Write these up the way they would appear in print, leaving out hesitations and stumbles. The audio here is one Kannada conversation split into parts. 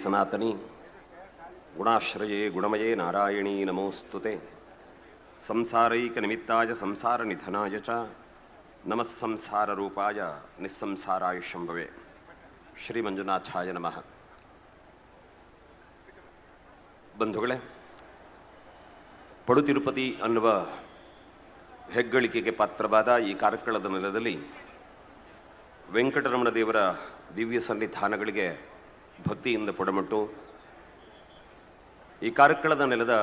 ಸನಾತನಿ ಗುಣಾಶ್ರಯೇ ಗುಣಮಯೇ ನಾರಾಯಣೀ ನಮೋಸ್ತುತೆ ಸಂಸಾರೈಕ ನಿಮಿತ್ತಾಯ ಸಂಸಾರ ನಿಧನಾಯ ಚ ನಮಃ ಸಂಸಾರ ರೂಪಾಯ ನಿಸ್ಸಂಸಾರಾಯ ಶಂಭವೆ. ಶ್ರೀ ಮಂಜುನಾಥಾಯ ನಮಃ. ಬಂಧುಗಳೇ, ಪಡುತಿರುಪತಿ ಅನ್ನುವ ಹೆಗ್ಗಳಿಕೆಗೆ ಪಾತ್ರವಾದ ಈ ಕಾರ್ಕಳದ ನೆಲದಲ್ಲಿ ವೆಂಕಟರಮಣ ದೇವರ ದಿವ್ಯ ಸನ್ನಿಧಾನಗಳಿಗೆ ಭಕ್ತಿಯಿಂದ ಪುಡಮಟ್ಟು ಈ ಕಾರ್ಕಳದ ನೆಲದ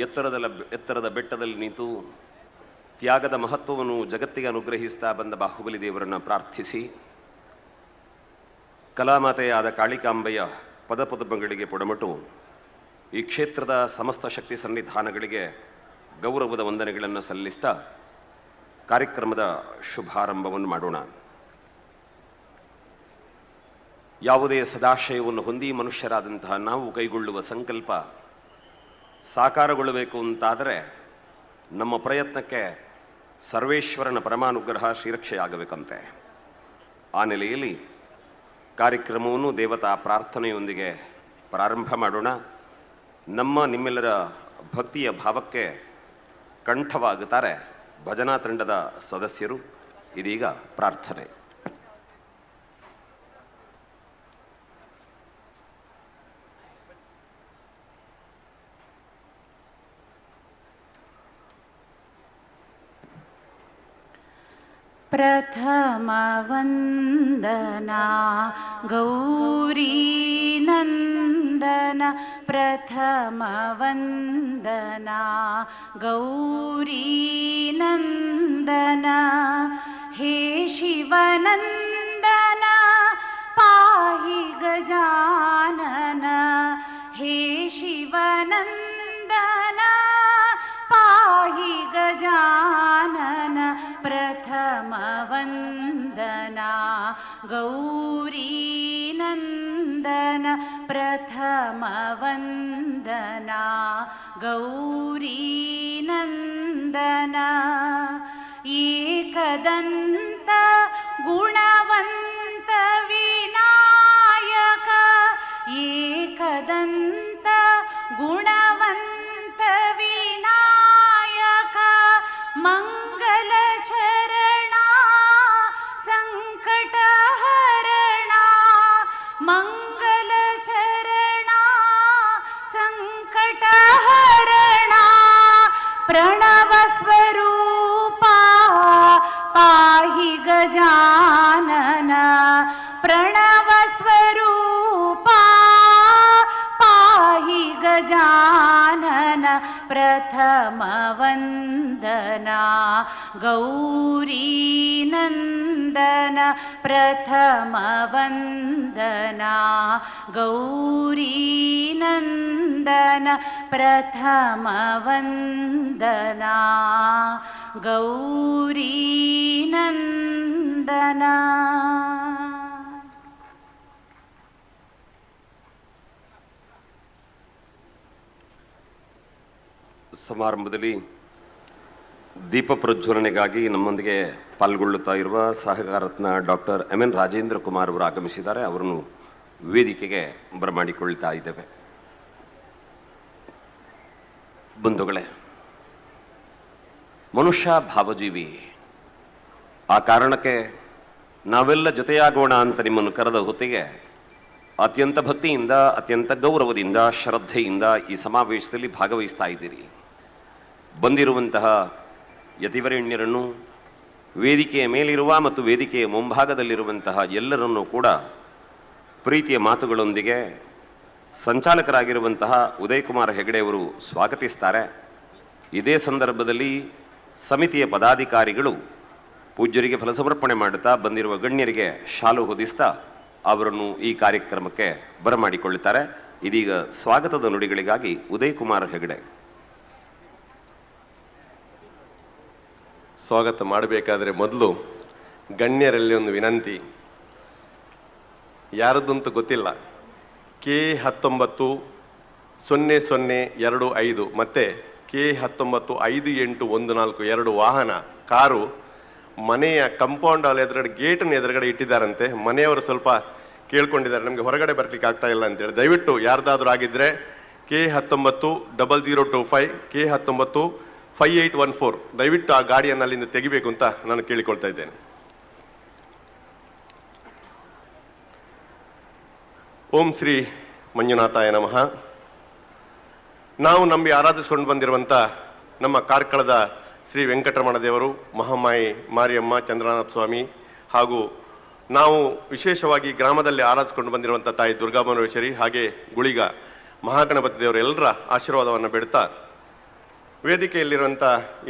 ಎತ್ತರದ ಬೆಟ್ಟದಲ್ಲಿ ನಿಂತು ತ್ಯಾಗದ ಮಹತ್ವವನ್ನು ಜಗತ್ತಿಗೆ ಅನುಗ್ರಹಿಸ್ತಾ ಬಂದ ಬಾಹುಬಲಿ ದೇವರನ್ನು ಪ್ರಾರ್ಥಿಸಿ ಕಲಾಮಾತೆಯಾದ ಕಾಳಿಕಾಂಬೆಯ ಪದಪದ್ಮಗಳಿಗೆ ಪುಡಮಟ್ಟು ಈ ಕ್ಷೇತ್ರದ ಸಮಸ್ತ ಶಕ್ತಿ ಸನ್ನಿಧಾನಗಳಿಗೆ ಗೌರವದ ವಂದನೆಗಳನ್ನು ಸಲ್ಲಿಸ್ತಾ ಕಾರ್ಯಕ್ರಮದ ಶುಭಾರಂಭವನ್ನು ಮಾಡೋಣ. ಯಾವುದೇ ಸದಾಶಯವನ್ನು ಹೊಂದಿ ಮನುಷ್ಯರಾದಂತಹ ನಾವು ಕೈಗೊಳ್ಳುವ ಸಂಕಲ್ಪ ಸಾಕಾರಗೊಳ್ಳಬೇಕು ಅಂತಾದರೆ ನಮ್ಮ ಪ್ರಯತ್ನಕ್ಕೆ ಸರ್ವೇಶ್ವರನ ಪರಮಾನುಗ್ರಹ ಶ್ರೀರಕ್ಷೆಯಾಗಬೇಕಂತೆ. ಆ ನೆಲೆಯಲ್ಲಿ ಕಾರ್ಯಕ್ರಮವನ್ನು ದೇವತಾ ಪ್ರಾರ್ಥನೆಯೊಂದಿಗೆ ಪ್ರಾರಂಭ ಮಾಡೋಣ. ನಿಮ್ಮೆಲ್ಲರ ಭಕ್ತಿಯ ಭಾವಕ್ಕೆ ಕಂಠವಾಗುತ್ತಾರೆ ಭಜನಾ ತಂಡದ ಸದಸ್ಯರು. ಇದೀಗ ಪ್ರಾರ್ಥನೆ. ಪ್ರಥಮ ವಂದನಾ ಗೌರಿ ನಂದನ, ಪ್ರಥಮ ವಂದನಾ ಗೌರಿ ನಂದನ, ಹೇ ಶಿವನಂದನ ಪಾಹಿ ಗಜಾನನ, ಹೇ ಶಿವನಂದನ ಪಾಹಿ ಗಜಾನನ, ಪ್ರಥಮ ವಂದನಾ ಗೌರಿ ನಂದನ, ಪ್ರಥಮ ವಂದನಾ ಗೌರಿ ನಂದನ, ಏಕದಂತ ಗುಣವಂತ ವಿನಾಯಕ, ಏಕದಂತ ಗುಣವಂತ ವಿನಾಯಕ, ಮಂಗಲ ಚರಣ ಸಂಕಟ ಹರಣ, ಮಂಗಲ ಚರಣ ಸಂಕಟ ಹರಣ, ಪ್ರಣವ ಸ್ವರೂಪ ಪಾಹಿ ಗಜಾನನ, ಪ್ರಣವ ಸ್ವರೂಪ ಪಾಹಿ ಗಜಾನನ, ಪ್ರಥಮ ವಂದನಾ ಗೌರಿ ನಂದನ, ಪ್ರಥಮ ವಂದನಾ ಗೌರಿ ನಂದನ, ಪ್ರಥಮ ವಂದನಾ ಗೌರಿ ನಂದನ. ಸಮಾರಂಭದಲ್ಲಿ ದೀಪ ಪ್ರಜ್ವಲನೆಗಾಗಿ ನಮ್ಮೊಂದಿಗೆ ಪಾಲ್ಗೊಳ್ಳುತ್ತಾ ಇರುವ ಸಹಕಾರತ್ನ ಡಾಕ್ಟರ್ ಎಂ.ಎನ್. ರಾಜೇಂದ್ರ ಕುಮಾರ್ ಅವರು ಆಗಮಿಸಿದ್ದಾರೆ. ಅವರನ್ನು ವೇದಿಕೆಗೆ ಬರಮಾಡಿಕೊಳ್ತಾ ಇದ್ದೇವೆ. ಬಂಧುಗಳೇ, ಮನುಷ್ಯ ಭಾವಜೀವಿ. ಆ ಕಾರಣಕ್ಕೆ ನಾವೆಲ್ಲ ಜೊತೆಯಾಗೋಣ ಅಂತ ನಿಮ್ಮನ್ನು ಕರೆದ ಹೊತ್ತಿಗೆ ಅತ್ಯಂತ ಭಕ್ತಿಯಿಂದ, ಅತ್ಯಂತ ಗೌರವದಿಂದ, ಶ್ರದ್ಧೆಯಿಂದ ಈ ಸಮಾವೇಶದಲ್ಲಿ ಭಾಗವಹಿಸ್ತಾ ಇದ್ದೀರಿ. ಬಂದಿರುವಂತಹ ಯತಿವರೇಣ್ಯರನ್ನು, ವೇದಿಕೆಯ ಮೇಲಿರುವ ಮತ್ತು ವೇದಿಕೆಯ ಮುಂಭಾಗದಲ್ಲಿರುವಂತಹ ಎಲ್ಲರನ್ನೂ ಕೂಡ ಪ್ರೀತಿಯ ಮಾತುಗಳೊಂದಿಗೆ ಸಂಚಾಲಕರಾಗಿರುವಂತಹ ಉದಯಕುಮಾರ್ ಹೆಗಡೆಯವರು ಸ್ವಾಗತಿಸ್ತಾರೆ. ಇದೇ ಸಂದರ್ಭದಲ್ಲಿ ಸಮಿತಿಯ ಪದಾಧಿಕಾರಿಗಳು ಪೂಜ್ಯರಿಗೆ ಫಲಸಮರ್ಪಣೆ ಮಾಡುತ್ತಾ ಬಂದಿರುವ ಗಣ್ಯರಿಗೆ ಶಾಲು ಹೊದಿಸ್ತಾ ಅವರನ್ನು ಈ ಕಾರ್ಯಕ್ರಮಕ್ಕೆ ಬರಮಾಡಿಕೊಳ್ಳುತ್ತಾರೆ. ಇದೀಗ ಸ್ವಾಗತದ ನುಡಿಗಳಿಗಾಗಿ ಉದಯಕುಮಾರ್ ಹೆಗಡೆ. ಸ್ವಾಗತ ಮಾಡಬೇಕಾದ್ರೆ ಮೊದಲು ಗಣ್ಯರಲ್ಲಿ ಒಂದು ವಿನಂತಿ. ಯಾರದಂತೂ ಗೊತ್ತಿಲ್ಲ. K190025 ಮತ್ತು K195814 ವಾಹನ ಕಾರು ಮನೆಯ ಕಂಪೌಂಡ್ ಹಾಲ್ ಎದುರುಗಡೆ ಗೇಟಿನ ಎದುರುಗಡೆ ಇಟ್ಟಿದ್ದಾರಂತೆ. ಮನೆಯವರು ಸ್ವಲ್ಪ ಕೇಳ್ಕೊಂಡಿದ್ದಾರೆ, ನಮಗೆ ಹೊರಗಡೆ ಬರ್ಲಿಕ್ಕೆ ಆಗ್ತಾ ಇಲ್ಲ ಅಂತೇಳಿ. ದಯವಿಟ್ಟು ಯಾರ್ದಾದ್ರೂ ಆಗಿದ್ರೆ K190025 K195814 ದಯವಿಟ್ಟು ಆ ಗಾಡಿಯನ್ನು ಅಲ್ಲಿಂದ ತೆಗಿಬೇಕು ಅಂತ ನಾನು ಕೇಳಿಕೊಳ್ತಾ ಇದ್ದೇನೆ. ಓಂ ಶ್ರೀ ಮಂಜುನಾಥಾಯ ನಮಃ. ನಾವು ನಂಬಿ ಆರಾಧಿಸಿಕೊಂಡು ಬಂದಿರುವಂಥ ನಮ್ಮ ಕಾರ್ಕಳದ ಶ್ರೀ ವೆಂಕಟರಮಣ ದೇವರು, ಮಹಾಮಾಯಿ ಮಾರಿಯಮ್ಮ, ಚಂದ್ರನಾಥ ಸ್ವಾಮಿ ಹಾಗೂ ನಾವು ವಿಶೇಷವಾಗಿ ಗ್ರಾಮದಲ್ಲಿ ಆರಾಧಿಸಿಕೊಂಡು ಬಂದಿರುವಂಥ ತಾಯಿ ದುರ್ಗಾಭುವನೇಶ್ವರಿ ಹಾಗೆ ಗುಳಿಗ ಮಹಾಗಣಪತಿ ದೇವರು ಎಲ್ಲರ ಆಶೀರ್ವಾದವನ್ನು ಬೇಡ್ತಾ, ವೇದಿಕೆಯಲ್ಲಿರುವಂಥ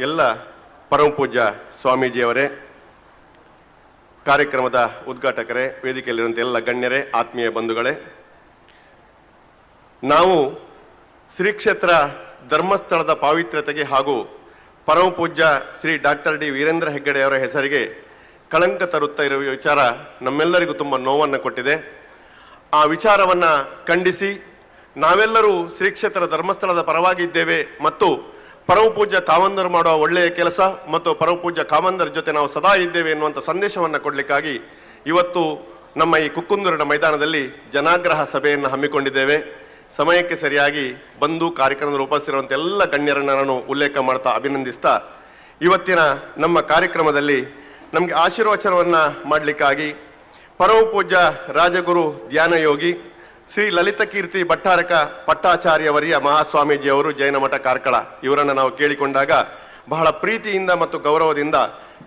ಎಲ್ಲ ಪರಮ ಪೂಜ್ಯ ಸ್ವಾಮೀಜಿಯವರೇ, ಕಾರ್ಯಕ್ರಮದ ಉದ್ಘಾಟಕರೇ, ವೇದಿಕೆಯಲ್ಲಿರುವಂಥ ಎಲ್ಲ ಗಣ್ಯರೇ, ಆತ್ಮೀಯ ಬಂಧುಗಳೇ, ನಾವು ಶ್ರೀ ಕ್ಷೇತ್ರ ಧರ್ಮಸ್ಥಳದ ಪಾವಿತ್ರ್ಯತೆಗೆ ಹಾಗೂ ಪರಮ ಪೂಜ್ಯ ಶ್ರೀ ಡಾಕ್ಟರ್ ಡಿ ವೀರೇಂದ್ರ ಹೆಗ್ಗಡೆ ಅವರ ಹೆಸರಿಗೆ ಕಳಂಕ ತರುತ್ತಾ ಇರುವ ವಿಚಾರ ನಮ್ಮೆಲ್ಲರಿಗೂ ತುಂಬ ನೋವನ್ನು ಕೊಟ್ಟಿದೆ. ಆ ವಿಚಾರವನ್ನು ಖಂಡಿಸಿ ನಾವೆಲ್ಲರೂ ಶ್ರೀ ಕ್ಷೇತ್ರ ಧರ್ಮಸ್ಥಳದ ಪರವಾಗಿದ್ದೇವೆ ಮತ್ತು ಪರಮ ಪೂಜ್ಯ ಕಾವಂದರು ಮಾಡುವ ಒಳ್ಳೆಯ ಕೆಲಸ ಮತ್ತು ಪರಮ ಪೂಜ್ಯ ಕಾವಂದರ ಜೊತೆ ನಾವು ಸದಾ ಇದ್ದೇವೆ ಎನ್ನುವಂಥ ಸಂದೇಶವನ್ನು ಕೊಡಲಿಕ್ಕಾಗಿ ಇವತ್ತು ನಮ್ಮ ಈ ಕುಕ್ಕುಂದೂರಿನ ಮೈದಾನದಲ್ಲಿ ಜನಾಗ್ರಹ ಸಭೆಯನ್ನು ಹಮ್ಮಿಕೊಂಡಿದ್ದೇವೆ. ಸಮಯಕ್ಕೆ ಸರಿಯಾಗಿ ಬಂದು ಕಾರ್ಯಕ್ರಮದಲ್ಲಿ ಉಪಸ್ಥಿತಿರುವಂಥ ಎಲ್ಲ ಗಣ್ಯರನ್ನು ನಾನು ಉಲ್ಲೇಖ ಮಾಡ್ತಾ ಅಭಿನಂದಿಸ್ತಾ, ಇವತ್ತಿನ ನಮ್ಮ ಕಾರ್ಯಕ್ರಮದಲ್ಲಿ ನಮಗೆ ಆಶೀರ್ವಚನವನ್ನು ಮಾಡಲಿಕ್ಕಾಗಿ ಪರಮ ಪೂಜ್ಯ ರಾಜಗುರು ಧ್ಯಾನಯೋಗಿ ಶ್ರೀ ಲಲಿತಕೀರ್ತಿ ಭಟ್ಟಾರಕ ಪಟ್ಟಾಚಾರ್ಯವರಿಯ ಮಹಾಸ್ವಾಮೀಜಿಯವರು, ಜೈನ ಮಠ ಕಾರ್ಕಳ, ಇವರನ್ನು ನಾವು ಕೇಳಿಕೊಂಡಾಗ ಬಹಳ ಪ್ರೀತಿಯಿಂದ ಮತ್ತು ಗೌರವದಿಂದ,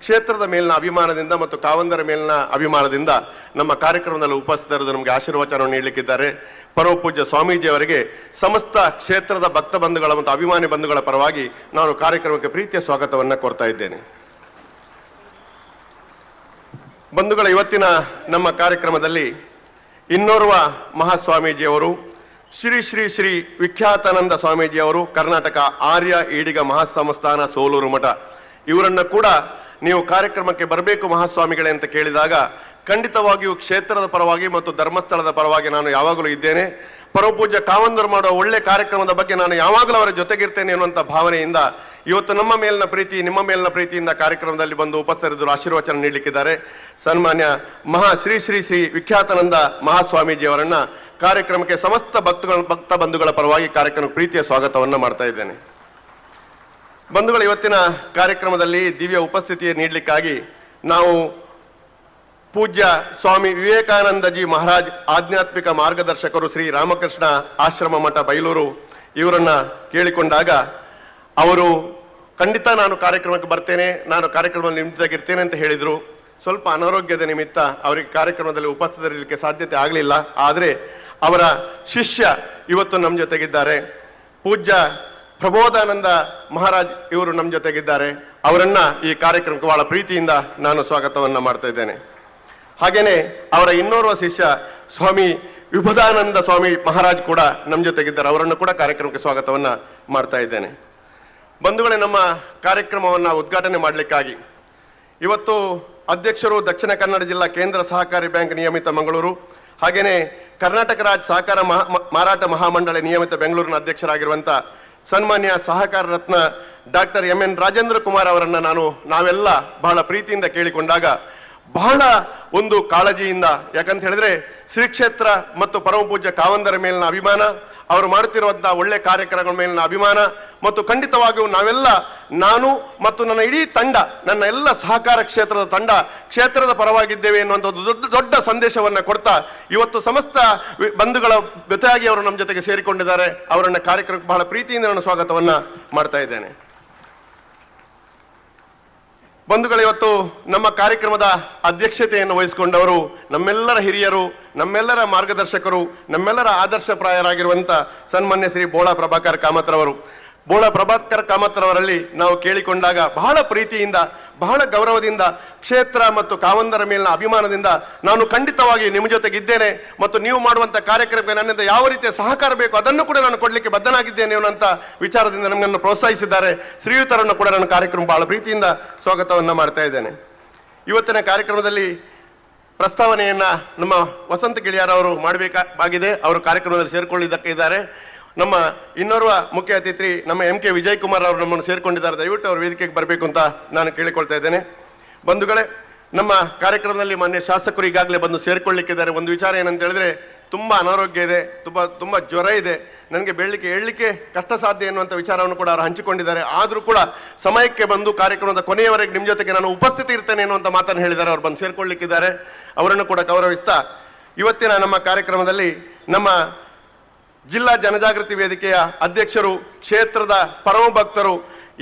ಕ್ಷೇತ್ರದ ಮೇಲಿನ ಅಭಿಮಾನದಿಂದ ಮತ್ತು ಕಾವಂದರ ಮೇಲಿನ ಅಭಿಮಾನದಿಂದ ನಮ್ಮ ಕಾರ್ಯಕ್ರಮದಲ್ಲಿ ಉಪಸ್ಥಿತರು ನಮಗೆ ಆಶೀರ್ವಚನವನ್ನು ನೀಡಲಿಕ್ಕಿದ್ದಾರೆ. ಪರಮ ಪೂಜ್ಯ ಸ್ವಾಮೀಜಿಯವರಿಗೆ ಸಮಸ್ತ ಕ್ಷೇತ್ರದ ಭಕ್ತ ಬಂಧುಗಳ ಮತ್ತು ಅಭಿಮಾನಿ ಬಂಧುಗಳ ಪರವಾಗಿ ನಾನು ಕಾರ್ಯಕ್ರಮಕ್ಕೆ ಪ್ರೀತಿಯ ಸ್ವಾಗತವನ್ನು ಕೋರ್ತಾ ಇದ್ದೇನೆ. ಬಂಧುಗಳ, ಇವತ್ತಿನ ನಮ್ಮ ಕಾರ್ಯಕ್ರಮದಲ್ಲಿ ಇನ್ನೋರ್ವ ಮಹಾಸ್ವಾಮೀಜಿಯವರು ಶ್ರೀ ಶ್ರೀ ಶ್ರೀ ವಿಖ್ಯಾತಾನಂದ ಸ್ವಾಮೀಜಿಯವರು, ಕರ್ನಾಟಕ ಆರ್ಯ ಈಡಿಗ ಮಹಾಸಂಸ್ಥಾನ ಸೋಲೂರು ಮಠ, ಇವರನ್ನು ಕೂಡ ನೀವು ಕಾರ್ಯಕ್ರಮಕ್ಕೆ ಬರಬೇಕು ಮಹಾಸ್ವಾಮಿಗಳೇ ಅಂತ ಕೇಳಿದಾಗ ಖಂಡಿತವಾಗಿಯೂ ಕ್ಷೇತ್ರದ ಪರವಾಗಿ ಮತ್ತು ಧರ್ಮಸ್ಥಳದ ಪರವಾಗಿ ನಾನು ಯಾವಾಗಲೂ ಇದ್ದೇನೆ. ಪರಮ ಪೂಜ್ಯ ಕಾವಂದರು ಮಾಡುವ ಒಳ್ಳೆ ಕಾರ್ಯಕ್ರಮದ ಬಗ್ಗೆ ನಾನು ಯಾವಾಗಲೂ ಅವರ ಜೊತೆಗಿರ್ತೇನೆ ಎನ್ನುವಂಥ ಭಾವನೆಯಿಂದ ಇವತ್ತು ನಮ್ಮ ಮೇಲಿನ ಪ್ರೀತಿ, ನಿಮ್ಮ ಮೇಲಿನ ಪ್ರೀತಿಯಿಂದ ಕಾರ್ಯಕ್ರಮದಲ್ಲಿ ಬಂದು ಉಪಸ್ಥಿತರಿದ್ದರು ಆಶೀರ್ವಚನ ನೀಡಲಿಕ್ಕಿದ್ದಾರೆ. ಸನ್ಮಾನ್ಯ ಶ್ರೀ ಶ್ರೀ ಶ್ರೀ ವಿಖ್ಯಾತಾನಂದ ಮಹಾಸ್ವಾಮೀಜಿಯವರನ್ನ ಕಾರ್ಯಕ್ರಮಕ್ಕೆ ಸಮಸ್ತ ಭಕ್ತ ಬಂಧುಗಳ ಪರವಾಗಿ ಕಾರ್ಯಕ್ರಮಕ್ಕೆ ಪ್ರೀತಿಯ ಸ್ವಾಗತವನ್ನು ಮಾಡ್ತಾ ಇದ್ದೇನೆ. ಬಂಧುಗಳು, ಇವತ್ತಿನ ಕಾರ್ಯಕ್ರಮದಲ್ಲಿ ದಿವ್ಯ ಉಪಸ್ಥಿತಿ ನೀಡಲಿಕ್ಕಾಗಿ ನಾವು ಪೂಜ್ಯ ಸ್ವಾಮಿ ವಿವೇಕಾನಂದಜಿ ಮಹಾರಾಜ್ ಆಧ್ಯಾತ್ಮಿಕ ಮಾರ್ಗದರ್ಶಕರು ಶ್ರೀ ರಾಮಕೃಷ್ಣ ಆಶ್ರಮ ಮಠ ಬೈಲೂರು ಇವರನ್ನ ಕೇಳಿಕೊಂಡಾಗ ಅವರು ಖಂಡಿತ ನಾನು ಕಾರ್ಯಕ್ರಮಕ್ಕೆ ಬರ್ತೇನೆ, ನಾನು ಕಾರ್ಯಕ್ರಮದಲ್ಲಿ ನಿಮಿತ್ತಾಗಿರ್ತೇನೆ ಅಂತ ಹೇಳಿದರು. ಸ್ವಲ್ಪ ಅನಾರೋಗ್ಯದ ನಿಮಿತ್ತ ಅವರಿಗೆ ಕಾರ್ಯಕ್ರಮದಲ್ಲಿ ಉಪಸ್ಥಿತರಿರಲಿಕ್ಕೆ ಸಾಧ್ಯತೆ ಆಗಲಿಲ್ಲ. ಆದರೆ ಅವರ ಶಿಷ್ಯ ಇವತ್ತು ನಮ್ಮ ಜೊತೆಗಿದ್ದಾರೆ. ಪೂಜ್ಯ ಪ್ರಬೋಧಾನಂದ ಮಹಾರಾಜ್ ಇವರು ನಮ್ಮ ಜೊತೆಗಿದ್ದಾರೆ. ಅವರನ್ನ ಈ ಕಾರ್ಯಕ್ರಮಕ್ಕೆ ಬಹಳ ಪ್ರೀತಿಯಿಂದ ನಾನು ಸ್ವಾಗತವನ್ನು ಮಾಡ್ತಾ ಇದ್ದೇನೆ. ಹಾಗೇನೆ ಅವರ ಇನ್ನೋರ್ವ ಶಿಷ್ಯ ಸ್ವಾಮಿ ವಿಭುದಾನಂದ ಸ್ವಾಮಿ ಮಹಾರಾಜ್ ಕೂಡ ನಮ್ಮ ಜೊತೆಗಿದ್ದಾರೆ. ಅವರನ್ನು ಕೂಡ ಕಾರ್ಯಕ್ರಮಕ್ಕೆ ಸ್ವಾಗತವನ್ನ ಮಾಡ್ತಾ ಇದ್ದೇನೆ. ಬಂಧುಗಳೇ, ನಮ್ಮ ಕಾರ್ಯಕ್ರಮವನ್ನು ಉದ್ಘಾಟನೆ ಮಾಡಲಿಕ್ಕಾಗಿ ಇವತ್ತು ಅಧ್ಯಕ್ಷರು ದಕ್ಷಿಣ ಕನ್ನಡ ಜಿಲ್ಲಾ ಕೇಂದ್ರ ಸಹಕಾರಿ ಬ್ಯಾಂಕ್ ನಿಯಮಿತ ಮಂಗಳೂರು, ಹಾಗೇನೆ ಕರ್ನಾಟಕ ರಾಜ್ಯ ಸಹಕಾರ ಮಾರಾಟ ಮಹಾಮಂಡಳಿ ನಿಯಮಿತ ಬೆಂಗಳೂರಿನ ಅಧ್ಯಕ್ಷರಾಗಿರುವಂಥ ಸನ್ಮಾನ್ಯ ಸಹಕಾರ ರತ್ನ ಡಾಕ್ಟರ್ MN ರಾಜೇಂದ್ರ ಕುಮಾರ್ ಅವರನ್ನ ನಾವೆಲ್ಲ ಬಹಳ ಪ್ರೀತಿಯಿಂದ ಕೇಳಿಕೊಂಡಾಗ ಬಹಳ ಒಂದು ಕಾಳಜಿಯಿಂದ, ಯಾಕಂತ ಹೇಳಿದ್ರೆ ಶ್ರೀ ಕ್ಷೇತ್ರ ಮತ್ತು ಪರಮ ಪೂಜ್ಯ ಕಾವಂದರ ಮೇಲಿನ ಅಭಿಮಾನ, ಅವರು ಮಾಡುತ್ತಿರುವಂತಹ ಒಳ್ಳೆ ಕಾರ್ಯಕ್ರಮಗಳ ಮೇಲಿನ ಅಭಿಮಾನ ಮತ್ತು ಖಂಡಿತವಾಗಿಯೂ ನಾವೆಲ್ಲ, ನಾನು ಮತ್ತು ನನ್ನ ಇಡೀ ತಂಡ, ನನ್ನ ಎಲ್ಲ ಸಹಕಾರ ಕ್ಷೇತ್ರದ ತಂಡ ಕ್ಷೇತ್ರದ ಪರವಾಗಿದ್ದೇವೆ ಎನ್ನುವಂಥ ದೊಡ್ಡ ಸಂದೇಶವನ್ನು ಕೊಡ್ತಾ ಇವತ್ತು ಸಮಸ್ತ ಬಂಧುಗಳ ಜೊತೆಯಾಗಿ ಅವರು ನಮ್ಮ ಜೊತೆಗೆ ಸೇರಿಕೊಂಡಿದ್ದಾರೆ. ಅವರನ್ನ ಕಾರ್ಯಕ್ರಮಕ್ಕೆ ಬಹಳ ಪ್ರೀತಿಯಿಂದ ನಾನು ಸ್ವಾಗತವನ್ನ ಮಾಡ್ತಾ ಇದ್ದೇನೆ. ಬಂಧುಗಳು, ಇವತ್ತು ನಮ್ಮ ಕಾರ್ಯಕ್ರಮದ ಅಧ್ಯಕ್ಷತೆಯನ್ನು ವಹಿಸಿಕೊಂಡವರು ನಮ್ಮೆಲ್ಲರ ಹಿರಿಯರು, ನಮ್ಮೆಲ್ಲರ ಮಾರ್ಗದರ್ಶಕರು, ನಮ್ಮೆಲ್ಲರ ಆದರ್ಶಪ್ರಾಯರಾಗಿರುವಂಥ ಸನ್ಮಾನ್ಯ ಶ್ರೀ ಬೋಳಾ ಪ್ರಭಾಕರ್ ಕಾಮತ್ರವರು. ಬೋಳಾ ಪ್ರಭಾಕರ್ ಕಾಮತ್ರವರಲ್ಲಿ ನಾವು ಕೇಳಿಕೊಂಡಾಗ ಬಹಳ ಪ್ರೀತಿಯಿಂದ, ಬಹಳ ಗೌರವದಿಂದ, ಕ್ಷೇತ್ರ ಮತ್ತು ಕಾವಂದರ ಮೇಲಿನ ಅಭಿಮಾನದಿಂದ ನಾನು ಖಂಡಿತವಾಗಿ ನಿಮ್ಮ ಜೊತೆಗಿದ್ದೇನೆ ಮತ್ತು ನೀವು ಮಾಡುವಂಥ ಕಾರ್ಯಕ್ರಮಕ್ಕೆ ನನ್ನಿಂದ ಯಾವ ರೀತಿಯ ಸಹಕಾರ ಬೇಕು ಅದನ್ನು ಕೂಡ ನಾನು ಕೊಡಲಿಕ್ಕೆ ಬದ್ಧನಾಗಿದ್ದೇನೆ ಅನ್ನುವಂಥ ವಿಚಾರದಿಂದ ನಮ್ಮನ್ನು ಪ್ರೋತ್ಸಾಹಿಸಿದ್ದಾರೆ. ಶ್ರೀಯುತರನ್ನು ಕೂಡ ನಾನು ಕಾರ್ಯಕ್ರಮ ಬಹಳ ಪ್ರೀತಿಯಿಂದ ಸ್ವಾಗತವನ್ನು ಮಾಡ್ತಾ ಇದ್ದೇನೆ. ಇವತ್ತಿನ ಕಾರ್ಯಕ್ರಮದಲ್ಲಿ ಪ್ರಸ್ತಾವನೆಯನ್ನ ನಮ್ಮ ವಸಂತ ಗಿಳಿಯಾರವರು ಮಾಡಬೇಕಾಗಿದೆ. ಅವರು ಕಾರ್ಯಕ್ರಮದಲ್ಲಿ ಸೇರಿಕೊಳ್ಳಿದ್ದಕ್ಕಿದ್ದಾರೆ. ನಮ್ಮ ಇನ್ನೋರ್ವ ಮುಖ್ಯ ಅತಿಥಿ ನಮ್ಮ MK ವಿಜಯ್ ಕುಮಾರ್ ಅವರು ನಮ್ಮನ್ನು ಸೇರಿಕೊಂಡಿದ್ದಾರೆ. ದಯವಿಟ್ಟು ಅವರು ವೇದಿಕೆಗೆ ಬರಬೇಕು ಅಂತ ನಾನು ಕೇಳಿಕೊಳ್ತಾ ಇದ್ದೇನೆ. ಬಂಧುಗಳೇ, ನಮ್ಮ ಕಾರ್ಯಕ್ರಮದಲ್ಲಿ ಮಾನ್ಯ ಶಾಸಕರು ಈಗಾಗಲೇ ಬಂದು ಸೇರಿಕೊಳ್ಳಿಕ್ಕಿದ್ದಾರೆ. ಒಂದು ವಿಚಾರ ಏನಂತ ಹೇಳಿದ್ರೆ, ತುಂಬ ಅನಾರೋಗ್ಯ ಇದೆ, ತುಂಬ ಜ್ವರ ಇದೆ, ನನಗೆ ಹೇಳಲಿಕ್ಕೆ ಕಷ್ಟ ಸಾಧ್ಯ ಎನ್ನುವಂಥ ವಿಚಾರವನ್ನು ಕೂಡ ಅವರು ಹಂಚಿಕೊಂಡಿದ್ದಾರೆ. ಆದರೂ ಕೂಡ ಸಮಯಕ್ಕೆ ಬಂದು ಕಾರ್ಯಕ್ರಮದ ಕೊನೆಯವರೆಗೆ ನಿಮ್ಮ ಜೊತೆಗೆ ನಾನು ಉಪಸ್ಥಿತಿ ಇರ್ತೇನೆ ಎನ್ನುವಂಥ ಮಾತನ್ನು ಹೇಳಿದ್ದಾರೆ. ಅವರು ಬಂದು ಸೇರಿಕೊಳ್ಳಿಕ್ಕಿದ್ದಾರೆ. ಅವರನ್ನು ಕೂಡ ಗೌರವಿಸ್ತಾ ಇವತ್ತಿನ ನಮ್ಮ ಕಾರ್ಯಕ್ರಮದಲ್ಲಿ ನಮ್ಮ ಜಿಲ್ಲಾ ಜನಜಾಗೃತಿ ವೇದಿಕೆಯ ಅಧ್ಯಕ್ಷರು, ಕ್ಷೇತ್ರದ ಪರಮ ಭಕ್ತರು,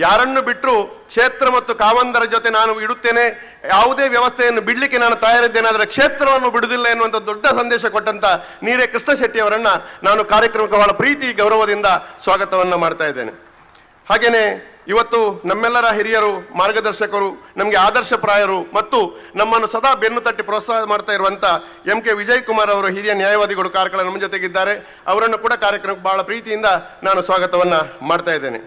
ಯಾರನ್ನು ಬಿಟ್ಟರು ಕ್ಷೇತ್ರ ಮತ್ತು ಕಾವಂದರ ಜೊತೆ ನಾನು ಇಡುತ್ತೇನೆ, ಯಾವುದೇ ವ್ಯವಸ್ಥೆಯನ್ನು ಬಿಡಲಿಕ್ಕೆ ನಾನು ತಯಾರಿದ್ದೇನೆ, ಆದರೆ ಕ್ಷೇತ್ರವನ್ನು ಬಿಡುವುದಿಲ್ಲ ಎನ್ನುವಂಥ ದೊಡ್ಡ ಸಂದೇಶ ಕೊಟ್ಟಂತ ನೀರೇ ಕೃಷ್ಣ ಶೆಟ್ಟಿ ಅವರನ್ನ ನಾನು ಕಾರ್ಯಕ್ರಮಕ್ಕೆ ಬಹಳ ಪ್ರೀತಿ ಗೌರವದಿಂದ ಸ್ವಾಗತವನ್ನ ಮಾಡ್ತಾ ಇದ್ದೇನೆ. ಹಾಗೇನೆ ಇವತ್ತು ನಮ್ಮೆಲ್ಲರ ಹಿರಿಯರು, ಮಾರ್ಗದರ್ಶಕರು, ನಮಗೆ ಆದರ್ಶಪ್ರಾಯರು ಮತ್ತು ನಮ್ಮನ್ನು ಸದಾ ಬೆನ್ನು ತಟ್ಟಿ ಪ್ರೋತ್ಸಾಹ ಮಾಡ್ತಾ ಇರುವಂತ MK ವಿಜಯ್ ಕುಮಾರ್ ಅವರು, ಹಿರಿಯ ನ್ಯಾಯವಾದಿಗಳು ಕಾರ್ಕಳ ನಮ್ಮ ಜೊತೆಗಿದ್ದಾರೆ. ಅವರನ್ನು ಕೂಡ ಕಾರ್ಯಕ್ರಮಕ್ಕೆ ಬಹಳ ಪ್ರೀತಿಯಿಂದ ನಾನು ಸ್ವಾಗತವನ್ನ ಮಾಡ್ತಾ ಇದ್ದೇನೆ.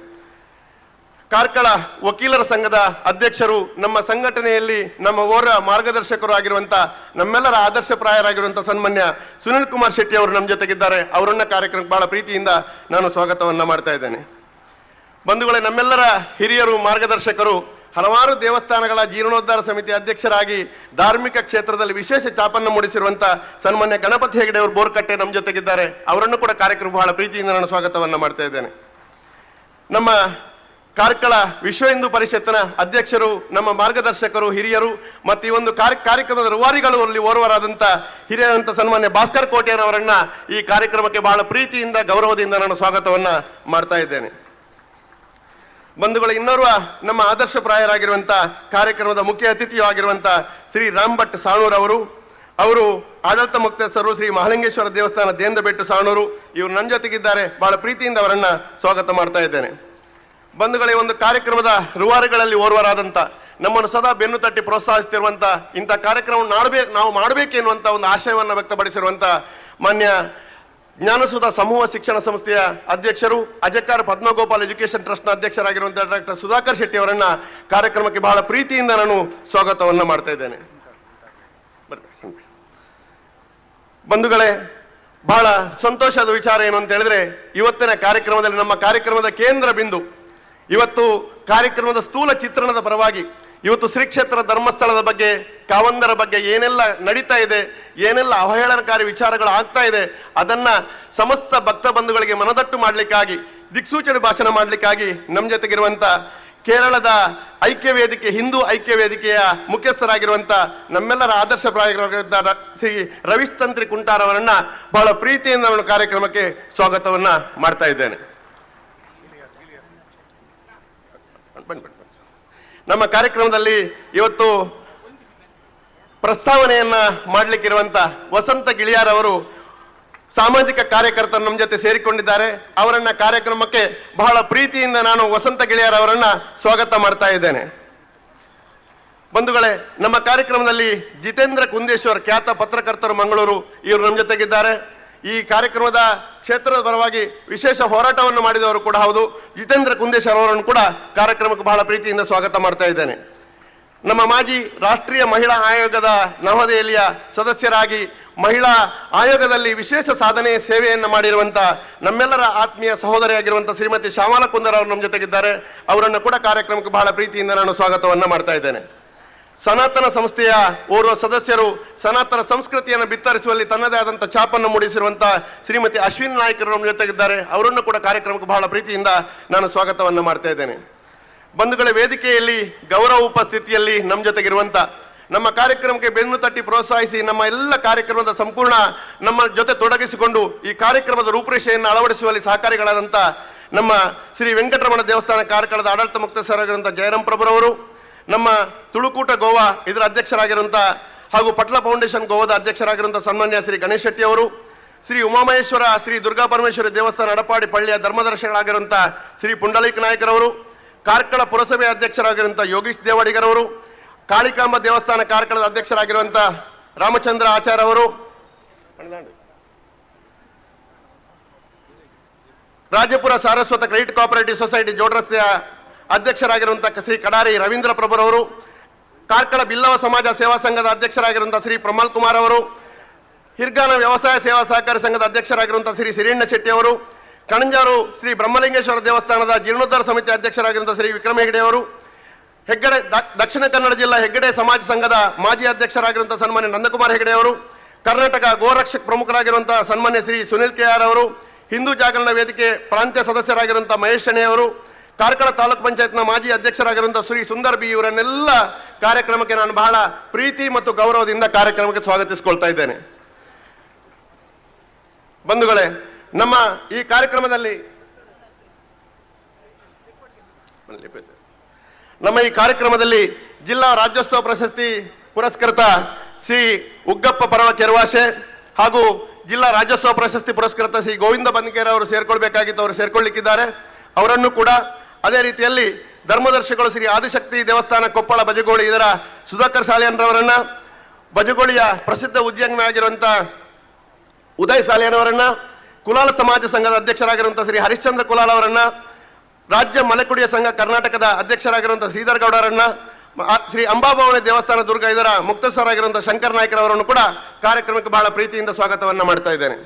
ಕಾರ್ಕಳ ವಕೀಲರ ಸಂಘದ ಅಧ್ಯಕ್ಷರು, ನಮ್ಮ ಸಂಘಟನೆಯಲ್ಲಿ ನಮ್ಮ ಓರ ಮಾರ್ಗದರ್ಶಕರು ಆಗಿರುವಂತ ನಮ್ಮೆಲ್ಲರ ಆದರ್ಶಪ್ರಾಯರಾಗಿರುವಂತ ಸನ್ಮಾನ್ಯ ಸುನಿಲ್ ಕುಮಾರ್ ಶೆಟ್ಟಿ ಅವರು ನಮ್ಮ ಜೊತೆಗಿದ್ದಾರೆ. ಅವರನ್ನ ಕಾರ್ಯಕ್ರಮಕ್ಕೆ ಬಹಳ ಪ್ರೀತಿಯಿಂದ ನಾನು ಸ್ವಾಗತವನ್ನ ಮಾಡ್ತಾ ಇದ್ದೇನೆ. ಬಂಧುಗಳೇ, ನಮ್ಮೆಲ್ಲರ ಹಿರಿಯರು, ಮಾರ್ಗದರ್ಶಕರು, ಹಲವಾರು ದೇವಸ್ಥಾನಗಳ ಜೀರ್ಣೋದ್ಧಾರ ಸಮಿತಿ ಅಧ್ಯಕ್ಷರಾಗಿ ಧಾರ್ಮಿಕ ಕ್ಷೇತ್ರದಲ್ಲಿ ವಿಶೇಷ ಛಾಪನ್ನು ಮೂಡಿಸಿರುವಂತ ಸನ್ಮಾನ್ಯ ಗಣಪತಿ ಹೆಗಡೆ ಅವರು ಬೋರ್ಕಟ್ಟೆ ನಮ್ಮ ಜೊತೆಗಿದ್ದಾರೆ. ಅವರನ್ನು ಕೂಡ ಕಾರ್ಯಕ್ರಮ ಬಹಳ ಪ್ರೀತಿಯಿಂದ ನಾನು ಸ್ವಾಗತವನ್ನ ಮಾಡ್ತಾ ಇದ್ದೇನೆ. ನಮ್ಮ ಕಾರ್ಕಳ ವಿಶ್ವ ಹಿಂದೂ ಪರಿಷತ್ತಿನ ಅಧ್ಯಕ್ಷರು, ನಮ್ಮ ಮಾರ್ಗದರ್ಶಕರು, ಹಿರಿಯರು ಮತ್ತು ಈ ಒಂದು ಕಾರ್ಯಕ್ರಮದ ರೂವಾರಿಗಳು ಅಲ್ಲಿ ಓರ್ವರಾದಂಥ ಹಿರಿಯರಂತ ಸನ್ಮಾನ್ಯ ಭಾಸ್ಕರ್ ಕೋಟೆಯವರನ್ನ ಈ ಕಾರ್ಯಕ್ರಮಕ್ಕೆ ಬಹಳ ಪ್ರೀತಿಯಿಂದ ಗೌರವದಿಂದ ನಾನು ಸ್ವಾಗತವನ್ನ ಮಾಡ್ತಾ ಇದ್ದೇನೆ. ಬಂಧುಗಳು, ಇನ್ನೋರ್ವ ನಮ್ಮ ಆದರ್ಶಪ್ರಾಯರಾಗಿರುವಂಥ ಕಾರ್ಯಕ್ರಮದ ಮುಖ್ಯ ಅತಿಥಿಯೂ ಆಗಿರುವಂಥ ಶ್ರೀ ರಾಮ್ ಭಟ್ ಸಾಣೂರ್ ಅವರು ಆಡಳಿತ ಮುಕ್ತಸ್ಥರು, ಶ್ರೀ ಮಹಾಲಿಂಗೇಶ್ವರ ದೇವಸ್ಥಾನ ದೇಂದಬೆಟ್ಟು ಸಾಣೂರು, ಇವರು ನನ್ನ ಜೊತೆಗಿದ್ದಾರೆ. ಬಹಳ ಪ್ರೀತಿಯಿಂದ ಅವರನ್ನ ಸ್ವಾಗತ ಮಾಡ್ತಾ ಇದ್ದೇನೆ. ಬಂಧುಗಳೇ, ಒಂದು ಕಾರ್ಯಕ್ರಮದ ರೂವಾರಿಗಳಲ್ಲಿ ಓರ್ವರಾದಂಥ, ನಮ್ಮನ್ನು ಸದಾ ಬೆನ್ನು ತಟ್ಟಿ ಪ್ರೋತ್ಸಾಹಿಸುತ್ತಿರುವಂಥ, ಇಂಥ ಕಾರ್ಯಕ್ರಮವನ್ನು ನಾವು ಮಾಡಬೇಕೆನ್ನುವಂಥ ಒಂದು ಆಶಯವನ್ನು ವ್ಯಕ್ತಪಡಿಸಿರುವಂಥ ಮಾನ್ಯ ಜ್ಞಾನಸುಧ ಸಮೂಹ ಶಿಕ್ಷಣ ಸಂಸ್ಥೆಯ ಅಧ್ಯಕ್ಷರು, ಅಜಕಾರ್ ಪದ್ಮಗೋಪಾಲ್ ಎಜುಕೇಶನ್ ಟ್ರಸ್ಟ್ನ ಅಧ್ಯಕ್ಷರಾಗಿರುವಂಥ ಡಾಕ್ಟರ್ ಸುಧಾಕರ್ ಶೆಟ್ಟಿ ಅವರನ್ನ ಕಾರ್ಯಕ್ರಮಕ್ಕೆ ಬಹಳ ಪ್ರೀತಿಯಿಂದ ನಾನು ಸ್ವಾಗತವನ್ನು ಮಾಡ್ತಾ ಇದ್ದೇನೆ. ಬಂಧುಗಳೇ, ಬಹಳ ಸಂತೋಷದ ವಿಚಾರ ಏನು ಅಂತ ಹೇಳಿದ್ರೆ, ಇವತ್ತಿನ ಕಾರ್ಯಕ್ರಮದಲ್ಲಿ ನಮ್ಮ ಕಾರ್ಯಕ್ರಮದ ಕೇಂದ್ರ ಬಿಂದು, ಇವತ್ತು ಕಾರ್ಯಕ್ರಮದ ಸ್ಥೂಲ ಚಿತ್ರಣದ ಪರವಾಗಿ ಇವತ್ತು ಶ್ರೀ ಕ್ಷೇತ್ರ ಧರ್ಮಸ್ಥಳದ ಬಗ್ಗೆ, ಕಾವಂದರ ಬಗ್ಗೆ ಏನೆಲ್ಲ ನಡೀತಾ ಇದೆ, ಏನೆಲ್ಲ ಅವಹೇಳನಕಾರಿ ವಿಚಾರಗಳು ಆಗ್ತಾ ಇದೆ, ಅದನ್ನ ಸಮಸ್ತ ಭಕ್ತ ಬಂಧುಗಳಿಗೆ ಮನದಟ್ಟು ಮಾಡಲಿಕ್ಕಾಗಿ, ದಿಕ್ಸೂಚನೆ ಭಾಷಣ ಮಾಡಲಿಕ್ಕಾಗಿ ನಮ್ಮ ಜೊತೆಗಿರುವಂತ ಕೇರಳದ ಐಕ್ಯ ವೇದಿಕೆ, ಹಿಂದೂ ಐಕ್ಯ ವೇದಿಕೆಯ ಮುಖ್ಯಸ್ಥರಾಗಿರುವಂತ ನಮ್ಮೆಲ್ಲರ ಆದರ್ಶಪ್ರಾಯರಾಗಿದ್ದ ಶ್ರೀ ರವಿಸ್ತಂತ್ರಿ ಕುಂಟಾರ್ ಅವರನ್ನ ಬಹಳ ಪ್ರೀತಿಯಿಂದ ನಾನು ಕಾರ್ಯಕ್ರಮಕ್ಕೆ ಸ್ವಾಗತವನ್ನ ಮಾಡ್ತಾ ಇದ್ದೇನೆ. ನಮ್ಮ ಕಾರ್ಯಕ್ರಮದಲ್ಲಿ ಇವತ್ತು ಪ್ರಸ್ತಾವನೆಯನ್ನ ಮಾಡಲಿಕ್ಕಿರುವಂತ ವಸಂತ ಗಿಳಿಯಾರ್ ಅವರು ಸಾಮಾಜಿಕ ಕಾರ್ಯಕರ್ತರು ನಮ್ಮ ಜೊತೆ ಸೇರಿಕೊಂಡಿದ್ದಾರೆ. ಅವರನ್ನ ಕಾರ್ಯಕ್ರಮಕ್ಕೆ ಬಹಳ ಪ್ರೀತಿಯಿಂದ ನಾನು ವಸಂತ ಗಿಳಿಯಾರ್ ಅವರನ್ನ ಸ್ವಾಗತ ಮಾಡ್ತಾ ಇದ್ದೇನೆ. ಬಂಧುಗಳೇ, ನಮ್ಮ ಕಾರ್ಯಕ್ರಮದಲ್ಲಿ ಜಿತೇಂದ್ರ ಕುಂದೇಶ್ವರ್, ಖ್ಯಾತ ಪತ್ರಕರ್ತರು, ಮಂಗಳೂರು, ಇವರು ನಮ್ಮ ಜೊತೆಗಿದ್ದಾರೆ. ಈ ಕಾರ್ಯಕ್ರಮದ ಕ್ಷೇತ್ರದ ಪರವಾಗಿ ವಿಶೇಷ ಹೋರಾಟವನ್ನು ಮಾಡಿದವರು ಕೂಡ ಹೌದು. ಜಿತೇಂದ್ರ ಕುಂದೇಶ್ವರ್ ಅವರನ್ನು ಕೂಡ ಕಾರ್ಯಕ್ರಮಕ್ಕೆ ಬಹಳ ಪ್ರೀತಿಯಿಂದ ಸ್ವಾಗತ ಮಾಡ್ತಾ ಇದ್ದೇನೆ. ನಮ್ಮ ಮಾಜಿ ರಾಷ್ಟ್ರೀಯ ಮಹಿಳಾ ಆಯೋಗದ ನವದೆಹಲಿಯ ಸದಸ್ಯರಾಗಿ ಮಹಿಳಾ ಆಯೋಗದಲ್ಲಿ ವಿಶೇಷ ಸಾಧನೆ ಸೇವೆಯನ್ನು ಮಾಡಿರುವಂಥ ನಮ್ಮೆಲ್ಲರ ಆತ್ಮೀಯ ಸಹೋದರಿಯಾಗಿರುವಂಥ ಶ್ರೀಮತಿ ಶ್ಯಾಮಲ ಕುಂದರ್ ಅವರು ನಮ್ಮ ಜೊತೆಗಿದ್ದಾರೆ. ಅವರನ್ನು ಕೂಡ ಕಾರ್ಯಕ್ರಮಕ್ಕೆ ಬಹಳ ಪ್ರೀತಿಯಿಂದ ನಾನು ಸ್ವಾಗತವನ್ನು ಮಾಡ್ತಾ ಇದ್ದೇನೆ. ಸನಾತನ ಸಂಸ್ಥೆಯ ಓರ್ವ ಸದಸ್ಯರು, ಸನಾತನ ಸಂಸ್ಕೃತಿಯನ್ನು ಬಿತ್ತರಿಸುವಲ್ಲಿ ತನ್ನದೇ ಆದಂಥ ಛಾಪನ್ನು ಮೂಡಿಸಿರುವಂಥ ಶ್ರೀಮತಿ ಅಶ್ವಿನ್ ನಾಯ್ಕರು ನಮ್ಮ ಜೊತೆಗಿದ್ದಾರೆ. ಅವರನ್ನು ಕೂಡ ಕಾರ್ಯಕ್ರಮಕ್ಕೆ ಬಹಳ ಪ್ರೀತಿಯಿಂದ ನಾನು ಸ್ವಾಗತವನ್ನು ಮಾಡ್ತಾ ಇದ್ದೇನೆ. ಬಂಧುಗಳ, ವೇದಿಕೆಯಲ್ಲಿ ಗೌರವ ಉಪಸ್ಥಿತಿಯಲ್ಲಿ ನಮ್ಮ ಜೊತೆಗಿರುವಂಥ, ನಮ್ಮ ಕಾರ್ಯಕ್ರಮಕ್ಕೆ ಬೆನ್ನು ತಟ್ಟಿ ಪ್ರೋತ್ಸಾಹಿಸಿ ನಮ್ಮ ಎಲ್ಲ ಕಾರ್ಯಕ್ರಮದ ಸಂಪೂರ್ಣ ನಮ್ಮ ಜೊತೆ ತೊಡಗಿಸಿಕೊಂಡು ಈ ಕಾರ್ಯಕ್ರಮದ ರೂಪುರೇಷೆಯನ್ನು ಅಳವಡಿಸುವಲ್ಲಿ ಸಹಕಾರಿಗಳಾದಂಥ ನಮ್ಮ ಶ್ರೀ ವೆಂಕಟರಮಣ ದೇವಸ್ಥಾನ ಕಾರ್ಕಳದ ಆಡಳಿತ ಮುಕ್ತಸ್ಥರಾಗಿರುವಂಥ ಜಯರಾಮ್ ಪ್ರಭುರವರು, ನಮ್ಮ ತುಳುಕೂಟ ಗೋವಾ ಇದರ ಅಧ್ಯಕ್ಷರಾಗಿರುವಂಥ ಹಾಗೂ ಪಟ್ಲ ಫೌಂಡೇಶನ್ ಗೋವಾದ ಅಧ್ಯಕ್ಷರಾಗಿರುವಂಥ ಸನ್ಮಾನ್ಯ ಶ್ರೀ ಗಣೇಶ್ ಶೆಟ್ಟಿ ಅವರು, ಶ್ರೀ ಉಮಾಮಹೇಶ್ವರ ಶ್ರೀ ದುರ್ಗಾ ಪರಮೇಶ್ವರಿ ದೇವಸ್ಥಾನ ಅಡಪಾಡಿ ಪಳ್ಳಿಯ ಧರ್ಮದರ್ಶಿಗಳಾಗಿರುವಂಥ ಶ್ರೀ ಪುಂಡಲೀಕ ನಾಯಕರವರು, ಕಾರ್ಕಳ ಪುರಸಭೆ ಅಧ್ಯಕ್ಷರಾಗಿರುವಂಥ ಯೋಗೀಶ್ ದೇವಾಡಿಗರವರು, ಕಾಳಿಕಾಂಬ ದೇವಸ್ಥಾನ ಕಾರ್ಕಳದ ಅಧ್ಯಕ್ಷರಾಗಿರುವಂಥ ರಾಮಚಂದ್ರ ಆಚಾರ್ ಅವರು, Rajapura Saraswat credit cooperative society ಜೋಡ್ರಸ್ತೆಯ ಅಧ್ಯಕ್ಷರಾಗಿರುವಂಥ ಶ್ರೀ ಕಡಾರಿ ರವೀಂದ್ರ ಪ್ರಭುರವರು, ಕಾರ್ಕಳ ಬಿಲ್ಲವ ಸಮಾಜ ಸೇವಾ ಸಂಘದ ಅಧ್ಯಕ್ಷರಾಗಿರುವಂಥ ಶ್ರೀ ಪ್ರಮಲ್ ಕುಮಾರ್ ಅವರು, ಹಿರ್ಗಾನ ವ್ಯವಸಾಯ ಸೇವಾ ಸಹಕಾರಿ ಸಂಘದ ಅಧ್ಯಕ್ಷರಾಗಿರುವಂಥ ಶ್ರೀ ಸಿರಿಣ್ಣ ಶೆಟ್ಟಿ ಅವರು, ಕಣಂಜಾರು ಶ್ರೀ ಬ್ರಹ್ಮಲಿಂಗೇಶ್ವರ ದೇವಸ್ಥಾನದ ಜೀರ್ಣೋದ್ಧಾರ ಸಮಿತಿ ಅಧ್ಯಕ್ಷರಾಗಿರುವಂಥ ಶ್ರೀ ವಿಕ್ರಮ ಹೆಗಡೆ ಅವರು, ಹೆಗ್ಗಡೆ ದಕ್ಷಿಣ ಕನ್ನಡ ಜಿಲ್ಲಾ ಹೆಗ್ಗಡೆ ಸಮಾಜ ಸಂಘದ ಮಾಜಿ ಅಧ್ಯಕ್ಷರಾಗಿರುವಂತಹ ಸನ್ಮಾನ್ಯ ನಂದಕುಮಾರ್ ಹೆಗಡೆ ಅವರು, ಕರ್ನಾಟಕ ಗೋರಕ್ಷಕ್ ಪ್ರಮುಖರಾಗಿರುವಂತಹ ಸನ್ಮಾನ್ಯ ಶ್ರೀ ಸುನಿಲ್ ಕೆಆರ್ ಅವರು, ಹಿಂದೂ ಜಾಗರಣ ವೇದಿಕೆ ಪ್ರಾಂತ್ಯ ಸದಸ್ಯರಾಗಿರುವಂತಹ ಮಹೇಶ್ ಶೆಣೆ ಅವರು, ಕಾರ್ಕಳ ತಾಲೂಕ್ ಪಂಚಾಯತ್ನ ಮಾಜಿ ಅಧ್ಯಕ್ಷರಾಗಿರುವಂತಹ ಶ್ರೀ ಸುಂದರ್ ಬಿ ಇವರನ್ನೆಲ್ಲ ಕಾರ್ಯಕ್ರಮಕ್ಕೆ ನಾನು ಬಹಳ ಪ್ರೀತಿ ಮತ್ತು ಗೌರವದಿಂದ ಕಾರ್ಯಕ್ರಮಕ್ಕೆ ಸ್ವಾಗತಿಸಿಕೊಳ್ತಾ ಇದ್ದೇನೆ. ಬಂಧುಗಳೇ, ನಮ್ಮ ಈ ಕಾರ್ಯಕ್ರಮದಲ್ಲಿ ಜಿಲ್ಲಾ ರಾಜ್ಯೋತ್ಸವ ಪ್ರಶಸ್ತಿ ಪುರಸ್ಕೃತ ಶ್ರೀ ಉಗ್ಗಪ್ಪ ಪರವ ಕೆರವಾಶೆ ಹಾಗೂ ಜಿಲ್ಲಾ ರಾಜ್ಯೋತ್ಸವ ಪ್ರಶಸ್ತಿ ಪುರಸ್ಕೃತ ಶ್ರೀ ಗೋವಿಂದ ಬಂದಿಕೇರ ಅವರು ಸೇರ್ಕೊಳ್ಬೇಕಾಗಿತ್ತು, ಅವರು ಸೇರ್ಕೊಳ್ಳಿಕ್ಕಿದ್ದಾರೆ. ಅವರನ್ನು ಕೂಡ ಅದೇ ರೀತಿಯಲ್ಲಿ ಧರ್ಮದರ್ಶಿಗಳು ಶ್ರೀ ಆದಿಶಕ್ತಿ ದೇವಸ್ಥಾನ ಕೊಪ್ಪಳ ಬಜಗೋಳಿ ಇದರ ಸುಧಾಕರ್ ಸಾಲಿಯನ್ರವರನ್ನ, ಬಜಗೋಳಿಯ ಪ್ರಸಿದ್ಧ ಉದ್ಯಮಿ ಆಗಿರುವಂತ ಉದಯ್ ಸಾಲಿಯನವರನ್ನ, ಕುಲಾಲ ಸಮಾಜ ಸಂಘದ ಅಧ್ಯಕ್ಷರಾಗಿರುವಂತಹ ಶ್ರೀ ಹರಿಶ್ಚಂದ್ರ ಕುಲಾಲ್ ಅವರನ್ನ, ರಾಜ್ಯ ಮಲೆಕುಡಿಯ ಸಂಘ ಕರ್ನಾಟಕದ ಅಧ್ಯಕ್ಷರಾಗಿರುವಂತಹ ಶ್ರೀಧರ್ ಗೌಡರನ್ನ, ಶ್ರೀ ಅಂಬಾಭವಾನಿ ದೇವಸ್ಥಾನ ದುರ್ಗ ಇದರ ಮುಕ್ತಸ್ಥರಾಗಿರುವಂತಹ ಶಂಕರ್ ನಾಯ್ಕರವರನ್ನು ಕೂಡ ಕಾರ್ಯಕ್ರಮಕ್ಕೆ ಬಹಳ ಪ್ರೀತಿಯಿಂದ ಸ್ವಾಗತವನ್ನ ಮಾಡ್ತಾ ಇದ್ದೇನೆ.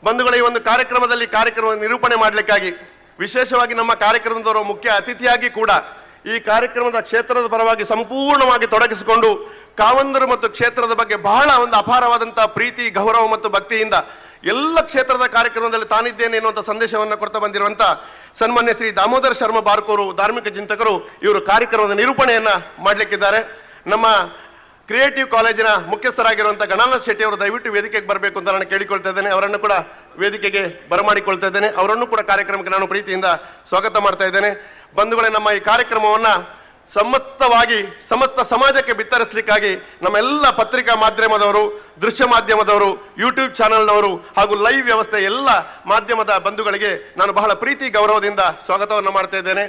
ಬಂಧುಗಳ, ಈ ಒಂದು ಕಾರ್ಯಕ್ರಮ ನಿರೂಪಣೆ ಮಾಡಲಿಕ್ಕಾಗಿ ವಿಶೇಷವಾಗಿ ನಮ್ಮ ಕಾರ್ಯಕ್ರಮದವರು ಮುಖ್ಯ ಅತಿಥಿಯಾಗಿ ಕೂಡ ಈ ಕಾರ್ಯಕ್ರಮದ ಕ್ಷೇತ್ರದ ಪರವಾಗಿ ಸಂಪೂರ್ಣವಾಗಿ ತೊಡಗಿಸಿಕೊಂಡು ಕಾವಂದರು ಮತ್ತು ಕ್ಷೇತ್ರದ ಬಗ್ಗೆ ಬಹಳ ಒಂದು ಅಪಾರವಾದಂತಹ ಪ್ರೀತಿ, ಗೌರವ ಮತ್ತು ಭಕ್ತಿಯಿಂದ ಎಲ್ಲ ಕ್ಷೇತ್ರದ ಕಾರ್ಯಕ್ರಮದಲ್ಲಿ ತಾನಿದ್ದೇನೆ ಎನ್ನುವಂಥ ಸಂದೇಶವನ್ನು ಕೊಡ್ತಾ ಬಂದಿರುವಂತ ಸನ್ಮಾನ್ಯ ಶ್ರೀ ದಾಮೋದರ ಶರ್ಮ ಬಾರ್ಕೋರು, ಧಾರ್ಮಿಕ ಚಿಂತಕರು, ಇವರು ಕಾರ್ಯಕ್ರಮದ ನಿರೂಪಣೆಯನ್ನ ಮಾಡಲಿಕ್ಕಿದ್ದಾರೆ. ನಮ್ಮ ಕ್ರಿಯೇಟಿವ್ ಕಾಲೇಜಿನ ಮುಖ್ಯಸ್ಥರಾಗಿರುವಂಥ ಗಣಾನಾಥ್ ಶೆಟ್ಟಿ ಅವರು ದಯವಿಟ್ಟು ವೇದಿಕೆಗೆ ಬರಬೇಕು ಅಂತ ನಾನು ಕೇಳಿಕೊಳ್ತಾ ಇದ್ದೇನೆ. ಅವರನ್ನು ಕೂಡ ವೇದಿಕೆಗೆ ಬರಮಾಡಿಕೊಳ್ತಾ ಇದ್ದೇನೆ. ಅವರನ್ನು ಕೂಡ ಕಾರ್ಯಕ್ರಮಕ್ಕೆ ನಾನು ಪ್ರೀತಿಯಿಂದ ಸ್ವಾಗತ ಮಾಡ್ತಾ ಇದ್ದೇನೆ. ಬಂಧುಗಳೇ, ನಮ್ಮ ಈ ಕಾರ್ಯಕ್ರಮವನ್ನ ಸಮಸ್ತ ಸಮಾಜಕ್ಕೆ ಬಿತ್ತರಿಸಲಿಕ್ಕಾಗಿ ನಮ್ಮೆಲ್ಲ ಪತ್ರಿಕಾ ಮಾಧ್ಯಮದವರು, ದೃಶ್ಯ ಮಾಧ್ಯಮದವರು, ಯೂಟ್ಯೂಬ್ ಚಾನೆಲ್ನವರು ಹಾಗೂ ಲೈವ್ ವ್ಯವಸ್ಥೆ ಎಲ್ಲ ಮಾಧ್ಯಮದ ಬಂಧುಗಳಿಗೆ ನಾನು ಬಹಳ ಪ್ರೀತಿ ಗೌರವದಿಂದ ಸ್ವಾಗತವನ್ನು ಮಾಡ್ತಾ ಇದ್ದೇನೆ.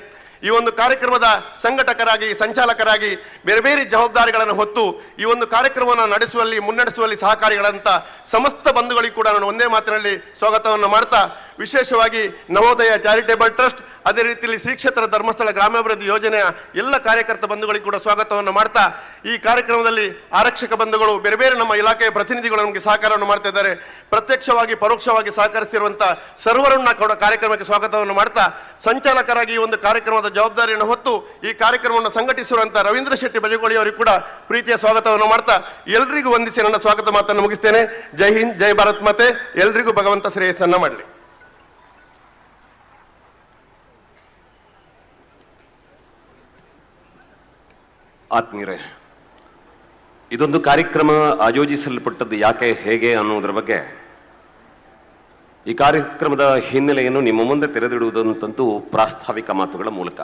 ಈ ಒಂದು ಕಾರ್ಯಕ್ರಮದ ಸಂಘಟಕರಾಗಿ, ಸಂಚಾಲಕರಾಗಿ ಬೇರೆ ಬೇರೆ ಜವಾಬ್ದಾರಿಗಳನ್ನು ಹೊತ್ತು ಈ ಒಂದು ಕಾರ್ಯಕ್ರಮವನ್ನು ಮುನ್ನಡೆಸುವಲ್ಲಿ ಸಹಕಾರಿಗಳಂತ ಸಮಸ್ತ ಬಂಧುಗಳಿಗೂ ಕೂಡ ನಾನು ಒಂದೇ ಮಾತಿನಲ್ಲಿ ಸ್ವಾಗತವನ್ನು ಮಾಡ್ತಾ, ವಿಶೇಷವಾಗಿ ನವೋದಯ ಚಾರಿಟೇಬಲ್ ಟ್ರಸ್ಟ್, ಅದೇ ರೀತಿಯಲ್ಲಿ ಶ್ರೀ ಕ್ಷೇತ್ರ ಧರ್ಮಸ್ಥಳ ಗ್ರಾಮಾಭಿವೃದ್ಧಿ ಯೋಜನೆಯ ಎಲ್ಲ ಕಾರ್ಯಕರ್ತ ಬಂಧುಗಳಿಗೂ ಕೂಡ ಸ್ವಾಗತವನ್ನು ಮಾಡ್ತಾ, ಈ ಕಾರ್ಯಕ್ರಮದಲ್ಲಿ ಆರಕ್ಷಕ ಬಂಧುಗಳು, ಬೇರೆ ಬೇರೆ ನಮ್ಮ ಇಲಾಖೆಯ ಪ್ರತಿನಿಧಿಗಳು ನಮಗೆ ಸಹಕಾರವನ್ನು ಮಾಡ್ತಾ ಇದ್ದಾರೆ. ಪ್ರತ್ಯಕ್ಷವಾಗಿ ಪರೋಕ್ಷವಾಗಿ ಸಹಕರಿಸಿರುವಂತಹ ಸರ್ವರನ್ನ ಕೂಡ ಕಾರ್ಯಕ್ರಮಕ್ಕೆ ಸ್ವಾಗತವನ್ನು ಮಾಡ್ತಾ, ಸಂಚಾಲಕರಾಗಿ ಈ ಒಂದು ಕಾರ್ಯಕ್ರಮದ ಜವಾಬ್ದಾರಿಯನ್ನು ಹೊತ್ತು ಈ ಕಾರ್ಯಕ್ರಮವನ್ನು ಸಂಘಟಿಸಿರುವಂತಹ ರವೀಂದ್ರ ಶೆಟ್ಟಿ ಬಜಗೋಳಿ ಅವರಿಗೂ ಕೂಡ ಪ್ರೀತಿಯ ಸ್ವಾಗತವನ್ನು ಮಾಡ್ತಾ ಎಲ್ರಿಗೂ ವಂದಿಸಿ ನನ್ನ ಸ್ವಾಗತ ಮಾತನ್ನು ಮುಗಿಸ್ತೇನೆ. ಜೈ ಹಿಂದ್, ಜೈ ಭಾರತ್ ಮಾತೆ. ಎಲ್ರಿಗೂ ಭಗವಂತ ಶ್ರೇಯಸ್ಸನ್ನ ಮಾಡಲಿ. ಆತ್ಮೀಯರೇ, ಇದೊಂದು ಕಾರ್ಯಕ್ರಮ ಆಯೋಜಿಸಲ್ಪಟ್ಟದ್ದು ಯಾಕೆ, ಹೇಗೆ ಅನ್ನೋದ್ರ ಬಗ್ಗೆ ಈ ಕಾರ್ಯಕ್ರಮದ ಹಿನ್ನೆಲೆಯನ್ನು ನಿಮ್ಮ ಮುಂದೆ ತೆರೆದಿಡುವುದಂತಂತೂ ಪ್ರಾಸ್ತಾವಿಕ ಮಾತುಗಳ ಮೂಲಕ.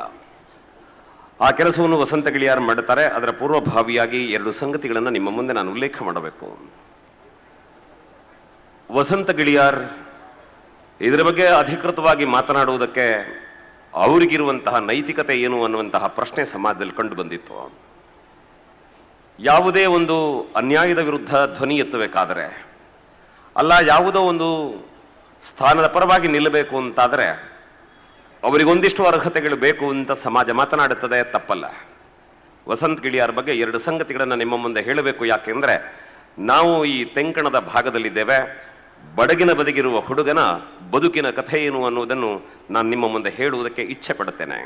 ಆ ಕೆಲಸವನ್ನು ವಸಂತ ಗಿಳಿಯಾರ್ ಮಾಡುತ್ತಾರೆ. ಅದರ ಪೂರ್ವಭಾವಿಯಾಗಿ 2 ಸಂಗತಿಗಳನ್ನು ನಿಮ್ಮ ಮುಂದೆ ನಾನು ಉಲ್ಲೇಖ ಮಾಡಬೇಕು. ವಸಂತ ಗಿಳಿಯಾರ್ ಇದರ ಬಗ್ಗೆ ಅಧಿಕೃತವಾಗಿ ಮಾತನಾಡುವುದಕ್ಕೆ ಅವರಿಗಿರುವಂತಹ ನೈತಿಕತೆ ಏನು ಅನ್ನುವಂತಹ ಪ್ರಶ್ನೆ ಸಮಾಜದಲ್ಲಿ ಕಂಡು ಬಂದಿತ್ತು. ಯಾವುದೇ ಒಂದು ಅನ್ಯಾಯದ ವಿರುದ್ಧ ಧ್ವನಿ ಎತ್ತಬೇಕಾದರೆ, ಅಲ್ಲ ಯಾವುದೋ ಒಂದು ಸ್ಥಾನದ ಪರವಾಗಿ ನಿಲ್ಲಬೇಕು ಅಂತಾದರೆ ಅವರಿಗೊಂದಿಷ್ಟು ಅರ್ಹತೆಗಳು ಬೇಕು ಅಂತ ಸಮಾಜ ಮಾತನಾಡುತ್ತದೆ, ತಪ್ಪಲ್ಲ. ವಸಂತ ಗಿಳಿಯಾರ್ ಬಗ್ಗೆ 2 ಸಂಗತಿಗಳನ್ನು ನಿಮ್ಮ ಮುಂದೆ ಹೇಳಬೇಕು. ಯಾಕೆಂದರೆ ನಾವು ಈ ತೆಂಕಣದ ಭಾಗದಲ್ಲಿದ್ದೇವೆ. ಬಡಗಿನ ಬದಿಗಿರುವ ಹುಡುಗನ ಬದುಕಿನ ಕಥೆ ಏನು ಅನ್ನುವುದನ್ನು ನಾನು ನಿಮ್ಮ ಮುಂದೆ ಹೇಳುವುದಕ್ಕೆ ಇಚ್ಛೆ ಪಡುತ್ತೇನೆ.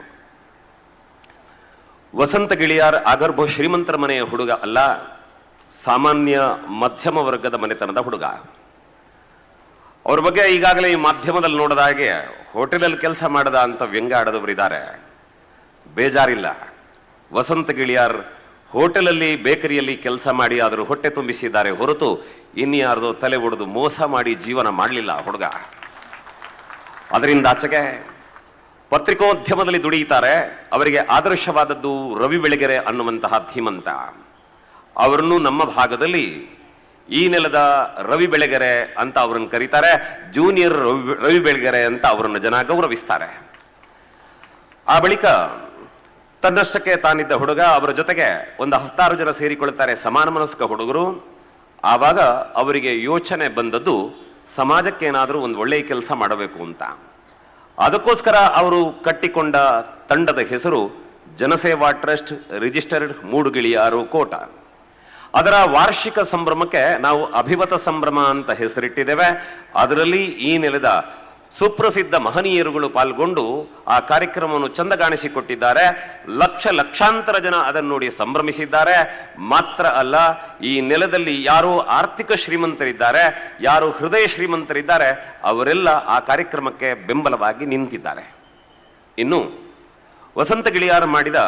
ವಸಂತ ಗಿಳಿಯಾರ್ ಆಗರ್ಭ ಶ್ರೀಮಂತರ ಮನೆಯ ಹುಡುಗ ಅಲ್ಲ, ಸಾಮಾನ್ಯ ಮಧ್ಯಮ ವರ್ಗದ ಮನೆತನದ ಹುಡುಗ. ಅವ್ರ ಬಗ್ಗೆ ಈಗಾಗಲೇ ಈ ಮಾಧ್ಯಮದಲ್ಲಿ ನೋಡಿದ ಹಾಗೆ ಹೋಟೆಲಲ್ಲಿ ಕೆಲಸ ಮಾಡದ ಅಂತ ವ್ಯಂಗ್ಯ ಆಡದವರಿದ್ದಾರೆ. ಬೇಜಾರಿಲ್ಲ, ವಸಂತ ಗಿಳಿಯಾರ್ ಹೋಟೆಲಲ್ಲಿ, ಬೇಕರಿಯಲ್ಲಿ ಕೆಲಸ ಮಾಡಿ ಆದರೂ ಹೊಟ್ಟೆ ತುಂಬಿಸಿದ್ದಾರೆ ಹೊರತು ಇನ್ಯಾರ್ದೋ ತಲೆ ಒಡೆದು ಮೋಸ ಮಾಡಿ ಜೀವನ ಮಾಡಲಿಲ್ಲ ಹುಡುಗ. ಅದರಿಂದ ಆಚೆಗೆ ಪತ್ರಿಕೋದ್ಯಮದಲ್ಲಿ ದುಡಿಯುತ್ತಾರೆ. ಅವರಿಗೆ ಆದರ್ಶವಾದದ್ದು ರವಿ ಬೆಳಗೆರೆ ಅನ್ನುವಂತಹ ಧೀಮಂತ. ಅವರನ್ನು ನಮ್ಮ ಭಾಗದಲ್ಲಿ ಈ ನೆಲದ ರವಿ ಬೆಳಗೆರೆ ಅಂತ ಅವರನ್ನು ಕರೀತಾರೆ. ಜೂನಿಯರ್ ರವಿ ಬೆಳಗೆರೆ ಅಂತ ಅವರನ್ನು ಜನ ಗೌರವಿಸ್ತಾರೆ. ಆ ಬಳಿಕ ತನ್ನಷ್ಟಕ್ಕೆ ತಾನಿದ್ದ ಹುಡುಗ, ಅವರ ಜೊತೆಗೆ ಒಂದು 10 ಜನ ಸೇರಿಕೊಳ್ತಾರೆ, ಸಮಾನ ಮನಸ್ಕ ಹುಡುಗರು. ಆವಾಗ ಅವರಿಗೆ ಯೋಚನೆ ಬಂದದ್ದು ಸಮಾಜಕ್ಕೆ ಏನಾದರೂ ಒಂದು ಒಳ್ಳೆಯ ಕೆಲಸ ಮಾಡಬೇಕು ಅಂತ. ಅದಕ್ಕೋಸ್ಕರ ಅವರು ಕಟ್ಟಿಕೊಂಡ ತಂಡದ ಹೆಸರು ಜನಸೇವಾ ಟ್ರಸ್ಟ್ ರಿಜಿಸ್ಟರ್ಡ್ ಮೂಡುಗಿಳಿಯಾರು ಕೋಟ. ಅದರ ವಾರ್ಷಿಕ ಸಂಭ್ರಮಕ್ಕೆ ನಾವು ಅಭಿಮತ ಸಂಭ್ರಮ ಅಂತ ಹೆಸರಿಟ್ಟಿದ್ದೇವೆ. ಅದರಲ್ಲಿ ಈ ನೆಲದ ಸುಪ್ರಸಿದ್ಧ ಮಹನೀಯರುಗಳು ಪಾಲ್ಗೊಂಡು ಆ ಕಾರ್ಯಕ್ರಮವನ್ನು ಚಂದಗಾಣಿಸಿಕೊಟ್ಟಿದ್ದಾರೆ. ಲಕ್ಷಾಂತರ ಜನ ಅದನ್ನು ನೋಡಿ ಸಂಭ್ರಮಿಸಿದ್ದಾರೆ. ಮಾತ್ರ ಅಲ್ಲ, ಈ ನೆಲದಲ್ಲಿ ಯಾರು ಆರ್ಥಿಕ ಶ್ರೀಮಂತರಿದ್ದಾರೆ, ಯಾರು ಹೃದಯ ಶ್ರೀಮಂತರಿದ್ದಾರೆ, ಅವರೆಲ್ಲ ಆ ಕಾರ್ಯಕ್ರಮಕ್ಕೆ ಬೆಂಬಲವಾಗಿ ನಿಂತಿದ್ದಾರೆ. ಇನ್ನು ವಸಂತ ಗಿಳಿಯಾರ್ ಮಾಡಿದ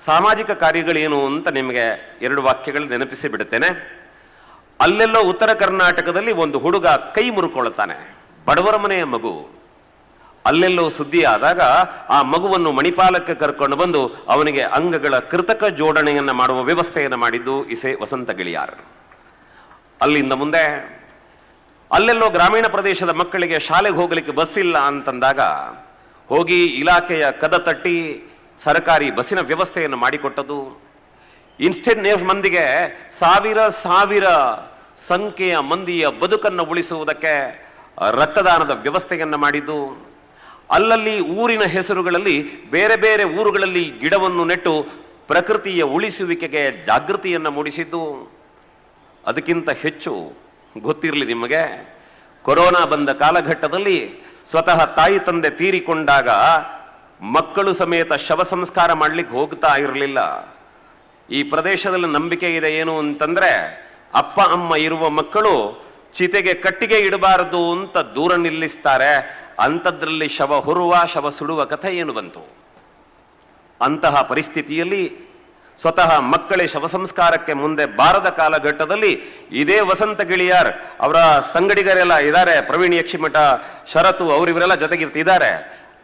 ಸಾಮಾಜಿಕ ಕಾರ್ಯಗಳೇನು ಅಂತ ನಿಮಗೆ 2 ವಾಕ್ಯಗಳು ನೆನಪಿಸಿ ಬಿಡುತ್ತೇನೆ. ಅಲ್ಲೆಲ್ಲೋ ಉತ್ತರ ಕರ್ನಾಟಕದಲ್ಲಿ ಒಂದು ಹುಡುಗ ಕೈ ಮುರುಕೊಳ್ತಾನೆ, ಬಡವರ ಮನೆಯ ಮಗು. ಅಲ್ಲೆಲ್ಲೋ ಸುದ್ದಿ ಆದಾಗ ಆ ಮಗುವನ್ನು ಮಣಿಪಾಲಕ್ಕೆ ಕರ್ಕೊಂಡು ಬಂದು ಅವನಿಗೆ ಅಂಗಗಳ ಕೃತಕ ಜೋಡಣೆಯನ್ನು ಮಾಡುವ ವ್ಯವಸ್ಥೆಯನ್ನು ಮಾಡಿದ್ದು ಇಸೆ ವಸಂತ ಗಿಳಿಯಾರ್. ಅಲ್ಲಿಂದ ಮುಂದೆ ಅಲ್ಲೆಲ್ಲೋ ಗ್ರಾಮೀಣ ಪ್ರದೇಶದ ಮಕ್ಕಳಿಗೆ ಶಾಲೆಗೆ ಹೋಗಲಿಕ್ಕೆ ಬಸ್ ಇಲ್ಲ ಅಂತಂದಾಗ ಹೋಗಿ ಇಲಾಖೆಯ ಕದ ತಟ್ಟಿ ಸರ್ಕಾರಿ ಬಸ್ಸಿನ ವ್ಯವಸ್ಥೆಯನ್ನು ಮಾಡಿಕೊಟ್ಟದು. ಇನ್ಸ್ಟೆಂಟ್ ಮಂದಿಗೆ ಸಾವಿರ ಸಂಖ್ಯೆಯ ಮಂದಿಯ ಬದುಕನ್ನು ಉಳಿಸುವುದಕ್ಕೆ ರಕ್ತದಾನದ ವ್ಯವಸ್ಥೆಯನ್ನು ಮಾಡಿದ್ದು. ಅಲ್ಲಲ್ಲಿ ಊರಿನ ಹೆಸರುಗಳಲ್ಲಿ ಬೇರೆ ಬೇರೆ ಊರುಗಳಲ್ಲಿ ಗಿಡವನ್ನು ನೆಟ್ಟು ಪ್ರಕೃತಿಯ ಉಳಿಸುವಿಕೆಗೆ ಜಾಗೃತಿಯನ್ನು ಮೂಡಿಸಿದ್ದು. ಅದಕ್ಕಿಂತ ಹೆಚ್ಚು ಗೊತ್ತಿರಲಿ ನಿಮಗೆ, ಕೊರೋನಾ ಬಂದ ಕಾಲಘಟ್ಟದಲ್ಲಿ ಸ್ವತಃ ತಾಯಿ ತಂದೆ ತೀರಿಕೊಂಡಾಗ ಮಕ್ಕಳು ಸಮೇತ ಶವ ಸಂಸ್ಕಾರ ಮಾಡ್ಲಿಕ್ಕೆ ಹೋಗ್ತಾ ಇರಲಿಲ್ಲ. ಈ ಪ್ರದೇಶದಲ್ಲಿ ನಂಬಿಕೆ ಇದೆ ಏನು ಅಂತಂದ್ರೆ, ಅಪ್ಪ ಅಮ್ಮ ಇರುವ ಮಕ್ಕಳು ಚಿತೆಗೆ ಕಟ್ಟಿಗೆ ಇಡಬಾರದು ಅಂತ ದೂರ ನಿಲ್ಲಿಸ್ತಾರೆ. ಅಂಥದ್ರಲ್ಲಿ ಶವ ಹೊರುವ ಶವ ಸುಡುವ ಕಥೆ ಏನು ಬಂತು? ಅಂತಹ ಪರಿಸ್ಥಿತಿಯಲ್ಲಿ ಸ್ವತಃ ಮಕ್ಕಳೇ ಶವ ಸಂಸ್ಕಾರಕ್ಕೆ ಮುಂದೆ ಬಾರದ ಕಾಲಘಟ್ಟದಲ್ಲಿ ಇದೇ ವಸಂತ ಗಿಳಿಯಾರ್ ಅವರ ಸಂಗಡಿಗರೆಲ್ಲ ಇದ್ದಾರೆ, ಪ್ರವೀಣ್ ಯಕ್ಷಿಮಠ, ಶರತು, ಅವರಿವರೆಲ್ಲ ಜೊತೆಗೆ ಇದ್ದಾರೆ.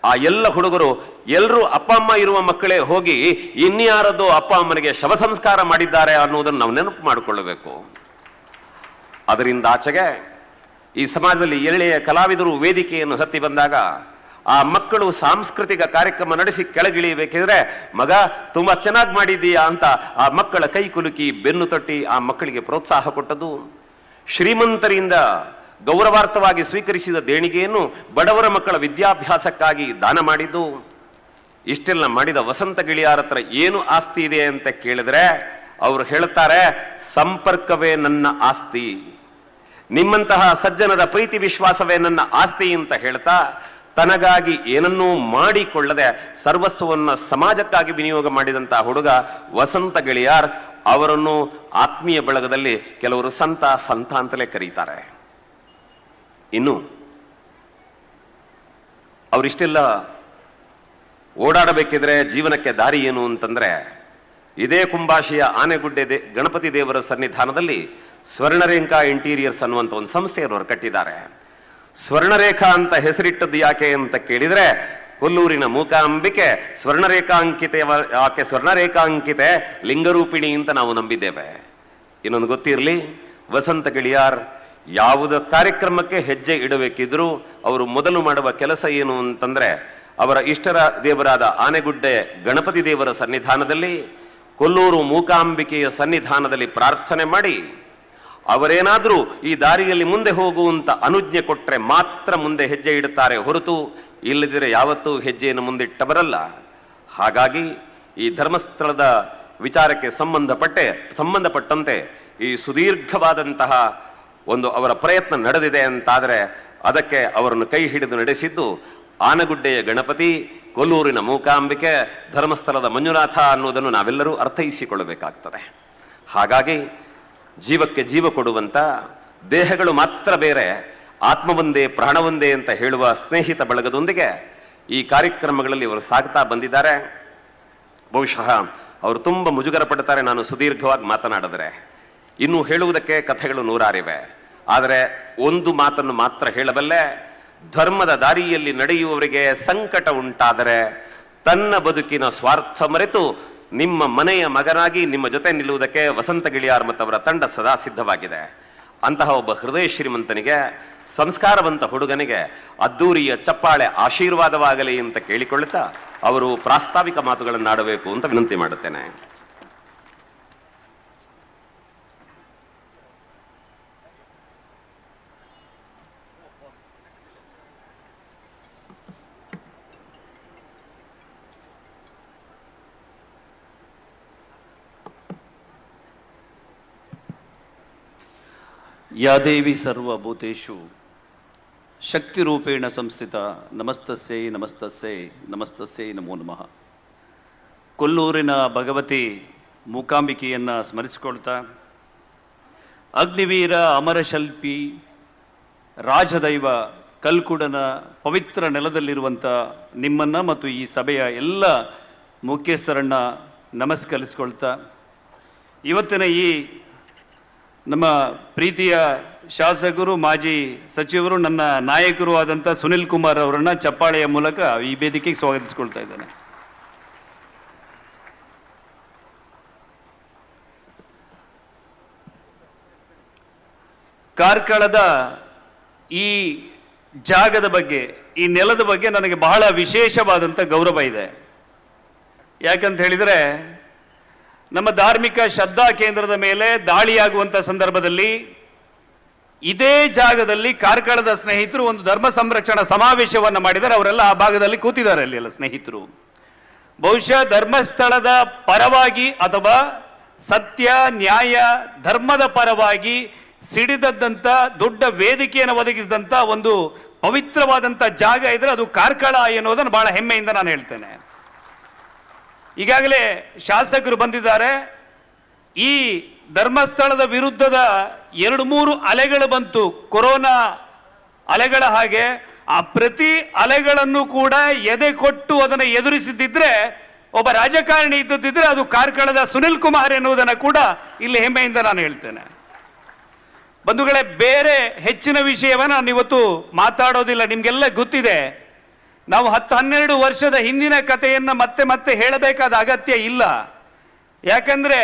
ಆ ಎಲ್ಲ ಹುಡುಗರು ಎಲ್ಲರೂ ಅಪ್ಪ ಅಮ್ಮ ಇರುವ ಮಕ್ಕಳೇ ಹೋಗಿ ಇನ್ಯಾರದ್ದು ಅಪ್ಪ ಅಮ್ಮನಿಗೆ ಶವ ಸಂಸ್ಕಾರ ಮಾಡಿದ್ದಾರೆ ಅನ್ನೋದನ್ನು ನಾವು ನೆನಪು ಮಾಡಿಕೊಳ್ಳಬೇಕು. ಅದರಿಂದ ಆಚೆಗೆ ಈ ಸಮಾಜದಲ್ಲಿ ಎಳೆಯ ಕಲಾವಿದರು ವೇದಿಕೆಯನ್ನು ಹತ್ತಿ ಬಂದಾಗ ಆ ಮಕ್ಕಳು ಸಾಂಸ್ಕೃತಿಕ ಕಾರ್ಯಕ್ರಮ ನಡೆಸಿ ಕೆಳಗಿಳಿಯಬೇಕಿದ್ರೆ, ಮಗ ತುಂಬಾ ಚೆನ್ನಾಗಿ ಮಾಡಿದ್ದೀಯಾ ಅಂತ ಆ ಮಕ್ಕಳ ಕೈ ಕುಲುಕಿ ಬೆನ್ನು ತಟ್ಟಿ ಆ ಮಕ್ಕಳಿಗೆ ಪ್ರೋತ್ಸಾಹ ಕೊಟ್ಟದ್ದು. ಶ್ರೀಮಂತರಿಂದ ಗೌರವಾರ್ಥವಾಗಿ ಸ್ವೀಕರಿಸಿದ ದೇಣಿಗೆಯನ್ನು ಬಡವರ ಮಕ್ಕಳ ವಿದ್ಯಾಭ್ಯಾಸಕ್ಕಾಗಿ ದಾನ ಮಾಡಿದ್ದು. ಇಷ್ಟೆಲ್ಲ ಮಾಡಿದ ವಸಂತ ಗಿಳಿಯಾರ್ ಹತ್ರ ಏನು ಆಸ್ತಿ ಇದೆ ಅಂತ ಕೇಳಿದ್ರೆ ಅವರು ಹೇಳುತ್ತಾರೆ, ಸಂಪರ್ಕವೇ ನನ್ನ ಆಸ್ತಿ, ನಿಮ್ಮಂತಹ ಸಜ್ಜನರ ಪ್ರೀತಿ ವಿಶ್ವಾಸವೇ ನನ್ನ ಆಸ್ತಿ ಅಂತ ಹೇಳ್ತಾ ತನಗಾಗಿ ಏನನ್ನೂ ಮಾಡಿಕೊಳ್ಳದೆ ಸರ್ವಸ್ವವನ್ನು ಸಮಾಜಕ್ಕಾಗಿ ವಿನಿಯೋಗ ಮಾಡಿದಂತಹ ಹುಡುಗ ವಸಂತ ಗಿಳಿಯಾರ್. ಅವರನ್ನು ಆತ್ಮೀಯ ಬಳಗದಲ್ಲಿ ಕೆಲವರು ಸಂತ ಅಂತಲೇ ಕರೀತಾರೆ. ಇನ್ನು ಅವರಿಷ್ಟೆಲ್ಲ ಓಡಾಡಬೇಕಿದ್ರೆ ಜೀವನಕ್ಕೆ ದಾರಿ ಏನು ಅಂತಂದ್ರೆ, ಇದೇ ಕುಂಬಾಶಿಯ ಆನೆಗುಡ್ಡೆ ಗಣಪತಿ ದೇವರ ಸನ್ನಿಧಾನದಲ್ಲಿ ಸ್ವರ್ಣರೇಖಾ ಇಂಟೀರಿಯರ್ಸ್ ಅನ್ನುವಂಥ ಒಂದು ಸಂಸ್ಥೆಯನ್ನು ಕಟ್ಟಿದ್ದಾರೆ. ಸ್ವರ್ಣರೇಖಾ ಅಂತ ಹೆಸರಿಟ್ಟದ್ದು ಯಾಕೆ ಅಂತ ಕೇಳಿದ್ರೆ, ಕೊಲ್ಲೂರಿನ ಮೂಕಾಂಬಿಕೆ ಆಕೆ ಸ್ವರ್ಣರೇಖಾಂಕಿತೆ ಲಿಂಗರೂಪಿಣಿ ಅಂತ ನಾವು ನಂಬಿದ್ದೇವೆ. ಇನ್ನೊಂದು ಗೊತ್ತಿರಲಿ, ವಸಂತ ಗಿಳಿಯಾರ್ ಯಾವುದೇ ಕಾರ್ಯಕ್ರಮಕ್ಕೆ ಹೆಜ್ಜೆ ಇಡಬೇಕಿದ್ರು ಅವರು ಮೊದಲು ಮಾಡುವ ಕೆಲಸ ಏನು ಅಂತಂದ್ರೆ, ಅವರ ಇಷ್ಟರ ದೇವರಾದ ಆನೆಗುಡ್ಡೆ ಗಣಪತಿ ದೇವರ ಸನ್ನಿಧಾನದಲ್ಲಿ, ಕೊಲ್ಲೂರು ಮೂಕಾಂಬಿಕೆಯ ಸನ್ನಿಧಾನದಲ್ಲಿ ಪ್ರಾರ್ಥನೆ ಮಾಡಿ, ಅವರೇನಾದರೂ ಈ ದಾರಿಯಲ್ಲಿ ಮುಂದೆ ಹೋಗುವಂತ ಅನುಜ್ಞೆ ಕೊಟ್ಟರೆ ಮಾತ್ರ ಮುಂದೆ ಹೆಜ್ಜೆ ಇಡುತ್ತಾರೆ ಹೊರತು ಇಲ್ಲದಿದ್ರೆ ಯಾವತ್ತೂ ಹೆಜ್ಜೆಯನ್ನು ಮುಂದಿಟ್ಟವರಲ್ಲ. ಹಾಗಾಗಿ ಈ ಧರ್ಮಸ್ಥಳದ ವಿಚಾರಕ್ಕೆ ಸಂಬಂಧಪಟ್ಟಂತೆ ಈ ಸುದೀರ್ಘವಾದಂತಹ ಒಂದು ಅವರ ಪ್ರಯತ್ನ ನಡೆದಿದೆ ಅಂತಾದರೆ ಅದಕ್ಕೆ ಅವರನ್ನು ಕೈ ಹಿಡಿದು ನಡೆಸಿದ್ದು ಆನಗುಡ್ಡೆಯ ಗಣಪತಿ, ಕೊಲ್ಲೂರಿನ ಮೂಕಾಂಬಿಕೆ, ಧರ್ಮಸ್ಥಳದ ಮಂಜುನಾಥ ಅನ್ನುವುದನ್ನು ನಾವೆಲ್ಲರೂ ಅರ್ಥೈಸಿಕೊಳ್ಳಬೇಕಾಗ್ತದೆ. ಹಾಗಾಗಿ ಜೀವಕ್ಕೆ ಜೀವ ಕೊಡುವಂತ, ದೇಹಗಳು ಮಾತ್ರ ಬೇರೆ ಆತ್ಮ ಒಂದೇ ಪ್ರಾಣ ಒಂದೇ ಅಂತ ಹೇಳುವ ಸ್ನೇಹಿತ ಬಳಗದೊಂದಿಗೆ ಈ ಕಾರ್ಯಕ್ರಮಗಳಲ್ಲಿ ಅವರು ಸಾಗ್ತಾ ಬಂದಿದ್ದಾರೆ. ಬಹುಶಃ ಅವರು ತುಂಬ ಮುಜುಗರ ಪಡ್ತಾರೆ ನಾನು ಸುದೀರ್ಘವಾಗಿ ಮಾತನಾಡಿದ್ರೆ. ಇನ್ನು ಹೇಳುವುದಕ್ಕೆ ಕಥೆಗಳು ನೂರಾರಿವೆ. ಆದರೆ ಒಂದು ಮಾತನ್ನು ಮಾತ್ರ ಹೇಳಬಲ್ಲೆ, ಧರ್ಮದ ದಾರಿಯಲ್ಲಿ ನಡೆಯುವವರಿಗೆ ಸಂಕಟ ಉಂಟಾದರೆ ತನ್ನ ಬದುಕಿನ ಸ್ವಾರ್ಥ ಮರೆತು ನಿಮ್ಮ ಮನೆಯ ಮಗನಾಗಿ ನಿಮ್ಮ ಜೊತೆ ನಿಲ್ಲುವುದಕ್ಕೆ ವಸಂತ ಗಿಳಿಯಾರ್ ಮತ್ತು ಅವರ ತಂಡ ಸದಾ ಸಿದ್ಧವಾಗಿದೆ. ಅಂತಹ ಒಬ್ಬ ಹೃದಯ ಶ್ರೀಮಂತನಿಗೆ, ಸಂಸ್ಕಾರವಂತ ಹುಡುಗನಿಗೆ ಅದ್ದೂರಿಯ ಚಪ್ಪಾಳೆ ಆಶೀರ್ವಾದವಾಗಲಿ ಅಂತ ಕೇಳಿಕೊಳ್ಳುತ್ತಾ ಅವರು ಪ್ರಾಸ್ತಾವಿಕ ಮಾತುಗಳನ್ನಾಡಬೇಕು ಅಂತ ವಿನಂತಿ ಮಾಡುತ್ತೇನೆ. ಯಾ ದೇವಿ ಸರ್ವಭೂತೇಷು ಶಕ್ತಿರೂಪೇಣ ಸಂಸ್ಥಿತ ನಮಸ್ತಸ್ಸೈ ನಮಸ್ತಸ್ಸೈ ನಮಸ್ತಸ್ಸೈ ನಮೋ ನಮಃ. ಕೊಲ್ಲೂರಿನ ಭಗವತಿ ಮೂಕಾಂಬಿಕೆಯನ್ನು ಸ್ಮರಿಸಿಕೊಳ್ತಾ, ಅಗ್ನಿವೀರ ಅಮರಶಿಲ್ಪಿ ರಾಜದೈವ ಕಲ್ಕುಡನ ಪವಿತ್ರ ನೆಲದಲ್ಲಿರುವಂಥ ನಿಮ್ಮನ್ನು ಮತ್ತು ಈ ಸಭೆಯ ಎಲ್ಲ ಮುಖ್ಯಸ್ಥರನ್ನು ನಮಸ್ಕರಿಸ್ಕೊಳ್ತಾ, ಇವತ್ತಿನ ಈ ನಮ್ಮ ಪ್ರೀತಿಯ ಶಾಸಕರು ಮಾಜಿ ಸಚಿವರು ನನ್ನ ನಾಯಕರು ಆದಂಥ ಸುನಿಲ್ ಕುಮಾರ್ ಅವರನ್ನು ಚಪ್ಪಾಳೆಯ ಮೂಲಕ ಈ ವೇದಿಕೆಗೆ ಸ್ವಾಗತಿಸ್ಕೊಳ್ತಾ ಇದ್ದೇನೆ. ಕಾರ್ಕಳದ ಈ ಜಾಗದ ಬಗ್ಗೆ, ಈ ನೆಲದ ಬಗ್ಗೆ ನನಗೆ ಬಹಳ ವಿಶೇಷವಾದಂಥ ಗೌರವ ಇದೆ. ಯಾಕಂತ ಹೇಳಿದರೆ, ನಮ್ಮ ಧಾರ್ಮಿಕ ಶ್ರದ್ಧಾ ಕೇಂದ್ರದ ಮೇಲೆ ದಾಳಿಯಾಗುವಂಥ ಸಂದರ್ಭದಲ್ಲಿ ಇದೇ ಜಾಗದಲ್ಲಿ ಕಾರ್ಕಳದ ಸ್ನೇಹಿತರು ಒಂದು ಧರ್ಮ ಸಂರಕ್ಷಣಾ ಸಮಾವೇಶವನ್ನು ಮಾಡಿದರೆ. ಅವರೆಲ್ಲ ಆ ಭಾಗದಲ್ಲಿ ಕೂತಿದ್ದಾರೆ, ಅಲ್ಲಿ ಎಲ್ಲ ಸ್ನೇಹಿತರು. ಬಹುಶಃ ಧರ್ಮಸ್ಥಳದ ಪರವಾಗಿ ಅಥವಾ ಸತ್ಯ ನ್ಯಾಯ ಧರ್ಮದ ಪರವಾಗಿ ಸಿಡಿದದ್ದಂಥ ದೊಡ್ಡ ವೇದಿಕೆಯನ್ನು ಒದಗಿಸಿದಂಥ ಒಂದು ಪವಿತ್ರವಾದಂಥ ಜಾಗ ಇದ್ರೆ ಅದು ಕಾರ್ಕಳ ಎನ್ನುವುದನ್ನು ಬಹಳ ಹೆಮ್ಮೆಯಿಂದ ನಾನು ಹೇಳ್ತೇನೆ. ಈಗಾಗಲೇ ಶಾಸಕರು ಬಂದಿದ್ದಾರೆ. ಈ ಧರ್ಮಸ್ಥಳದ ವಿರುದ್ಧದ 2-3 ಅಲೆಗಳು ಬಂತು, ಕೊರೋನಾ ಅಲೆಗಳ ಹಾಗೆ. ಆ ಪ್ರತಿ ಅಲೆಗಳನ್ನು ಕೂಡ ಎದೆ ಕೊಟ್ಟು ಅದನ್ನು ಎದುರಿಸಿದ್ದಿದ್ರೆ, ಒಬ್ಬ ರಾಜಕಾರಣಿ ಇದ್ದದಿದ್ರೆ ಅದು ಕಾರ್ಕಳದ ಸುನಿಲ್ ಕುಮಾರ್ ಎನ್ನುವುದನ್ನು ಕೂಡ ಇಲ್ಲಿ ಹೆಮ್ಮೆಯಿಂದ ನಾನು ಹೇಳ್ತೇನೆ. ಬಂಧುಗಳೇ, ಬೇರೆ ಹೆಚ್ಚಿನ ವಿಷಯವನ್ನು ನಾನು ಇವತ್ತು ಮಾತಾಡೋದಿಲ್ಲ. ನಿಮಗೆಲ್ಲ ಗೊತ್ತಿದೆ. ನಾವು 10-12 ವರ್ಷದ ಹಿಂದಿನ ಕಥೆಯನ್ನು ಮತ್ತೆ ಮತ್ತೆ ಹೇಳಬೇಕಾದ ಅಗತ್ಯ ಇಲ್ಲ. ಯಾಕಂದರೆ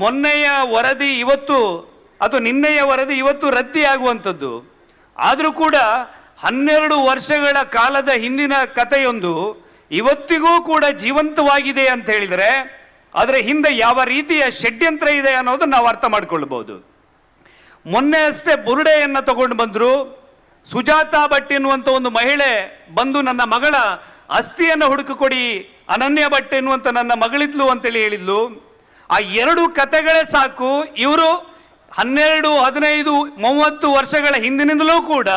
ಮೊನ್ನೆಯ ವರದಿ ಇವತ್ತು, ಅದು ನಿನ್ನೆಯ ವರದಿ ಇವತ್ತು ರದ್ದಿಯಾಗುವಂಥದ್ದು. ಆದರೂ ಕೂಡ 12 ವರ್ಷಗಳ ಕಾಲದ ಹಿಂದಿನ ಕಥೆಯೊಂದು ಇವತ್ತಿಗೂ ಕೂಡ ಜೀವಂತವಾಗಿದೆ ಅಂತ ಹೇಳಿದರೆ ಅದರ ಹಿಂದೆ ಯಾವ ರೀತಿಯ ಷಡ್ಯಂತ್ರ ಇದೆ ಅನ್ನೋದನ್ನು ನಾವು ಅರ್ಥ ಮಾಡ್ಕೊಳ್ಬಹುದು. ಮೊನ್ನೆ ಅಷ್ಟೇ ಬುರುಡೆಯನ್ನು ತಗೊಂಡು ಬಂದರು. ಸುಜಾತಾ ಭಟ್ ಎನ್ನುವಂಥ ಒಂದು ಮಹಿಳೆ ಬಂದು ನನ್ನ ಮಗಳ ಅಸ್ಥಿಯನ್ನು ಹುಡುಕಿಕೊಡಿ, ಅನನ್ಯ ಭಟ್ ಎನ್ನುವಂಥ ನನ್ನ ಮಗಳಿದ್ಲು ಅಂತೇಳಿ ಹೇಳಿದ್ಲು. ಆ 2 ಕಥೆಗಳೇ ಸಾಕು. ಇವರು 12, 15, 30 ವರ್ಷಗಳ ಹಿಂದಿನಿಂದಲೂ ಕೂಡ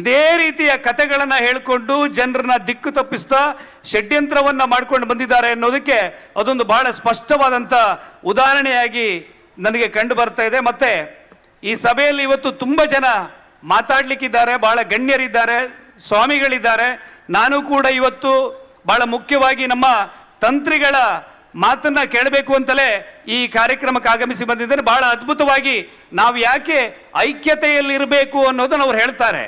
ಇದೇ ರೀತಿಯ ಕಥೆಗಳನ್ನು ಹೇಳಿಕೊಂಡು ಜನರನ್ನ ದಿಕ್ಕು ತಪ್ಪಿಸ್ತಾ ಷಡ್ಯಂತ್ರವನ್ನು ಮಾಡ್ಕೊಂಡು ಬಂದಿದ್ದಾರೆ ಅನ್ನೋದಕ್ಕೆ ಅದೊಂದು ಬಹಳ ಸ್ಪಷ್ಟವಾದಂಥ ಉದಾಹರಣೆಯಾಗಿ ನನಗೆ ಕಂಡು ಬರ್ತಾ ಇದೆ. ಮತ್ತೆ ಈ ಸಭೆಯಲ್ಲಿ ಇವತ್ತು ತುಂಬ ಜನ ಮಾತಾಡ್ಲಿಕ್ಕಿದ್ದಾರೆ, ಬಹಳ ಗಣ್ಯರಿದ್ದಾರೆ, ಸ್ವಾಮಿಗಳಿದ್ದಾರೆ. ನಾನು ಕೂಡ ಇವತ್ತು ಬಹಳ ಮುಖ್ಯವಾಗಿ ನಮ್ಮ ತಂತ್ರಿಗಳ ಮಾತನ್ನ ಕೇಳಬೇಕು ಅಂತಲೇ ಈ ಕಾರ್ಯಕ್ರಮಕ್ಕೆ ಆಗಮಿಸಿ ಬಂದಿದ್ದೇನೆ. ಬಹಳ ಅದ್ಭುತವಾಗಿ ನಾವು ಯಾಕೆ ಐಕ್ಯತೆಯಲ್ಲಿರಬೇಕು ಅನ್ನೋದನ್ನು ಅವ್ರು ಹೇಳ್ತಾರೆ.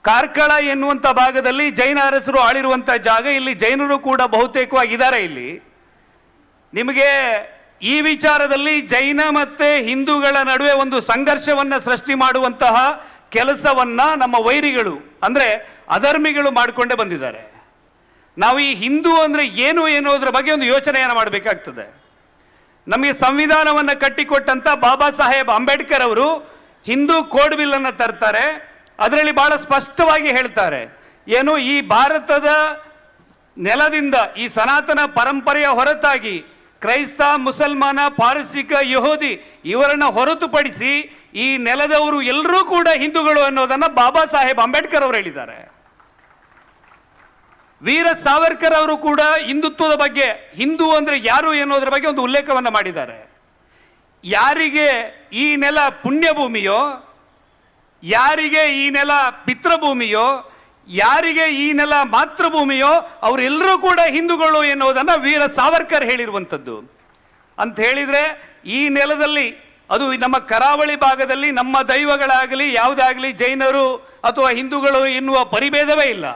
ಕಾರ್ಕಳ ಎನ್ನುವಂಥ ಭಾಗದಲ್ಲಿ ಜೈನ ಅರಸರು ಆಳಿರುವಂಥ ಜಾಗ. ಇಲ್ಲಿ ಜೈನರು ಕೂಡ ಬಹುತೇಕವಾಗಿದ್ದಾರೆ. ಇಲ್ಲಿ ನಿಮಗೆ ಈ ವಿಚಾರದಲ್ಲಿ ಜೈನ ಮತ್ತೆ ಹಿಂದೂಗಳ ನಡುವೆ ಒಂದು ಸಂಘರ್ಷವನ್ನ ಸೃಷ್ಟಿ ಮಾಡುವಂತಹ ಕೆಲಸವನ್ನ ನಮ್ಮ ವೈರಿಗಳು ಅಂದ್ರೆ ಅಧರ್ಮಿಗಳು ಮಾಡಿಕೊಂಡೇ ಬಂದಿದ್ದಾರೆ. ನಾವು ಈ ಹಿಂದೂ ಅಂದ್ರೆ ಏನು ಎನ್ನುವುದರ ಬಗ್ಗೆ ಒಂದು ಯೋಚನೆಯನ್ನು ಮಾಡಬೇಕಾಗ್ತದೆ. ನಮಗೆ ಸಂವಿಧಾನವನ್ನು ಕಟ್ಟಿಕೊಟ್ಟಂತ ಬಾಬಾ ಸಾಹೇಬ್ ಅಂಬೇಡ್ಕರ್ ಅವರು ಹಿಂದೂ ಕೋಡ್ ಬಿಲ್ ಅನ್ನು ತರ್ತಾರೆ. ಅದರಲ್ಲಿ ಬಹಳ ಸ್ಪಷ್ಟವಾಗಿ ಹೇಳ್ತಾರೆ, ಏನು ಈ ಭಾರತದ ನೆಲದಿಂದ ಈ ಸನಾತನ ಪರಂಪರೆಯ ಹೊರತಾಗಿ ಕ್ರೈಸ್ತ, ಮುಸಲ್ಮಾನ, ಪಾರಸಿಕ, ಯಹೂದಿ ಇವರನ್ನ ಹೊರತುಪಡಿಸಿ ಈ ನೆಲದವರು ಎಲ್ಲರೂ ಕೂಡ ಹಿಂದೂಗಳು ಅನ್ನೋದನ್ನ ಬಾಬಾ ಸಾಹೇಬ್ ಅಂಬೇಡ್ಕರ್ ಅವರು ಹೇಳಿದ್ದಾರೆ. ವೀರ ಸಾವರ್ಕರ್ ಅವರು ಕೂಡ ಹಿಂದುತ್ವದ ಬಗ್ಗೆ, ಹಿಂದೂ ಅಂದ್ರೆ ಯಾರು ಎನ್ನುವುದರ ಬಗ್ಗೆ ಒಂದು ಉಲ್ಲೇಖವನ್ನು ಮಾಡಿದ್ದಾರೆ. ಯಾರಿಗೆ ಈ ನೆಲ ಪುಣ್ಯಭೂಮಿಯೋ, ಯಾರಿಗೆ ಈ ನೆಲ ಪಿತೃಭೂಮಿಯೋ, ಯಾರಿಗೆ ಈ ನೆಲ ಮಾತೃಭೂಮಿಯೋ ಅವರೆಲ್ಲರೂ ಕೂಡ ಹಿಂದೂಗಳು ಎನ್ನುವುದನ್ನ ವೀರ ಸಾವರ್ಕರ್ ಹೇಳಿರುವಂಥದ್ದು. ಅಂತ ಹೇಳಿದ್ರೆ ಈ ನೆಲದಲ್ಲಿ, ಅದು ನಮ್ಮ ಕರಾವಳಿ ಭಾಗದಲ್ಲಿ ನಮ್ಮ ದೈವಗಳಾಗಲಿ ಯಾವುದಾಗಲಿ ಜೈನರು ಅಥವಾ ಹಿಂದೂಗಳು ಎನ್ನುವ ಪರಿಭೇದವೇ ಇಲ್ಲ.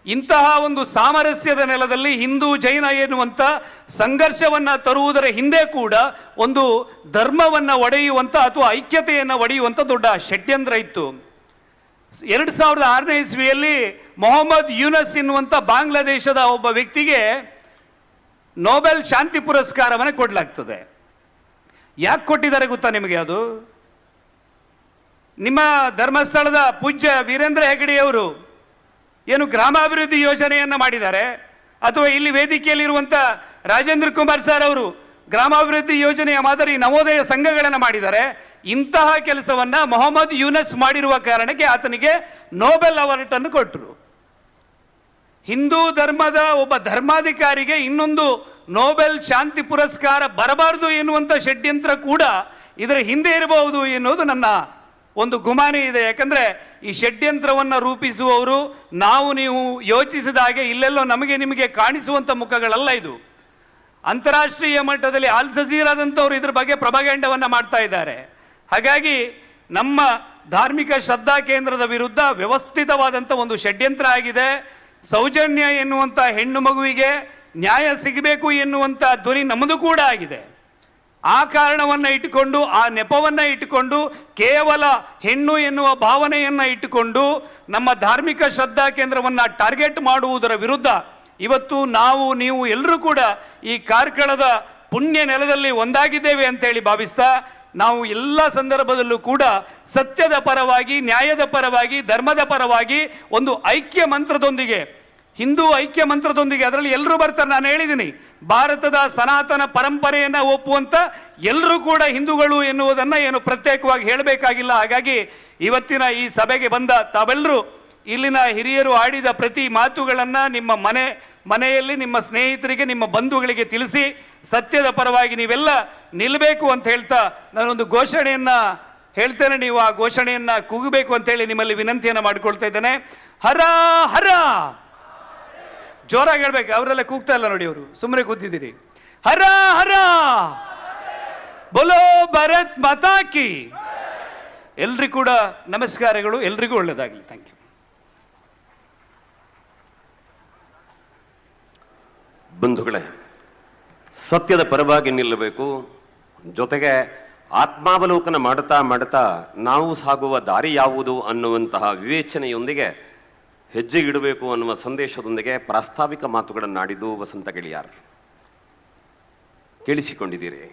ಇಂತಹ ಒಂದು ಸಾಮರಸ್ಯದ ನೆಲದಲ್ಲಿ ಹಿಂದೂ ಜೈನ ಎನ್ನುವಂಥ ಸಂಘರ್ಷವನ್ನು ತರುವುದರ ಹಿಂದೆ ಕೂಡ ಒಂದು ಧರ್ಮವನ್ನು ಒಡೆಯುವಂಥ ಅಥವಾ ಐಕ್ಯತೆಯನ್ನು ಒಡೆಯುವಂಥ ದೊಡ್ಡ ಷಡ್ಯಂತ್ರ ಇತ್ತು. 2006ನೇ ಇಸ್ವಿಯಲ್ಲಿ ಮೊಹಮ್ಮದ್ ಯೂನಸ್ ಎನ್ನುವಂಥ ಬಾಂಗ್ಲಾದೇಶದ ಒಬ್ಬ ವ್ಯಕ್ತಿಗೆ ನೊಬೆಲ್ ಶಾಂತಿ ಪುರಸ್ಕಾರವನ್ನು ಕೊಡಲಾಗ್ತದೆ. ಯಾಕೆ ಕೊಟ್ಟಿದ್ದಾರೆ ಗೊತ್ತಾ ನಿಮಗೆ? ಅದು ನಿಮ್ಮ ಧರ್ಮಸ್ಥಳದ ಪೂಜ್ಯ ವೀರೇಂದ್ರ ಹೆಗಡೆಯವರು ಏನು ಗ್ರಾಮಾಭಿವೃದ್ಧಿ ಯೋಜನೆಯನ್ನು ಮಾಡಿದ್ದಾರೆ, ಅಥವಾ ಇಲ್ಲಿ ವೇದಿಕೆಯಲ್ಲಿರುವಂಥ ರಾಜೇಂದ್ರ ಕುಮಾರ್ ಸರ್ ಅವರು ಗ್ರಾಮಾಭಿವೃದ್ಧಿ ಯೋಜನೆಯ ಮಾದರಿ ನವೋದಯ ಸಂಘಗಳನ್ನು ಮಾಡಿದ್ದಾರೆ. ಇಂತಹ ಕೆಲಸವನ್ನ ಮೊಹಮ್ಮದ್ ಯೂನಸ್ ಮಾಡಿರುವ ಕಾರಣಕ್ಕೆ ಆತನಿಗೆ ನೊಬೆಲ್ ಅವಾರ್ಡ್ ಅನ್ನು ಕೊಟ್ಟರು. ಹಿಂದೂ ಧರ್ಮದ ಒಬ್ಬ ಧರ್ಮಾಧಿಕಾರಿಗೆ ಇನ್ನೊಂದು ನೊಬೆಲ್ ಶಾಂತಿ ಪುರಸ್ಕಾರ ಬರಬಾರದು ಎನ್ನುವಂಥ ಷಡ್ಯಂತ್ರ ಕೂಡ ಇದರ ಹಿಂದೆ ಇರಬಹುದು ಎನ್ನುವುದು ನನ್ನ ಒಂದು ಗುಮಾನಿ ಇದೆ. ಯಾಕಂದ್ರೆ ಈ ಷಡ್ಯಂತ್ರವನ್ನು ರೂಪಿಸುವವರು ನಾವು ನೀವು ಯೋಚಿಸಿದ ಹಾಗೆ ಇಲ್ಲೆಲ್ಲೋ ನಮಗೆ ನಿಮಗೆ ಕಾಣಿಸುವಂಥ ಮುಖಗಳಲ್ಲ. ಇದು ಅಂತಾರಾಷ್ಟ್ರೀಯ ಮಟ್ಟದಲ್ಲಿ ಆಲ್ ಜಜೀರಾದಂಥವ್ರು ಇದ್ರ ಬಗ್ಗೆ ಪ್ರಭಾಗಂಡವನ್ನು ಮಾಡ್ತಾ ಇದ್ದಾರೆ. ಹಾಗಾಗಿ ನಮ್ಮ ಧಾರ್ಮಿಕ ಶ್ರದ್ಧಾ ಕೇಂದ್ರದ ವಿರುದ್ಧ ವ್ಯವಸ್ಥಿತವಾದಂಥ ಒಂದು ಷಡ್ಯಂತ್ರ ಆಗಿದೆ. ಸೌಜನ್ಯ ಎನ್ನುವಂಥ ಹೆಣ್ಣು ಮಗುವಿಗೆ ನ್ಯಾಯ ಸಿಗಬೇಕು ಎನ್ನುವಂಥ ಧ್ವನಿ ನಮ್ಮದು ಕೂಡ ಆಗಿದೆ. ಆ ಕಾರಣವನ್ನು ಇಟ್ಟುಕೊಂಡು, ಆ ನೆಪವನ್ನು ಇಟ್ಟುಕೊಂಡು, ಕೇವಲ ಹೆಣ್ಣು ಎನ್ನುವ ಭಾವನೆಯನ್ನು ಇಟ್ಟುಕೊಂಡು ನಮ್ಮ ಧಾರ್ಮಿಕ ಶ್ರದ್ಧಾ ಕೇಂದ್ರವನ್ನು ಟಾರ್ಗೆಟ್ ಮಾಡುವುದರ ವಿರುದ್ಧ ಇವತ್ತು ನಾವು ನೀವು ಎಲ್ಲರೂ ಕೂಡ ಈ ಕಾರ್ಕಳದ ಪುಣ್ಯ ನೆಲದಲ್ಲಿ ಒಂದಾಗಿದ್ದೇವೆ ಅಂತೇಳಿ ಭಾವಿಸ್ತಾ ನಾವು ಎಲ್ಲ ಸಂದರ್ಭದಲ್ಲೂ ಕೂಡ ಸತ್ಯದ ಪರವಾಗಿ, ನ್ಯಾಯದ ಪರವಾಗಿ, ಧರ್ಮದ ಪರವಾಗಿ ಒಂದು ಐಕ್ಯ ಮಂತ್ರದೊಂದಿಗೆ, ಹಿಂದೂ ಐಕ್ಯ ಮಂತ್ರದೊಂದಿಗೆ, ಅದರಲ್ಲಿ ಎಲ್ಲರೂ ಬರ್ತಾರೆ. ನಾನು ಹೇಳಿದ್ದೀನಿ, ಭಾರತದ ಸನಾತನ ಪರಂಪರೆಯನ್ನು ಒಪ್ಪುವಂಥ ಎಲ್ಲರೂ ಕೂಡ ಹಿಂದೂಗಳು ಎನ್ನುವುದನ್ನು ಏನು ಪ್ರತ್ಯೇಕವಾಗಿ ಹೇಳಬೇಕಾಗಿಲ್ಲ. ಹಾಗಾಗಿ ಇವತ್ತಿನ ಈ ಸಭೆಗೆ ಬಂದ ತಾವೆಲ್ಲರೂ ಇಲ್ಲಿನ ಹಿರಿಯರು ಆಡಿದ ಪ್ರತಿ ಮಾತುಗಳನ್ನು ನಿಮ್ಮ ಮನೆಯಲ್ಲಿ ನಿಮ್ಮ ಸ್ನೇಹಿತರಿಗೆ, ನಿಮ್ಮ ಬಂಧುಗಳಿಗೆ ತಿಳಿಸಿ ಸತ್ಯದ ಪರವಾಗಿ ನೀವೆಲ್ಲ ನಿಲ್ಲಬೇಕು ಅಂತ ಹೇಳ್ತಾ ನಾನೊಂದು ಘೋಷಣೆಯನ್ನ ಹೇಳ್ತೇನೆ. ನೀವು ಆ ಘೋಷಣೆಯನ್ನ ಕೂಗಬೇಕು ಅಂತ ಹೇಳಿ ನಿಮ್ಮಲ್ಲಿ ವಿನಂತಿಯನ್ನು ಮಾಡಿಕೊಳ್ತಾ ಇದ್ದೇನೆ. ಹರ ಹರ, ಜೋರಾಗಿ ಹೇಳ್ಬೇಕು. ಅವರೆಲ್ಲ ಕೂಗ್ತಾ ಇಲ್ಲ ನೋಡಿ, ಅವರು ಸುಮ್ಮನೆ ಕೂತಿದ್ದೀರಿ. ಹರ ಹರ ಬೋಲೋ ಭಾರತ್ ಮಾತಾ ಕಿ. ಎಲ್ರಿಗೂ ಕೂಡ ನಮಸ್ಕಾರಗಳು. ಎಲ್ರಿಗೂ ಒಳ್ಳೆಯದಾಗಲಿ. Thank you. ಬಂಧುಗಳೇ, ಸತ್ಯದ ಪರವಾಗಿ ನಿಲ್ಲಬೇಕು. ಜೊತೆಗೆ ಆತ್ಮಾವಲೋಕನ ಮಾಡುತ್ತಾ ಮಾಡುತ್ತಾ ನಾವು ಸಾಗುವ ದಾರಿ ಯಾವುದು ಅನ್ನುವಂತಹ ವಿವೇಚನೆಯೊಂದಿಗೆ ಹೆಜ್ಜೆಗಿಡಬೇಕು ಅನ್ನುವ ಸಂದೇಶದೊಂದಿಗೆ ಪ್ರಾಸ್ತಾವಿಕ ಮಾತುಗಳನ್ನಾಡಿದ್ದು ವಸಂತ ಗೆಳೆಯಾರ್ ಕೇಳಿಸಿಕೊಂಡಿದ್ದೀರಿ.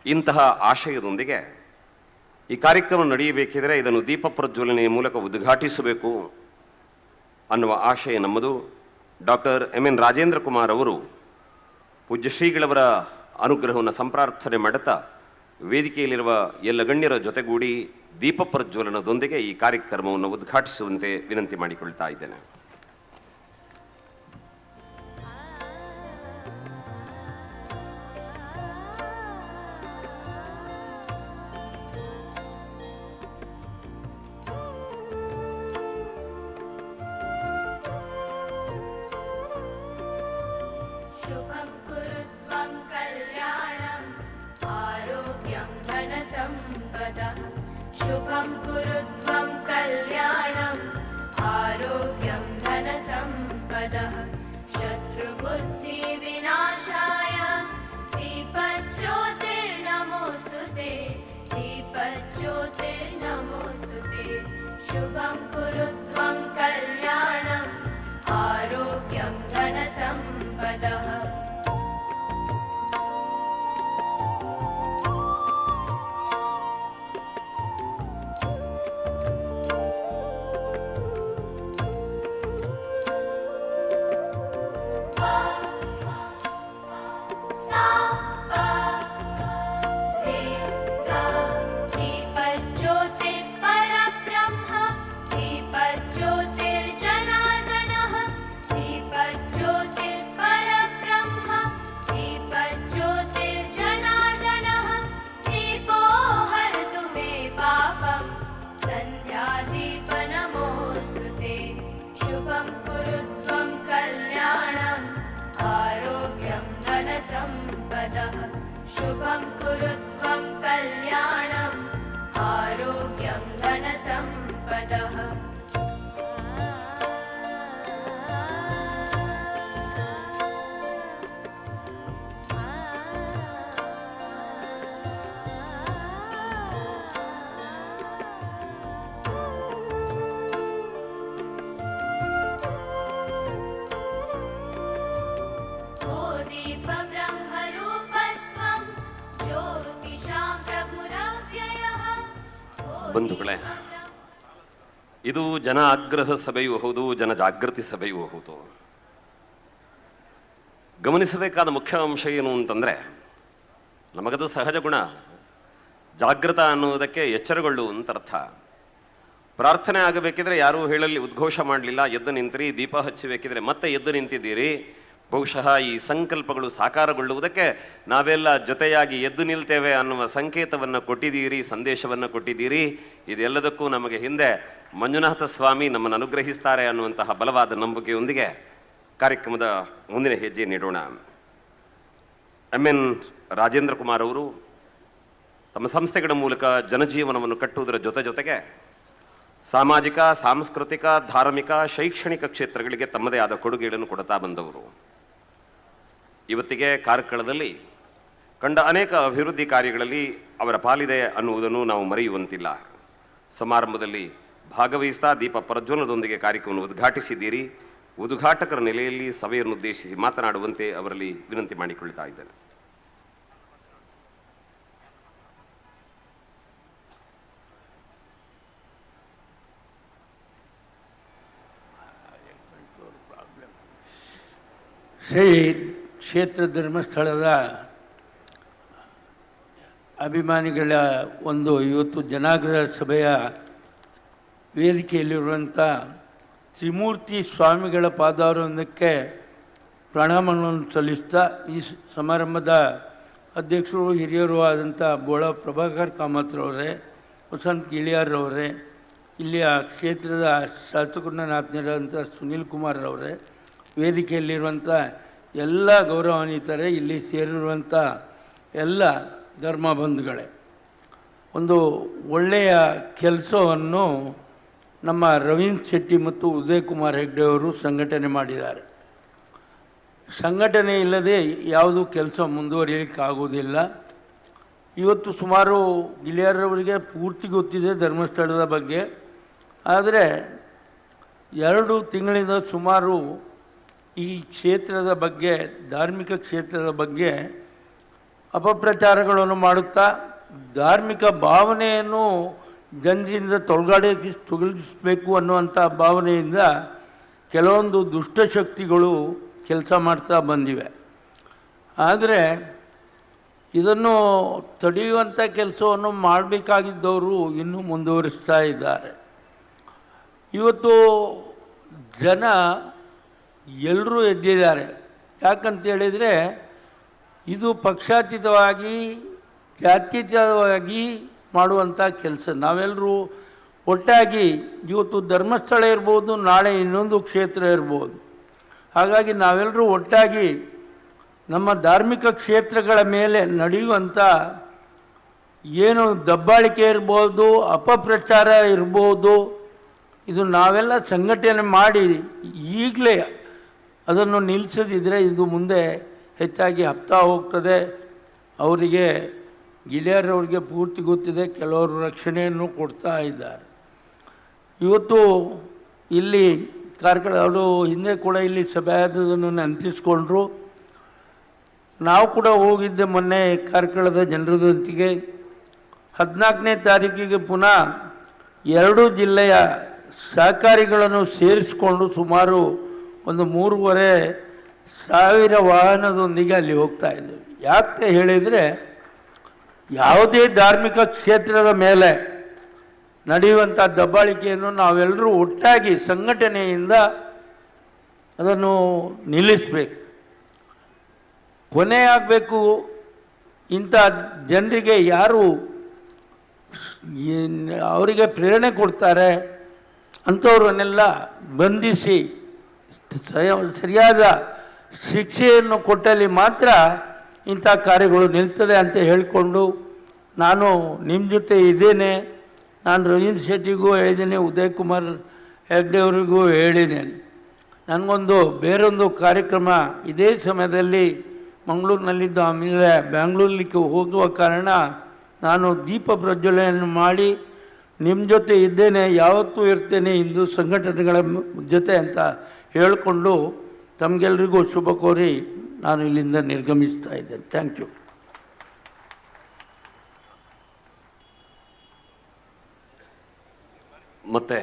ಇಂತಹ ಆಶಯದೊಂದಿಗೆ ಈ ಕಾರ್ಯಕ್ರಮ ನಡೆಯಬೇಕಿದ್ರೆ ಇದನ್ನು ದೀಪ ಪ್ರಜ್ವಲನೆಯ ಮೂಲಕ ಉದ್ಘಾಟಿಸಬೇಕು ಅನ್ನುವ ಆಶಯ ನಮ್ಮದು. Doctor M.N.. ರಾಜೇಂದ್ರ ಕುಮಾರ್ ಅವರು ಪೂಜ್ಯ ಶ್ರೀಗಳವರ ಅನುಗ್ರಹವನ್ನು ಸಂಪ್ರಾರ್ಥನೆ ಮಾಡುತ್ತಾ ವೇದಿಕೆಯಲ್ಲಿರುವ ಎಲ್ಲ ಗಣ್ಯರ ಜೊತೆಗೂಡಿ ದೀಪ ಪ್ರಜ್ವಲನದೊಂದಿಗೆ ಈ ಕಾರ್ಯಕ್ರಮವನ್ನು ಉದ್ಘಾಟಿಸುವಂತೆ ವಿನಂತಿ ಮಾಡಿಕೊಳ್ತಾ ಇದ್ದೇನೆ. शुभं कुरु त्वं कल्याणम् आरोग्यं धनसम्पदः. शुभं कुरु त्वं कल्याणम् आरोग्यं धनसम्पदः. शत्रुबुद्धिविनाशाय दीपज्योतिर्नमोऽस्तु ते, दीपज्योतिर्नमोऽस्तु ते. शुभं कुरु त्वं कल्याणम् आरोग्यं धनसम्पदः. शुभं कुरु त्वं कल्याणम् आरोग्यं धनसम्पदः. ಬಂಧುಗಳೇ, ಇದು ಜನ ಆಗ್ರಹ ಸಭೆಯೂ ಹೌದು, ಜನ ಜಾಗೃತಿ ಸಭೆಯೂ ಹೌದು. ಗಮನಿಸಬೇಕಾದ ಮುಖ್ಯ ಅಂಶ ಏನು ಅಂತಂದರೆ, ನಮಗದು ಸಹಜ ಗುಣ. ಜಾಗೃತ ಅನ್ನುವುದಕ್ಕೆ ಎಚ್ಚರಗೊಳ್ಳು ಅಂತ ಅರ್ಥ. ಪ್ರಾರ್ಥನೆ ಆಗಬೇಕಿದ್ರೆ ಯಾರೂ ಹೇಳಲ್ಲಿ ಉದ್ಘೋಷ ಮಾಡಲಿಲ್ಲ, ಎದ್ದು ನಿಂತಿರಿ. ದೀಪ ಹಚ್ಚಬೇಕಿದ್ರೆ ಮತ್ತೆ ಎದ್ದು ನಿಂತಿದ್ದೀರಿ. ಬಹುಶಃ ಈ ಸಂಕಲ್ಪಗಳು ಸಾಕಾರಗೊಳ್ಳುವುದಕ್ಕೆ ನಾವೆಲ್ಲ ಜೊತೆಯಾಗಿ ಎದ್ದು ನಿಲ್ತೇವೆ ಅನ್ನುವ ಸಂಕೇತವನ್ನು ಕೊಟ್ಟಿದ್ದೀರಿ, ಸಂದೇಶವನ್ನು ಕೊಟ್ಟಿದ್ದೀರಿ. ಇದೆಲ್ಲದಕ್ಕೂ ನಮಗೆ ಹಿಂದೆ ಮಂಜುನಾಥ ಸ್ವಾಮಿ ನಮ್ಮನ್ನು ಅನುಗ್ರಹಿಸ್ತಾರೆ ಅನ್ನುವಂತಹ ಬಲವಾದ ನಂಬಿಕೆಯೊಂದಿಗೆ ಕಾರ್ಯಕ್ರಮದ ಮುಂದಿನ ಹೆಜ್ಜೆ ನೀಡೋಣ. MN ರಾಜೇಂದ್ರ ಕುಮಾರ್ ಅವರು ತಮ್ಮ ಸಂಸ್ಥೆಗಳ ಮೂಲಕ ಜನಜೀವನವನ್ನು ಕಟ್ಟುವುದರ ಜೊತೆಗೆ ಸಾಮಾಜಿಕ, ಸಾಂಸ್ಕೃತಿಕ, ಧಾರ್ಮಿಕ, ಶೈಕ್ಷಣಿಕ ಕ್ಷೇತ್ರಗಳಿಗೆ ತಮ್ಮದೇ ಆದ ಕೊಡುಗೆಗಳನ್ನು ಕೊಡುತ್ತಾ ಬಂದವರು. ಇವತ್ತಿಗೆ ಕಾರ್ಕಳದಲ್ಲಿ ಕಂಡ ಅನೇಕ ಅಭಿವೃದ್ಧಿ ಕಾರ್ಯಗಳಲ್ಲಿ ಅವರ ಪಾಲಿದೆ ಅನ್ನುವುದನ್ನು ನಾವು ಮರೆಯುವಂತಿಲ್ಲ. ಸಮಾರಂಭದಲ್ಲಿ ಭಾಗವಹಿಸ್ತಾ ದೀಪ ಪ್ರಜ್ವಲನದೊಂದಿಗೆ ಕಾರ್ಯಕ್ರಮವನ್ನು ಉದ್ಘಾಟಿಸಿದ್ದೀರಿ. ಉದ್ಘಾಟಕರ ನೆಲೆಯಲ್ಲಿ ಸಭೆಯನ್ನುದ್ದೇಶಿಸಿ ಮಾತನಾಡುವಂತೆ ಅವರಲ್ಲಿ ವಿನಂತಿ ಮಾಡಿಕೊಳ್ತಾ ಇದ್ದೇನೆ. ಶ್ರೀ ಕ್ಷೇತ್ರ ಧರ್ಮಸ್ಥಳದ ಅಭಿಮಾನಿಗಳ ಒಂದು ಇವತ್ತು ಜನಾಗ್ರಹ ಸಭೆಯ ವೇದಿಕೆಯಲ್ಲಿರುವಂಥ ತ್ರಿಮೂರ್ತಿ ಸ್ವಾಮಿಗಳ ಪಾದಾರವಿಂದಕ್ಕೆ ಪ್ರಣಾಮಗಳನ್ನು ಸಲ್ಲಿಸ್ತಾ ಈ ಸಮಾರಂಭದ ಅಧ್ಯಕ್ಷರು ಹಿರಿಯರು ಆದಂಥ ಬೋಳ ಪ್ರಭಾಕರ್ ಕಾಮತ್ರವರೇ, ವಸಂತ್ ಗಿಳಿಯಾರ್ರವರೇ, ಇಲ್ಲಿಯ ಕ್ಷೇತ್ರದ ಶಾಸಕನಾತ್ಮೀಯರಾದಂಥ ಸುನೀಲ್ ಕುಮಾರ್ ಅವರೇ, ವೇದಿಕೆಯಲ್ಲಿರುವಂಥ ಎಲ್ಲ ಗೌರವಾನ್ವಿತರೇ, ಇಲ್ಲಿ ಸೇರಿರುವಂಥ ಎಲ್ಲ ಧರ್ಮ ಬಂಧುಗಳೇ, ಒಂದು ಒಳ್ಳೆಯ ಕೆಲಸವನ್ನು ನಮ್ಮ ರವೀಂದ್ರ ಶೆಟ್ಟಿ ಮತ್ತು ಉದಯ್ ಕುಮಾರ್ ಹೆಗ್ಡೆ ಅವರು ಸಂಘಟನೆ ಮಾಡಿದ್ದಾರೆ. ಸಂಘಟನೆ ಇಲ್ಲದೆ ಯಾವುದೂ ಕೆಲಸ ಮುಂದುವರಿಯಲಿಕ್ಕಾಗೋದಿಲ್ಲ. ಇವತ್ತು ಸುಮಾರು ಗಿಳಿಯಾರವರಿಗೆ ಪೂರ್ತಿ ಗೊತ್ತಿದೆ ಧರ್ಮಸ್ಥಳದ ಬಗ್ಗೆ. ಆದರೆ 2 ತಿಂಗಳಿಂದ ಸುಮಾರು ಈ ಕ್ಷೇತ್ರದ ಬಗ್ಗೆ, ಧಾರ್ಮಿಕ ಕ್ಷೇತ್ರದ ಬಗ್ಗೆ ಅಪಪ್ರಚಾರಗಳನ್ನು ಮಾಡುತ್ತಾ ಧಾರ್ಮಿಕ ಭಾವನೆಯನ್ನು ಜನರಿಂದ ತೊಲಗಿಸಬೇಕು ಅನ್ನುವಂಥ ಭಾವನೆಯಿಂದ ಕೆಲವೊಂದು ದುಷ್ಟಶಕ್ತಿಗಳು ಕೆಲಸ ಮಾಡ್ತಾ ಬಂದಿವೆ. ಆದರೆ ಇದನ್ನು ತಡೆಯುವಂಥ ಕೆಲಸವನ್ನು ಮಾಡಬೇಕಾಗಿದ್ದವರು ಇನ್ನೂ ಮುಂದುವರಿಸ್ತಾ ಇದ್ದಾರೆ. ಇವತ್ತು ಜನ ಎಲ್ಲರೂ ಎದ್ದಿದ್ದಾರೆ. ಯಾಕಂತೇಳಿದರೆ ಇದು ಪಕ್ಷಾತೀತವಾಗಿ, ಜಾತ್ಯತೀತವಾಗಿ ಮಾಡುವಂಥ ಕೆಲಸ. ನಾವೆಲ್ಲರೂ ಒಟ್ಟಾಗಿ ಇವತ್ತು ಧರ್ಮಸ್ಥಳ ಇರ್ಬೋದು, ನಾಳೆ ಇನ್ನೊಂದು ಕ್ಷೇತ್ರ ಇರ್ಬೋದು. ಹಾಗಾಗಿ ನಾವೆಲ್ಲರೂ ಒಟ್ಟಾಗಿ ನಮ್ಮ ಧಾರ್ಮಿಕ ಕ್ಷೇತ್ರಗಳ ಮೇಲೆ ನಡೆಯುವಂಥ ಏನು ದಬ್ಬಾಳಿಕೆ ಇರ್ಬೋದು, ಅಪಪ್ರಚಾರ ಇರ್ಬೋದು, ಇದು ನಾವೆಲ್ಲ ಸಂಘಟನೆ ಮಾಡಿ ಈಗಲೇ ಅದನ್ನು ನಿಲ್ಲಿಸದಿದ್ದರೆ ಇದು ಮುಂದೆ ಹೆಚ್ಚಾಗಿ ಹಬ್ತಾ ಹೋಗ್ತದೆ. ಅವರಿಗೆ ಗಿಳಿಯಾರವ್ರಿಗೆ ಪೂರ್ತಿ ಗೊತ್ತಿದೆ, ಕೆಲವರು ರಕ್ಷಣೆಯನ್ನು ಕೊಡ್ತಾ ಇದ್ದಾರೆ. ಇವತ್ತು ಇಲ್ಲಿ ಕಾರ್ಕಳ ಅವರು ಹಿಂದೆ ಕೂಡ ಇಲ್ಲಿ ಸಭೆಯಾದದನ್ನು ನೆನಪಿಸ್ಕೊಂಡ್ರು. ನಾವು ಕೂಡ ಹೋಗಿದ್ದೆ ಮೊನ್ನೆ ಕಾರ್ಕಳದ ಜನರದೊಂದಿಗೆ. 14ನೇ ತಾರೀಕಿಗೆ ಪುನಃ 2 ಜಿಲ್ಲೆಯ ಸಹಕಾರಿಗಳನ್ನು ಸೇರಿಸಿಕೊಂಡು ಸುಮಾರು ಒಂದು 3,500 ವಾಹನದೊಂದಿಗೆ ಅಲ್ಲಿ ಹೋಗ್ತಾ ಇದ್ದೇವೆ. ಯಾಕೆ ಹೇಳಿದರೆ ಯಾವುದೇ ಧಾರ್ಮಿಕ ಕ್ಷೇತ್ರದ ಮೇಲೆ ನಡೆಯುವಂಥ ದಬ್ಬಾಳಿಕೆಯನ್ನು ನಾವೆಲ್ಲರೂ ಒಟ್ಟಾಗಿ ಸಂಘಟನೆಯಿಂದ ಅದನ್ನು ನಿಲ್ಲಿಸಬೇಕು, ಕೊನೆ ಆಗಬೇಕು. ಇಂಥ ಜನರಿಗೆ ಯಾರು ಅವರಿಗೆ ಪ್ರೇರಣೆ ಕೊಡ್ತಾರೆ ಅಂಥವ್ರನ್ನೆಲ್ಲ ಬಂಧಿಸಿ ಸರಿಯಾದ ಶಿಕ್ಷೆಯನ್ನು ಕೊಟ್ಟಲ್ಲಿ ಮಾತ್ರ ಇಂಥ ಕಾರ್ಯಗಳು ನಿಲ್ತದೆ ಅಂತ ಹೇಳಿಕೊಂಡು ನಾನು ನಿಮ್ಮ ಜೊತೆ ಇದ್ದೇನೆ. ನಾನು ರವೀಂದ್ರ ಶೆಟ್ಟಿಗೂ ಹೇಳಿದ್ದೇನೆ, ಉದಯ್ ಕುಮಾರ್ ಹೆಗ್ಡೆ ಅವರಿಗೂ ಹೇಳಿದ್ದೇನೆ. ನನಗೊಂದು ಬೇರೊಂದು ಕಾರ್ಯಕ್ರಮ ಇದೇ ಸಮಯದಲ್ಲಿ ಮಂಗಳೂರಿನಲ್ಲಿದ್ದು, ಆಮೇಲೆ ಬ್ಯಾಂಗ್ಳೂರ್ಲಿಕ್ಕೆ ಹೋಗುವ ಕಾರಣ ನಾನು ದೀಪ ಪ್ರಜ್ವಲನೆಯನ್ನು ಮಾಡಿ ನಿಮ್ಮ ಜೊತೆ ಇದ್ದೇನೆ, ಯಾವತ್ತೂ ಇರ್ತೇನೆ ಹಿಂದೂ ಸಂಘಟನೆಗಳ ಜೊತೆ ಅಂತ ಹೇಳಿಕೊಂಡು ತಮಗೆಲ್ಲರಿಗೂ ಶುಭ ಕೋರಿ ನಾನು ಇಲ್ಲಿಂದ ನಿರ್ಗಮಿಸ್ತಾ ಇದ್ದೇನೆ. Thank you. ಮತ್ತೆ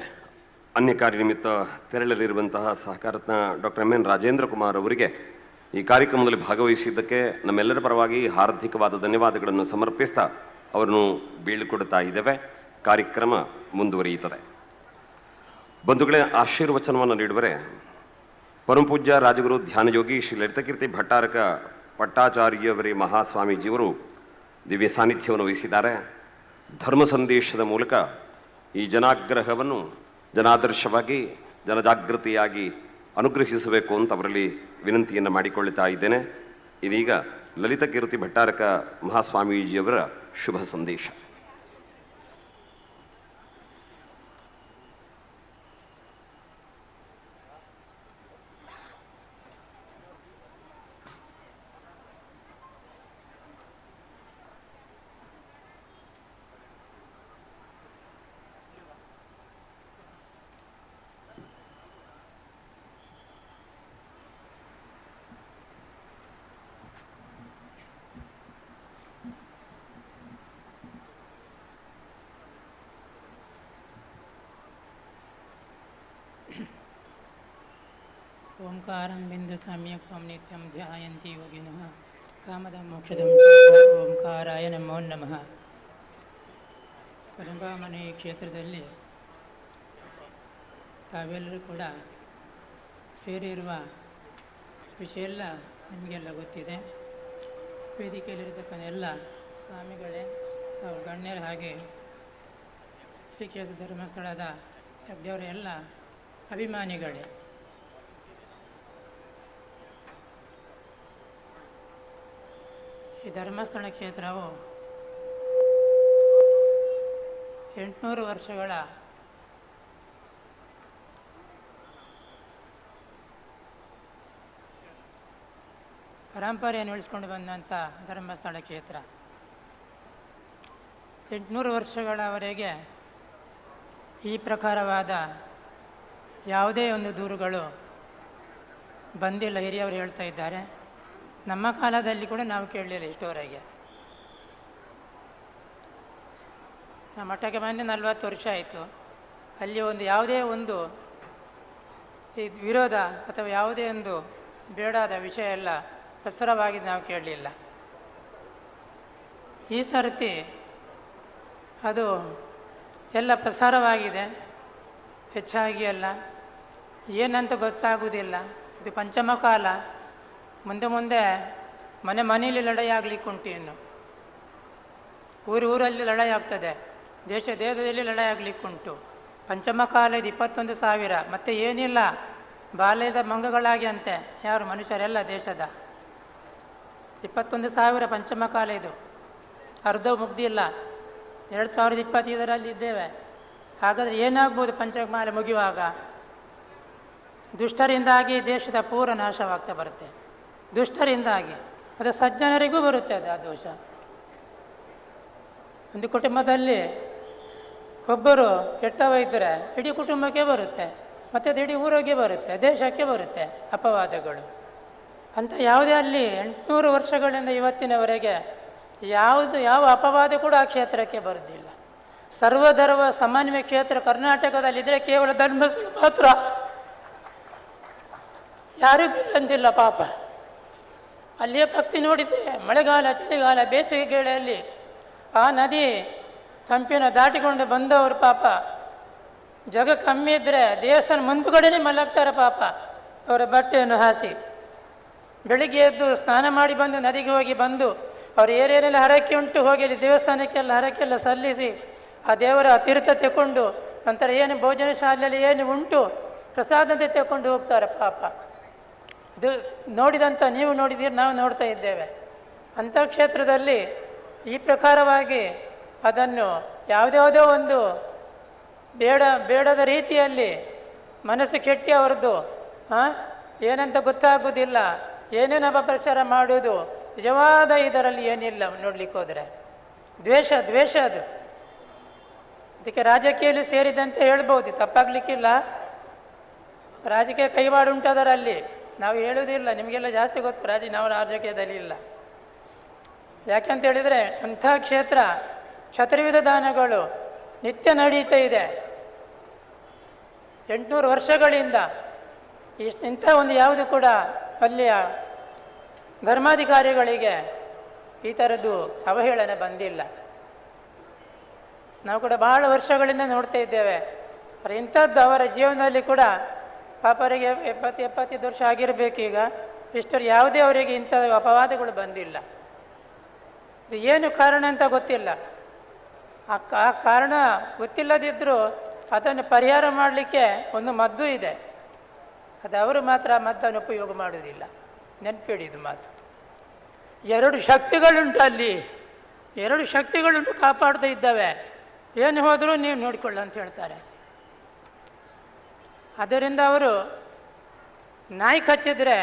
ಅನ್ಯ ಕಾರ್ಯ ನಿಮಿತ್ತ ತೆರಳಲಿರುವಂತಹ ಸಹಕಾರತ್ನ ಡಾಕ್ಟರ್ MN ರಾಜೇಂದ್ರ ಕುಮಾರ್ ಅವರಿಗೆ ಈ ಕಾರ್ಯಕ್ರಮದಲ್ಲಿ ಭಾಗವಹಿಸಿದ್ದಕ್ಕೆ ನಮ್ಮೆಲ್ಲರ ಪರವಾಗಿ ಹಾರ್ದಿಕವಾದ ಧನ್ಯವಾದಗಳನ್ನು ಸಮರ್ಪಿಸ್ತಾ ಅವರನ್ನು ಬೀಳ್ಕೊಡ್ತಾ ಇದ್ದೇವೆ. ಕಾರ್ಯಕ್ರಮ ಮುಂದುವರಿಯುತ್ತದೆ. ಬಂಧುಗಳೇ, ಆಶೀರ್ವಚನವನ್ನು ನೀಡುವರೆ ಪರಮಪೂಜ್ಯ ರಾಜಗುರು ಧ್ಯಾನಯೋಗಿ ಶ್ರೀ ಲಲಿತಕೀರ್ತಿ ಭಟ್ಟಾರಕ ಪಟ್ಟಾಚಾರ್ಯವರೇ ಮಹಾಸ್ವಾಮೀಜಿಯವರು ದಿವ್ಯ ಸಾನ್ನಿಧ್ಯವನ್ನು ವಹಿಸಿದ್ದಾರೆ. ಧರ್ಮ ಸಂದೇಶದ ಮೂಲಕ ಈ ಜನಾಗ್ರಹವನ್ನು ಜನಾದರ್ಶವಾಗಿ ಜನಜಾಗೃತಿಯಾಗಿ ಅನುಗ್ರಹಿಸಬೇಕು ಅಂತ ಅವರಲ್ಲಿ ವಿನಂತಿಯನ್ನು ಮಾಡಿಕೊಳ್ಳುತ್ತಾ ಇದ್ದೇನೆ. ಇದೀಗ ಲಲಿತಕೀರ್ತಿ ಭಟ್ಟಾರಕ ಮಹಾಸ್ವಾಮೀಜಿಯವರ ಶುಭ ಸಂದೇಶ. ಓಂಕಾರಂ ಬಿಂದು ಸಮ್ಯಕ್ವಂ ನಿತ್ಯಂ ಧ್ಯಾಯಂತಿ ಯೋಗಿನಃ ಕಾಮದ ಮೋಕ್ಷದ ಓಂಕಾರಾಯ ನಮೋ ನಮಃ. ಪರಂಬಾಮನೆ ಕ್ಷೇತ್ರದಲ್ಲಿ ತಾವೆಲ್ಲರೂ ಕೂಡ ಸೇರಿರುವ ವಿಷಯ ಎಲ್ಲ ನಿಮಗೆಲ್ಲ ಗೊತ್ತಿದೆ. ವೇದಿಕೆಯಲ್ಲಿರತಕ್ಕಂಥ ಎಲ್ಲ ಸ್ವಾಮಿಗಳೇ, ತಾವು ಗಣ್ಯರ ಹಾಗೆ ಶ್ರೀ ಕ್ಷೇತ್ರ ಧರ್ಮಸ್ಥಳದ ಯಜ್ಞವರ ಎಲ್ಲ ಅಭಿಮಾನಿಗಳೇ. ಈ ಧರ್ಮಸ್ಥಳ ಕ್ಷೇತ್ರವು 800 ವರ್ಷಗಳ ಪರಂಪರೆಯನ್ನು ಉಳಿಸ್ಕೊಂಡು ಬಂದಂಥ ಧರ್ಮಸ್ಥಳ ಕ್ಷೇತ್ರ. 800 ವರ್ಷಗಳವರೆಗೆ ಈ ಪ್ರಕಾರವಾದ ಯಾವುದೇ ಒಂದು ದೂರುಗಳು ಬಂದಿಲ್ಲ. ಹಿರಿಯವರು ಹೇಳ್ತಾ ಇದ್ದಾರೆ, ನಮ್ಮ ಕಾಲದಲ್ಲಿ ಕೂಡ ನಾವು ಕೇಳಲಿಲ್ಲ ಇಷ್ಟೋವರೆಗೆ. ನಮ್ಮ ಮಠಕ್ಕೆ ಬಂದು 40 ವರ್ಷ ಆಯಿತು. ಅಲ್ಲಿ ಒಂದು ಯಾವುದೇ ಒಂದು ಈ ವಿರೋಧ ಅಥವಾ ಯಾವುದೇ ಒಂದು ಬೇಡಾದ ವಿಷಯ ಎಲ್ಲ ಪ್ರಸಾರವಾಗಿದ್ದು ನಾವು ಕೇಳಲಿಲ್ಲ. ಈ ಸರ್ತಿ ಅದು ಎಲ್ಲ ಪ್ರಸಾರವಾಗಿದೆ. ಹೆಚ್ಚಾಗಿ ಅಲ್ಲ, ಏನಂತ ಗೊತ್ತಾಗುವುದಿಲ್ಲ. ಇದು ಪಂಚಮ ಕಾಲ. ಮುಂದೆ ಮುಂದೆ ಮನೆಯಲ್ಲಿ ಲಡಾಯಿ ಆಗಲಿಕ್ಕುಂಟು. ಇನ್ನು ಊರಲ್ಲಿ ಲಡಾಯಿ ಆಗ್ತದೆ, ದೇಶದಲ್ಲಿ ಲಡಾಯಿ ಆಗಲಿಕ್ಕುಂಟು. ಪಂಚಮ ಕಾಲ ಇದು 21,000. ಮತ್ತು ಏನಿಲ್ಲ, ಬಾಲ್ಯದ ಮಂಗಗಳಾಗಿ ಅಂತೆ ಯಾರು ಮನುಷ್ಯರೆಲ್ಲ ದೇಶದ 21,000 ಪಂಚಮ ಕಾಲ. ಇದು ಅರ್ಧ ಮುಗ್ದಿಲ್ಲ. 2025 ಇದ್ದೇವೆ. ಹಾಗಾದರೆ ಏನಾಗ್ಬೋದು ಪಂಚಮಾಲೆ ಮುಗಿಯುವಾಗ? ದುಷ್ಟರಿಂದಾಗಿ ದೇಶದ ಪೂರ ನಾಶವಾಗ್ತಾ ಬರುತ್ತೆ. ದುಷ್ಟರಿಂದಾಗಿ ಅದು ಸಜ್ಜನರಿಗೂ ಬರುತ್ತೆ ಅದು ಆ ದೋಷ. ಒಂದು ಕುಟುಂಬದಲ್ಲಿ ಒಬ್ಬರು ಕೆಟ್ಟವ ಇದ್ದರೆ ಇಡೀ ಕುಟುಂಬಕ್ಕೆ ಬರುತ್ತೆ, ಮತ್ತು ಅದು ಇಡೀ ಊರಿಗೆ ಬರುತ್ತೆ, ದೇಶಕ್ಕೆ ಬರುತ್ತೆ ಅಪವಾದಗಳು. ಅಂತ ಯಾವುದೇ ಅಲ್ಲಿ 800 ವರ್ಷಗಳಿಂದ ಇವತ್ತಿನವರೆಗೆ ಯಾವ ಅಪವಾದ ಕೂಡ ಆ ಕ್ಷೇತ್ರಕ್ಕೆ ಬರೋದಿಲ್ಲ. ಸರ್ವಧರ್ಮ ಸಮನ್ವಯ ಕ್ಷೇತ್ರ ಕರ್ನಾಟಕದಲ್ಲಿದ್ದರೆ ಕೇವಲ ಧರ್ಮಸ್ಥಳ ಮಾತ್ರ. ಯಾರಿಗೂ ಇಲ್ಲಂತಿಲ್ಲ ಪಾಪ. ಅಲ್ಲಿಯ ಭಕ್ತಿ ನೋಡಿದರೆ ಮಳೆಗಾಲ, ಚಳಿಗಾಲ, ಬೇಸಿಗೆಗಳಲ್ಲಿ ಆ ನದಿ ತಂಪಿನ ದಾಟಿಕೊಂಡು ಬಂದವರು ಪಾಪ ಜಗ ಕಮ್ಮಿ ಇದ್ದರೆ ದೇವಸ್ಥಾನ ಮುಂದುಗಡೆನೇ ಮಲಗ್ತಾರೆ ಪಾಪ. ಅವರ ಬಟ್ಟೆಯನ್ನು ಹಾಸಿ ಬೆಳಿಗ್ಗೆ ಎದ್ದು ಸ್ನಾನ ಮಾಡಿ ಬಂದು ನದಿಗೆ ಹೋಗಿ ಬಂದು ಅವರು ಏನೇನೆಲ್ಲ ಹರಕೆ ಉಂಟು ಹೋಗಿ ಅಲ್ಲಿ ದೇವಸ್ಥಾನಕ್ಕೆಲ್ಲ ಹರಕೆಲ್ಲ ಸಲ್ಲಿಸಿ ಆ ದೇವರ ತೀರ್ಥ ತೆಕ್ಕೊಂಡು ನಂತರ ಏನು ಭೋಜನ ಶಾಲೆಯಲ್ಲಿ ಏನು ಉಂಟು ಪ್ರಸಾದಂತೆ ತೆಕ್ಕೊಂಡು ಹೋಗ್ತಾರೆ ಪಾಪ. ಇದು ನೋಡಿದಂಥ ನೀವು ನೋಡಿದ್ದೀರಿ, ನಾವು ನೋಡ್ತಾ ಇದ್ದೇವೆ. ಅಂಥ ಕ್ಷೇತ್ರದಲ್ಲಿ ಈ ಪ್ರಕಾರವಾಗಿ ಅದನ್ನು ಯಾವುದ್ಯಾವುದೋ ಒಂದು ಬೇಡದ ರೀತಿಯಲ್ಲಿ ಮನಸ್ಸು ಕೆಟ್ಟಿ ಅವರದ್ದು ಏನಂತ ಗೊತ್ತಾಗೋದಿಲ್ಲ, ಏನೇನು ಅಪಪ್ರಚಾರ ಮಾಡೋದು. ನಿಜವಾದ ಇದರಲ್ಲಿ ಏನಿಲ್ಲ ನೋಡ್ಲಿಕ್ಕೆ ಹೋದರೆ ದ್ವೇಷ ಅದು. ಅದಕ್ಕೆ ರಾಜಕೀಯದಲ್ಲಿ ಸೇರಿದಂತೆ ಹೇಳ್ಬೋದು, ತಪ್ಪಾಗಲಿಕ್ಕಿಲ್ಲ. ರಾಜಕೀಯ ಕೈವಾಡು ಉಂಟದರಲ್ಲಿ, ನಾವು ಹೇಳೋದಿಲ್ಲ, ನಿಮಗೆಲ್ಲ ಜಾಸ್ತಿ ಗೊತ್ತು. ನಾವು ರಾಜಕೀಯದಲ್ಲಿ ಇಲ್ಲ. ಯಾಕೆಂತ ಹೇಳಿದರೆ ಅಂಥ ಕ್ಷೇತ್ರ ಕ್ಷತ್ರಿವಿಧ ದಾನಗಳು ನಿತ್ಯ ನಡೀತಾ ಇದೆ 800 ವರ್ಷಗಳಿಂದ. ಇಂಥ ಒಂದು ಯಾವುದು ಕೂಡ ಅಲ್ಲಿಯ ಧರ್ಮಾಧಿಕಾರಿಗಳಿಗೆ ಈ ಥರದ್ದು ಅವಹೇಳನ ಬಂದಿಲ್ಲ. ನಾವು ಕೂಡ ಬಹಳ ವರ್ಷಗಳಿಂದ ನೋಡ್ತಾ ಇದ್ದೇವೆ. ಆದರೆ ಇಂಥದ್ದು ಅವರ ಜೀವನದಲ್ಲಿ ಕೂಡ ಪಾಪ ಅವರಿಗೆ 70-75 ವರ್ಷ ಆಗಿರಬೇಕೀಗ, ಇಷ್ಟರ ಯಾವುದೇ ಅವರಿಗೆ ಇಂಥ ಅಪವಾದಗಳು ಬಂದಿಲ್ಲ. ಇದು ಏನು ಕಾರಣ ಅಂತ ಗೊತ್ತಿಲ್ಲ. ಆ ಕಾರಣ ಗೊತ್ತಿಲ್ಲದಿದ್ದರೂ ಅದನ್ನು ಪರಿಹಾರ ಮಾಡಲಿಕ್ಕೆ ಒಂದು ಮದ್ದು ಇದೆ. ಅದು ಅವರು ಮಾತ್ರ ಆ ಮದ್ದನ್ನು ಉಪಯೋಗ ಮಾಡೋದಿಲ್ಲ. ನೆನಪಿಡಿ ಇದು ಮಾತು. 2 ಶಕ್ತಿಗಳುಂಟು ಅಲ್ಲಿ, 2 ಶಕ್ತಿಗಳುಂಟು ಕಾಪಾಡ್ತಾ ಇದ್ದಾವೆ. ಏನು ಹೋದರೂ ನೀವು ನೋಡಿಕೊಳ್ಳ ಅಂತ ಹೇಳ್ತಾರೆ. ಅದರಿಂದ ಅವರು ನಾಯಿ ಕಚ್ಚಿದ್ರೆ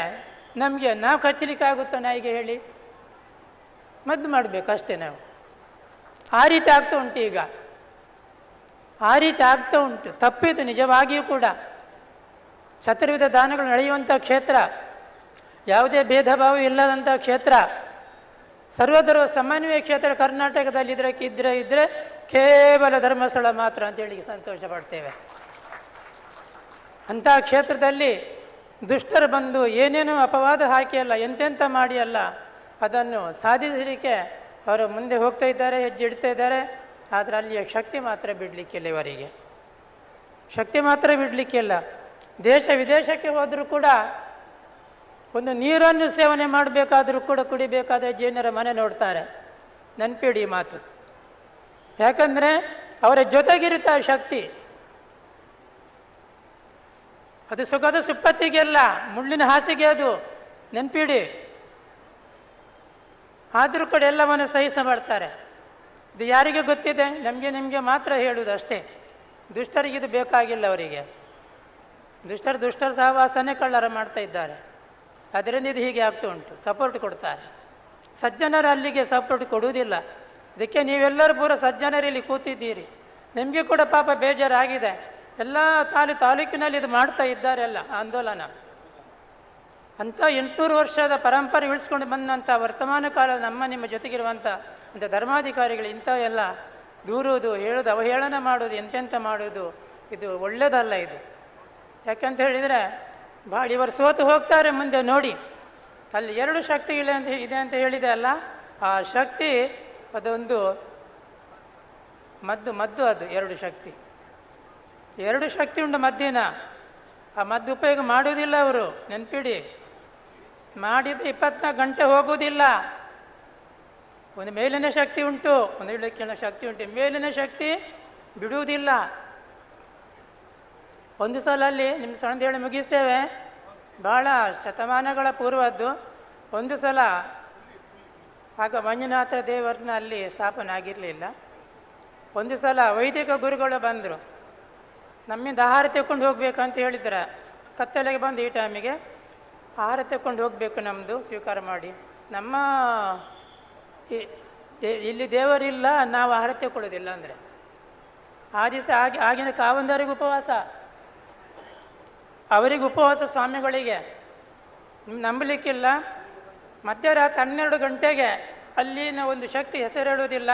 ನಮಗೆ ನಾವು ಕಚ್ಚಲಿಕ್ಕಾಗುತ್ತೋ ನಾಯಿಗೆ ಹೇಳಿ? ಮದ್ದು ಮಾಡಬೇಕು ಅಷ್ಟೇ ನಾವು. ಆ ರೀತಿ ಆಗ್ತಾ ಉಂಟು ಈಗ, ಆ ರೀತಿ ಆಗ್ತಾ ಉಂಟು. ತಪ್ಪಿದ್ದು ನಿಜವಾಗಿಯೂ ಕೂಡ. ಚತುರ್ವಿಧ ದಾನಗಳು ನಡೆಯುವಂಥ ಕ್ಷೇತ್ರ, ಯಾವುದೇ ಭೇದ ಭಾವ ಇಲ್ಲದಂಥ ಕ್ಷೇತ್ರ, ಸರ್ವಧರ್ಮ ಸಮನ್ವಯ ಕ್ಷೇತ್ರ ಕರ್ನಾಟಕದಲ್ಲಿ ಇದ್ರೆ ಕೇವಲ ಧರ್ಮಸ್ಥಳ ಮಾತ್ರ ಅಂತೇಳಿ ಸಂತೋಷ ಪಡ್ತೇವೆ. ಅಂಥ ಕ್ಷೇತ್ರದಲ್ಲಿ ದುಷ್ಟರು ಬಂದು ಏನೇನೋ ಅಪವಾದ ಹಾಕಿ ಅಲ್ಲ, ಎಂತೆಂಥ ಮಾಡಿ ಅಲ್ಲ, ಅದನ್ನು ಸಾಧಿಸಲಿಕ್ಕೆ ಅವರು ಮುಂದೆ ಹೋಗ್ತಾ ಇದ್ದಾರೆ, ಹೆಜ್ಜೆ ಇಡ್ತಾ ಇದ್ದಾರೆ. ಆದರೆ ಅಲ್ಲಿಯ ಶಕ್ತಿ ಮಾತ್ರ ಬಿಡಲಿಕ್ಕಿಲ್ಲ, ಇವರಿಗೆ ಶಕ್ತಿ ಮಾತ್ರ ಬಿಡಲಿಕ್ಕಿಲ್ಲ. ದೇಶ ವಿದೇಶಕ್ಕೆ ಹೋದರೂ ಕೂಡ ಒಂದು ನೀರನ್ನು ಸೇವನೆ ಮಾಡಬೇಕಾದರೂ ಕೂಡ, ಕುಡಿಬೇಕಾದ್ರೆ ಜೈನರ ಮನೆ ನೋಡ್ತಾರೆ. ನೆನಪಿಡಿ ಮಾತು. ಯಾಕಂದರೆ ಅವರ ಜೊತೆಗಿರುತ್ತೆ ಆ ಶಕ್ತಿ. ಅದು ಸುಖದ ಸುಪ್ಪತ್ತಿಗೆಲ್ಲ, ಮುಳ್ಳಿನ ಹಾಸಿಗೆ ಅದು, ನೆನಪಿಡಿ. ಆದರೂ ಕೂಡ ಎಲ್ಲವನ್ನು ಸಹಿಸ ಮಾಡ್ತಾರೆ. ಇದು ಯಾರಿಗೆ ಗೊತ್ತಿದೆ? ನಿಮಗೆ ಮಾತ್ರ ಹೇಳುವುದು ಅಷ್ಟೇ. ದುಷ್ಟರಿಗೆ ಇದು ಬೇಕಾಗಿಲ್ಲ. ಅವರಿಗೆ ದುಷ್ಟರ ಸಹವಾಸನೇ ಕಳ್ಳರ ಮಾಡ್ತಾ ಇದ್ದಾರೆ. ಅದರಿಂದ ಇದು ಹೀಗೆ ಆಗ್ತಾ ಉಂಟು. ಸಪೋರ್ಟ್ ಕೊಡ್ತಾರೆ. ಸಜ್ಜನರು ಅಲ್ಲಿಗೆ ಸಪೋರ್ಟ್ ಕೊಡುವುದಿಲ್ಲ. ಅದಕ್ಕೆ ನೀವೆಲ್ಲರೂ ಪೂರ ಸಜ್ಜನರಲ್ಲಿ ಕೂತಿದ್ದೀರಿ. ನಿಮಗೆ ಕೂಡ ಪಾಪ ಬೇಜಾರಾಗಿದೆ. ಎಲ್ಲ ತಾಲೂಕಿನಲ್ಲಿ ಇದು ಮಾಡ್ತಾ ಇದ್ದಾರೆ ಎಲ್ಲ ಆಂದೋಲನ. ಅಂಥ 800 ವರ್ಷದ ಪರಂಪರೆ ಉಳಿಸ್ಕೊಂಡು ಬಂದಂಥ ವರ್ತಮಾನ ಕಾಲದ ನಿಮ್ಮ ಜೊತೆಗಿರುವಂಥ ಅಂಥ ಧರ್ಮಾಧಿಕಾರಿಗಳು ಇಂಥ ಎಲ್ಲ ದೂರುವುದು, ಹೇಳೋದು, ಅವಹೇಳನ ಮಾಡೋದು, ಎಂತೆಂಥ ಮಾಡೋದು, ಇದು ಒಳ್ಳೆಯದಲ್ಲ ಇದು. ಯಾಕಂತ ಹೇಳಿದರೆ ಭಾಳ ಇವರು ಸೋತು ಹೋಗ್ತಾರೆ ಮುಂದೆ ನೋಡಿ. ಅಲ್ಲಿ 2 ಶಕ್ತಿಗಳು ಇದೆ ಅಂತ ಹೇಳಿದೆ ಅಲ್ಲ, ಆ ಶಕ್ತಿ ಅದೊಂದು ಮದ್ದು ಅದು 2 ಶಕ್ತಿ ಉಂಟು ಮದ್ದಿನ. ಆ ಮದ್ದು ಉಪಯೋಗ ಮಾಡುವುದಿಲ್ಲ ಅವರು, ನೆನಪಿಡಿ. ಮಾಡಿದರೆ 24 ಗಂಟೆ ಹೋಗುವುದಿಲ್ಲ. ಒಂದು ಮೇಲಿನ ಶಕ್ತಿ ಉಂಟು, ಒಂದು ಇಳಕ್ಕಿನ ಶಕ್ತಿ ಉಂಟು. ಮೇಲಿನ ಶಕ್ತಿ ಬಿಡುವುದಿಲ್ಲ. ಒಂದು ಸಲ ಅಲ್ಲಿ ನಿಮ್ಮ ಸಣ್ಣದು ಹೇಳಿ ಮುಗಿಸ್ತೇವೆ, ಭಾಳ ಶತಮಾನಗಳ ಪೂರ್ವದ್ದು. ಒಂದು ಸಲ ಆಗ ಮಂಜುನಾಥ ದೇವರನ್ನ ಅಲ್ಲಿ ಸ್ಥಾಪನೆ ಆಗಿರಲಿಲ್ಲ. ಒಂದು ಸಲ ವೈದಿಕ ಗುರುಗಳು ಬಂದರು. ನಮ್ಮಿಂದ ಆಹಾರ ತಗೊಂಡು ಹೋಗ್ಬೇಕಂತ ಹೇಳಿದ್ರೆ, ಕತ್ತಲೆಗೆ ಬಂದು ಈ ಟೈಮಿಗೆ ಆಹಾರ ತಗೊಂಡು ಹೋಗಬೇಕು, ನಮ್ಮದು ಸ್ವೀಕಾರ ಮಾಡಿ. ನಮ್ಮ ಇಲ್ಲಿ ದೇವರಿಲ್ಲ, ನಾವು ಆಹಾರ ತಗೊಳ್ಳೋದಿಲ್ಲ ಅಂದರೆ ಆ ದಿವಸ ಆಗಿನ ಕಾವಂದರಿಗೆ ಉಪವಾಸ, ಅವರಿಗೆ ಉಪವಾಸ ಸ್ವಾಮಿಗಳಿಗೆ. ನಂಬಲಿಕ್ಕಿಲ್ಲ. ಮಧ್ಯರಾತ್ರಿ 12 ಗಂಟೆಗೆ ಅಲ್ಲಿನ ಒಂದು ಶಕ್ತಿ ಹೆಸರು ಹೇಳುವುದಿಲ್ಲ,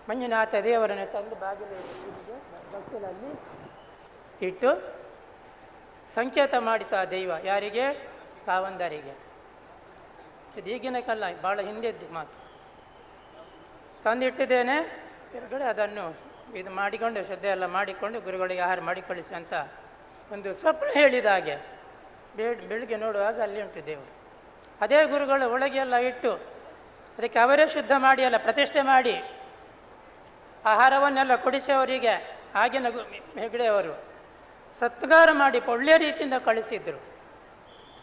ಮಂಜುನಾಥ ದೇವರನ್ನು ತಂದು ಬಾಗಿಲಲ್ಲಿ ಇಟ್ಟು ಸಂಕೇತ ಮಾಡಿತು ಆ ದೈವ. ಯಾರಿಗೆ? ಕಾವಂದರಿಗೆ. ಇದು ಈಗಿನ ಕಲ್ಲ, ಭಾಳ ಹಿಂದೆದ್ದು ಮಾತು. ತಂದಿಟ್ಟಿದ್ದೇನೆ, ಹೊರಗಡೆ ಅದನ್ನು ಇದು ಮಾಡಿಕೊಂಡು ಶ್ರದ್ಧೆ ಎಲ್ಲ ಮಾಡಿಕೊಂಡು ಗುರುಗಳಿಗೆ ಆಹಾರ ಮಾಡಿ ಕಳಿಸಿ ಅಂತ ಒಂದು ಸ್ವಪ್ನ ಹೇಳಿದ ಹಾಗೆ. ಬೆಳಿಗ್ಗೆ ನೋಡುವಾಗ ಅಲ್ಲಿ ಉಂಟು ದೇವರು. ಅದೇ ಗುರುಗಳು ಒಳಗೆ ಎಲ್ಲ ಇಟ್ಟು ಅದಕ್ಕೆ ಅವರೇ ಶುದ್ಧ ಮಾಡಿ ಎಲ್ಲ ಪ್ರತಿಷ್ಠೆ ಮಾಡಿ ಆಹಾರವನ್ನೆಲ್ಲ ಕೊಡಿಸಿ ಅವರಿಗೆ ಆಗಿನ ಹೆಗಡೆಯವರು ಸತ್ಕಾರ ಮಾಡಿ ಒಳ್ಳೆಯ ರೀತಿಯಿಂದ ಕಳಿಸಿದರು.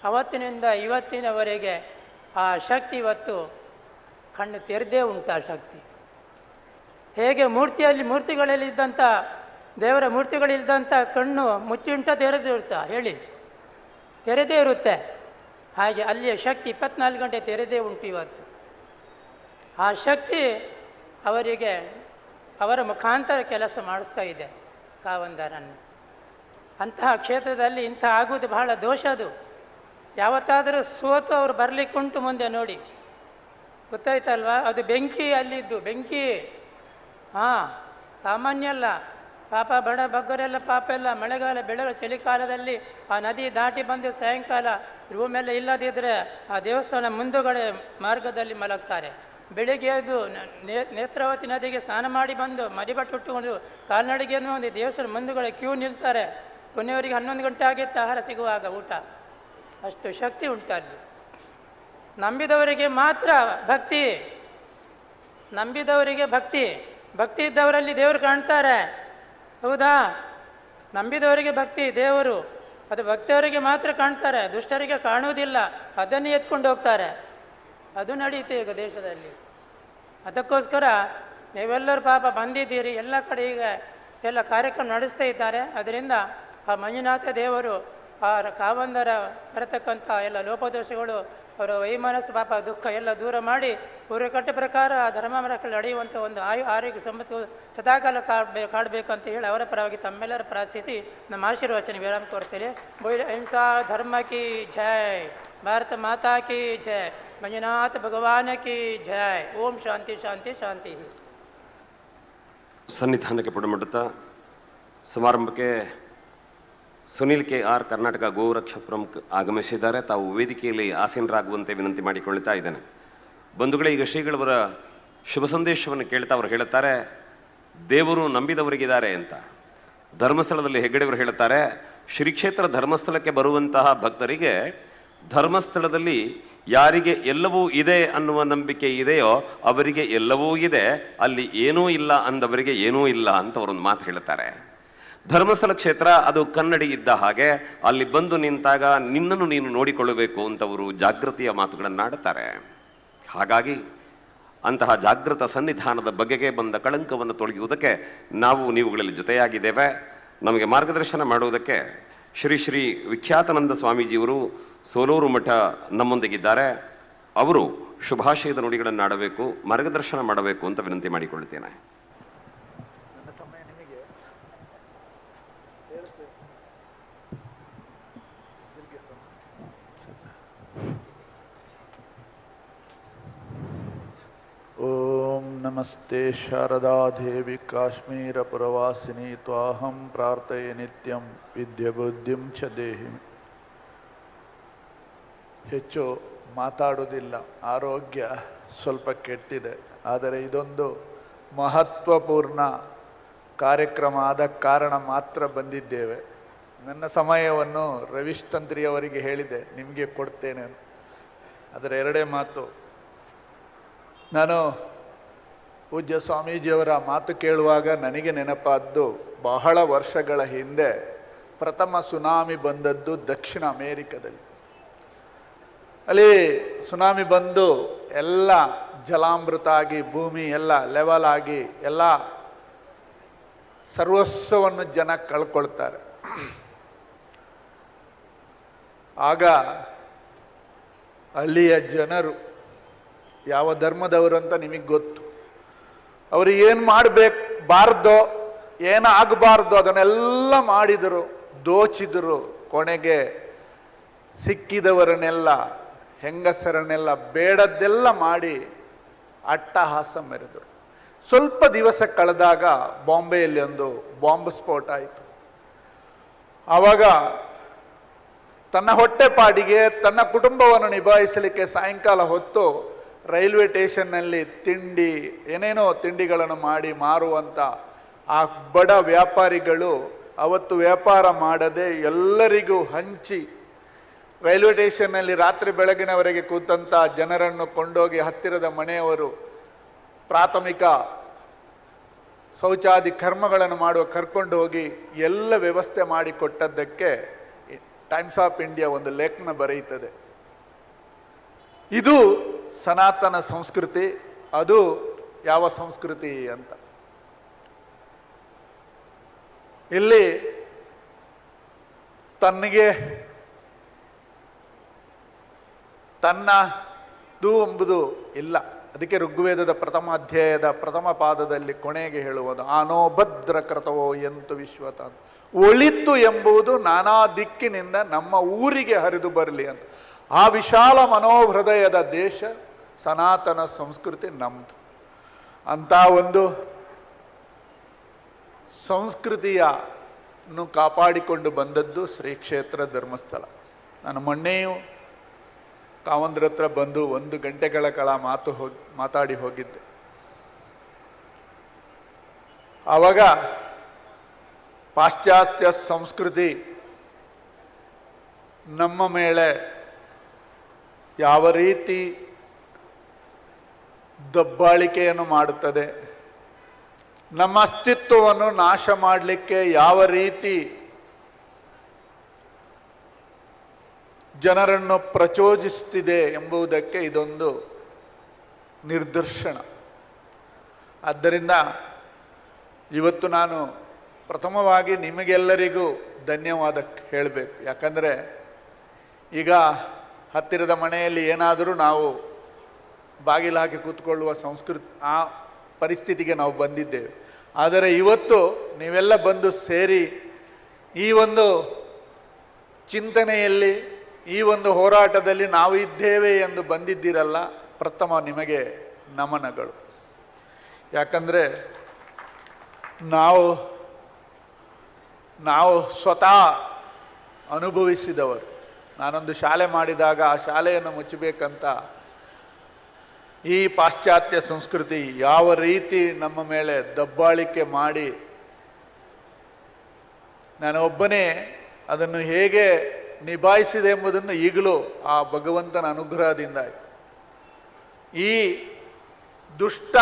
ಅವತ್ತಿನಿಂದ ಇವತ್ತಿನವರೆಗೆ ಆ ಶಕ್ತಿ ಇವತ್ತು ಕಣ್ಣು ತೆರೆದೇ ಉಂಟು. ಆ ಶಕ್ತಿ ಹೇಗೆ ಮೂರ್ತಿಗಳಲ್ಲಿ ಇದ್ದಂಥ ದೇವರ ಮೂರ್ತಿಗಳಿದ್ದಂಥ ಕಣ್ಣು ಮುಚ್ಚಿಂಟ ತೆರೆದೇ ಇರುತ್ತಾ ಹೇಳಿ? ತೆರೆದೇ ಇರುತ್ತೆ. ಹಾಗೆ ಅಲ್ಲಿಯ ಶಕ್ತಿ 24 ಗಂಟೆ ತೆರೆದೇ ಉಂಟು ಇವತ್ತು. ಆ ಶಕ್ತಿ ಅವರಿಗೆ ಅವರ ಮುಖಾಂತರ ಕೆಲಸ ಮಾಡಿಸ್ತಾ ಇದೆ ಕಾವಂದರನ್ನು. ಅಂತಹ ಕ್ಷೇತ್ರದಲ್ಲಿ ಇಂಥ ಆಗುವುದು ಬಹಳ ದೋಷ. ಅದು ಯಾವತ್ತಾದರೂ ಸೋತು ಅವರು ಬರಲಿಕ್ಕುಂಟು ಮುಂದೆ ನೋಡಿ, ಗೊತ್ತಾಯ್ತಲ್ವಾ? ಅದು ಬೆಂಕಿ, ಅಲ್ಲಿದ್ದು ಬೆಂಕಿ. ಸಾಮಾನ್ಯ ಅಲ್ಲ. ಪಾಪ ಬಡ ಬಗ್ಗರೆಲ್ಲ ಪಾಪ ಎಲ್ಲ ಮಳೆಗಾಲ ಚಳಿಕಾಲದಲ್ಲಿ ಆ ನದಿ ದಾಟಿ ಬಂದು ಸಾಯಂಕಾಲ ರೂಮೆಲ್ಲ ಇಲ್ಲದಿದ್ದರೆ ಆ ದೇವಸ್ಥಾನ ಮುಂದುಗಡೆ ಮಾರ್ಗದಲ್ಲಿ ಮಲಗ್ತಾರೆ. ಬೆಳಿಗ್ಗೆ ಎದ್ದು ನೇತ್ರಾವತಿ ನದಿಗೆ ಸ್ನಾನ ಮಾಡಿ ಬಂದು ಮರಿಬಟ್ಟು ಉಟ್ಟುಕೊಂಡು ಕಾಲ್ನಡಿಗೆಯನ್ನು ಒಂದು ದೇವಸ್ಥಾನ ಮುಂದುಗಡೆ ಕ್ಯೂ ನಿಲ್ತಾರೆ. ಕೊನೆಯವರಿಗೆ 11 ಗಂಟೆ ಆಗಿತ್ತು ಆಹಾರ ಸಿಗುವಾಗ ಊಟ. ಅಷ್ಟು ಶಕ್ತಿ ಉಂಟಲ್ಲಿ. ನಂಬಿದವರಿಗೆ ಮಾತ್ರ ಭಕ್ತಿ, ನಂಬಿದವರಿಗೆ ಭಕ್ತಿ, ಭಕ್ತಿ ಇದ್ದವರಲ್ಲಿ ದೇವರು ಕಾಣ್ತಾರೆ. ಹೌದಾ? ನಂಬಿದವರಿಗೆ ಭಕ್ತಿ ದೇವರು, ಅದು ಭಕ್ತಿಯವರಿಗೆ ಮಾತ್ರ ಕಾಣ್ತಾರೆ, ದುಷ್ಟರಿಗೆ ಕಾಣುವುದಿಲ್ಲ. ಅದನ್ನೇ ಎತ್ಕೊಂಡು ಹೋಗ್ತಾರೆ. ಅದು ನಡೆಯುತ್ತೆ ಈಗ ದೇಶದಲ್ಲಿ. ಅದಕ್ಕೋಸ್ಕರ ನೀವೆಲ್ಲರೂ ಪಾಪ ಬಂದಿದ್ದೀರಿ, ಎಲ್ಲ ಕಡೆ ಈಗ ಎಲ್ಲ ಕಾರ್ಯಕ್ರಮ ನಡೆಸ್ತಾ ಇದ್ದಾರೆ. ಅದರಿಂದ ಆ ಮಂಜುನಾಥ ದೇವರು ಆ ಕಾವಂದರ ಬರತಕ್ಕಂಥ ಎಲ್ಲ ಲೋಪದೋಷಗಳು, ಅವರ ವೈಮನಸ್ಸು ಪಾಪ ದುಃಖ ಎಲ್ಲ ದೂರ ಮಾಡಿ ಪೂರ್ವಕಟ್ಟ ಪ್ರಕಾರ ಆ ಧರ್ಮ ನಡೆಯುವಂಥ ಒಂದು ಆರೋಗ್ಯ ಸಂಪತ್ತು ಸದಾಕಾಲ ಕಾಡಬೇಕಂತ ಹೇಳಿ ಅವರ ಪರವಾಗಿ ತಮ್ಮೆಲ್ಲರ ಪ್ರಾರ್ಥಿಸಿ ನಮ್ಮ ಆಶೀರ್ವಚನ ವಿರಾಮ ಕೊಡ್ತೇನೆ. ಅಹಿಂಸಾ ಧರ್ಮ ಕಿ ಜೈ, ಭಾರತ ಮಾತಾ ಕಿ ಜೈ, ಮಂಜುನಾಥ ಭಗವಾನ ಕಿ ಜೈ. ಓಂ ಶಾಂತಿ ಶಾಂತಿ ಶಾಂತಿ. ಸನ್ನಿಧಾನಕ್ಕೆ ಪುಡಮಡುತ್ತಾ ಸಮಾರಂಭಕ್ಕೆ ಸುನೀಲ್ KR ಕರ್ನಾಟಕ ಗೋರಕ್ಷ ಪ್ರಮುಖ ಆಗಮಿಸಿದ್ದಾರೆ. ತಾವು ವೇದಿಕೆಯಲ್ಲಿ ಆಸೀನರಾಗುವಂತೆ ವಿನಂತಿ ಮಾಡಿಕೊಳ್ಳುತ್ತಾ ಇದ್ದೇನೆ. ಬಂಧುಗಳೇ, ಈಗ ಶ್ರೀಗಳವರ ಶುಭ ಸಂದೇಶವನ್ನು ಕೇಳ್ತಾ ಅವರು ಹೇಳುತ್ತಾರೆ, ದೇವರು ನಂಬಿದವರಿಗಿದ್ದಾರೆ ಅಂತ. ಧರ್ಮಸ್ಥಳದಲ್ಲಿ ಹೆಗ್ಗಡೆಯವರು ಹೇಳುತ್ತಾರೆ, ಶ್ರೀ ಕ್ಷೇತ್ರ ಧರ್ಮಸ್ಥಳಕ್ಕೆ ಬರುವಂತಹ ಭಕ್ತರಿಗೆ ಧರ್ಮಸ್ಥಳದಲ್ಲಿ ಯಾರಿಗೆ ಎಲ್ಲವೂ ಇದೆ ಅನ್ನುವ ನಂಬಿಕೆ ಇದೆಯೋ ಅವರಿಗೆ ಎಲ್ಲವೂ ಇದೆ, ಅಲ್ಲಿ ಏನೂ ಇಲ್ಲ ಅಂದವರಿಗೆ ಏನೂ ಇಲ್ಲ ಅಂತ ಅವರೊಂದು ಮಾತು ಹೇಳುತ್ತಾರೆ. ಧರ್ಮಸ್ಥಳ ಕ್ಷೇತ್ರ ಅದು ಕನ್ನಡಿ ಇದ್ದ ಹಾಗೆ, ಅಲ್ಲಿ ಬಂದು ನಿಂತಾಗ ನಿನ್ನನ್ನು ನೀನು ನೋಡಿಕೊಳ್ಳಬೇಕು ಅಂತವರು ಜಾಗೃತಿಯ ಮಾತುಗಳನ್ನು ಆಡುತ್ತಾರೆ. ಹಾಗಾಗಿ ಅಂತಹ ಜಾಗೃತ ಸನ್ನಿಧಾನದ ಬಗೆಗೆ ಬಂದ ಕಳಂಕವನ್ನು ತೊಳೆಯುವುದಕ್ಕೆ ನಾವು ನೀವುಗಳಲ್ಲಿ ಜೊತೆಯಾಗಿದ್ದೇವೆ. ನಮಗೆ ಮಾರ್ಗದರ್ಶನ ಮಾಡುವುದಕ್ಕೆ ಶ್ರೀ ಶ್ರೀ ವಿಖ್ಯಾತಾನಂದ ಸ್ವಾಮೀಜಿಯವರು ಸೋಲೂರು ಮಠ ನಮ್ಮೊಂದಿಗಿದ್ದಾರೆ. ಅವರು ಶುಭಾಶಯದ ನುಡಿಗಳನ್ನು ಆಡಬೇಕು, ಮಾರ್ಗದರ್ಶನ ಮಾಡಬೇಕು ಅಂತ ವಿನಂತಿ ಮಾಡಿಕೊಳ್ಳುತ್ತೇನೆ. ಓಂ ನಮಸ್ತೆ ಶಾರದಾ ದೇವಿ ಕಾಶ್ಮೀರಪುರವಾಸಿನಿ ತ್ವಾಹಂ ಪ್ರಾರ್ಥಯೆ ನಿತ್ಯಂ ವಿದ್ಯೆಬುದ್ಧಿಂ ಚ ದೇಹಿ. ಹೆಚ್ಚು ಮಾತಾಡೋದಿಲ್ಲ, ಆರೋಗ್ಯ ಸ್ವಲ್ಪ ಕೆಟ್ಟಿದೆ. ಆದರೆ ಇದೊಂದು ಮಹತ್ವಪೂರ್ಣ ಕಾರ್ಯಕ್ರಮ ಆದ ಕಾರಣ ಮಾತ್ರ ಬಂದಿದ್ದೇವೆ. ನನ್ನ ಸಮಯವನ್ನು ರವೀಶ್ ತಂತ್ರಿಯವರಿಗೆ ಹೇಳಿದೆ, ನಿಮಗೆ ಕೊಡ್ತೇನೆ ಅಂತ. ಅದರ ಎರಡೇ ಮಾತು. ನಾನು ಪೂಜ್ಯ ಸ್ವಾಮೀಜಿಯವರ ಮಾತು ಕೇಳುವಾಗ ನನಗೆ ನೆನಪಾದ್ದು, ಬಹಳ ವರ್ಷಗಳ ಹಿಂದೆ ಪ್ರಥಮ ಸುನಾಮಿ ಬಂದದ್ದು ದಕ್ಷಿಣ ಅಮೇರಿಕದಲ್ಲಿ. ಅಲ್ಲಿ ಸುನಾಮಿ ಬಂದು ಎಲ್ಲ ಜಲಾಮೃತ ಆಗಿ, ಭೂಮಿ ಎಲ್ಲ ಲೆವೆಲ್ ಆಗಿ, ಎಲ್ಲ ಸರ್ವಸ್ವವನ್ನು ಜನ ಕಳ್ಕೊಳ್ತಾರೆ. ಆಗ ಅಲ್ಲಿಯ ಜನರು ಯಾವ ಧರ್ಮದವರು ಅಂತ ನಿಮಗೆ ಗೊತ್ತು. ಅವರು ಏನು ಮಾಡಬೇಕಬಾರ್ದೋ, ಏನಾಗಬಾರ್ದು ಅದನ್ನೆಲ್ಲ ಮಾಡಿದರು, ದೋಚಿದರು. ಕೊನೆಗೆ ಸಿಕ್ಕಿದವರನ್ನೆಲ್ಲ, ಹೆಂಗಸರನ್ನೆಲ್ಲ ಬೇಡದ್ದೆಲ್ಲ ಮಾಡಿ ಅಟ್ಟಹಾಸ ಮೆರೆದರು. ಸ್ವಲ್ಪ ದಿವಸ ಕಳೆದಾಗ ಬಾಂಬೆಯಲ್ಲಿ ಒಂದು ಬಾಂಬ್ ಸ್ಫೋಟ ಆಯಿತು. ಆವಾಗ ತನ್ನ ಹೊಟ್ಟೆಪಾಡಿಗೆ, ತನ್ನ ಕುಟುಂಬವನ್ನು ನಿಭಾಯಿಸಲಿಕ್ಕೆ ಸಾಯಂಕಾಲ ಹೊತ್ತು ರೈಲ್ವೆ ಸ್ಟೇಷನ್ನಲ್ಲಿ ತಿಂಡಿ, ಏನೇನೋ ತಿಂಡಿಗಳನ್ನು ಮಾಡಿ ಮಾರುವಂಥ ಆ ಬಡ ವ್ಯಾಪಾರಿಗಳು ಅವತ್ತು ವ್ಯಾಪಾರ ಮಾಡದೆ ಎಲ್ಲರಿಗೂ ಹಂಚಿ, ರೈಲ್ವೆ ಸ್ಟೇಷನ್ನಲ್ಲಿ ರಾತ್ರಿ ಬೆಳಗಿನವರೆಗೆ ಕೂತಂಥ ಜನರನ್ನು ಕೊಂಡೋಗಿ ಹತ್ತಿರದ ಮನೆಯವರು ಪ್ರಾಥಮಿಕ ಶೌಚಾದಿ ಕರ್ಮಗಳನ್ನು ಮಾಡುವ ಕರ್ಕೊಂಡು ಹೋಗಿ ಎಲ್ಲ ವ್ಯವಸ್ಥೆ ಮಾಡಿ ಕೊಟ್ಟದ್ದಕ್ಕೆ ಟೈಮ್ಸ್ ಆಫ್ ಇಂಡಿಯಾ ಒಂದು ಲೇಖನ ಬರೆಯುತ್ತದೆ. ಇದು ಸನಾತನ ಸಂಸ್ಕೃತಿ, ಅದು ಯಾವ ಸಂಸ್ಕೃತಿ ಅಂತ. ಇಲ್ಲಿ ತನ್ನಗೆ ತನ್ನದು ಎಂಬುದು ಇಲ್ಲ. ಅದಕ್ಕೆ ಋಗ್ವೇದದ ಪ್ರಥಮ ಅಧ್ಯಾಯದ ಪ್ರಥಮ ಪಾದದಲ್ಲಿ ಕೊನೆಗೆ ಹೇಳುವುದು, ಆನೋ ಭದ್ರ ಕೃತವೋ ಎಂತು ವಿಶ್ವತ, ಒಳಿತು ಎಂಬುದು ನಾನಾ ದಿಕ್ಕಿನಿಂದ ನಮ್ಮ ಊರಿಗೆ ಹರಿದು ಬರಲಿ ಅಂತ. ಆ ವಿಶಾಲ ಮನೋಹೃದಯದ ದೇಶ ಸನಾತನ ಸಂಸ್ಕೃತಿ ನಮ್ದು. ಅಂತ ಒಂದು ಸಂಸ್ಕೃತಿಯನ್ನು ಕಾಪಾಡಿಕೊಂಡು ಬಂದದ್ದು ಶ್ರೀ ಕ್ಷೇತ್ರ ಧರ್ಮಸ್ಥಳ. ನಾನು ಮೊನ್ನೆಯೂ ತಾವಂದ್ರ ಹತ್ರ ಬಂದು 1 ಗಂಟೆಗಳ ಕಾಲ ಮಾತಾಡಿ ಹೋಗಿದ್ದೆ. ಆವಾಗ ಪಾಶ್ಚಾತ್ಯ ಸಂಸ್ಕೃತಿ ನಮ್ಮ ಮೇಲೆ ಯಾವ ರೀತಿ ದಬ್ಬಾಳಿಕೆಯನ್ನು ಮಾಡುತ್ತದೆ, ನಮ್ಮ ಅಸ್ತಿತ್ವವನ್ನು ನಾಶ ಮಾಡಲಿಕ್ಕೆ ಯಾವ ರೀತಿ ಜನರನ್ನು ಪ್ರಚೋದಿಸುತ್ತಿದೆ ಎಂಬುದಕ್ಕೆ ಇದೊಂದು ನಿದರ್ಶನ. ಆದ್ದರಿಂದ ಇವತ್ತು ನಾನು ಪ್ರಥಮವಾಗಿ ನಿಮಗೆಲ್ಲರಿಗೂ ಧನ್ಯವಾದ ಹೇಳಬೇಕು. ಯಾಕಂದರೆ ಈಗ ಹತ್ತಿರದ ಮನೆಯಲ್ಲಿ ಏನಾದರೂ ನಾವು ಬಾಗಿಲು ಹಾಕಿ ಕೂತ್ಕೊಳ್ಳುವ ಆ ಪರಿಸ್ಥಿತಿಗೆ ನಾವು ಬಂದಿದ್ದೇವೆ. ಆದರೆ ಇವತ್ತು ನೀವೆಲ್ಲ ಬಂದು ಸೇರಿ ಈ ಒಂದು ಚಿಂತನೆಯಲ್ಲಿ, ಈ ಒಂದು ಹೋರಾಟದಲ್ಲಿ ನಾವು ಇದ್ದೇವೆ ಎಂದು ಬಂದಿದ್ದೀರಲ್ಲ, ಪ್ರಥಮ ನಿಮಗೆ ನಮನಗಳು. ಯಾಕಂದರೆ ನಾವು ಸ್ವತಃ ಅನುಭವಿಸಿದವರು. ನಾನೊಂದು ಶಾಲೆ ಮಾಡಿದಾಗ ಆ ಶಾಲೆಯನ್ನು ಮುಚ್ಚಬೇಕಂತ ಈ ಪಾಶ್ಚಾತ್ಯ ಸಂಸ್ಕೃತಿ ಯಾವ ರೀತಿ ನಮ್ಮ ಮೇಲೆ ದಬ್ಬಾಳಿಕೆ ಮಾಡಿ ನಾನು ಒಬ್ಬನೇ ಅದನ್ನು ಹೇಗೆ ನಿಭಾಯಿಸಿದೆ ಎಂಬುದನ್ನು ಈಗಲೂ ಆ ಭಗವಂತನ ಅನುಗ್ರಹದಿಂದ ಈ ದುಷ್ಟ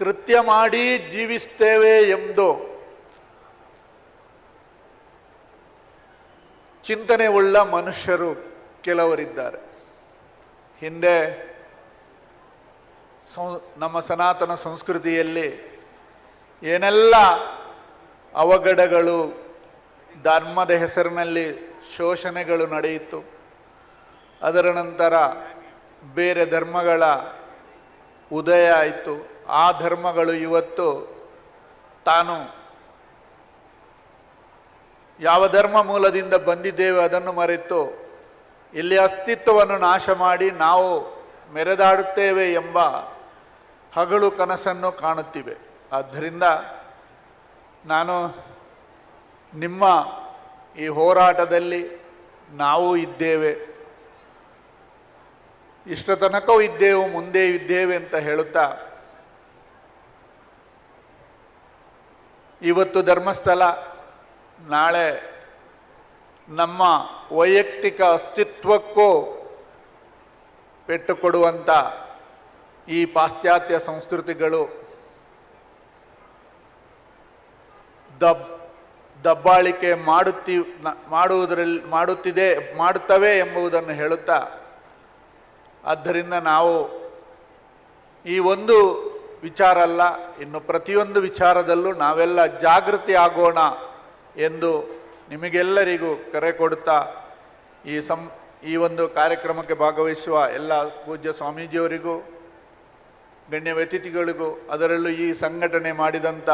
ಕೃತ್ಯ ಮಾಡಿ ಜೀವಿಸ್ತೇವೆ ಎಂದು ಚಿಂತನೆ ಉಳ್ಳ ಮನುಷ್ಯರು ಕೆಲವರಿದ್ದಾರೆ. ಹಿಂದೆ ನಮ್ಮ ಸನಾತನ ಸಂಸ್ಕೃತಿಯಲ್ಲಿ ಏನೆಲ್ಲ ಅವಘಡಗಳು, ಧರ್ಮದ ಹೆಸರಿನಲ್ಲಿ ಶೋಷಣೆಗಳು ನಡೆಯಿತು. ಅದರ ನಂತರ ಬೇರೆ ಧರ್ಮಗಳ ಉದಯ ಆಯಿತು. ಆ ಧರ್ಮಗಳು ಇವತ್ತು ತಾನು ಯಾವ ಧರ್ಮ ಮೂಲದಿಂದ ಬಂದಿದ್ದೇವೆ ಅದನ್ನು ಮರೆತು ಇಲ್ಲಿ ಅಸ್ತಿತ್ವವನ್ನು ನಾಶ ಮಾಡಿ ನಾವು ಮೆರೆದಾಡುತ್ತೇವೆ ಎಂಬ ಹಗಲು ಕನಸನ್ನು ಕಾಣುತ್ತಿವೆ. ಆದ್ದರಿಂದ ನಾನು ನಿಮ್ಮ ಈ ಹೋರಾಟದಲ್ಲಿ ನಾವು ಇದ್ದೇವೆ, ಇಷ್ಟ ತನಕವೂ ಇದ್ದೇವೆ, ಮುಂದೆ ಇದ್ದೇವೆ ಅಂತ ಹೇಳುತ್ತಾ, ಇವತ್ತು ಧರ್ಮಸ್ಥಳ, ನಾಳೆ ನಮ್ಮ ವೈಯಕ್ತಿಕ ಅಸ್ತಿತ್ವಕ್ಕೂ ಪೆಟ್ಟು ಕೊಡುವಂಥ ಈ ಪಾಶ್ಚಾತ್ಯ ಸಂಸ್ಕೃತಿಗಳು ದಬ್ಬಾಳಿಕೆ ಮಾಡುತ್ತವೆ ಎಂಬುದನ್ನು ಹೇಳುತ್ತಾ, ಆದ್ದರಿಂದ ನಾವು ಈ ಒಂದು ವಿಚಾರ ಅಲ್ಲ, ಇನ್ನು ಪ್ರತಿಯೊಂದು ವಿಚಾರದಲ್ಲೂ ನಾವೆಲ್ಲ ಜಾಗೃತಿ ಆಗೋಣ ಎಂದು ನಿಮಗೆಲ್ಲರಿಗೂ ಕರೆ ಕೊಡುತ್ತಾ, ಈ ಒಂದು ಕಾರ್ಯಕ್ರಮಕ್ಕೆ ಭಾಗವಹಿಸುವ ಎಲ್ಲ ಪೂಜ್ಯ ಸ್ವಾಮೀಜಿಯವರಿಗೂ, ಗಣ್ಯ ವ್ಯಕ್ತಿಗಳಿಗೂ, ಅದರಲ್ಲೂ ಈ ಸಂಘಟನೆ ಮಾಡಿದಂಥ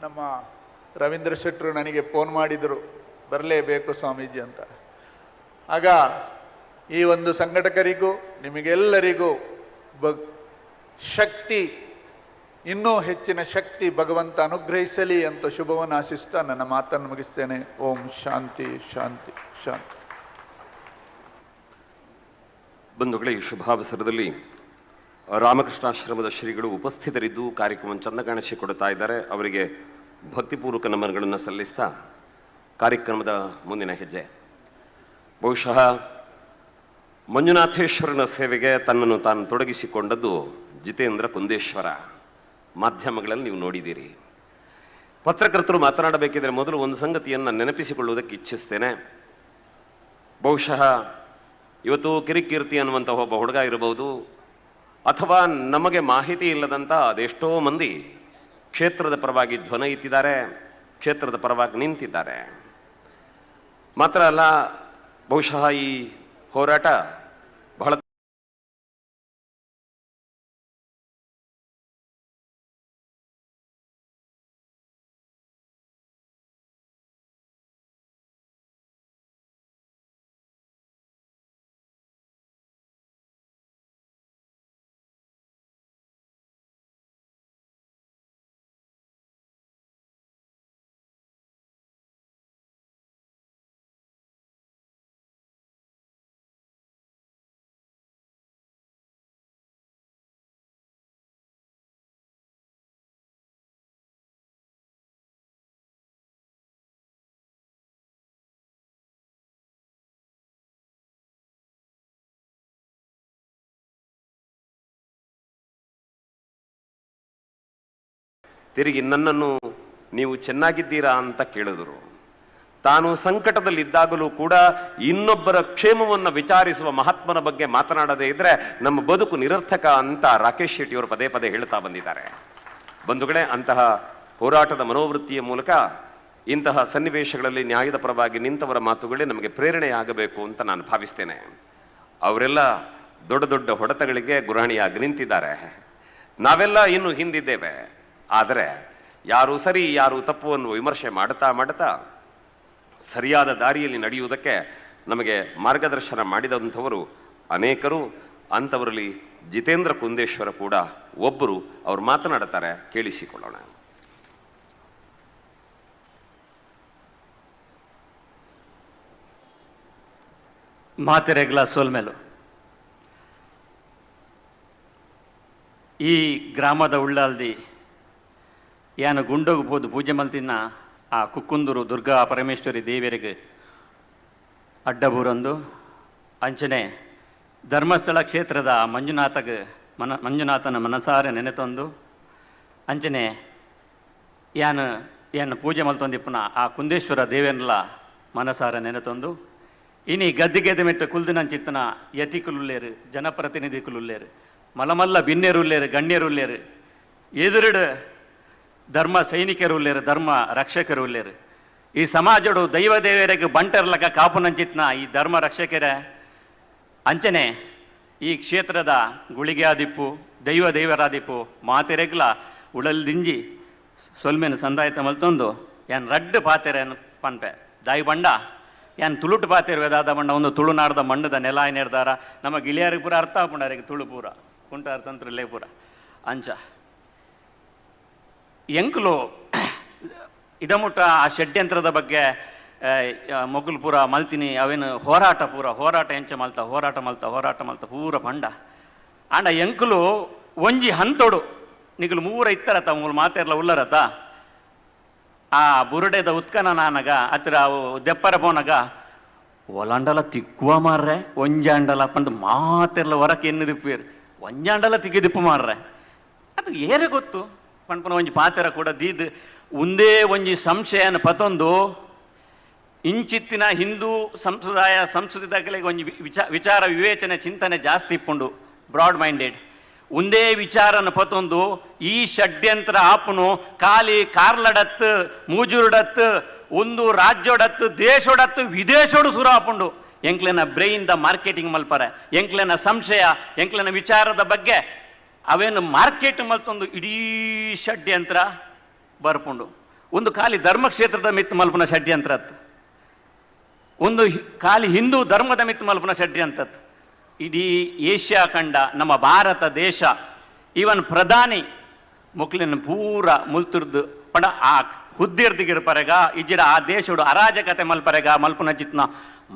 ನಮ್ಮ ರವೀಂದ್ರ ಶೆಟ್ಟರು ನನಗೆ ಫೋನ್ ಮಾಡಿದರು, ಬರಲೇಬೇಕು ಸ್ವಾಮೀಜಿ ಅಂತ. ಆಗ ಈ ಒಂದು ಸಂಘಟಕರಿಗೂ ನಿಮಗೆಲ್ಲರಿಗೂ ಶಕ್ತಿ, ಇನ್ನೂ ಹೆಚ್ಚಿನ ಶಕ್ತಿ ಭಗವಂತ ಅನುಗ್ರಹಿಸಲಿ ಅಂತ ಶುಭವನ್ನು ಆಶಿಸ್ತಾ ನನ್ನ ಮಾತನ್ನು ಮುಗಿಸ್ತೇನೆ. ಓಂ ಶಾಂತಿ ಶಾಂತಿ ಶಾಂತಿ. ಬಂಧುಗಳೇ, ಈ ಶುಭಾವಸರದಲ್ಲಿ ರಾಮಕೃಷ್ಣಾಶ್ರಮದ ಶ್ರೀಗಳು ಉಪಸ್ಥಿತರಿದ್ದು ಕಾರ್ಯಕ್ರಮವನ್ನು ಚಂದ ಕಾಣಿಸಿಕೊಡ್ತಾ ಇದ್ದಾರೆ. ಅವರಿಗೆ ಭಕ್ತಿಪೂರ್ವಕ ನಮನಗಳನ್ನು ಸಲ್ಲಿಸ್ತಾ ಕಾರ್ಯಕ್ರಮದ ಮುಂದಿನ ಹೆಜ್ಜೆ, ಬಹುಶಃ ಮಂಜುನಾಥೇಶ್ವರನ ಸೇವೆಗೆ ತನ್ನನ್ನು ತಾನು ತೊಡಗಿಸಿಕೊಂಡದ್ದು ಜಿತೇಂದ್ರ ಕುಂದೇಶ್ವರ. ಮಾಧ್ಯಮಗಳಲ್ಲಿ ನೀವು ನೋಡಿದ್ದೀರಿ. ಪತ್ರಕರ್ತರು ಮಾತನಾಡಬೇಕಿದ್ರೆ ಮೊದಲು ಒಂದು ಸಂಗತಿಯನ್ನು ನೆನಪಿಸಿಕೊಳ್ಳುವುದಕ್ಕೆ ಇಚ್ಛಿಸ್ತೇನೆ. ಬಹುಶಃ ಇವತ್ತು ಕಿರಿಕೀರ್ತಿ ಅನ್ನುವಂಥ ಒಬ್ಬ ಹುಡುಗ ಇರಬಹುದು, ಅಥವಾ ನಮಗೆ ಮಾಹಿತಿ ಇಲ್ಲದಂಥ ಅದೆಷ್ಟೋ ಮಂದಿ ಕ್ಷೇತ್ರದ ಪರವಾಗಿ ಧ್ವನಿ ಎತ್ತಿದ್ದಾರೆ, ಕ್ಷೇತ್ರದ ಪರವಾಗಿ ನಿಂತಿದ್ದಾರೆ. ಮಾತ್ರ ಅಲ್ಲ, ಬಹುಶಃ ಈ ಹೋರಾಟ ಬಹಳ ತಿರುಗಿ ನನ್ನನ್ನು ನೀವು ಚೆನ್ನಾಗಿದ್ದೀರಾ ಅಂತ ಕೇಳಿದರು. ತಾನು ಸಂಕಟದಲ್ಲಿದ್ದಾಗಲೂ ಕೂಡ ಇನ್ನೊಬ್ಬರ ಕ್ಷೇಮವನ್ನು ವಿಚಾರಿಸುವ ಮಹಾತ್ಮನ ಬಗ್ಗೆ ಮಾತನಾಡದೇ ಇದ್ರೆ ನಮ್ಮ ಬದುಕು ನಿರರ್ಥಕ ಅಂತ ರಾಕೇಶ್ ಶೆಟ್ಟಿಯವರು ಪದೇ ಪದೇ ಹೇಳ್ತಾ ಬಂದಿದ್ದಾರೆ. ಬಂಧುಗಳೇ, ಅಂತಹ ಹೋರಾಟದ ಮನೋವೃತ್ತಿಯ ಮೂಲಕ ಇಂತಹ ಸನ್ನಿವೇಶಗಳಲ್ಲಿ ನ್ಯಾಯದ ಪರವಾಗಿ ನಿಂತವರ ಮಾತುಗಳೇ ನಮಗೆ ಪ್ರೇರಣೆಯಾಗಬೇಕು ಅಂತ ನಾನು ಭಾವಿಸ್ತೇನೆ. ಅವರೆಲ್ಲ ದೊಡ್ಡ ದೊಡ್ಡ ಹೊಡೆತಗಳಿಗೆ ಗುರಾಣಿಯಾಗಿ ನಿಂತಿದ್ದಾರೆ. ನಾವೆಲ್ಲ ಇನ್ನು ಹಿಂದಿದ್ದೇವೆ. ಆದರೆ ಯಾರು ಸರಿ ಯಾರು ತಪ್ಪು ಅನ್ನುವ ವಿಮರ್ಶೆ ಮಾಡ್ತಾ ಸರಿಯಾದ ದಾರಿಯಲ್ಲಿ ನಡೆಯುವುದಕ್ಕೆ ನಮಗೆ ಮಾರ್ಗದರ್ಶನ ಮಾಡಿದಂಥವರು ಅನೇಕರು. ಅಂಥವರಲ್ಲಿ ಜಿತೇಂದ್ರ ಕುಂದೇಶ್ವರ ಕೂಡ ಒಬ್ಬರು. ಅವರು ಮಾತನಾಡುತ್ತಾರೆ, ಕೇಳಿಸಿಕೊಳ್ಳೋಣ. ಮಾತೆರೆಗ್ಲ ಸೋಲ್ಮೇಲು ಈ ಗ್ರಾಮದ ಉಳ್ಳಾಲ್ದಿ ಯಾನು ಗುಂಡೋಗಿ ಹೋದು ಪೂಜೆ ಮಲ್ತಿನ ಆ ಕುಕ್ಕುಂದೂರು ದುರ್ಗಾ ಪರಮೇಶ್ವರಿ ದೇವಿಯರಿಗೆ ಅಡ್ಡಬೂರೊಂದು ಅಂಚನೆ ಧರ್ಮಸ್ಥಳ ಕ್ಷೇತ್ರದ ಮಂಜುನಾಥನ ಮನಸಾರೆ ನೆನೆತೊಂದು ಅಂಚನೆ ಯಾನು ಪೂಜೆ ಮಲ್ತೊಂದಿಪ್ಪನ ಆ ಕುಂದೇಶ್ವರ ದೇವೇನ್ಲ ಮನಸಾರ ನೆನೆತೊಂದು ಇನಿ ಗದ್ದಿಗೆದ ಮೆಟ್ಟು ಕುಲ್ದಿನಂಚಿತ್ತನ ಯತಿಕುಲುಲ್ಲೇರು ಜನಪ್ರತಿನಿಧಿಕುಲುಲ್ಲೇರು ಮಲಮಲ್ಲ ಬಿನ್ನೆರುಲ್ಲೇರು ಗಣ್ಯರುಲ್ಲೇರು ಎದುರುಡು ಧರ್ಮ ಸೈನಿಕರುಲ್ಲೇರು ಧರ್ಮ ರಕ್ಷಕರುಲ್ಲೇರು ಈ ಸಮಾಜಡು ದೈವ ದೇವರಿಗೆ ಬಂಟರ್ಲಕ ಕಾಪುನಂಚಿತ್ನ ಈ ಧರ್ಮ ರಕ್ಷಕರೇ ಅಂಚನೆ ಈ ಕ್ಷೇತ್ರದ ಗುಳಿಗೆ ಆದಿಪ್ಪು ದೈವ ದೇವರಾದಿಪ್ಪು ಮಾತೆರೆಗ್ಲ ಉಳಲ್ದಿಂಜಿ ಸೊಲ್ಮೆನು ಸಂದಾಯಿತ ಮಲ್ತೊಂದು ಯಾನ್ ರಡ್ಡು ಪಾತೆರೆಯನ್ನು ಪನ್ಪೆ ದಾಯಿ ಬಂಡ ಯಾನ್ ತುಳುಟು ಪಾತೆರು ವೇದಾದ ಬಂಡ ಒಂದು ತುಳುನಾಡದ ಮಣ್ಣದ ನೆಲ ನೆಡ್ದಾರ ನಮ್ಮ ಗಿಳಿಯರಿಗೆ ಪೂರ ಅರ್ಥ ಆಪುಂಡರಿಗೆ ತುಳು ಪೂರ ಕುಂಟಾರ ತಂತ್ರಲ್ಲೇ ಪೂರ ಅಂಚ ಎಂಕ್ಲು ಇದಮುಟ್ಟ ಆ ಷಡ್ಯಂತ್ರದ ಬಗ್ಗೆ ಮೊಗ್ಲು ಪೂರ ಮಲ್ತಿನಿ ಅವೇನು ಹೋರಾಟ ಎಂಚ ಹೋರಾಟ ಮಲ್ತ ಪೂರ ಪಂಡ ಆಂಡ ಎಂಕ್ಲು ಒಂಜಿ ಹಂತೋಡು ನಿಗಲು ಮೂರ ಇತ್ತರತ ಮೂರು ಮಾತೆರ್ಲ ಉಲ್ಲರತ ಆ ಬುರುಡೆದ ಉತ್ಕನ ನಾನಗ ಹತ್ತಿರ ಅವು ದೆಪ್ಪರ ಪೋನಗ ಒಲಂಡಲ ತಿಕ್ಕುವ ಮಾರ್ರೆ ಒಂಜಾಂಡಲ ಪಂದು ಮಾತೆರ್ಲ ಹೊರಕ್ಕೆ ಎನ್ನಿದಿಪ್ಪೇರು ಒಂಜಾಂಡಲ ತಿಕ್ಕಿದಿಪ್ಪು ಮಾರ್ರೆ ಅದು ಏರೆ ಗೊತ್ತು ಪಂಪನ ಒಂಜಿ ಪಾತೆರ ಕೂಡ ದೀದ್ ಒಂದೇ ಒಂಜಿ ಸಂಶಯನ ಪತೊಂದು ಇಂಚಿತ್ತಿನ ಹಿಂದೂ ಸಂಸ್ಕೃತಿದಾಗಲಿಗೆ ಒಂಜಿ ವಿಚಾರ ವಿವೇಚನೆ ಚಿಂತನೆ ಜಾಸ್ತಿ ಇಪ್ಪುಂಡು ಬ್ರಾಡ್ ಮೈಂಡೆಡ್ ಒಂದೇ ವಿಚಾರನ ಪತೊಂದು ಈ ಷಡ್ಯಂತ್ರ ಆಪುನು ಖಾಲಿ ಕಾರ್ಲಡತ್ ಮೂಜುರುಡತ್ ಒಂದು ರಾಜ್ಯೋಡತ್ ದೇಶೋಡತ್ ವಿದೇಶೋಡು ಸುರ ಆಪುಂಡು ಎಂಕ್ಲೆನ ಬ್ರೈನ್ ದ ಮಾರ್ಕೆಟಿಂಗ್ ಮಲ್ಪರೆ ಎಂಕ್ಲೆನ ಸಂಶಯ ಎಂಕ್ಲೆನ ವಿಚಾರದ ಬಗ್ಗೆ ಅವೇನು ಮಾರ್ಕೆಟ್ ಮಲ್ತೊಂದು ಇಡೀ ಷಡ್ಯಂತ್ರ ಬರ್ಪುಂಡು ಒಂದು ಖಾಲಿ ಧರ್ಮಕ್ಷೇತ್ರದ ಮಿತ್ ಮಲ್ಪನ ಷಡ್ಯಂತ್ರತ್ ಒಂದು ಖಾಲಿ ಹಿಂದೂ ಧರ್ಮದ ಮಿತ್ ಮಲ್ಪನ ಷಡ್ಯಂತ್ರತ್ ಇಡೀ ಏಷ್ಯಾ ಖಂಡ ನಮ್ಮ ಭಾರತ ದೇಶ ಈವನ್ ಪ್ರಧಾನಿ ಮುಕ್ಲಿನ ಪೂರ ಮುಲ್ತುರ್ದು ಪಡ ಆ ಹುದ್ದಿರ್ದಿಗಿರ್ಪರೆಗ ಇಜಿರ ಆ ದೇಶಡು ಅರಾಜಕತೆ ಮಲ್ಪರೆಗ ಮಲ್ಪನ ಚಿತ್ನ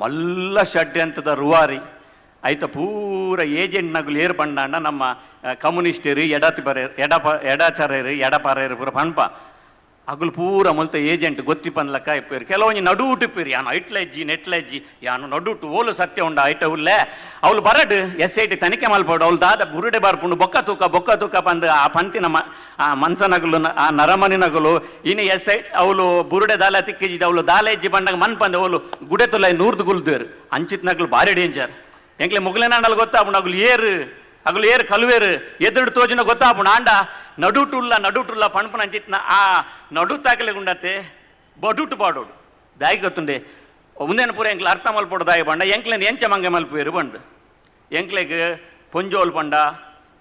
ಮಲ್ಲ ಷಡ್ಯಂತ್ರದ ರುವಾರಿ ಆಯ್ತ ಪೂರ ಏಜೆಂಟ್ ನಗುಲು ಏರು ಪಂಡ ನಮ್ಮ ಕಮ್ಯುನಿಸ್ಟರು ಎಡಾಚಾರ್ಯರು ಎಡಪಾರ್ಯರು ಪೂರ ಪಣಪ ಅಗುಲು ಪೂರ ಮುಲ್ತ ಏಜೆಂಟ್ ಗೊತ್ತಿ ಪನ್ಲಕ್ಕ ಇಪ್ಪೇರು ಕೆಲವೊಂದು ನಡುಟಿಪ್ಪೇರು ಯಾನು ಐಟ್ಲೆಜ್ಜಿ ನೆಟ್ಲೆಜ್ಜಿ ಯಾನು ನಡುಟು ಓಲು ಸತ್ಯ ಉಂಡ ಐಟ ಉಲ್ಲೆ ಅವಳು ಬರಡು SIT ತನಿಖೆ ಮಲ್ಪಡು ಅವಳು ದಾದ ಬುರುಡೆ ಬರ್ಪುಂಡು ಬೊಕ್ಕ ತೂಕ ಬಂದು ಆ ಪಂತಿನ ಆ ಮನ್ಸನಗಲು ಆ ನರಮನಿನಗಲು ಇನ್ನು SIT ಅವಳು ಬುರುಡೆ ದಾಲ ತಿಕ್ಕಿಜಿದ ಅವಳು ದಾಲೆಜ್ಜಿ ಬಂದಾಗ ಮನ್ಪಂದೆ ಅವಳು ಗುಡೆ ತುಲ ನೂರ್ದು ಗುಲ್ದೇರು ಅಂಚಿತ್ ನಗಲು ಭಾರಿ ಡೇಂಜರ್ ಎಂಕ್ಲೆ ಮುಗ್ಲೆನಾಡಲ್ಲಿ ಗೊತ್ತಾಪುಂಡು ಅಗಲು ಏರು ಕಲುವೇರು ಎದುರು ತೋಜಿನ ಗೊತ್ತಾಪುಂಡು ಆಂಡ ನಡುಟುಲ್ಲ ಪಣ್ಪನ ಅಂಚಿತ್ನ ಆ ನಡುತ್ತಾಗಲೆ ಉಂಡತ್ತೆ ಬಡುಟು ಬಾಡೋಡು ದಾಯಿ ಗೊತ್ತುಂಡೆ ಮುಂದೇನ ಪೂರ ಎಂಕ್ಲೆ ಅರ್ಥ ಮಲ್ಪೋಡು ದಾಯಿ ಬಂಡ ಎಂಕ್ಲೆನ ಎಂಚ ಮಂಗೆ ಮಲ್ಪೇರು ಬಂಡು ಎಂಕ್ಲೆಗೆ ಪೊಂಜೋಲು ಪಂಡ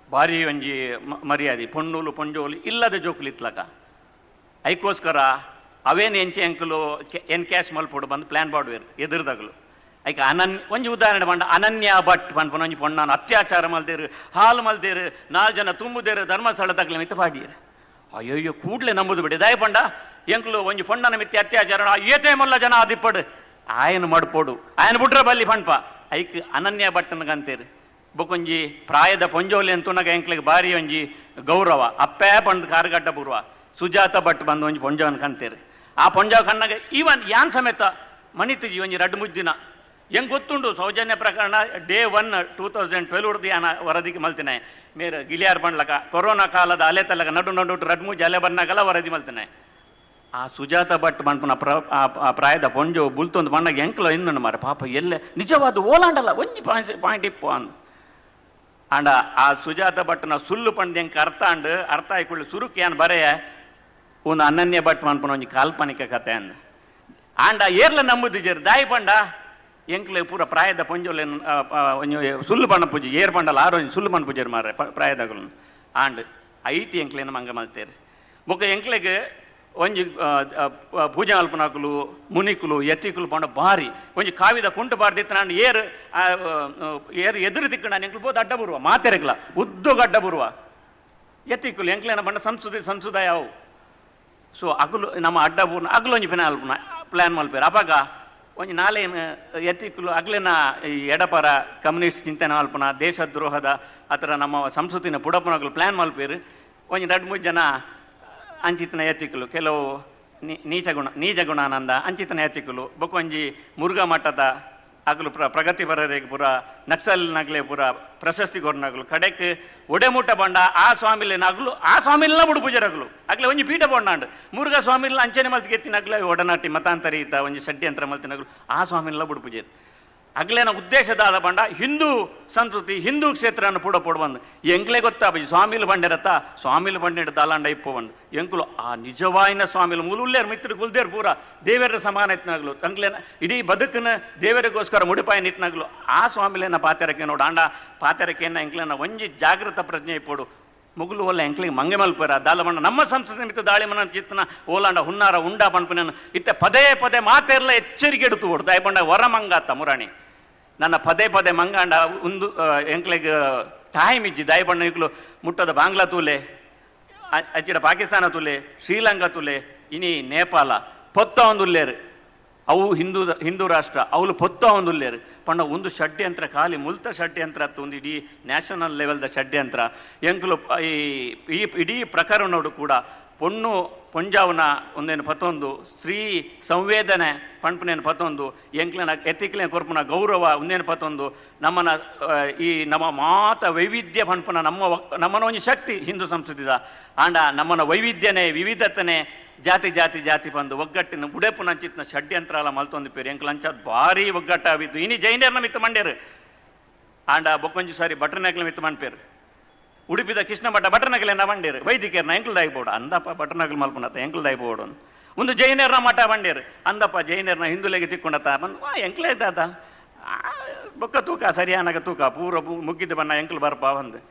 ಭಾರಿ ಒಂಜಿ ಮರ್ಯಾದೆ ಪೊಣ್ಣೂಲು ಪೊಂಜೋಲು ಇಲ್ಲದ ಜೋಕುಲು ಇತ್ಲಕ ಐಕೋಸ್ಕರ ಅವೇನು ಎಂಚೆ ಎಂಕಲು ಎನ್ಕ್ಯಾಶ್ ಮಲ್ಪೋಡು ಬಂದು ಪ್ಲ್ಯಾನ್ ಬಾಡುವೇರು ಎದುರುದಾಗಲು ಐಕ ಒಂಜಿ ಉದಾಹರಣೆ ಬಂಡ ಅನನ್ಯ ಭಟ್ ಪನ್ಪನ ಒಂಜಿ ಪೊಣ್ಣಾನು ಅತ್ಯಾಚಾರ ಮಲ್ದೇರು ಹಾಲು ಮಲ್ದೇರು 4 ಜನ ತುಂಬುದೇರು ಧರ್ಮಸ್ಥಳದಾಗಲಿ ಮಿತ್ತ ಪಾಡಿಯರು ಅಯ್ಯಯ್ಯೋ ಕೂಡ್ಲೆ ನಂಬುದು ಬಿಡಿ ದಾಯ ಪಂಡ ಎಂಕ್ಲು ಒಂಜಿ ಪೊಣ್ಣನ ಮಿತ್ತಿ ಅತ್ಯಾಚಾರ ಏತೇ ಮೊಲ್ಲ ಜನ ಆದಿಪ್ಪಡು ಆಯನ ಮಡ್ಪೋಡು ಆಯನ ಬಿಟ್ರ ಬಲ್ಲಿ ಪಂಪ ಐಕ್ ಅನನ್ಯ ಭಟ್ಟನಗಂತೇರು ಬೊಕೊಂಜಿ ಪ್ರಾಯದ ಪೊಂಜೋಲಿ ಅಂತುನಗ ಎಂಕ್ಲಿಗೆ ಬಾರಿ ಒಂಜಿ ಗೌರವ ಅಪ್ಪೇ ಪಂಡ್ ಕಾರ್ಗಡ್ಡ ಪೂರ್ವ ಸುಜಾತ ಭಟ್ ಬಂದು ಒಂಜಿ ಪೊಂಜವನ್ ಕಂತೇರು ಆ ಪೊಂಜವ ಕಣ್ಣಾಗ ಈವನ್ ಯಾನ್ ಸಮೇತ ಮಣಿತಿಜಿ ಒಂಜಿ 2-3 ದಿನ ಹೆಂಗೆ ಗೊತ್ತುಂಡು ಸೌಜನ್ಯ ಪ್ರಕರಣ ಡೇ 1 2012 ಹುಡ್ದು ಯಾನ ವರದಿಗೆ ಮಲ್ತಿನೆ ಮೇರೆ ಗಿಲಿಯಾರ್ ಬಂಡ್ಲಕ ಕೊರೋನಾ ಕಾಲದ ಅಲೆ ತಲಕ ನಡು ರಡ್ಮೂಜಿ ಅಲೆ ಬಂದಾಗಲ್ಲ ವರದಿ ಮಲ್ತಿನೆ ಆ ಸುಜಾತ ಭಟ್ ಮನ್ಪುನ ಆ ಪ್ರಾಯದ ಪೊಂಜು ಬುಲ್ತೊಂದು ಬಣ್ಣಗೆ ಎಂಕ್ಲ ಇನ್ನೊಂದು ಮಾರೆ ಪಾಪ ಎಲ್ಲೆ ನಿಜವಾದ ಓಲಾಂಡಲ್ಲ ಒಂಜಿ ಪಾಯಿಂಟ್ ಇಪ್ಪು ಅಂದ್ ಆಂಡ ಆ ಸುಜಾತ ಭಟ್ನ ಸುಳ್ಳು ಪಂಡ್ ಎಂಕ್ ಅರ್ಥ ಆಯ್ಕೊಳ್ಳಿ ಸುರುಕ್ ಏನ್ ಬರೆಯ ಒಂದು ಅನನ್ಯ ಭಟ್ ಮನ್ಪುನ ಒಂಜಿ ಕಾಲ್ಪನಿಕ ಕತೆ ಅಂದ್ ಆಂಡ ಏರ್ಲ ನಂಬುದಿಜರ್ ದಾಯಿ ಪಂಡ ಎಂಕ್ಲೆ ಪೂರ ಪ್ರಾಯದ ಪೊಂಜೋಲೆ ಒಂಜಿ ಸುಳ್ಳು ಪಣ್ಣ ಪೂಜೆ ಏರ್ ಪಂಡಲ್ಲ ಆರು ಒಂಜಿ ಸುಳ್ಳು ಪಣ್ಣ ಪೂಜೆ ಮಾರೆ ಪ್ರಾಯದಗಳು ಆಂಡ್ ಐಟಿ ಎಂಕ್ಲೇನ ಮಂಗ ಮಲ್ತೇರು ಬೊಕ್ಕ ಎಂಕ್ಲೆಗೆ ಒಂಜಿ ಪೂಜೆ ಮಲ್ಪನಾಕುಲು ಮುನಿಕುಲು ಎತ್ತಿಕುಲು ಪಂಡ ಬಾರಿ ಒಂಜಿ ಕಾವಿದ ಕುಂಟು ಬಾರ್ದಿತ್ತು ನಾನು ಏರು ಎದುರು ತಿಕ್ಕ ನಾನು ಎಂಕ್ಲು ಬೋದು ಅಡ್ಡ ಬರುವ ಮಾತೆರೆಗ್ಲ ಉದ್ದೋಗ ಅಡ್ಡ ಬರುವ ಎತ್ತಿಕುಲು ಎಂಕ್ಲೇನ ಬಂಡ ಸಂಸ್ಕೃತಿ ಅವು ಸೊ ಅಗಲು ನಮ್ಮ ಅಡ್ಡ ಬೂರ್ನ ಅಗಲು ಒಂಜಿ ಪ್ಲಾನ್ ಮಲ್ಪೇರು ಅಪಾಗ ಒಂಜಿ ನಾಲೇನು ಎತ್ತಿಕುಲು ಅಗ್ಲಿನ ಈ ಎಡಪರ ಕಮ್ಯುನಿಸ್ಟ್ ಚಿಂತನೆ ಮಲ್ಪನ ದೇಶದ್ರೋಹದ ಅಥವಾ ನಮ್ಮ ಸಂಸ್ಕೃತಿನ ಪುಡಪನಗಳು ಪ್ಲ್ಯಾನ್ ಮಲ್ಪೇರು ಒಂಜಿ 2-3 ಜನ ಅಂಚಿತನ ಎತ್ತಿಕುಲು ಕೆಲವು ನೀಚ ಗುಣಾನಂದ ಅಂಚಿತನ ಎತ್ತಿಕುಲು ಬೊಕೊಂಜಿ ಮುರುಘಾ ಮಠದ ಅಗಲು ಪ್ರಗತಿ ಬರರೇಗೆ ಪೂರ ನಕ್ಸಲ್ ನಗ್ಲೆ ಪೂರ ಪ್ರಶಸ್ತಿ ಕೊರ್ನಗಲು ಕಡೆಕ್ ಒಡೆಮುಟ್ಟ ಬಂಡ ಆ ಸ್ವಾಮಿಲೆ ನಗಲು ಆ ಸ್ವಾಮಿಲ ಬುಡು ಪೂಜರಗಲು ಅಗ್ಲೆ ಒಂಜಿ ಪೀಠ ಬಂಡಾಂಡ್ ಮುರುಘಾ ಸ್ವಾಮಿಲ ಅಂಚನೆ ಮಲ್ತಿ ಎತ್ತಿನಗ್ಲೆ ಒಡನಾಟಿ ಮತಾಂತರಿ ಇತ್ತ ಒಂಜಿ ಷಡ್ಯಂತ್ರ ಮಲ್ತಿನಗಲು ಆ ಸ್ವಾಮಿಲ ಬುಡು ಪೂಜೆ ಅಗ್ಲೇನ ಉದ್ದೇಶದಾದ ಬಂಡ ಹಿಂದೂ ಸಂಸ್ಕೃತಿ ಹಿಂದೂ ಕ್ಷೇತ್ರನ ಪೂಡ ಪೊಡ್ಬಂದು ಎಂಕ್ಲೆ ಗೊತ್ತಾ ಬಜಿ ಸ್ವಾಮಿಲು ಬಂಡಿರತ್ತ ಸ್ವಾಮಿಲು ಬಂಡಿಡ ದಾಲಾಂಡ ಇಪ್ಪು ಬಂದು ಎಂಕುಲು ಆ ನಿಜವಾಯಿನ ಸ್ವಾಮಿಲು ಮುಲುಲ್ಲೇರು ಮಿತ್ರ ಗುಲ್ದೇರು ಪೂರ ದೇವರ ಸಮಾನ ಇತ್ನಾಗ್ಲು ತಂಗ್ಲೇನ ಇಡೀ ಬದುಕನ ದೇವರಿಗೋಸ್ಕರ ಮುಡಿಪಾಯಿ ನಿಟ್ನಾಗ್ಲು ಆ ಸ್ವಾಮಿಲೇನ ಪಾತೆರಕ್ಕೆ ನೋಡು ಆಂಡ ಪಾತೆರಕ್ಕೆನ್ನ ಎಂಕ್ಲೇನ ಒಂಜಿ ಜಾಗೃತ ಪ್ರಜ್ಞೆ ಇಪ್ಪೋಡು ಮುಗುಲು ಒಲ್ಲ ಎಂಕ್ಲಿಗೆ ಮಂಗೆ ಮಲ್ಪರ ದಾಲಮಣ್ಣ ನಮ್ಮ ಸಂಸ್ಕೃತಿ ಮಿತ್ತು ದಾಳಿಮನ ಚಿತ್ತನ ಓಲಾಂಡ ಹುನ್ನಾರ ಉಂಡ ಪನ್ಪನನ್ನು ಇತ್ತ ಪದೇ ಮಾತೆರ್ಲ ಎಚ್ಚರಿಕೆ ಎಡುತ್ತು ಹೊಡ್ದು ದಯಪಂಡ ವರ ಮಂಗಾತ ಮುರಾಣಿ ನನ್ನ ಪದೇ ಮಂಗಾಂಡ ಒಂದು ಎಂಕ್ಲೆಗೆ ಟೈಮ್ ಇಜ್ಜಿ ದಯಪಣ್ಣ ಇಕ್ಲು ಮುಟ್ಟದ ಬಾಂಗ್ಲಾ ತೂಲೆ ಅಚ್ಚಿಡ ಪಾಕಿಸ್ತಾನ ತೂಲೆ ಶ್ರೀಲಂಕಾ ತೂಲೆ ಇನಿ ನೇಪಾಳ ಪೊತ್ತ ಒಂದುಲ್ಲೇರು ಅವು ಹಿಂದೂ ರಾಷ್ಟ್ರ ಅವಳು ಪೊತ್ತ ಒಂದುಲ್ಲೇರು ಪಂಡ ಒಂದು ಷಡ್ಯಂತ್ರ ಖಾಲಿ ಮುಲ್ತ ಷಡ್ಯಂತ್ರ ಅತ್ತು ಒಂದು ಇಡೀ ನ್ಯಾಷನಲ್ ಲೆವೆಲ್ದ ಷಡ್ಯಂತ್ರ ಎಂಕ್ಲು ಈ ಇಡೀ ಪ್ರಕರಣೋಡು ಕೂಡ ಪೊಣ್ಣು ಪೊಂಜಾವನ ಒಂದೇನು ಪತ್ತೊಂದು ಸ್ತ್ರೀ ಸಂವೇದನೆ ಪಂಪನೇನು ಪತ್ತೊಂದು ಎಂಕ್ಲೆನ ಎತ್ತಿಕ್ಲೇನ ಕೊರ್ಪುನ ಗೌರವ ಒಂದೇನು ಪತ್ತೊಂದು ನಮ್ಮನ ಈ ನಮ್ಮ ಮಾತ ವೈವಿಧ್ಯ ಪಂಪನ ನಮ್ಮನ ಒಂಜಿ ಶಕ್ತಿ ಹಿಂದೂ ಸಂಸ್ಕೃತಿದ ಆಂಡ ನಮ್ಮನ ವೈವಿಧ್ಯನೇ ವಿವಿಧತೆನೇ ಜಾತಿ ಬಂದು ಒಗ್ಗಟ್ಟಿನ ಬುಡೆಪು ನಂಚಿತ್ನ ಷಡ್ಯಂತ್ರ ಎಲ್ಲ ಮಲ್ತೊಂದು ಪೇರು ಎಂಕ್ಲು ಅಂಚದ್ ಭಾರಿ ಒಗ್ಗಟ್ಟಾವಿದ್ದು ಇನಿ ಜೈನರ್ನ ಮಿತ್ತು ಮಂಡ್ಯರು ಆಂಡ ಬೊಕ್ಕೊಂಜಿ ಸಾರಿ ಬಟ್ರನಗ್ಲ ಮಿತ್ತು ಮಣ್ಪೇರು ಉಡುಪಿದ ಕೃಷ್ಣ ಭಟ್ಟ ಬಟ್ರನಗಲೆನ ಬಂಡೇರು ವೈದಿಕರ್ನ ಎಂಕ್ಲು ದಾಯ್ಬೋಡು ಅಂದಪ್ಪ ಬಟ್ರನಗಲ್ ಮಲ್ಪನತ್ತ ಎಂಕ್ಲು ದಾಯ್ಬೋಡು ಒಂದು ಜೈನರ್ನ ಮಠ ಬಂಡೇರು ಅಂದಪ್ಪ ಜೈನರ್ನ ಹಿಂದುಲೆಗೆ ತಿಕ್ಕೊಂಡತ್ತ ಬಂದು ಎಂಕ್ಲೇ ಇದ್ದಾದ ಬೊಕ್ಕ ತೂಕ ಸರಿಯಾನಾಗ ತೂಕ ಪೂರ ಮುಗ್ಗಿದ್ದು ಬಣ್ಣ ಎಂಕ್ಲು ಬರ್ಪ ಒಂದು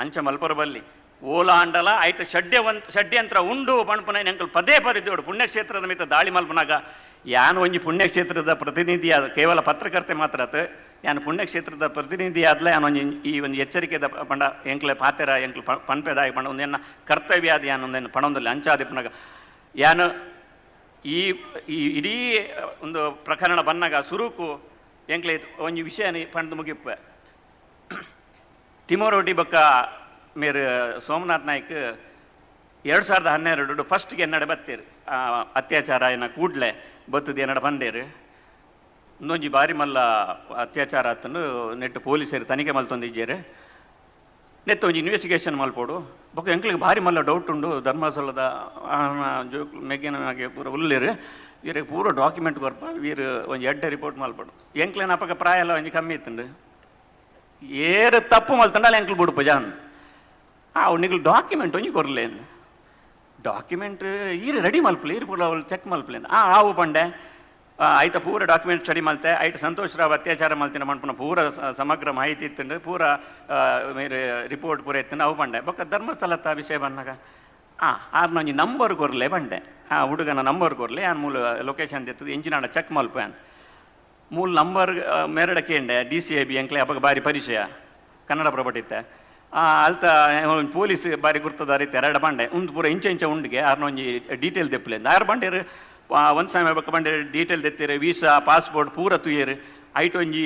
ಅಂಚ ಮಲ್ಪರ ಬಲ್ಲಿ ಓಲಾಂಡಲ ಆಯ್ತು ಷಡ್ಯಂತ್ರ ಉಂಡು ಪಣ್ಪನ ಎಂಕಲ್ ಪದೇ ದೇವಡು ಪುಣ್ಯಕ್ಷೇತ್ರದ ಮಿತ್ತ ದಾಳಿ ಮಲ್ಪನಾಗ ಯಾನು ಒಂಜಿ ಪುಣ್ಯಕ್ಷೇತ್ರದ ಪ್ರತಿನಿಧಿ ಆದ ಕೇವಲ ಪತ್ರಕರ್ತೆ ಮಾತ್ರ ಆತ ಯಾನು ಪುಣ್ಯಕ್ಷೇತ್ರದ ಪ್ರತಿನಿಧಿ ಆದ್ಲ ಯಾನೊಂಜಿ ಈ ಒಂದು ಎಚ್ಚರಿಕೆದ ಪಂಡ ಎಂಕ್ಲೆ ಪಾತೆರ ಎಂಕ್ಲು ಪನ್ಪೆದಾಗಿ ಪಂಡ ಒಂದೇನ ಕರ್ತವ್ಯ ಆದ ಯಾನು ಒಂದೇನು ಪಣೊಂದಲ್ಲಿ ಅಂಚಾದಿಪ್ಪನಾಗ ಯಾನು ಈ ಇಡೀ ಒಂದು ಪ್ರಕರಣ ಬಂದಾಗ ಸುರುಕು ಎಂಕ್ಲೆ ಒಂಜಿ ವಿಷಯ ಪಂಡ ಮುಗಿಪ್ಪೆ ತಿಮೋರೋಟಿ ಬೊಕ್ಕ ಮೇರೆ ಸೋಮನಾಥ್ ನಾಯ್ಕ 2012 ಫಸ್ಟ್ಗೆ ಎನ್ನಡೆ ಬತ್ತೇರು ಅತ್ಯಾಚಾರ ಏನ ಕೂಡ್ಲೆ ಬತ್ತದು ಎನ್ನಡೆ ಬಂದೇರು ಇನ್ನೊಂಜಿ ಬಾರಿ ಮಲ್ಲ ಅತ್ಯಾಚಾರ ಆತನು ನೆಟ್ಟು ಪೊಲೀಸರು ತನಿಖೆ ಮಲ್ತೊಂದಿದ್ದೇರು ನೆತ್ತ ಒಂಜಿ ಇನ್ವೆಸ್ಟಿಗೇಷನ್ ಮಲ್ಪೋಡು ಬೊಕ್ಕ ಎಂಕ್ಲಿಗೆ ಭಾರಿ ಮಲ್ಲ ಡೌಟ್ ಉಂಡು ಧರ್ಮಸ್ಥಳದ ಮೆಗ್ಗಿನಾಗೆ ಪೂರ ಉಲ್ಲೇರು ಇವ್ರಿಗೆ ಪೂರ ಡಾಕ್ಯುಮೆಂಟ್ ಕೊರ್ಪ ವೀರು ಒಂಜಿ ಎಡ್ಡೆ ರಿಪೋರ್ಟ್ ಮಲ್ಪಡು ಎಂಕ್ಲೇನ ಅಪ್ಪಗ ಪ್ರಾಯ ಎಲ್ಲ ಒಂಜಿ ಕಮ್ಮಿ ಇತ್ತುಂಡು ಏರು ತಪ್ಪು ಮಲ್ತಂಡಲ್ಲ ಎಂಕ್ಲು ಬಿಡುಪ ಜಾನ್ ಅವನಿಗೆ ಡಾಕ್ಯುಮೆಂಟ್ ಒಂಜಿ ಕೊರ್ಲೆ ಡಾಕ್ಯುಮೆಂಟ್ ಈರು ರೆಡಿ ಮಲ್ಪಲೆ ಈರು ಪೂರ ಅವಳು ಚೆಕ್ ಮಲ್ಪಲೆ ಆವು ಪಂಡೆ ಆಯ್ತ ಪೂರ ಡಾಕ್ಯುಮೆಂಟ್ ಸ್ಟಡಿ ಮಲ್ತೆ ಆಯ್ತು ಸಂತೋಷ್ ರಾವ್ ಅತ್ಯಾಚಾರ ಮಲ್ತಿನ ಮಣ್ಪನ ಪೂರ ಸಮಗ್ರ ಮಾಹಿತಿ ಇತ್ತಂಡು ಪೂರ ಮೇರೆ ರಿಪೋರ್ಟ್ ಪೂರ ಇತ್ತಂಡು ಅವು ಬಂಡೆ ಬೊಕ್ಕ ಧರ್ಮಸ್ಥಳದ ವಿಷಯ ಬಂದಾಗ ಆರು ಒಂಜಿ ನಂಬರ್ ಕೊರ್ಲೆ ಬಂಡೆ ಹುಡುಗನ ನಂಬರ್ ಕೊರ್ಲೆ ಆನ್ ಮೂಲ ಲೊಕೇಶನ್ ಇರ್ತದೆ ಎಂಜಿನಾಡ ಚೆಕ್ ಮಲ್ಪೆ ಮೂಲ ನಂಬರ್ ಮೇರಡ ಕೇಂಡೆ DCIB ಎಂಕ್ಲೆ ಅಪ್ಪಗ ಬಾರಿ ಪರಿಚಯ ಕನ್ನಡ ಪ್ರಪಟಿತ್ತೆ ಅಲ್ತ ಪೊಲೀಸ್ ಬಾರಿ ಗುರ್ತದಾರಿ ತೆರಡ ಬಂಡೆ ಒಂದು ಪೂರ ಇಂಚೆ ಉಂಡಿಗೆ ಆರ್ನೊಂಜಿ ಡೀಟೇಲ್ ತೆಪ್ಪಲಿಂದ ಆರು ಬಂಡೇರು ಒಂದು ಸಮಯ ಬಕ್ಕ ಬಂಡೆ ಡೀಟೇಲ್ ತೆತ್ತೀರಿ ವೀಸಾ ಪಾಸ್ಪೋರ್ಟ್ ಪೂರ ತುಯ್ಯರು ಐಟು ಒಂಜಿ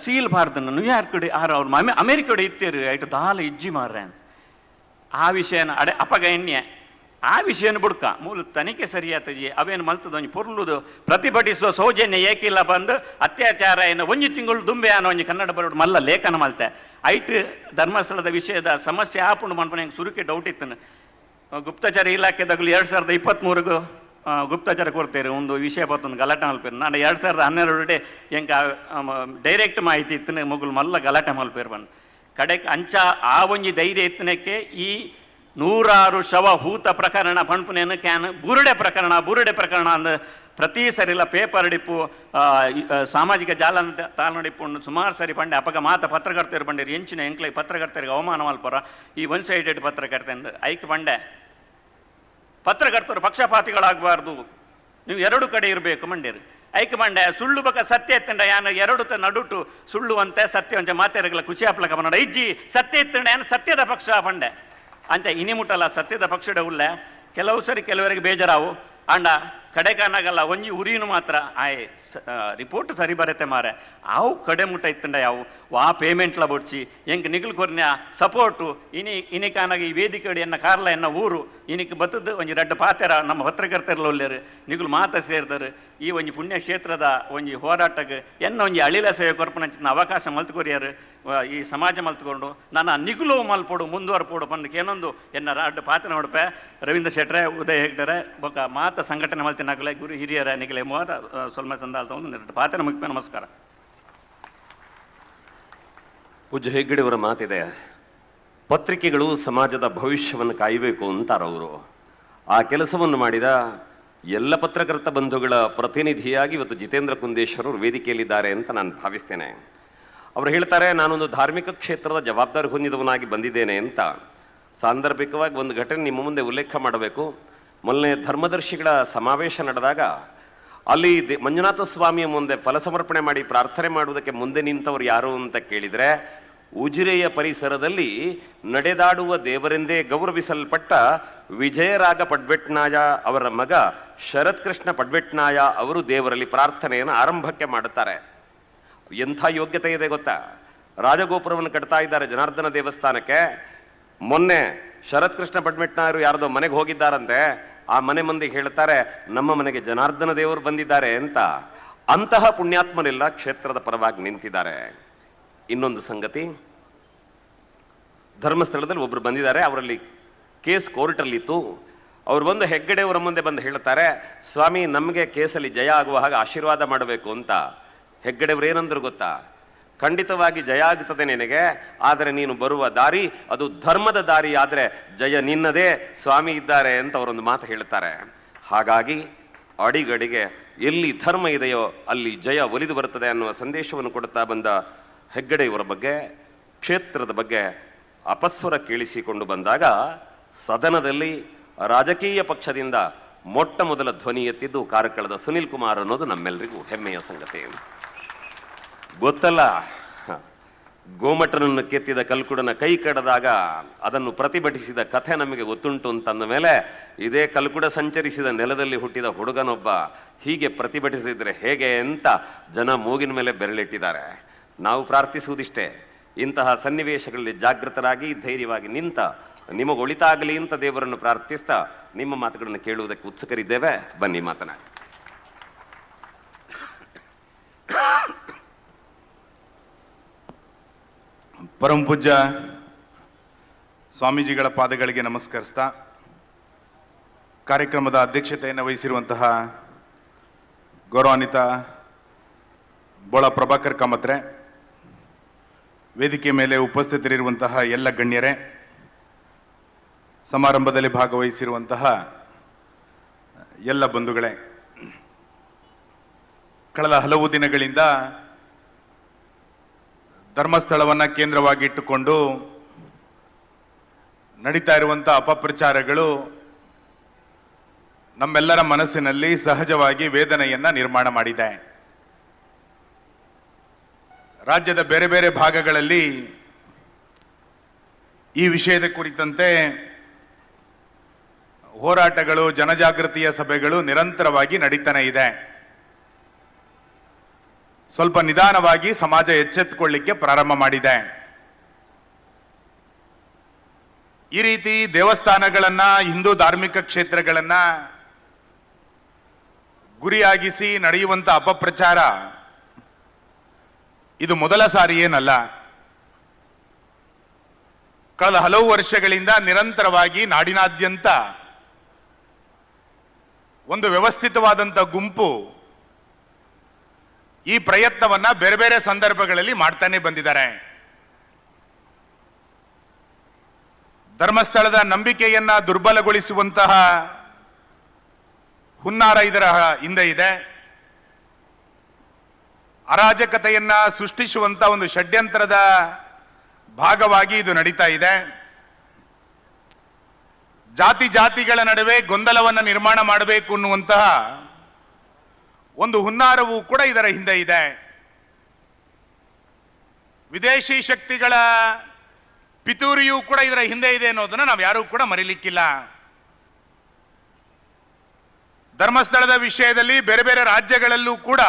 ಸೀಲ್ ಬಾರ್ದನ್ನು ನ್ಯೂಯಾರ್ಕ್ ಆರು ಅವ್ರು ಅಮೇರಿಕಡೆ ಇತ್ತೇರು ಐಟು ದಾಲ ಇಜ್ಜಿ ಮಾರ್ರೆ ಆ ವಿಷಯನ ಅಡೆ ಅಪ್ಪಗ ಎಣ್ಣೆ ಆ ವಿಷಯನ ಬುಡ್ಕ ಮೂಲ ತನಿಖೆ ಸರಿಯಾತಜಿ ಅವೇನು ಮಲ್ತದ ಒಂಜಿ ಪೊರ್ಲುದು ಪ್ರತಿಭಟಿಸುವ ಸೌಜನ್ಯ ಏಕಿಲ್ಲ ಬಂದು ಅತ್ಯಾಚಾರ ಏನು ಒಂಜಿ ತಿಂಗಳು ದುಂಬೆ ಅನ್ನೋ ಒಂಜಿ ಕನ್ನಡ ಬರೋಡು ಮಲ್ಲ ಲೇಖನ ಮಲ್ತೆ ಐಟ್ ಧರ್ಮಸ್ಥಳದ ವಿಷಯದ ಸಮಸ್ಯೆ ಆಪುಂಡು ಮನ್ಪನ ಹೆಂಗೆ ಸುರುಕೆ ಡೌಟ್ ಇತ್ತು. ಗುಪ್ತಚರ ಇಲಾಖೆದಾಗಲು 2023 ಗುಪ್ತಚರ ಕೊಡ್ತೇವೆ ಒಂದು ವಿಷಯ ಬರ್ತೊಂದು ಗಲಾಟೆ ಮಲ್ಪೇರು. ನಾನು 2012 ಹೆಂಗೆ ಡೈರೆಕ್ಟ್ ಮಾಹಿತಿ ಇತ್ತನೆ ಮಗುಲು ಮಲ್ಲ ಗಲಾಟೆ ಮಲ್ಪೇರು ಬಂದು ಕಡೆಗೆ ಅಂಚ ಆ ಒಂಜಿ ಧೈರ್ಯ ಇತ್ತನಕ್ಕೆ ಈ 106 ಶವ ಹೂತ ಪ್ರಕರಣ ಪಂಪುನೇನು ಕ್ಯಾನ್ ಬುರುಡೆ ಪ್ರಕರಣ ಅಂದ ಪ್ರತಿ ಸರಿಲ್ಲ ಪೇಪರ್ ಡಿಪ್ಪು ಸಾಮಾಜಿಕ ಜಾಲ ತಾಳ್ನಡಿಪ್ಪು ಸುಮಾರು ಸರಿ ಪಂಡೆ ಅಪಗ ಮಾತ ಪತ್ರಕರ್ತರು ಬಂದಿರು ಎಂಚಿನ ಎಂಕ್ಲೈ ಪತ್ರಕರ್ತರಿಗೆ ಅವಮಾನ ಮಲ್ಪರ ಈ ಒನ್ ಸೈಡೆಡ್ ಪತ್ರಕರ್ತೆ ಅಂದು ಐಕ್ ಬಂಡೆ ಪತ್ರಕರ್ತರು ಪಕ್ಷಪಾತಿಗಳಾಗಬಾರ್ದು, ನೀವು ಎರಡು ಕಡೆ ಇರಬೇಕು ಮಂಡ್ಯರು ಐಕ್ ಮಂಡೆ ಸುಳ್ಳು ಬಕ ಸತ್ಯ ಎತ್ತಂಡ ಯಾನು ಎರಡು ನಡುಟು ಸುಳ್ಳು ಅಂತೆ ಸತ್ಯ ಅಂಚೆ ಮಾತೆರಗಲ ಖುಷಿ ಹಾಪ್ಲಕ ಬಂಡ ಇಜ್ಜಿ ಸತ್ಯ ಎತ್ತಂಡ ಯಾನು ಸತ್ಯದ ಪಕ್ಷ ಪಂಡೆ ಅಂಚ ಇನಿಮುಟ್ಟಲ್ಲ ಸತ್ಯದ ಪಕ್ಷದ ಉಳ್ಳೆ ಕೆಲವು ಸರಿ ಕೆಲವರಿಗೆ ಬೇಜಾರಾವು ಅಂಡ ಕಡೆಗಾನಾಗಲ್ಲ ಒಂಜಿ ಉರಿನು ಮಾತ್ರ ಆಯ್ ರಿಪೋರ್ಟ್ ಸರಿ ಬರತ್ತೆ ಮಾರೆ ಅವು ಕಡೆ ಮುಟ್ಟ ಇತ್ತಂಡ ಯಾವು ವಾ ಪೇಮೆಂಟ್ಲ ಬೊಡ್ಚಿ ಎಂಕ್ ನಿಗಲ್ ಕೊರ್ನ್ಯ ಸಪೋರ್ಟು ಇನಿಕಾನಾಗ ಈ ವೇದಿಕೆ ಎನ್ನ ಕಾರ್ಲ ಎನ್ನ ಊರು ಇನಿಕ್ ಬತ್ತದ್ದು ಒಂಜಿ ರೆಡ್ಡ ಪಾತೆರ ನಮ್ಮ ಪತ್ರಕರ್ತರ್ಲ ಒಲ್ಲೇರು ನಿಗುಲು ಮಾತ ಸೇರ್ದರು ಈ ಒಂಜಿ ಪುಣ್ಯ ಕ್ಷೇತ್ರದ ಒಂಜಿ ಹೋರಾಟಕ್ಕೆ ಎನ್ನ ಒಂಜಿ ಅಳಿಲ ಸೇವೆ ಕೊರ್ಪುನಂಚಿನ ಅವಕಾಶ ಮಲ್ತುಕೊರಿಯರು ಈ ಸಮಾಜ ಮಲ್ತುಕೊಂಡು ನನ್ನ ನಿಗುಲು ಮಲ್ಪೋಡು ಮುಂದುವರ್ಪೋಡು ಪಂದಕ್ಕೆ ಏನೊಂದು ಎನ್ನ ರೆಡ್ಡ ಪಾತ್ರ ನೋಡ್ಪೆ ರವೀಂದ್ರ ಶೆಟ್ರೆ ಉದಯ ಹೆಗ್ಡರೆ ಬೊಕ ಮಾತ ಸಂಘಟನೆ ಮಲ್ತಿನಾಗಲೇ ಗುರು ಹಿರಿಯರ ನಿಗಲೆ ಮೋದ ಸೊಲ್ಮ ಸಂದಾಲ್ತ ಒಂದು ನೆರಡು ಪಾತ್ರ ಮುಖ್ಯ ನಮಸ್ಕಾರ. ಪೂಜ್ಯ ಹೆಗ್ಗಡೆಯವರ ಮಾತಿದೆ, ಪತ್ರಿಕೆಗಳು ಸಮಾಜದ ಭವಿಷ್ಯವನ್ನು ಕಾಯಬೇಕು ಅಂತಾರವರು. ಆ ಕೆಲಸವನ್ನು ಮಾಡಿದ ಎಲ್ಲ ಪತ್ರಕರ್ತ ಬಂಧುಗಳ ಪ್ರತಿನಿಧಿಯಾಗಿ ಇವತ್ತು ಜಿತೇಂದ್ರ ಕುಂದೇಶ್ವರರು ವೇದಿಕೆಯಲ್ಲಿದ್ದಾರೆ ಅಂತ ನಾನು ಭಾವಿಸ್ತೇನೆ. ಅವರು ಹೇಳ್ತಾರೆ, ನಾನೊಂದು ಧಾರ್ಮಿಕ ಕ್ಷೇತ್ರದ ಜವಾಬ್ದಾರಿ ಹೊಂದಿದವನಾಗಿ ಬಂದಿದ್ದೇನೆ ಅಂತ. ಸಾಂದರ್ಭಿಕವಾಗಿ ಒಂದು ಘಟನೆ ನಿಮ್ಮ ಮುಂದೆ ಉಲ್ಲೇಖ ಮಾಡಬೇಕು. ಮೊನ್ನೆ ಧರ್ಮದರ್ಶಿಗಳ ಸಮಾವೇಶ ನಡೆದಾಗ ಅಲ್ಲಿ ಮಂಜುನಾಥ ಸ್ವಾಮಿಯ ಮುಂದೆ ಫಲಸಮರ್ಪಣೆ ಮಾಡಿ ಪ್ರಾರ್ಥನೆ ಮಾಡುವುದಕ್ಕೆ ಮುಂದೆ ನಿಂತವರು ಯಾರು ಅಂತ ಕೇಳಿದರೆ, ಉಜಿರೆಯ ಪರಿಸರದಲ್ಲಿ ನಡೆದಾಡುವ ದೇವರೆಂದೇ ಗೌರವಿಸಲ್ಪಟ್ಟ ವಿಜಯರಾಗ ಪಡ್ವೆಟ್ನಾಯ ಅವರ ಮಗ ಶರತ್ ಕೃಷ್ಣ ಪಡ್ವೆಟ್ನಾಯ ಅವರು ದೇವರಲ್ಲಿ ಪ್ರಾರ್ಥನೆಯನ್ನು ಆರಂಭಕ್ಕೆ ಮಾಡುತ್ತಾರೆ. ಎಂಥ ಯೋಗ್ಯತೆ ಇದೆ ಗೊತ್ತಾ? ರಾಜಗೋಪುರವನ್ನು ಕಟ್ತಾ ಇದ್ದಾರೆ ಜನಾರ್ದನ ದೇವಸ್ಥಾನಕ್ಕೆ. ಮೊನ್ನೆ ಶರತ್ ಕೃಷ್ಣ ಪಡ್ಮೆಟ್ನಾಯರು ಯಾರ್ದೋ ಮನೆಗೆ ಹೋಗಿದ್ದಾರಂತೆ. ಆ ಮನೆ ಮಂದಿಗೆ ಹೇಳ್ತಾರೆ, ನಮ್ಮ ಮನೆಗೆ ಜನಾರ್ದನ ದೇವರು ಬಂದಿದ್ದಾರೆ ಅಂತ. ಅಂತಹ ಪುಣ್ಯಾತ್ಮನೆಲ್ಲ ಕ್ಷೇತ್ರದ ಪರವಾಗಿ ನಿಂತಿದ್ದಾರೆ. ಇನ್ನೊಂದು ಸಂಗತಿ, ಧರ್ಮಸ್ಥಳದಲ್ಲಿ ಒಬ್ರು ಬಂದಿದ್ದಾರೆ, ಅವರಲ್ಲಿ ಕೇಸ್ ಕೋರ್ಟಲ್ಲಿತ್ತು. ಅವ್ರು ಬಂದು ಹೆಗ್ಗಡೆಯವರ ಮುಂದೆ ಬಂದು ಹೇಳ್ತಾರೆ, ಸ್ವಾಮಿ ನಮಗೆ ಕೇಸಲ್ಲಿ ಜಯ ಆಗುವ ಹಾಗೆ ಆಶೀರ್ವಾದ ಮಾಡಬೇಕು ಅಂತ. ಹೆಗ್ಗಡೆಯವರು ಏನಂದ್ರು ಗೊತ್ತಾ? ಖಂಡಿತವಾಗಿ ಜಯ ಆಗುತ್ತದೆ ನಿನಗೆ, ಆದರೆ ನೀನು ಬರುವ ದಾರಿ ಅದು ಧರ್ಮದ ದಾರಿ, ಆದರೆ ಜಯ ನಿನ್ನದೇ, ಸ್ವಾಮಿ ಇದ್ದಾರೆ ಅಂತ ಅವರೊಂದು ಮಾತು ಹೇಳ್ತಾರೆ. ಹಾಗಾಗಿ ಅಡಿಗಡಿಗೆ ಎಲ್ಲಿ ಧರ್ಮ ಇದೆಯೋ ಅಲ್ಲಿ ಜಯ ಒಲಿದು ಬರುತ್ತದೆ ಅನ್ನುವ ಸಂದೇಶವನ್ನು ಕೊಡುತ್ತಾ ಬಂದ ಹೆಗ್ಗಡೆಯವರ ಬಗ್ಗೆ, ಕ್ಷೇತ್ರದ ಬಗ್ಗೆ ಅಪಸ್ವರ ಕೇಳಿಸಿಕೊಂಡು ಬಂದಾಗ ಸದನದಲ್ಲಿ ರಾಜಕೀಯ ಪಕ್ಷದಿಂದ ಮೊಟ್ಟ ಮೊದಲ ಧ್ವನಿ ಎತ್ತಿದ್ದು ಕಾರ್ಕಳದ ಸುನಿಲ್ ಕುಮಾರ್ ಅನ್ನೋದು ನಮ್ಮೆಲ್ಲರಿಗೂ ಹೆಮ್ಮೆಯ ಸಂಗತಿ. ಗೊತ್ತಲ್ಲ, ಗೋಮಟನನ್ನು ಕೆತ್ತಿದ ಕಲ್ಕುಡನ ಕೈ ಕಡದಾಗ ಅದನ್ನು ಪ್ರತಿಭಟಿಸಿದ ಕಥೆ ನಮಗೆ ಗೊತ್ತುಂಟು ಅಂತಂದ ಮೇಲೆ, ಇದೇ ಕಲ್ಕುಡ ಸಂಚರಿಸಿದ ನೆಲದಲ್ಲಿ ಹುಟ್ಟಿದ ಹುಡುಗನೊಬ್ಬ ಹೀಗೆ ಪ್ರತಿಭಟಿಸಿದರೆ ಹೇಗೆ ಅಂತ ಜನ ಮೂಗಿನ ಮೇಲೆ ಬೆರಳಿಟ್ಟಿದ್ದಾರೆ. ನಾವು ಪ್ರಾರ್ಥಿಸುವುದಿಷ್ಟೇ, ಇಂತಹ ಸನ್ನಿವೇಶಗಳಲ್ಲಿ ಜಾಗೃತರಾಗಿ ಧೈರ್ಯವಾಗಿ ನಿಂತ ನಿಮಗೆ ಒಳಿತಾಗಲಿ ಅಂತ ದೇವರನ್ನು ಪ್ರಾರ್ಥಿಸ್ತಾ ನಿಮ್ಮ ಮಾತುಗಳನ್ನು ಕೇಳುವುದಕ್ಕೆ ಉತ್ಸುಕರಿದ್ದೇವೆ. ಬನ್ನಿ ಮಾತನಾಡಿ. ಪರಮ ಪೂಜ್ಯ ಸ್ವಾಮೀಜಿಗಳ ಪಾದಗಳಿಗೆ ನಮಸ್ಕರಿಸ್ತಾ, ಕಾರ್ಯಕ್ರಮದ ಅಧ್ಯಕ್ಷತೆಯನ್ನು ವಹಿಸಿರುವಂತಹ ಗೌರವಾನ್ವಿತ ಬೋಳ ಪ್ರಭಾಕರ್ ಕಾಮತ್ರೆ, ವೇದಿಕೆ ಮೇಲೆ ಉಪಸ್ಥಿತರಿರುವಂತಹ ಎಲ್ಲ ಗಣ್ಯರೇ, ಸಮಾರಂಭದಲ್ಲಿ ಭಾಗವಹಿಸಿರುವಂತಹ ಎಲ್ಲ ಬಂಧುಗಳೇ, ಕಳೆದ ಹಲವು ದಿನಗಳಿಂದ ಧರ್ಮಸ್ಥಳವನ್ನು ಕೇಂದ್ರವಾಗಿ ಇಟ್ಟುಕೊಂಡು ನಡೀತಾ ಇರುವಂಥ ಅಪಪ್ರಚಾರಗಳು ನಮ್ಮೆಲ್ಲರ ಮನಸ್ಸಿನಲ್ಲಿ ಸಹಜವಾಗಿ ವೇದನೆಯನ್ನ ನಿರ್ಮಾಣ ಮಾಡಿದೆ. ರಾಜ್ಯದ ಬೇರೆ ಬೇರೆ ಭಾಗಗಳಲ್ಲಿ ಈ ವಿಷಯದ ಕುರಿತಂತೆ ಹೋರಾಟಗಳು, ಜನಜಾಗೃತಿಯ ಸಭೆಗಳು ನಿರಂತರವಾಗಿ ನಡೀತಾನೆ ಇದೆ. ಸ್ವಲ್ಪ ನಿಧಾನವಾಗಿ ಸಮಾಜ ಎಚ್ಚೆತ್ತುಕೊಳ್ಳಿಕ್ಕೆ ಪ್ರಾರಂಭ ಮಾಡಿದೆ. ಈ ರೀತಿ ದೇವಸ್ಥಾನಗಳನ್ನ, ಹಿಂದೂ ಧಾರ್ಮಿಕ ಕ್ಷೇತ್ರಗಳನ್ನ ಗುರಿಯಾಗಿಸಿ ನಡೆಯುವಂತ ಅಪಪ್ರಚಾರ ಇದು ಮೊದಲ ಸಾರಿ ಏನಲ್ಲ. ಕಳೆದ ಹಲವು ವರ್ಷಗಳಿಂದ ನಿರಂತರವಾಗಿ ನಾಡಿನಾದ್ಯಂತ ಒಂದು ವ್ಯವಸ್ಥಿತವಾದಂಥ ಗುಂಪು ಈ ಪ್ರಯತ್ನವನ್ನ ಬೇರೆ ಬೇರೆ ಸಂದರ್ಭಗಳಲ್ಲಿ ಮಾಡ್ತಾನೆ ಬಂದಿದ್ದಾರೆ. ಧರ್ಮಸ್ಥಳದ ನಂಬಿಕೆಯನ್ನ ದುರ್ಬಲಗೊಳಿಸುವಂತಹ ಹುನ್ನಾರ ಇದರ ಹಿಂದೆ ಇದೆ. ಅರಾಜಕತೆಯನ್ನ ಸೃಷ್ಟಿಸುವಂತ ಒಂದು ಷಡ್ಯಂತ್ರದ ಭಾಗವಾಗಿ ಇದು ನಡೀತಾ ಇದೆ. ಜಾತಿ ಜಾತಿಗಳ ನಡುವೆ ಗೊಂದಲವನ್ನು ನಿರ್ಮಾಣ ಮಾಡಬೇಕು ಅನ್ನುವಂತಹ ಒಂದು ಹುನ್ನಾರವೂ ಕೂಡ ಇದರ ಹಿಂದೆ ಇದೆ. ವಿದೇಶಿ ಶಕ್ತಿಗಳ ಪಿತೂರಿಯೂ ಕೂಡ ಇದರ ಹಿಂದೆ ಇದೆ ಅನ್ನೋದನ್ನ ನಾವು ಯಾರೂ ಕೂಡ ಮರೀಲಿಕ್ಕಿಲ್ಲ. ಧರ್ಮಸ್ಥಳದ ವಿಷಯದಲ್ಲಿ ಬೇರೆ ಬೇರೆ ರಾಜ್ಯಗಳಲ್ಲೂ ಕೂಡ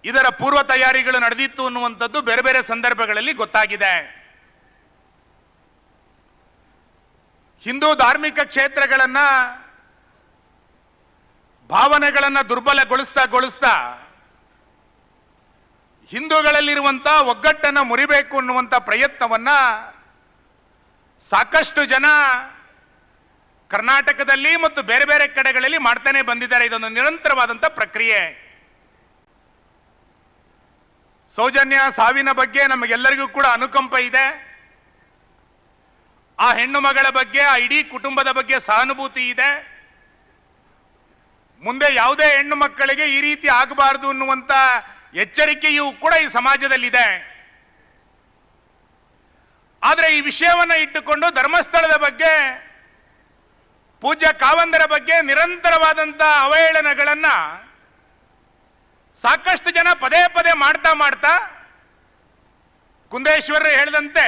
ಇದರ ಪೂರ್ವ ತಯಾರಿಗಳು ನಡೆದಿತ್ತು ಅನ್ನುವಂಥದ್ದು ಬೇರೆ ಬೇರೆ ಸಂದರ್ಭಗಳಲ್ಲಿ ಗೊತ್ತಾಗಿದೆ. ಹಿಂದೂ ಧಾರ್ಮಿಕ ಕ್ಷೇತ್ರಗಳನ್ನ, ಭಾವನೆಗಳನ್ನ ದುರ್ಬಲಗೊಳಿಸ್ತಾ ಹಿಂದೂಗಳಲ್ಲಿರುವಂತ ಒಗ್ಗಟ್ಟನ್ನು ಮುರಿಬೇಕು ಅನ್ನುವಂಥ ಪ್ರಯತ್ನವನ್ನ ಸಾಕಷ್ಟು ಜನ ಕರ್ನಾಟಕದಲ್ಲಿ ಮತ್ತು ಬೇರೆ ಬೇರೆ ಕಡೆಗಳಲ್ಲಿ ಮಾಡ್ತಾನೆ ಬಂದಿದ್ದಾರೆ. ಇದೊಂದು ನಿರಂತರವಾದಂಥ ಪ್ರಕ್ರಿಯೆ. ಸೌಜನ್ಯ ಸಾವಿನ ಬಗ್ಗೆ ನಮಗೆಲ್ಲರಿಗೂ ಕೂಡ ಅನುಕಂಪ ಇದೆ. ಆ ಹೆಣ್ಣು ಮಗಳ ಬಗ್ಗೆ, ಆ ಇಡೀ ಕುಟುಂಬದ ಬಗ್ಗೆ ಸಹಾನುಭೂತಿ ಇದೆ. ಮುಂದೆ ಯಾವುದೇ ಹೆಣ್ಣು ಮಕ್ಕಳಿಗೆ ಈ ರೀತಿ ಆಗಬಾರದು ಅನ್ನುವಂತ ಎಚ್ಚರಿಕೆಯೂ ಕೂಡ ಈ ಸಮಾಜದಲ್ಲಿದೆ. ಆದರೆ ಈ ವಿಷಯವನ್ನ ಇಟ್ಟುಕೊಂಡು ಧರ್ಮಸ್ಥಳದ ಬಗ್ಗೆ, ಪೂಜ್ಯ ಕಾವಂದರ ಬಗ್ಗೆ ನಿರಂತರವಾದಂತ ಅವಹೇಳನಗಳನ್ನ ಸಾಕಷ್ಟು ಜನ ಪದೇ ಪದೇ ಮಾಡ್ತಾ ಕುಂದೇಶ್ವರರು ಹೇಳಿದಂತೆ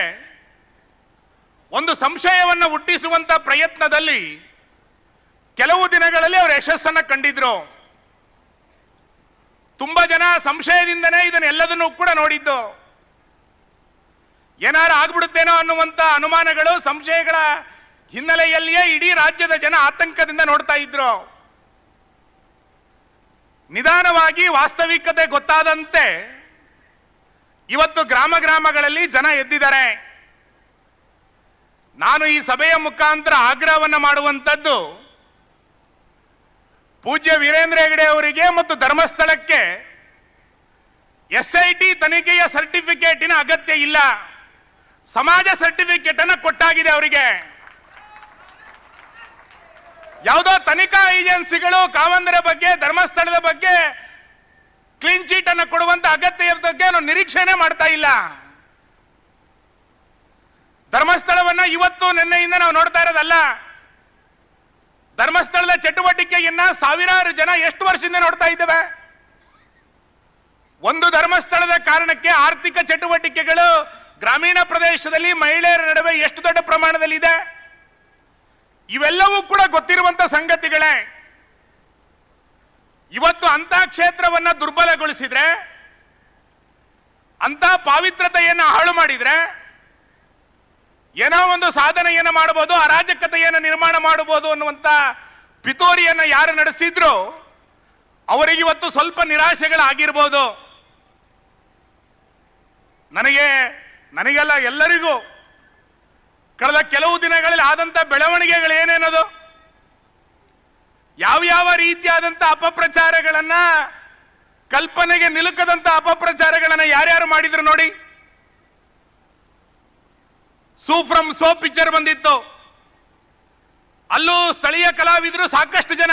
ಒಂದು ಸಂಶಯವನ್ನು ಹುಟ್ಟಿಸುವಂತ ಪ್ರಯತ್ನದಲ್ಲಿ ಕೆಲವು ದಿನಗಳಲ್ಲಿ ಅವರು ಯಶಸ್ಸನ್ನ ಕಂಡಿದ್ರು. ತುಂಬಾ ಜನ ಸಂಶಯದಿಂದನೇ ಇದನ್ನೆಲ್ಲದನ್ನೂ ಕೂಡ ನೋಡಿದ್ದು. ಏನಾರು ಆಗ್ಬಿಡುತ್ತೇನೋ ಅನ್ನುವಂತ ಅನುಮಾನಗಳು, ಸಂಶಯಗಳ ಹಿನ್ನೆಲೆಯಲ್ಲಿಯೇ ಇಡೀ ರಾಜ್ಯದ ಜನ ಆತಂಕದಿಂದ ನೋಡ್ತಾ ಇದ್ರು. ನಿಧಾನವಾಗಿ ವಾಸ್ತವಿಕತೆ ಗೊತ್ತಾದಂತೆ ಇವತ್ತು ಗ್ರಾಮ ಗ್ರಾಮಗಳಲ್ಲಿ ಜನ ಎದ್ದಿದ್ದಾರೆ. ನಾನು ಈ ಸಭೆಯ ಮುಖಾಂತರ ಆಗ್ರಹವನ್ನು ಮಾಡುವಂಥದ್ದು, ಪೂಜ್ಯ ವೀರೇಂದ್ರ ಹೆಗಡೆ ಅವರಿಗೆ ಮತ್ತು ಧರ್ಮಸ್ಥಳಕ್ಕೆ SIT ತನಿಖೆಯ ಸರ್ಟಿಫಿಕೇಟಿನ ಅಗತ್ಯ ಇಲ್ಲ. ಸಮಾಜ ಸರ್ಟಿಫಿಕೇಟ್ ಅನ್ನು ಕೊಟ್ಟಾಗಿದೆ ಅವರಿಗೆ. ಯಾವುದೋ ತನಿಖಾ ಏಜೆನ್ಸಿಗಳು ಕಾವಂದರ ಬಗ್ಗೆ, ಧರ್ಮಸ್ಥಳದ ಬಗ್ಗೆ ಕ್ಲೀನ್ ಚೀಟ್ ಅನ್ನು ಕೊಡುವಂತ ಅಗತ್ಯ ಬಗ್ಗೆ ನಿರೀಕ್ಷೆನೇ ಮಾಡ್ತಾ ಇಲ್ಲ. ಧರ್ಮಸ್ಥಳವನ್ನ ಇವತ್ತು ನಿನ್ನೆಯಿಂದ ನಾವು ನೋಡ್ತಾ ಇರೋದಲ್ಲ. ಧರ್ಮಸ್ಥಳದ ಚಟುವಟಿಕೆಯನ್ನ ಸಾವಿರಾರು ಜನ ಎಷ್ಟು ವರ್ಷದಿಂದ ನೋಡ್ತಾ ಇದ್ದೇವೆ. ಒಂದು ಧರ್ಮಸ್ಥಳದ ಕಾರಣಕ್ಕೆ ಆರ್ಥಿಕ ಚಟುವಟಿಕೆಗಳು ಗ್ರಾಮೀಣ ಪ್ರದೇಶದಲ್ಲಿ ಮಹಿಳೆಯರ ನಡುವೆ ಎಷ್ಟು ದೊಡ್ಡ ಪ್ರಮಾಣದಲ್ಲಿ ಇದೆ, ಇವೆಲ್ಲವೂ ಕೂಡ ಗೊತ್ತಿರುವಂತ ಸಂಗತಿಗಳೇ. ಇವತ್ತು ಅಂತ ಕ್ಷೇತ್ರವನ್ನ ದುರ್ಬಲಗೊಳಿಸಿದ್ರೆ, ಅಂತ ಪಾವಿತ್ರತೆಯನ್ನು ಹಾಳು ಮಾಡಿದ್ರೆ ಏನೋ ಒಂದು ಸಾಧನೆಯನ್ನು ಮಾಡಬಹುದು, ಅರಾಜಕತೆಯನ್ನು ನಿರ್ಮಾಣ ಮಾಡಬಹುದು ಅನ್ನುವಂತ ಪಿತೂರಿಯನ್ನು ಯಾರು ನಡೆಸಿದ್ರು ಅವರಿಗೆ ಇವತ್ತು ಸ್ವಲ್ಪ ನಿರಾಶೆಗಳಾಗಿರ್ಬೋದು. ನನಗೆಲ್ಲ ಎಲ್ಲರಿಗೂ ಕಳೆದ ಕೆಲವು ದಿನಗಳಲ್ಲಿ ಆದಂತ ಬೆಳವಣಿಗೆಗಳು ಏನೇನದು, ಯಾವ ರೀತಿಯಾದಂತ ಅಪಪ್ರಚಾರಗಳನ್ನ, ಕಲ್ಪನೆಗೆ ನಿಲುಕದಂತ ಅಪಪ್ರಚಾರಗಳನ್ನ ಯಾರ್ಯಾರು ಮಾಡಿದ್ರು ನೋಡಿ. ಸೂ ಫ್ರಮ್ ಸೋ ಪಿಕ್ಚರ್ ಬಂದಿತ್ತು, ಅಲ್ಲೂ ಸ್ಥಳೀಯ ಕಲಾವಿದರು ಸಾಕಷ್ಟು ಜನ.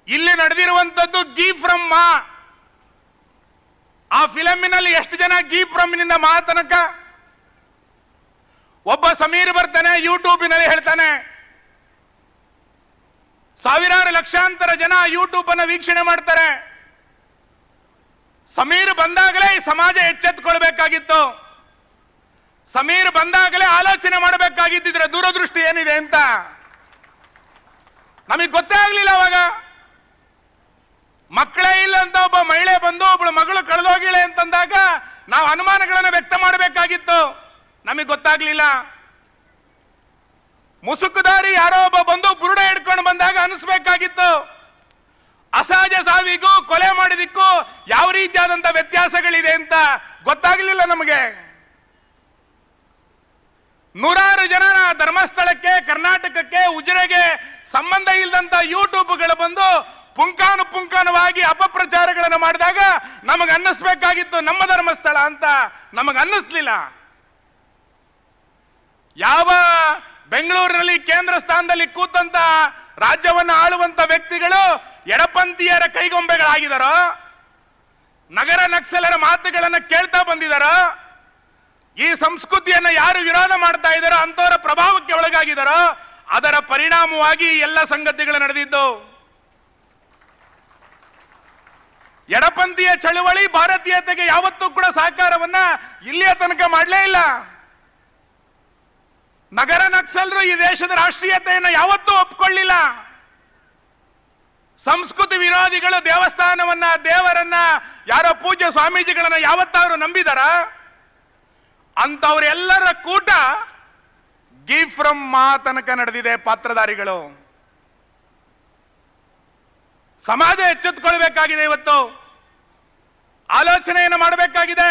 ಇಲ್ಲಿ ನಡೆದಿರುವಂತದ್ದು ಗಿ ಫ್ರಮ್ ಮಾ. ಆ ಫಿಲಮಿನಲ್ಲಿ ಎಷ್ಟು ಜನ ಗಿ ಫ್ರಮ್ ನಿಂದ ಮಾ ತನಕ. ಒಬ್ಬ ಸಮೀರ್ ಬರ್ತಾನೆ, ಯೂಟ್ಯೂಬಿನಲ್ಲಿ ಹೇಳ್ತಾನೆ, ಸಾವಿರಾರು ಲಕ್ಷಾಂತರ ಜನ ಯೂಟ್ಯೂಬ್ ಅನ್ನು ವೀಕ್ಷಣೆ ಮಾಡ್ತಾರೆ. ಸಮೀರ್ ಬಂದಾಗಲೇ ಈ ಸಮಾಜ ಎಚ್ಚೆತ್ತುಕೊಳ್ಬೇಕಾಗಿತ್ತು. ಸಮೀರ್ ಬಂದಾಗಲೇ ಆಲೋಚನೆ ಮಾಡಬೇಕಾಗಿದ್ದಿದ್ರೆ ದೂರದೃಷ್ಟಿ ಏನಿದೆ ಅಂತ ನಮಗೆ ಗೊತ್ತೇ ಆಗ್ಲಿಲ್ಲ. ಅವಾಗ ಮಕ್ಕಳೇ ಇಲ್ಲ ಅಂತ ಒಬ್ಬ ಮಹಿಳೆ ಬಂದು ಒಬ್ಬಳು ಮಗಳು ಕಳೆದೋಗಿಳೆ ಅಂತಂದಾಗ ನಾವು ಅನುಮಾನಗಳನ್ನು ವ್ಯಕ್ತ ಮಾಡಬೇಕಾಗಿತ್ತು. ನಮಗೆ ಗೊತ್ತಾಗ್ಲಿಲ್ಲ. ಮುಸುಕುದಾರಿ ಯಾರೋ ಒಬ್ಬ ಬಂದು ಬುರುಡೆ ಹಿಡ್ಕೊಂಡು ಬಂದಾಗ ಅನಿಸ್ಬೇಕಾಗಿತ್ತು. ಅಸಹಜ ಸಾವಿಗೂ ಕೊಲೆ ಮಾಡಿದಕ್ಕೂ ಯಾವ ರೀತಿಯಾದಂತ ವ್ಯತ್ಯಾಸಗಳಿದೆ ಅಂತ ಗೊತ್ತಾಗ್ಲಿಲ್ಲ ನಮಗೆ. ನೂರಾರು ಜನರ ಧರ್ಮಸ್ಥಳಕ್ಕೆ, ಕರ್ನಾಟಕಕ್ಕೆ, ಉಜಿರೆಗೆ ಸಂಬಂಧ ಇಲ್ಲದಂತ ಯೂಟ್ಯೂಬ್ಗಳು ಬಂದು ಪುಂಖಾನುಪುಂಖಾನುವಾಗಿ ಅಪಪ್ರಚಾರಗಳನ್ನು ಮಾಡಿದಾಗ ನಮಗೆ ಅನ್ನಿಸ್ಬೇಕಾಗಿತ್ತು ನಮ್ಮ ಧರ್ಮಸ್ಥಳ ಅಂತ. ನಮಗೆ ಅನ್ನಿಸ್ಲಿಲ್ಲ. ಯಾವ ಬೆಂಗಳೂರಿನಲ್ಲಿ ಕೇಂದ್ರ ಸ್ಥಾನದಲ್ಲಿ ಕೂತಂತ ರಾಜ್ಯವನ್ನು ಆಳುವಂತ ವ್ಯಕ್ತಿಗಳು ಎಡಪಂಥೀಯರ ಕೈಗೊಂಬೆಗಳಾಗಿದ್ದಾರೋ, ನಗರ ನಕ್ಸಲರ ಮಾತುಗಳನ್ನು ಕೇಳ್ತಾ ಬಂದಿದ್ದಾರೋ, ಈ ಸಂಸ್ಕೃತಿಯನ್ನು ಯಾರು ವಿರೋಧ ಮಾಡ್ತಾ ಇದ್ದಾರೋ ಅಂತವರ ಪ್ರಭಾವಕ್ಕೆ ಒಳಗಾಗಿದ್ದಾರೋ, ಅದರ ಪರಿಣಾಮವಾಗಿ ಎಲ್ಲ ಸಂಗತಿಗಳು ನಡೆದಿದ್ದು. ಎಡಪಂಥೀಯ ಚಳುವಳಿ ಭಾರತೀಯತೆಗೆ ಯಾವತ್ತೂ ಕೂಡ ಸಹಕಾರವನ್ನ ಇಲ್ಲಿಯ ತನಕ ಮಾಡಲೇ ಇಲ್ಲ. ನಗರ ನಕ್ಸಲರು ಈ ದೇಶದ ರಾಷ್ಟ್ರೀಯತೆಯನ್ನು ಯಾವತ್ತೂ ಒಪ್ಕೊಳ್ಳಿಲ್ಲ. ಸಂಸ್ಕೃತಿ ವಿರೋಧಿಗಳು ದೇವಸ್ಥಾನವನ್ನ, ದೇವರನ್ನ, ಯಾರೋ ಪೂಜ್ಯ ಸ್ವಾಮೀಜಿಗಳನ್ನ ಯಾವತ್ತಾದ್ರು ನಂಬಿದಾರ? ಅಂತವರೆಲ್ಲರ ಕೂಟ ಗಿವ್ ಫ್ರಮ್ ಮಾ ತನಕ ನಡೆದಿದೆ. ಪಾತ್ರಧಾರಿಗಳು ಸಮಾಜ ಎಚ್ಚೆತ್ತುಕೊಳ್ಬೇಕಾಗಿದೆ. ಇವತ್ತು ಆಲೋಚನೆಯನ್ನು ಮಾಡಬೇಕಾಗಿದೆ.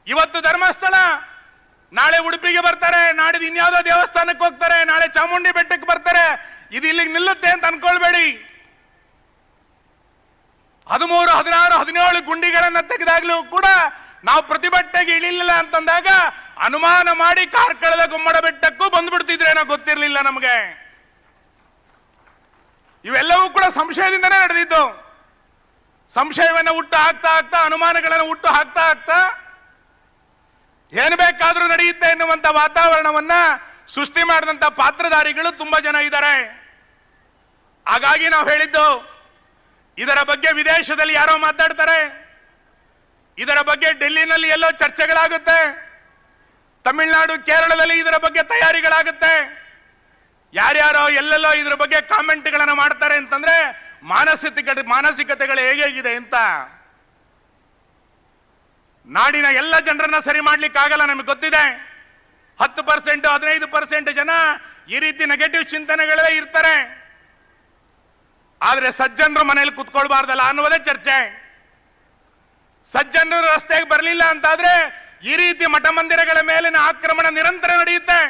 ಇವತ್ತು ಧರ್ಮಸ್ಥಳ, ನಾಳೆ ಉಡುಪಿಗೆ ಬರ್ತಾರೆ, ನಾಡಿದ್ದು ಇನ್ಯಾವುದೋ ದೇವಸ್ಥಾನಕ್ಕೆ ಹೋಗ್ತಾರೆ, ನಾಳೆ ಚಾಮುಂಡಿ ಬೆಟ್ಟಕ್ಕೆ ಬರ್ತಾರೆ. ಇದು ಇಲ್ಲಿಗೆ ನಿಲ್ಲುತ್ತೆ ಅಂತ ಅನ್ಕೊಳ್ಬೇಡಿ. 13, 16, 17 ಗುಂಡಿಗಳನ್ನ ತೆಗೆದಾಗ್ಲೂ ಕೂಡ ನಾವು ಪ್ರತಿಭಟನೆಗೆ ಇಳಿಲಿಲ್ಲ ಅಂತಂದಾಗ ಅನುಮಾನ ಮಾಡಿ ಕಾರ್ಕಳದ ಗುಮ್ಮಡ ಬೆಟ್ಟಕ್ಕೂ ಬಂದ್ಬಿಡ್ತಿದ್ರೇನೋ ಗೊತ್ತಿರಲಿಲ್ಲ ನಮಗೆ. ಇವೆಲ್ಲವೂ ಕೂಡ ಸಂಶಯದಿಂದನೇ ನಡೆದಿದ್ದು. ಸಂಶಯವನ್ನು ಹುಟ್ಟು ಹಾಕ್ತಾ ಹಾಕ್ತಾ, ಅನುಮಾನಗಳನ್ನು ಹುಟ್ಟು ಹಾಕ್ತಾ ಹಾಕ್ತಾ ಏನು ಬೇಕಾದ್ರೂ ನಡೆಯುತ್ತೆ ಎನ್ನುವಂತ ವಾತಾವರಣವನ್ನ ಸೃಷ್ಟಿ ಮಾಡಿದಂತ ಪಾತ್ರಧಾರಿಗಳು ತುಂಬಾ ಜನ ಇದ್ದಾರೆ. ಹಾಗಾಗಿ ನಾವು ಹೇಳಿದ್ದು, ಇದರ ಬಗ್ಗೆ ವಿದೇಶದಲ್ಲಿ ಯಾರೋ ಮಾತಾಡ್ತಾರೆ, ಇದರ ಬಗ್ಗೆ ಡೆಲ್ಲಿನಲ್ಲಿ ಎಲ್ಲೋ ಚರ್ಚೆಗಳಾಗುತ್ತೆ, ತಮಿಳುನಾಡು, ಕೇರಳದಲ್ಲಿ ಇದರ ಬಗ್ಗೆ ತಯಾರಿಗಳಾಗುತ್ತೆ, ಯಾರ್ಯಾರೋ ಎಲ್ಲೆಲ್ಲೋ ಇದರ ಬಗ್ಗೆ ಕಾಮೆಂಟ್ಗಳನ್ನು ಮಾಡ್ತಾರೆ ಅಂತಂದ್ರೆ ಮಾನಸಿಕತೆಗಳು ಹೇಗಿದೆ ಅಂತ ನಾಡಿನ ಎಲ್ಲ ಜನರನ್ನ ಸರಿ ಮಾಡ್ಲಿಕ್ಕೆ ಆಗಲ್ಲ. ನಮಗೆ ಗೊತ್ತಿದೆ. 10%, 15% ಜನ ಈ ರೀತಿ ನೆಗೆಟಿವ್ ಚಿಂತನೆಗಳೇ ಇರ್ತಾರೆ. ಆದ್ರೆ ಸಜ್ಜನರು ಮನೆಯಲ್ಲಿ ಕುತ್ಕೊಳ್ಬಾರ್ದಲ್ಲ ಅನ್ನುವುದೇ ಚರ್ಚೆ. ಸಜ್ಜನರು ರಸ್ತೆಗೆ ಬರಲಿಲ್ಲ ಅಂತಾದ್ರೆ ಈ ರೀತಿ ಮಠ ಮಂದಿರಗಳ ಮೇಲಿನ ಆಕ್ರಮಣ ನಿರಂತರ ನಡೆಯುತ್ತೆ.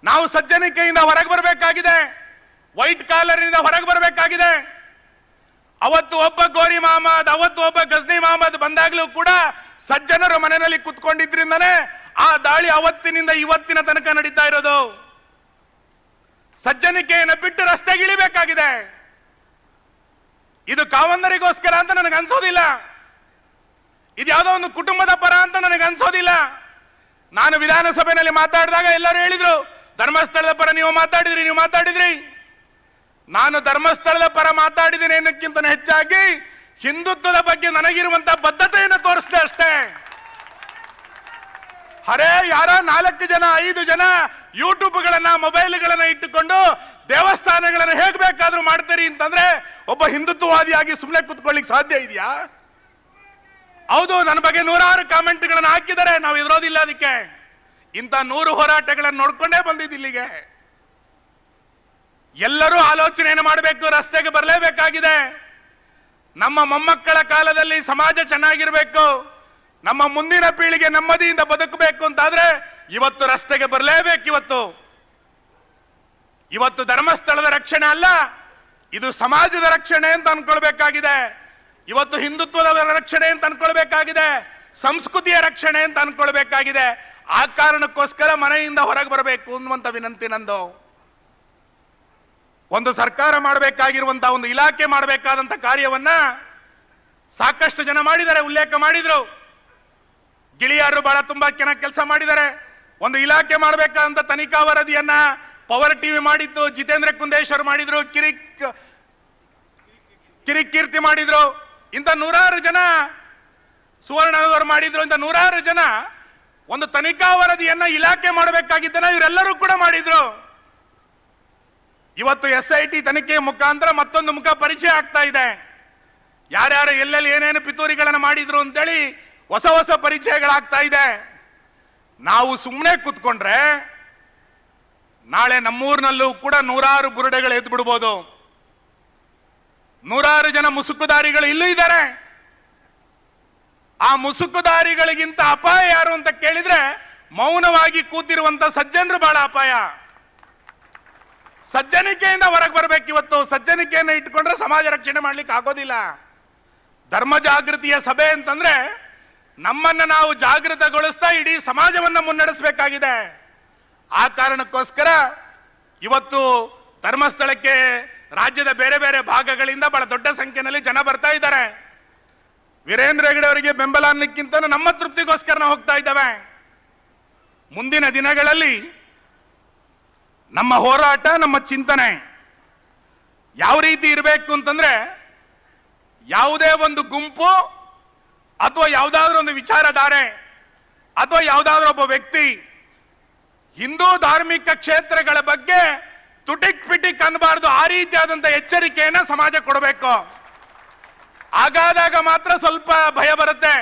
ನಾವು ಸಜ್ಜನಿಕೆಯಿಂದ ಹೊರಗೆ ಬರಬೇಕಾಗಿದೆ. ವೈಟ್ ಕಾಲರ್ನಿಂದ ಹೊರಗೆ ಬರಬೇಕಾಗಿದೆ. ಅವತ್ತು ಒಬ್ಬ ಗೋರಿ ಮಹಮ್ಮದ್, ಅವತ್ತು ಒಬ್ಬ ಗಜ್ನಿ ಮಹಮ್ಮದ್ ಬಂದಾಗ್ಲೂ ಕೂಡ ಸಜ್ಜನರು ಮನೆಯಲ್ಲಿ ಕುತ್ಕೊಂಡಿದ್ರಿಂದನೇ ಆ ದಾಳಿ ಅವತ್ತಿನಿಂದ ಇವತ್ತಿನ ತನಕ ನಡೀತಾ ಇರೋದು. ಸಜ್ಜನಿಕೆಯನ್ನು ಬಿಟ್ಟು ರಸ್ತೆಗೆ ಇಳಿಬೇಕಾಗಿದೆ. ಇದು ಕಾವಂದರಿಗೋಸ್ಕರ ಅಂತ ನನಗೆ ಅನ್ಸೋದಿಲ್ಲ. ಇದು ಯಾವುದೋ ಒಂದು ಕುಟುಂಬದ ಪರ ಅಂತ ನನಗೆ ಅನ್ಸೋದಿಲ್ಲ. ನಾನು ವಿಧಾನಸಭೆಯಲ್ಲಿ ಮಾತಾಡಿದಾಗ ಎಲ್ಲರೂ ಹೇಳಿದ್ರು, ಧರ್ಮಸ್ಥಳದ ಪರ ನೀವು ಮಾತಾಡಿದ್ರಿ. ನಾನು ಧರ್ಮಸ್ಥಳದ ಪರ ಮಾತಾಡಿದ್ದೀನಿ ಅನ್ನೋಕ್ಕಿಂತ ಹೆಚ್ಚಾಗಿ ಹಿಂದುತ್ವದ ಬಗ್ಗೆ ನನಗಿರುವಂತ ಬದ್ಧತೆಯನ್ನು ತೋರಿಸಿದೆ ಅಷ್ಟೇ. ಅರೆ ಯಾರೋ 4 ಜನ 5 ಜನ ಯೂಟ್ಯೂಬ್ಗಳನ್ನ, ಮೊಬೈಲ್ಗಳನ್ನ ಇಟ್ಟುಕೊಂಡು ದೇವಸ್ಥಾನಗಳನ್ನ ಹೇಗ್ ಬೇಕಾದ್ರೂ ಮಾಡ್ತೀರಿ ಅಂತಂದ್ರೆ ಒಬ್ಬ ಹಿಂದುತ್ವವಾದಿಯಾಗಿ ಸುಮ್ಮನೆ ಕೂತ್ಕೊಳ್ಳಿಕ್ ಸಾಧ್ಯ ಇದೆಯಾ? ಹೌದು, ನನ್ನ ಬಗ್ಗೆ 100 ಕಾಮೆಂಟ್ಗಳನ್ನು ಹಾಕಿದ್ದಾರೆ. ನಾವು ಎದುರೋದಿಲ್ಲ ಅದಕ್ಕೆ. ಇಂಥ 100 ಹೋರಾಟಗಳನ್ನು ನೋಡ್ಕೊಂಡೇ ಬಂದಿದ್ದು ಇಲ್ಲಿಗೆ. ಎಲ್ಲರೂ ಆಲೋಚನೆಯನ್ನು ಮಾಡಬೇಕು. ರಸ್ತೆಗೆ ಬರಲೇಬೇಕಾಗಿದೆ. ನಮ್ಮ ಮೊಮ್ಮಕ್ಕಳ ಕಾಲದಲ್ಲಿ ಸಮಾಜ ಚೆನ್ನಾಗಿರ್ಬೇಕು, ನಮ್ಮ ಮುಂದಿನ ಪೀಳಿಗೆ ನೆಮ್ಮದಿಯಿಂದ ಬದುಕಬೇಕು ಅಂತಾದ್ರೆ ಇವತ್ತು ರಸ್ತೆಗೆ ಬರಲೇಬೇಕು. ಇವತ್ತು ಧರ್ಮಸ್ಥಳದ ರಕ್ಷಣೆ ಅಲ್ಲ, ಇದು ಸಮಾಜದ ರಕ್ಷಣೆ ಅಂತ ಅನ್ಕೊಳ್ಬೇಕಾಗಿದೆ. ಇವತ್ತು ಹಿಂದುತ್ವದ ರಕ್ಷಣೆ ಅಂತ ಅನ್ಕೊಳ್ಬೇಕಾಗಿದೆ, ಸಂಸ್ಕೃತಿಯ ರಕ್ಷಣೆ ಅಂತ ಅನ್ಕೊಳ್ಬೇಕಾಗಿದೆ. ಆ ಕಾರಣಕ್ಕೋಸ್ಕರ ಮನೆಯಿಂದ ಹೊರಗೆ ಬರಬೇಕು ಅನ್ನುವಂತ ವಿನಂತಿ ನಂದು. ಒಂದು ಸರ್ಕಾರ ಮಾಡಬೇಕಾಗಿರುವಂತಹ, ಒಂದು ಇಲಾಖೆ ಮಾಡಬೇಕಾದಂತ ಕಾರ್ಯವನ್ನ ಸಾಕಷ್ಟು ಜನ ಮಾಡಿದ್ದಾರೆ, ಉಲ್ಲೇಖ ಮಾಡಿದ್ರು. ಗಿಳಿಯಾರು ಬಹಳ ತುಂಬಾ ಚೆನ್ನಾಗಿ ಕೆಲಸ ಮಾಡಿದ್ದಾರೆ. ಒಂದು ಇಲಾಖೆ ಮಾಡಬೇಕಾದಂತ ತನಿಖಾ ವರದಿಯನ್ನ ಪವರ್ ಟಿವಿ ಮಾಡಿತ್ತು, ಜಿತೇಂದ್ರ ಕುಂದೇಶ್ವರ್ ಮಾಡಿದ್ರು, ಕಿರಿಕೀರ್ತಿ ಮಾಡಿದ್ರು. ಇಂಥ 100 ಜನ, ಸುವರ್ಣದವರು ಮಾಡಿದ್ರು. ಇಂಥ 100 ಜನ ಒಂದು ತನಿಖಾ ವರದಿಯನ್ನ ಇಲಾಖೆ ಮಾಡಬೇಕಾಗಿದ್ದನ್ನ ಇವರೆಲ್ಲರೂ ಕೂಡ ಮಾಡಿದ್ರು. ಇವತ್ತು SIT ತನಿಖೆ ಮುಖಾಂತರ ಮತ್ತೊಂದು ಮುಖ ಪರಿಚಯ ಆಗ್ತಾ ಇದೆ. ಯಾರ್ಯಾರು ಎಲ್ಲೆಲ್ಲಿ ಏನೇನು ಪಿತೂರಿಗಳನ್ನು ಮಾಡಿದ್ರು ಅಂತೇಳಿ ಹೊಸ ಪರಿಚಯಗಳಾಗ್ತಾ ಇದೆ. ನಾವು ಸುಮ್ಮನೆ ಕೂತ್ಕೊಂಡ್ರೆ ನಾಳೆ ನಮ್ಮೂರಿನಲ್ಲೂ ಕೂಡ ನೂರಾರು ಬುರುಡೆಗಳು ಎದ್ದು ಬಿಡ್ಬೋದು. ನೂರಾರು ಜನ ಮುಸುಕುದಾರಿಗಳು ಇಲ್ಲೂ ಇದ್ದಾರೆ. ಆ ಮುಸುಕುದಾರಿಗಳಿಗಿಂತ ಅಪಾಯ ಯಾರು ಅಂತ ಕೇಳಿದ್ರೆ ಮೌನವಾಗಿ ಕೂತಿರುವಂತ ಸಜ್ಜನರು ಬಹಳ ಅಪಾಯ. ಸಜ್ಜನಿಕೆಯಿಂದ ಹೊರಗೆ ಬರ್ಬೇಕು. ಇವತ್ತು ಸಜ್ಜನಿಕೆಯನ್ನು ಇಟ್ಕೊಂಡ್ರೆ ಸಮಾಜ ರಕ್ಷಣೆ ಮಾಡ್ಲಿಕ್ಕೆ ಆಗೋದಿಲ್ಲ. ಧರ್ಮ ಜಾಗೃತಿಯ ಸಭೆ ಅಂತಂದ್ರೆ ನಮ್ಮನ್ನ ನಾವು ಜಾಗೃತಗೊಳಿಸ್ತಾ ಇಡೀ ಸಮಾಜವನ್ನ ಮುನ್ನಡೆಸಬೇಕಾಗಿದೆ. ಆ ಕಾರಣಕ್ಕೋಸ್ಕರ ಇವತ್ತು ಧರ್ಮಸ್ಥಳಕ್ಕೆ ರಾಜ್ಯದ ಬೇರೆ ಬೇರೆ ಭಾಗಗಳಿಂದ ಬಹಳ ದೊಡ್ಡ ಸಂಖ್ಯೆಯಲ್ಲಿ ಜನ ಬರ್ತಾ ಇದ್ದಾರೆ. ವೀರೇಂದ್ರ ಹೆಗಡೆ ಅವರಿಗೆ ಬೆಂಬಲ ಅನ್ನಕ್ಕಿಂತ ನಮ್ಮ ತೃಪ್ತಿಗೋಸ್ಕರ ನಾವು ಹೋಗ್ತಾ ಇದ್ದೇವೆ. ಮುಂದಿನ ದಿನಗಳಲ್ಲಿ ನಮ್ಮ ಹೋರಾಟ, ನಮ್ಮ ಚಿಂತನೆ ಯಾವ ರೀತಿ ಇರಬೇಕು ಅಂತಂದ್ರೆ, ಯಾವುದೇ ಒಂದು ಗುಂಪು ಅಥವಾ ಯಾವುದಾದ್ರೂ ಒಂದು ವಿಚಾರಧಾರೆ ಅಥವಾ ಯಾವುದಾದ್ರೂ ಒಬ್ಬ ವ್ಯಕ್ತಿ ಹಿಂದೂ ಧಾರ್ಮಿಕ ಕ್ಷೇತ್ರಗಳ ಬಗ್ಗೆ ತುಟಿಕ್ ಪಿಟಿಕ್ ಅನ್ನಬಾರ್ದು. ಆ ರೀತಿಯಾದಂತ ಎಚ್ಚರಿಕೆಯನ್ನ ಸಮಾಜ ಕೊಡಬೇಕು. ಹಾಗಾದಾಗ ಮಾತ್ರ ಸ್ವಲ್ಪ ಭಯ ಬರುತ್ತೆ.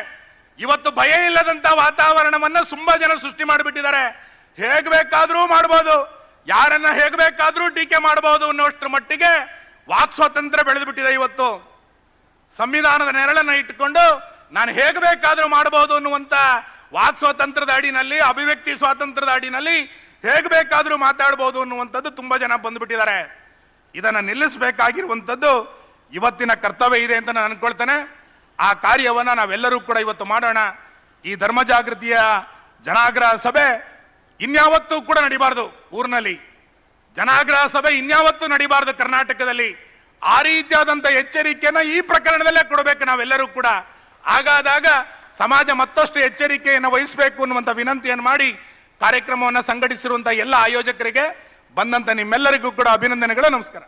ಇವತ್ತು ಭಯ ಇಲ್ಲದಂತ ವಾತಾವರಣವನ್ನ ತುಂಬಾ ಜನ ಸೃಷ್ಟಿ ಮಾಡಿಬಿಟ್ಟಿದ್ದಾರೆ. ಹೇಗ್ ಬೇಕಾದ್ರೂ ಮಾಡ್ಬೋದು, ಯಾರನ್ನ ಹೇಗ್ ಬೇಕಾದ್ರೂ ಟೀಕೆ ಮಾಡಬಹುದು ಅನ್ನೋಷ್ಟರ ಮಟ್ಟಿಗೆ ವಾಕ್ ಸ್ವಾತಂತ್ರ್ಯ ಬೆಳೆದು ಬಿಟ್ಟಿದೆ. ಇವತ್ತು ಸಂವಿಧಾನದ ನೆರಳನ್ನ ಇಟ್ಟುಕೊಂಡು ನಾನು ಹೇಗ್ ಬೇಕಾದ್ರೂ ಮಾಡಬಹುದು ಅನ್ನುವಂತ ವಾಕ್ ಸ್ವಾತಂತ್ರ್ಯದ ಅಡಿನಲ್ಲಿ, ಅಭಿವ್ಯಕ್ತಿ ಸ್ವಾತಂತ್ರ್ಯದ ಅಡಿನಲ್ಲಿ ಹೇಗ್ ಬೇಕಾದ್ರೂ ಮಾತಾಡಬಹುದು ಅನ್ನುವಂಥದ್ದು ತುಂಬಾ ಜನ ಬಂದ್ಬಿಟ್ಟಿದ್ದಾರೆ. ಇದನ್ನ ನಿಲ್ಲಿಸಬೇಕಾಗಿರುವಂಥದ್ದು ಇವತ್ತಿನ ಕರ್ತವ್ಯ ಇದೆ ಅಂತ ನಾನು ಅನ್ಕೊಳ್ತೇನೆ. ಆ ಕಾರ್ಯವನ್ನ ನಾವೆಲ್ಲರೂ ಕೂಡ ಇವತ್ತು ಮಾಡೋಣ. ಈ ಧರ್ಮ ಜಾಗೃತಿಯ ಜನಾಗ್ರಹ ಸಭೆ ಇನ್ಯಾವತ್ತೂ ಕೂಡ ನಡಿಬಾರ್ದು. ಊರಿನಲ್ಲಿ ಜನಾಗ್ರಹ ಸಭೆ ಇನ್ಯಾವತ್ತೂ ನಡಿಬಾರ್ದು ಕರ್ನಾಟಕದಲ್ಲಿ. ಆ ರೀತಿಯಾದಂತ ಎಚ್ಚರಿಕೆಯನ್ನ ಈ ಪ್ರಕರಣದಲ್ಲೇ ಕೊಡಬೇಕು ನಾವೆಲ್ಲರೂ ಕೂಡ. ಹಾಗಾದಾಗ ಸಮಾಜ ಮತ್ತಷ್ಟು ಎಚ್ಚರಿಕೆಯನ್ನು ವಹಿಸಬೇಕು ಅನ್ನುವಂಥ ವಿನಂತಿಯನ್ನು ಮಾಡಿ ಕಾರ್ಯಕ್ರಮವನ್ನು ಸಂಘಟಿಸಿರುವಂತಹ ಎಲ್ಲ ಆಯೋಜಕರಿಗೆ, ಬಂದಂತ ನಿಮ್ಮೆಲ್ಲರಿಗೂ ಕೂಡ ಅಭಿನಂದನೆಗಳು. ನಮಸ್ಕಾರ.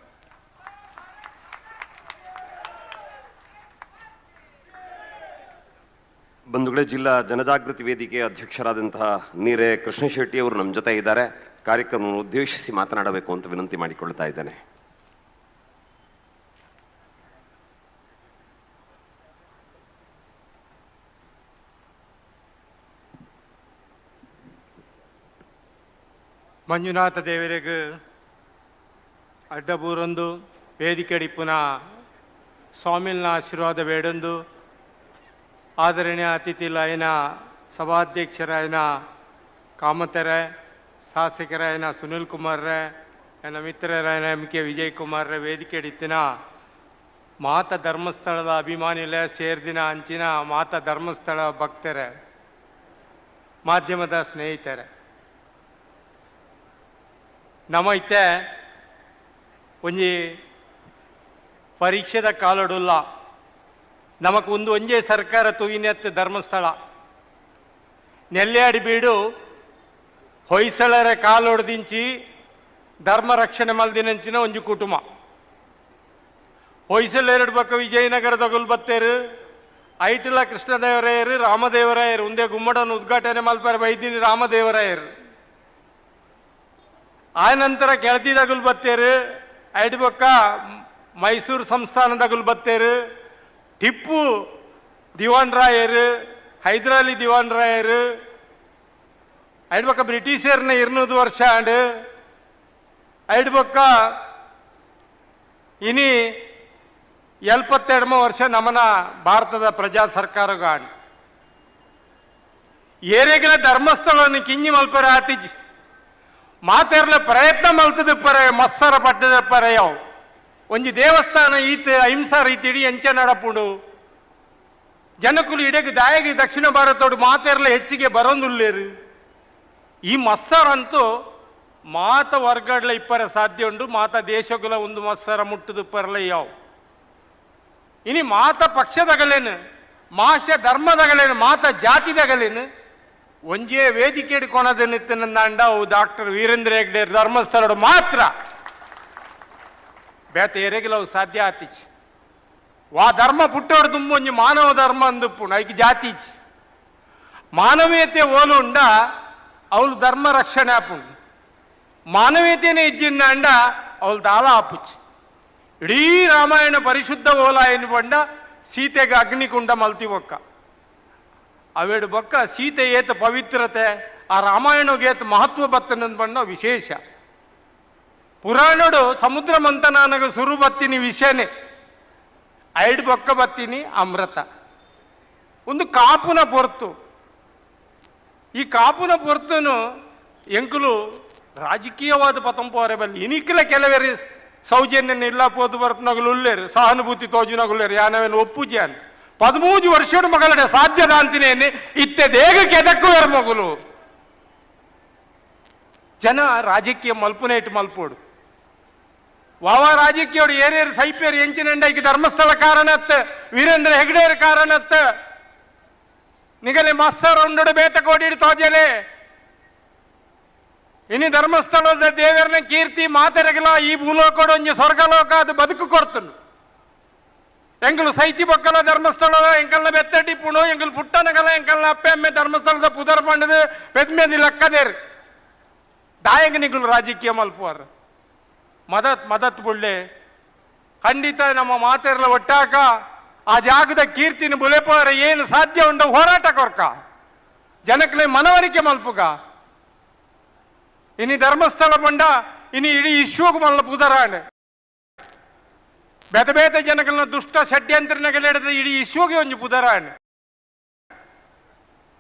ಬಂಧುಗಳೇ, ಜಿಲ್ಲಾ ಜನಜಾಗೃತಿ ವೇದಿಕೆಯ ಅಧ್ಯಕ್ಷರಾದಂತಹ ನೀರೆ ಕೃಷ್ಣ ಶೆಟ್ಟಿ ಅವರು ನಮ್ಮ ಜೊತೆ ಇದ್ದಾರೆ. ಕಾರ್ಯಕ್ರಮವನ್ನು ಉದ್ದೇಶಿಸಿ ಮಾತನಾಡಬೇಕು ಅಂತ ವಿನಂತಿ ಮಾಡಿಕೊಳ್ತಾ ಇದ್ದೇನೆ. ಮಂಜುನಾಥ ದೇವರಿಗೆ ಅಡ್ಡಬೂರೊಂದು ವೇದಿಕೆ ಅಡಿಪುನ ಸ್ವಾಮಿಲ್ನ ಆಶೀರ್ವಾದ ಬೇಡೊಂದು ಆದರಣೀಯ ಅತಿಥಿಲಾಯನ ಸಭಾಧ್ಯಕ್ಷರಾಯನ ಕಾಮತರೆ, ಶಾಸಕರಾಯನ ಸುನಿಲ್ ಕುಮಾರ್ರೆ, ನನ್ನ ಮಿತ್ರರಾಯನ ಎಂ ಕೆ ವಿಜಯ್ ಕುಮಾರ್ರೆ, ವೇದಿಕೆ ಅಡಿತ್ತಿನ ಮಾತ ಧರ್ಮಸ್ಥಳದ ಅಭಿಮಾನಿಲೆ ಸೇರ್ದಿನ ಅಂಚಿನ ಮಾತ ಧರ್ಮಸ್ಥಳ ಭಕ್ತರೆ, ಮಾಧ್ಯಮದ ಸ್ನೇಹಿತರೆ, ನಮ್ಮ ಇತ್ತೆ ಒಂಜಿ ಪರೀಕ್ಷೆದ ಕಾಲಡುಲ್ಲ. ನಮಕ್ ಒಂದು ಒಂಜೇ ಸರ್ಕಾರ ತೂಯಿನೆತ್ತು ಧರ್ಮಸ್ಥಳ ನೆಲ್ಯಾಡಿ ಬೀಡು ಹೊಯ್ಸಳರ ಕಾಲೊಡ್ದಿಂಚಿ ಧರ್ಮ ರಕ್ಷಣೆ ಮಲ್ದಿನಂಚಿನ ಒಂಜಿ ಕುಟುಂಬ. ಹೊಯ್ಸಳ ಎರಡು ಪಕ್ಕ ವಿಜಯನಗರದಗುಲ್ ಬತ್ತೇರು, ಐಟಲ ಕೃಷ್ಣದೇವರಾಯರು, ರಾಮದೇವರಾಯರು ಒಂದೇ ಗುಮ್ಮಡನ್ನು ಉದ್ಘಾಟನೆ ಮಲ್ಪಾರ ಬೈದಿನಿ ರಾಮದೇವರಾಯರು. ಆ ನಂತರ ಕೆಳದಿದಗುಲ್ ಬತ್ತೇರು, ಐದು ಪಕ್ಕ ಮೈಸೂರು ಸಂಸ್ಥಾನದಗುಲ್ ಬತ್ತೇರು, ಟಿಪ್ಪು ದಿವಾನ್ ರಾಯರು, ಹೈದರಾಲಿ ದಿವಾನ್ ರಾಯರು, ಐದು ಪಕ್ಕ ಬ್ರಿಟಿಷರ್ನ 200 ವರ್ಷ ಆಂಡು, ಐದು ಪಕ್ಕ ಇನಿ 72 ವರ್ಷ ನಮನ ಭಾರತದ ಪ್ರಜಾ ಸರ್ಕಾರಗಾಂಡ್ ಏರೆಗಿನ ಧರ್ಮಸ್ಥಳವನ್ನು ಕಿಂಜಿ ಮಲ್ಪರ ಆತಿಜಿ ಮಾತೆರ್ಲ ಪ್ರಯತ್ನ ಮಲ್ತದ ಪರ ಮಸ್ಸರ ಪಟ್ಟದ ಪರ ಯಾವು ಒಂಜಿ ದೇವಸ್ಥಾನ ಈತ ಅಹಿಂಸಾ ರೀತಿ ಇಡೀ ಎಂಚ ನಡಪುಂಡು ಜನಕುಲು ಇಡಗೆ ದಾಯಗಿ ದಕ್ಷಿಣ ಭಾರತೋಡು ಮಾತೆರ್ಲ ಹೆಚ್ಚಿಗೆ ಬರೋಂದುಲ್ಲೇರು. ಈ ಮಸ್ಸರಂತೂ ಮಾತ ವರ್ಗಡ್ಲ ಇಪ್ಪರ ಸಾಧ್ಯ ಉಂಡು, ಮಾತ ದೇಶಗುಲ ಒಂದು ಮಸ್ಸರ ಮುಟ್ಟದು ಪರ್ಲ ಯಾವು ಇನಿ ಮಾತ ಪಕ್ಷದಗಲೇನು, ಮಾಷ ಧರ್ಮದಗಲೇನು, ಮಾತ ಜಾತಿದಗಲೇನು ಒಂಜೇ ವೇದಿಕೆ ಕೊನದ ನಿತ್ತನಂದ ಅವು ಡಾಕ್ಟರ್ ವೀರೇಂದ್ರ ಹೆಗ್ಡೆ ಧರ್ಮಸ್ಥಳ ಮಾತ್ರ ಬೇತ ಎರೆಗಿಲ್ಲ ಅವು ಸಾಧ್ಯ ಆತಿಚ್. ವಾ ಧರ್ಮ ಪುಟ್ಟೋಡು ತುಂಬ ಒಂಜಿ ಮಾನವ ಧರ್ಮ ಅಂದುಪ್ಪುಣ ಐಕ್ ಜಾತಿಚ್ ಮಾನವೀಯತೆ ಓಲು ಉಂಡ ಅವಳು ಧರ್ಮ ರಕ್ಷಣೆ ಆಪುಂಡು. ಮಾನವೀಯತೆನೇ ಇಜ್ಜಿಂದ ಅಂಡ ಅವಳು ದಾಳ ಆಪುಚ್. ಇಡೀ ರಾಮಾಯಣ ಪರಿಶುದ್ಧ ಓಲ ಏನು ಬಂಡ ಸೀತೆಗೆ ಅಗ್ನಿಕುಂಡ ಮಲ್ತಿ ಒಕ್ಕ ಅವೇಡು ಬೊಕ್ಕ ಸೀತೆ ಏತ ಪವಿತ್ರತೆ ಆ ರಾಮಾಯಣಗೆ ಮಹತ್ವ ಬತ್ತನಂದು ಬಣ್ಣ ವಿಶೇಷ. ಪುರಾಣಡು ಸಮುದ್ರ ಮಂಥನಾನಗ ಸುರು ಬತ್ತಿನಿ ವಿಷಯನೇ, ಐಡ್ ಬೊಕ್ಕ ಬತ್ತಿನಿ ಅಮೃತ. ಒಂದು ಕಾಪುನ ಪೊರ್ತು, ಈ ಕಾಪುನ ಪೊರ್ತನು ಎಂಕುಲು ರಾಜಕೀಯವಾದ ಪತಂಪೋರೆ ಬಲ್ಲಿ ಇನಿಕ್ಲ ಕೆಲವರಿ ಸೌಜನ್ಯ ಇಲ್ಲ ಪೋದು ಬರ್ಪನಗಲು ಉಳ್ಳೇರು, ಸಹಾನುಭೂತಿ ತೋಜುನಗುಳ್ಳೇರು, ಯಾನವೇನು ಒಪ್ಪುಜಿಯಾನ್ 13 ವರ್ಷದ ಮಗಳಡೆ ಸಾಧ್ಯದ ಅಂತಿನೇನೆ ಇತ್ತೆ ದೇಗ ಕೆದಕ್ಕುವರು ಮಗಳು. ಜನ ರಾಜಕೀಯ ಮಲ್ಪುನೇ ಇಟ್ಟು ಮಲ್ಪೋಡು ವಾವ ರಾಜಕೀಯೋಡು ಏರೇರು ಸೈಪೇರು ಎಂಚಿನಂಡೈಗೆ ಧರ್ಮಸ್ಥಳ ಕಾರಣತ್ತ, ವೀರೇಂದ್ರ ಹೆಗ್ಡೇರ್ ಕಾರಣತ್ತ, ನಿಗಲೆ ಮಸ್ಸರ್ ಒಂದೊಡು ಬೇತ ಕೋಡಿಡು ತೋಜಲೆ. ಇನಿ ಧರ್ಮಸ್ಥಳದ ದೇವರನ ಕೀರ್ತಿ ಮಾತೆರಗಲ ಈ ಭೂಲೋಕಡು ಒಂಜಿ ಸ್ವರ್ಗಲೋಕ ಅದು ಬದುಕು ಕೊಡ್ತನು. ಎಂಕಲು ಸೈತಿ ಬೊಕ್ಕಲ ಧರ್ಮಸ್ಥಳದ ಎಂಕಲ್ನ ಬೆತ್ತಡ್ಡಿ ಪುಣು, ಎಂಕಲ್ ಪುಟ್ಟನಗಲ ಎಂಕಲ್ನ ಅಪ್ಪೆ ಅಮ್ಮೆ ಧರ್ಮಸ್ಥಳದ ಪುದರ್ ಪಂಡದು ಬೆದ್ಮೇದಿ ಲಕ್ಕದೇರು ದಾಯಗ ನಿಗಲು ರಾಜಕೀಯ ಮಲ್ಪುವಾರ ಮದತ್ ಬುಳ್ಳೆ. ಖಂಡಿತ ನಮ್ಮ ಮಾತೆರಲ ಒಟ್ಟಾಕ ಆ ಜಾಗದ ಕೀರ್ತಿನ ಬುಲೆಪಾರ ಏನು ಸಾಧ್ಯ ಉಂಡ ಹೋರಾಟ ಕೊರ್ಕ ಜನಕ್ಲೆ ಮನವರಿಕೆ ಮಲ್ಪುಗ. ಇನಿ ಧರ್ಮಸ್ಥಳ ಬಂಡ ಇನಿ ಇಡೀ ವಿಶ್ವಗೂ ಮಲ್ಲ ಪುದರಾಣೆ ಬೇತ ಬೇತ ಜನಗಳನ್ನ ದುಷ್ಟ ಷಡ್ಯಂತ್ರನಗಲಿಡದ ಇಡೀ ವಿಶ್ವಗೆ ಒಂದು ಪುದರಾಣೆ.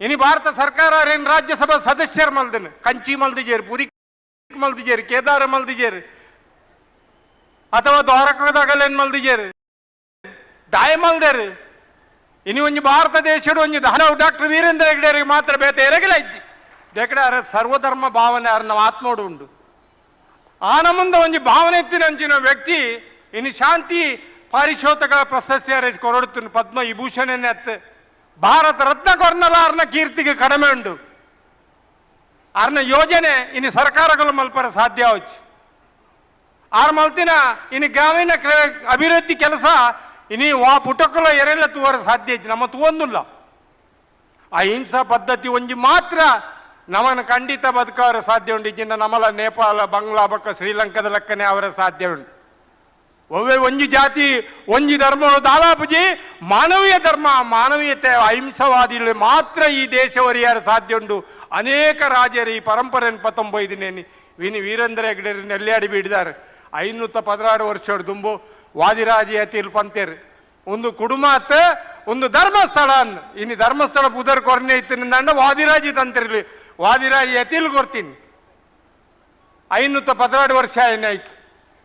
ಇನಿ ಭಾರತ ಸರ್ಕಾರ ಏನ್ ರಾಜ್ಯಸಭಾ ಸದಸ್ಯರು ಮಲ್ದನು ಕಂಚಿ ಮಲ್ದಿಜೇರು, ಪುರಿ ಮಲ್ದಿಜೇರು, ಕೇದಾರ ಮಲ್ದಿಜೇರು, ಅಥವಾ ದ್ವಾರಕದಾಗಲೇನ್ ಮಲ್ದಿಜೇರು, ದಾಯ ಮಲ್ದೇರು. ಇನಿ ಒಂಜಿ ಭಾರತ ದೇಶಡು ಒಂಜಿ ದಾನವ್ ಡಾಕ್ಟರ್ ವೀರೇಂದ್ರ ಹೆಗ್ಡೇರಿಗೆ ಮಾತ್ರ ಬೇತ ಎರಗಿಲ್ಲ ಇಜ್ಜಿ ದೇಕಡೆ ಅರ ಸರ್ವಧರ್ಮ ಭಾವನೆ ಅರ ನಾವು ಆತ್ಮೋಡು ಉಂಡು. ಆ ನಮ್ಮಂದ ಒಂಜಿ ಭಾವನೆ ಎತ್ತಿನಂಚಿನ ವ್ಯಕ್ತಿ ಇನ್ನು ಶಾಂತಿ ಪಾರಿಶೋಧಕ ಪ್ರಶಸ್ತಿ ಅರೇಜ್ ಕೊರಡುತ್ತನು, ಪದ್ಮ ವಿಭೂಷಣನೇ ಅತ್ತ ಭಾರತ ರತ್ನ ಕೊರ್ನಲ ಅರ್ನ ಕೀರ್ತಿಗೆ ಕಡಿಮೆ ಉಂಡು. ಅರ್ನ ಯೋಜನೆ ಇನ್ನು ಸರ್ಕಾರಗಳು ಮಲ್ಪರ ಸಾಧ್ಯ ಹೋಚ್ ಆರ್ ಮಲ್ತಿನ ಇನ್ನು ಗ್ರಾಮೀಣ ಅಭಿವೃದ್ಧಿ ಕೆಲಸ ಇನಿ ವಾ ಪುಟಕಲ ಎರೆಲ್ಲ ತೂವರ ಸಾಧ್ಯ ಐತಿ, ನಮ್ಮ ತೂವೊಂದಿಲ್ಲ. ಅಹಿಂಸಾ ಪದ್ಧತಿ ಒಂಜಿ ಮಾತ್ರ ನಮ್ಮನ್ನು ಖಂಡಿತ ಬದುಕವರ ಸಾಧ್ಯ ಉಂಟು. ಇಜ್ಜಿನ ನಮ್ಮಲ ನೇಪಾಳ, ಬಾಂಗ್ಲಾ ಬಕ್ಕ ಶ್ರೀಲಂಕಾದ ಲೆಕ್ಕನೆ ಅವರ ಸಾಧ್ಯ ಉಂಟು. ಒವ್ವೆ ಒಂಜಿ ಜಾತಿ ಒಂಜಿ ಧರ್ಮ ದಾಲಾಪುಜಿ ಮಾನವೀಯ ಧರ್ಮ, ಮಾನವೀಯತೆ ಅಹಿಂಸವಾದಿಗಳು ಮಾತ್ರ ಈ ದೇಶ ಒರಿಯಾರ ಸಾಧ್ಯ ಉಂಟು. ಅನೇಕ ರಾಜರು ಈ ಪರಂಪರೆಯನ್ನು 19 ವೀರೇಂದ್ರ ಹೆಗ್ಡೇರು ನೆಲ್ಲಾಡಿ ಬಿಡಿದಾರೆ. 516 ವರ್ಷ ದುಂಬು ವಾದಿರಾಜಿ ಅತಿಲ್ ಪಂತೇರು ಒಂದು ಕುಟುಂಬ ಅತ್ತ ಒಂದು ಧರ್ಮಸ್ಥಳ ಅನ್ನು ಇನ್ನು ಧರ್ಮಸ್ಥಳ ಪುದರ್ ಕೊರನೆ ಇತ್ತಿನಿಂದ ವಾದಿರಾಜಿ ತಂತಿರ್ಲಿ ವಾದಿರಾಜಿ ಅತಿಲ್ ಕೊರ್ತೀನಿ 516 ವರ್ಷ ಏನಾಯ್ತು.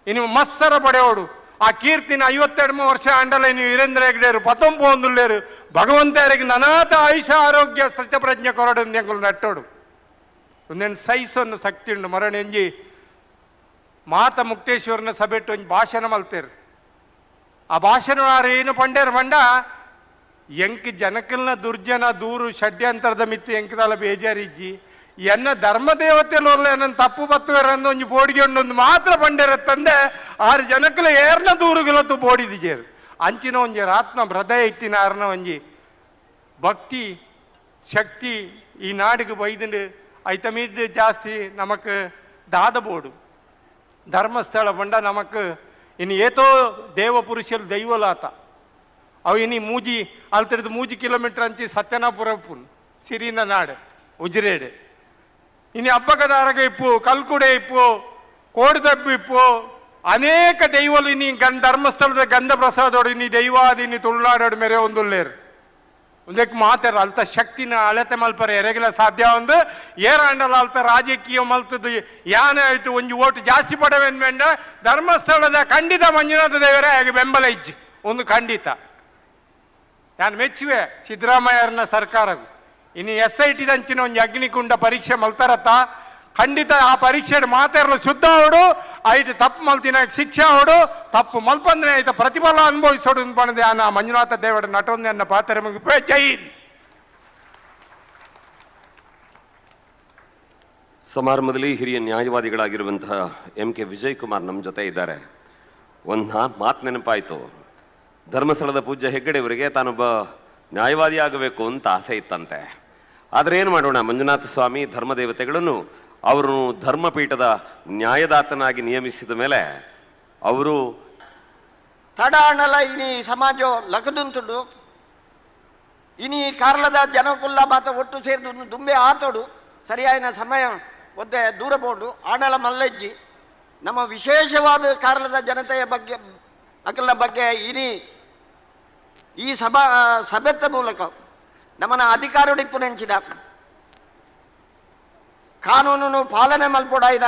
ಇನ್ನು ಮತ್ಸರ ಪಡೆಯೋಡು ಆ ಕೀರ್ತಿನ 52 ವರ್ಷ ಅಂಡಲ ಇನ್ನು ವೀರೇಂದ್ರ ಹೆಗ್ಡೇರು 19 ಭಗವಂತರಿಗೆ ನನಾಥ ಆಯುಷ ಆರೋಗ್ಯ ಸತ್ಯಪ್ರಜ್ಞೆ ಕೊರಡು ಎಂಗಳು ನಟ್ಟೋಡು ಒಂದೇನು ಸೈಸನ್ನು ಶಕ್ತಿ ಉಂಡು. ಮರಣ ಎಂಜಿ ಮಾತ ಮುಕ್ತೇಶ್ವರನ ಸಭೆಟ್ಟು ಒಂಜಿ ಭಾಷಣ ಮಲ್ತೇರು. ಆ ಭಾಷಣ ಏನು ಪಂಡೇರು ಮಂಡ ಎಂಕ್ ಜನಕಲ್ನ ದುರ್ಜನ ದೂರು ಷಡ್ಯಂತರದ ಮಿತ್ತು ಎಂಕದಲ್ಲ ಬೇಜಾರಿಜ್ಜಿ ಎನ್ನ ಧರ್ಮದೇವತೆಲ್ಲ ನನ್ನ ತಪ್ಪು ಬತ್ತುವರಂದು ಒಂಜಿ ಬೋಡಿಗೆ ಒಂದು ಮಾತ್ರ ಪಂಡೇರ ತಂದೆ 6 ಜನಕ್ಕಲ ಏರ್ನ ದೂರುಗಳತ್ತು ಬೋಡಿದಿಜೇರು ಅಂಚಿನ ಒಂಜಿ ರಾತ್ನ ಹೃದಯ ಇತ್ತಿನ ಆರ್ನ ಒಂಜಿ ಭಕ್ತಿ ಶಕ್ತಿ ಈ ನಾಡಿಗೆ ಬೈದಂಡು ಐತ ಮೀದ್ ಜಾಸ್ತಿ ನಮಕ್ ದಾದ ಬೋಡು ಧರ್ಮಸ್ಥಳ ಬಂಡ ನಮಕ್ ಇನ್ನು ಏತೋ ದೇವ ಪುರುಷಲ್ ದೈವಲಾತ ಅವು ಇನ್ನು ಮೂಜಿ ಅಲ್ತಿರ್ದು 3 ಕಿಲೋಮೀಟರ್ ಅಂಚಿ ಸತ್ಯನಾಪುರ ಪುನ್ ಸಿರಿನ ನಾಡು ಉಜಿರೇಡು ಇನ್ನು ಹಬ್ಬಕದಾರಗ ಇಪ್ಪು ಕಲ್ಕುಡೆ ಇಪ್ಪು ಕೋಡಿದಬ್ಬು ಇಪ್ಪು ಅನೇಕ ದೈವಲು ಇನ್ನು ಧರ್ಮಸ್ಥಳದ ಗಂಧ ಪ್ರಸಾದೋಡು ಇನ್ನು ದೈವಾದಿನಿ ತುಳುನಾಡೋಡು ಮೇರೆ ಒಂದುಲ್ಲೇರು ಒಂದಕ್ಕೆ ಮಾತಾರ ಅಲ್ತ ಶಕ್ತಿನ ಅಳತೆ ಮಲ್ಪರ ಎರೆಗಿಲ ಸಾಧ್ಯ ಒಂದು ಏರಾಂಡಲ ಅಲ್ತ ರಾಜಕೀಯ ಮಲ್ತದ್ದು ಯಾನ ಆಯ್ತು ಒಂಜಿ ಓಟು ಜಾಸ್ತಿ ಪಡವೆನ್ ಬೇಂಡ ಧರ್ಮಸ್ಥಳದ ಖಂಡಿತ ಮಂಜುನಾಥ ದೇವರೇ ಹಾಗೆ ಬೆಂಬಲ ಇಜ್ಜಿ ಒಂದು ಖಂಡಿತ ನಾನು ಮೆಚ್ಚುವೆ ಸಿದ್ದರಾಮಯ್ಯರನ್ನ ಸರ್ಕಾರ ಇನ್ನು SIT ದಂಚಿನ ಒಂದು ಅಗ್ನಿಕುಂಡ ಪರೀಕ್ಷೆ ಮಲ್ತಾರತ್ತ ಖಂಡಿತ ಆ ಪರೀಕ್ಷೆ ಮಾತಾಡಲು ಶುದ್ಧ ಅವಡು ಐಟು ತಪ್ಪು ಮಲ್ತಿನ ಶಿಕ್ಷೆ ಅವಡು ತಪ್ಪು ಮಲ್ಪಂದ್ರೆ ಆಯ್ತು ಪ್ರತಿಫಲ ಅನುಭವಿಸೋಡು ಬಂದಿದೆ ಆ ಮಂಜುನಾಥ ದೇವರ ನಟೊಂದನ್ನ ಪಾತ್ರ ಮುಗಿಪೇ ಜೈ ಸಮಾರಂಭದಲ್ಲಿ ಹಿರಿಯ ನ್ಯಾಯವಾದಿಗಳಾಗಿರುವಂತಹ MK ವಿಜಯ್ ಕುಮಾರ್ ನಮ್ಮ ಜೊತೆ ಇದ್ದಾರೆ. ಒಂದು ಮಾತು ನೆನಪಾಯಿತು, ಧರ್ಮಸ್ಥಳದ ಪೂಜ್ಯ ಹೆಗ್ಗಡೆಯವರಿಗೆ ತಾನೊಬ್ಬ ನ್ಯಾಯವಾದಿ ಆಗಬೇಕು ಅಂತ ಆಸೆ ಇತ್ತಂತೆ. ಆದರೆ ಏನು ಮಾಡೋಣ, ಮಂಜುನಾಥ ಸ್ವಾಮಿ ಧರ್ಮದೇವತೆಗಳನ್ನು ಅವರು ಧರ್ಮಪೀಠದ ನ್ಯಾಯದಾತನಾಗಿ ನಿಯಮಿಸಿದ ಮೇಲೆ ಅವರು ತಡಾಣಲ ಇನಿ ಸಮಾಜ ಲಕದುಂತುಡು ಇನಿ ಕಾರ್ಲದ ಜನಕುಲ್ಲ ಮಾತ ಒಟ್ಟು ಸೇರಿದು ದುಂಬೆ ಆತೋಡು ಸರಿಯಾದ ಸಮಯ ಒದ್ದೆ ದೂರ ಬೋಡು ಆಡಳ ಮಲ್ಲಜ್ಜಿ ನಮ್ಮ ವಿಶೇಷವಾದ ಕಾರಣದ ಜನತೆಯ ಬಗ್ಗೆ ಅಕಲ ಬಗ್ಗೆ ಈ ಸಭೆತ್ತ ಮೂಲಕ ನಮ್ಮನ ಅಧಿಕಾರಡಿಪ್ಪುನೆಂಚಿದ ಕಾನೂನು ಪಾಲನೆ ಮಲ್ಪೊಡಾಯ್ದ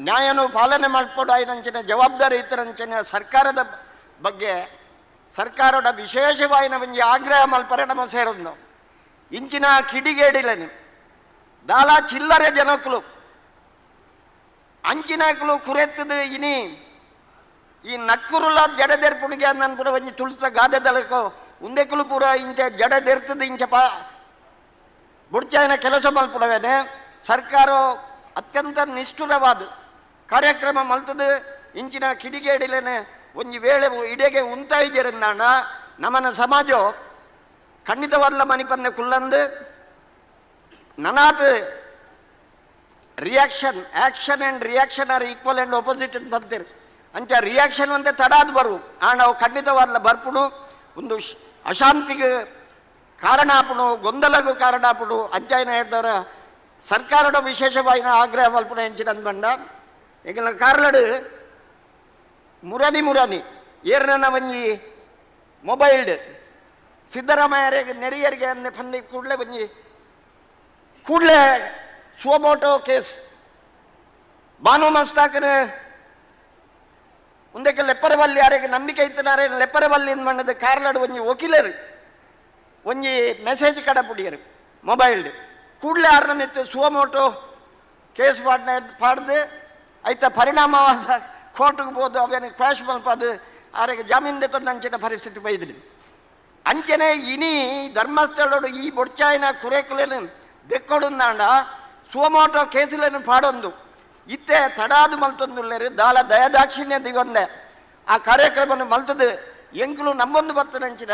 ನ್ಯಾಯನು ಪಾಲನೆ ಮಲ್ಪೊಡಾಯ್ದಂಚಿನ ಜವಾಬ್ದಾರಿ ಇತ್ತರಂಚಿನ ಸರ್ಕಾರದ ಬಗ್ಗೆ ಸರ್ಕಾರದ ವಿಶೇಷವಾಯಿನ ಒಂಜಿ ಆಗ್ರಹ ಮಲ್ಪರೆ ನಮ್ಮ ಸೇರೋದು ಇಂಚಿನ ಕಿಡಿಗೇಡಿಲೇನು ದಾಲ ಚಿಲ್ಲರೆ ಜನಕ್ಕಳು ಅಂಚಿನಾಕಲು ಕುರೆತ್ತದು ಈ ನಕ್ಕುರುಲ ಜಡದೆರ್ಪುಡಿಗೆ ನಾನು ಕೂಡ ಒಂಜಿ ತುಳಿತ ಗಾದೆದಳಕೋ ಉಂದೆಕಲು ಪೂರ ಇಂಚೆ ಜಡದೆರ್ತದ ಇಂಚೆ ಬುಡ್ಚಾಯಿನ ಕೆಲಸ ಮಲ್ಪುಡವೇನೆ ಸರ್ಕಾರ ಅತ್ಯಂತ ನಿಷ್ಠುರವಾದ ಕಾರ್ಯಕ್ರಮ ಮಲ್ತದು ಇಂಚಿನ ಕಿಡಿಗೇಡಿಲೇನೆ ಒಂಜಿ ವೇಳೆ ಇಡೆಗೆ ಉಂತಾಯಿಜರೆಂದಾಂಡ ನಮ್ಮನ ಸಮಾಜ ಖಂಡಿತವಾದ ಮನಿಪನ್ನೆ ಕುಲ್ಲಂದು ನನಾತ್ reaction action and reaction are equal and opposite ಅಂತ ಬರ್ತೀರಿ ಅಂಚ ರಿಯಾಕ್ಷನ್ ಅಂತ ತಡಾದ ಬರು ನಾವು ಖಂಡಿತವಾದ ಬರ್ಪುಡು ಒಂದು ಅಶಾಂತಿಗೆ ಕಾರಣ ಆಪುಡು ಗೊಂದಲಗೂ ಕಾರಣ ಆಪುಡು ಅಂಚಾಯನ ಹೇಳ್ದವರ ಸರ್ಕಾರದ ವಿಶೇಷವಾಯಿನ ಆಗ್ರಹ ಮಲ್ಪುನ ಹೆಂಚಿನ ಬಂಡ ಈಗ ಕಾರಲಡು ಮುರಾನಿ ಏರ್ನ ಒಂಜಿ ಮೊಬೈಲ್ಡ್ ಸಿದ್ದರಾಮಯ್ಯರಿಗೆ ನೆರಿಯರಿಗೆ ಅಂದೆ ಪಂಡಿ ಕೂಡಲೇ ಸುಮೋಟೋ ಕೇಸ್ ಬಾನು ಮಸ್ತಾಕನ ಮುಂದಕ್ಕೆ ಲೆಪ್ಪರವಲ್ಲಿ ಯಾರಿಗೆ ನಂಬಿಕೆ ಇತ್ತನಾರೆ ಲೆಪ್ಪರವಲ್ಲಿ ಮಣ್ಣದ ಕಾರ್ಲಾಡು ಒಂಜಿ ವಕೀಲರು ಒಂಜಿ ಮೆಸೇಜ್ ಕಡ ಪುಡಿಯರು ಮೊಬೈಲ್ಡ್ ಕೂಡಲೇ ಆರ್ನ ಮೆತ್ತು ಸುಮೋಟೋ ಕೇಸ್ ಪಾಡ್ದು ಐತ ಪರಿಣಾಮವಾದ ಕೋರ್ಟ್ಗೆ ಬೋದು ಅವೇನು ಕ್ವಾಶ್ ಮಲ್ಪದು ಆರಿಗೆ ಜಾಮೀನು ತಂದಂಚಿನ ಪರಿಸ್ಥಿತಿ ಬೈದ್ರಿ ಅಂಚನೆ ಧರ್ಮಸ್ಥಳೋಡು ಈ ಬೊಡ್ಚಾಯಿನ ಕುರೆಕುಲೇನು ದೆಕ್ಕೊಡುಂದಾಂಡ ಸುಮೋಟೋ ಕೇಸುಲೇನು ಪಾಡೊಂದು ಇತ್ತೆ ತಡಾದು ಮಲ್ತೊಂದುಲ್ಲೇರು ದಾಲ ದಯದಾಕ್ಷಿಣ್ಯ ದಿಗೊಂದೆ ಆ ಕಾರ್ಯಕ್ರಮವನ್ನು ಮಲ್ತದು ಎಂಕುಲು ನಮ್ಮೊಂದು ಬರ್ತದಂಚಿನ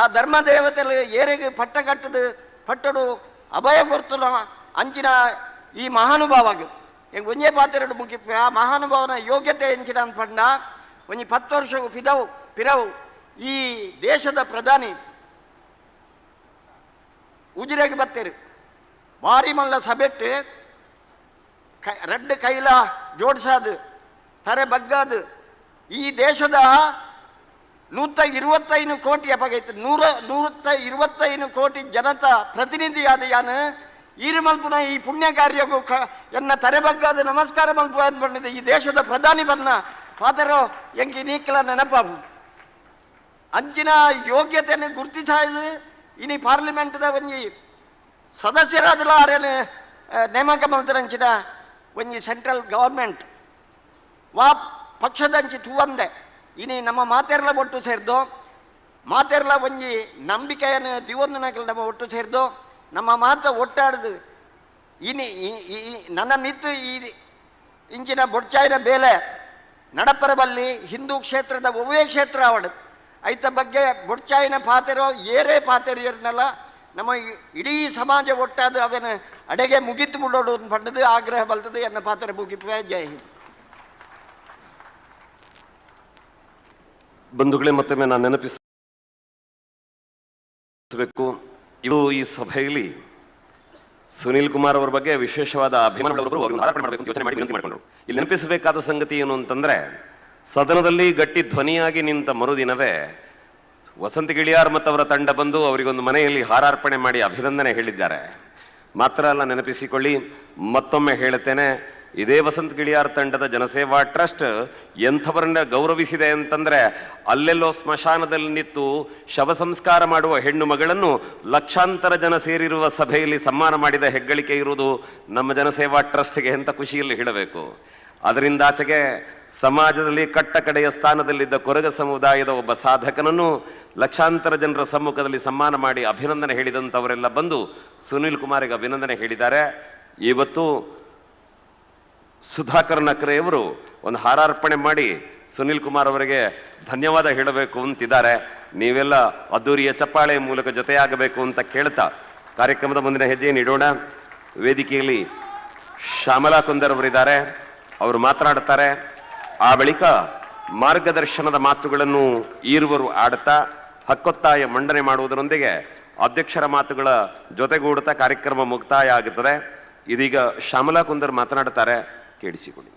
ಆ ಧರ್ಮ ದೇವತೆಗಳು ಏರಿಗೆ ಪಟ್ಟಡು ಅಭಯ ಕೊರ್ತುನ ಅಂಚಿನ ಈ ಮಹಾನುಭಾವಾಗ ಹೆಂಗೆ ಒಂಜೇ ಪಾತ್ರೆಡು ಮುಗಿಪ್ಪ ಆ ಮಹಾನುಭಾವನ ಯೋಗ್ಯತೆ ಹೆಂಚಿನ ಅಂದ್ಪಂಡ ಒಂಜಿ 10 ವರ್ಷವು ಪಿರವು ಈ ದೇಶದ ಪ್ರಧಾನಿ ಉಜಿರೆಗೆ ಬತ್ತೇರು ಭಾರಿ ಮಲ್ಲ ಸಭೆಟ್ಟು ರೆಡ್ ಕೈಲ ಜೋಡಿಸಾದು ತರೆ ಬಗ್ಗಾದು ಈ ದೇಶದ 125 ಕೋಟಿ ಅಪಗೈತೆ 125 ಕೋಟಿ ಜನತಾ ಪ್ರತಿನಿಧಿಯಾದ ಯಾನು ಈರು ಮಲ್ಪುನ ಈ ಪುಣ್ಯ ಕಾರ್ಯಕ್ಕೂ ಎನ್ನ ತರೆ ಬಗ್ಗಾದ ನಮಸ್ಕಾರ ಮಲ್ಪು ಅಂದ್ಕೊಂಡಿದ್ದೆ ಈ ದೇಶದ ಪ್ರಧಾನಿ ಬನ್ನ ಫಾದರೋ ಎಂಕಿ ನೀಕಲ ನೆನಪಾಬು ಅಂಚಿನ ಯೋಗ್ಯತೆಯನ್ನು ಗುರುತಿಸಾಯ್ದು ಇನಿ ಪಾರ್ಲಿಮೆಂಟ್ದ ಒಂಜಿ ಸದಸ್ಯರಾದಲ ಆರೇನು ನೇಮಕ ಮಲ್ತರಂಚಿನ ಒಂಜಿ ಸೆಂಟ್ರಲ್ ಗವರ್ಮೆಂಟ್ ವಾ ಪಕ್ಷದಂಚಿ ತೂವಂದೆ ಇನಿ ನಮ್ಮ ಮಾತೆರ್ಲ ಒಟ್ಟು ಸೇರ್ದು ಮಾತೆರ್ಲ ಒಂಜಿ ನಂಬಿಕೆಯನ್ನು ದಿವೊಂದು ನಮ್ಮ ಒಟ್ಟು ಸೇರ್ದು ನಮ್ಮ ಮಾತ ಒಟ್ಟಾಡ್ದು ನನ್ನ ಮಿತ್ತು ಈ ಇಂಚಿನ ಬೊಡ್ಚಾಯಿನ ಬೇಲೆ ನಡಪರಬಲ್ಲಿ ಹಿಂದೂ ಕ್ಷೇತ್ರದ ಒವ್ವೇ ಕ್ಷೇತ್ರ ಅವಡು ಐತ ಬಗ್ಗೆ ಬೊಡ್ಚಾಯಿನ ಪಾತೆರೋ ಏರೇ ಪಾತೆರಿಯರ್ನೆಲ್ಲ ನಮ್ಮ ಇಡೀ ಸಮಾಜ ಒಟ್ಟಾದ ಅವೇನು ಅಡೆಗೆ ಮುಗಿತು ಬಿಡೋಡು ಪಂಡದು ಆಗ್ರಹ ಬಲ್ತದೆ ಎನ್ನ ಪಾತ್ರೆ ಮುಗಿಪುವೆ ಜೈ ಹಿಂದ್. ಬಂಧುಗಳೇ, ಮತ್ತೊಮ್ಮೆ ನಾನು ನೆನಪಿಸಬೇಕು, ಇವು ಈ ಸಭೆಯಲ್ಲಿ ಸುನೀಲ್ ಕುಮಾರ್ ಅವರ ಬಗ್ಗೆ ವಿಶೇಷವಾದ ಅಭಿಮಾನಗಳು ಯೋಚನೆ ಮಾಡಿ ವಿನಂತಿ ಮಾಡಿಕೊಂಡ್ರು. ಇಲ್ಲಿ ನೆನಪಿಸಬೇಕಾದ ಸಂಗತಿ ಏನು ಅಂತಂದ್ರೆ, ಸದನದಲ್ಲಿ ಗಟ್ಟಿ ಧ್ವನಿಯಾಗಿ ನಿಂತ ಮರುದಿನವೇ ವಸಂತ ಗಿಳಿಯಾರ್ ಮತ್ತು ಅವರ ತಂಡ ಬಂದು ಅವರಿಗೊಂದು ಮನೆಯಲ್ಲಿ ಹಾರಾರ್ಪಣೆ ಮಾಡಿ ಅಭಿನಂದನೆ ಹೇಳಿದ್ದಾರೆ. ಮಾತ್ರ ಅಲ್ಲ, ನೆನಪಿಸಿಕೊಳ್ಳಿ, ಮತ್ತೊಮ್ಮೆ ಹೇಳುತ್ತೇನೆ, ಇದೇ ವಸಂತ ಗಿಳಿಯಾರ್ ತಂಡದ ಜನಸೇವಾ ಟ್ರಸ್ಟ್ ಎಂಥವರನ್ನ ಗೌರವಿಸಿದೆ ಅಂತಂದ್ರೆ, ಅಲ್ಲೆಲ್ಲೋ ಸ್ಮಶಾನದಲ್ಲಿ ನಿಂತು ಶವ ಸಂಸ್ಕಾರ ಮಾಡುವ ಹೆಣ್ಣು ಮಗಳನ್ನು ಲಕ್ಷಾಂತರ ಜನ ಸೇರಿರುವ ಸಭೆಯಲ್ಲಿ ಸನ್ಮಾನ ಮಾಡಿದ ಹೆಗ್ಗಳಿಕೆ ಇರುವುದು ನಮ್ಮ ಜನಸೇವಾ ಟ್ರಸ್ಟ್ಗೆ ಎಂಥ ಖುಷಿಯಲ್ಲಿ ಹೇಳಬೇಕು. ಅದರಿಂದಾಚೆಗೆ ಸಮಾಜದಲ್ಲಿ ಕಟ್ಟ ಕಡೆಯ ಸ್ಥಾನದಲ್ಲಿದ್ದ ಕೊರಗ ಸಮುದಾಯದ ಒಬ್ಬ ಸಾಧಕನನ್ನು ಲಕ್ಷಾಂತರ ಜನರ ಸಮ್ಮುಖದಲ್ಲಿ ಸನ್ಮಾನ ಮಾಡಿ ಅಭಿನಂದನೆ ಹೇಳಿದಂಥವರೆಲ್ಲ ಬಂದು ಸುನೀಲ್ ಕುಮಾರ್ಗೆ ಅಭಿನಂದನೆ ಹೇಳಿದ್ದಾರೆ. ಇವತ್ತು ಸುಧಾಕರ್ ನಕ್ರೆಯವರು ಒಂದು ಹಾರಾರ್ಪಣೆ ಮಾಡಿ ಸುನೀಲ್ ಕುಮಾರ್ ಅವರಿಗೆ ಧನ್ಯವಾದ ಹೇಳಬೇಕು ಅಂತಿದ್ದಾರೆ. ನೀವೆಲ್ಲ ಅದ್ದೂರಿಯ ಚಪ್ಪಾಳೆ ಮೂಲಕ ಜೊತೆಯಾಗಬೇಕು ಅಂತ ಕೇಳ್ತಾ ಕಾರ್ಯಕ್ರಮದ ಮುಂದಿನ ಹೆಜ್ಜೆಯನ್ನು ಇಡೋಣ. ವೇದಿಕೆಯಲ್ಲಿ ಶ್ಯಾಮಲಾ ಕುಂದರ್ ಅವರಿದ್ದಾರೆ, ಅವರು ಮಾತನಾಡುತ್ತಾರೆ. ಆ ಬಳಿಕ ಮಾರ್ಗದರ್ಶನದ ಮಾತುಗಳನ್ನು ಈರುವರು ಆಡುತ್ತಾ ಹಕ್ಕೊತ್ತಾಯ ಮಂಡನೆ ಮಾಡುವುದರೊಂದಿಗೆ ಅಧ್ಯಕ್ಷರ ಮಾತುಗಳ ಜೊತೆಗೂಡುತ್ತಾ ಕಾರ್ಯಕ್ರಮ ಮುಕ್ತಾಯ ಆಗುತ್ತದೆ. ಇದೀಗ ಶ್ಯಾಮಲಾ ಕುಂದರ್ ಮಾತನಾಡುತ್ತಾರೆ, ಕೇಳಿಸಿಕೊಳ್ಳಿ.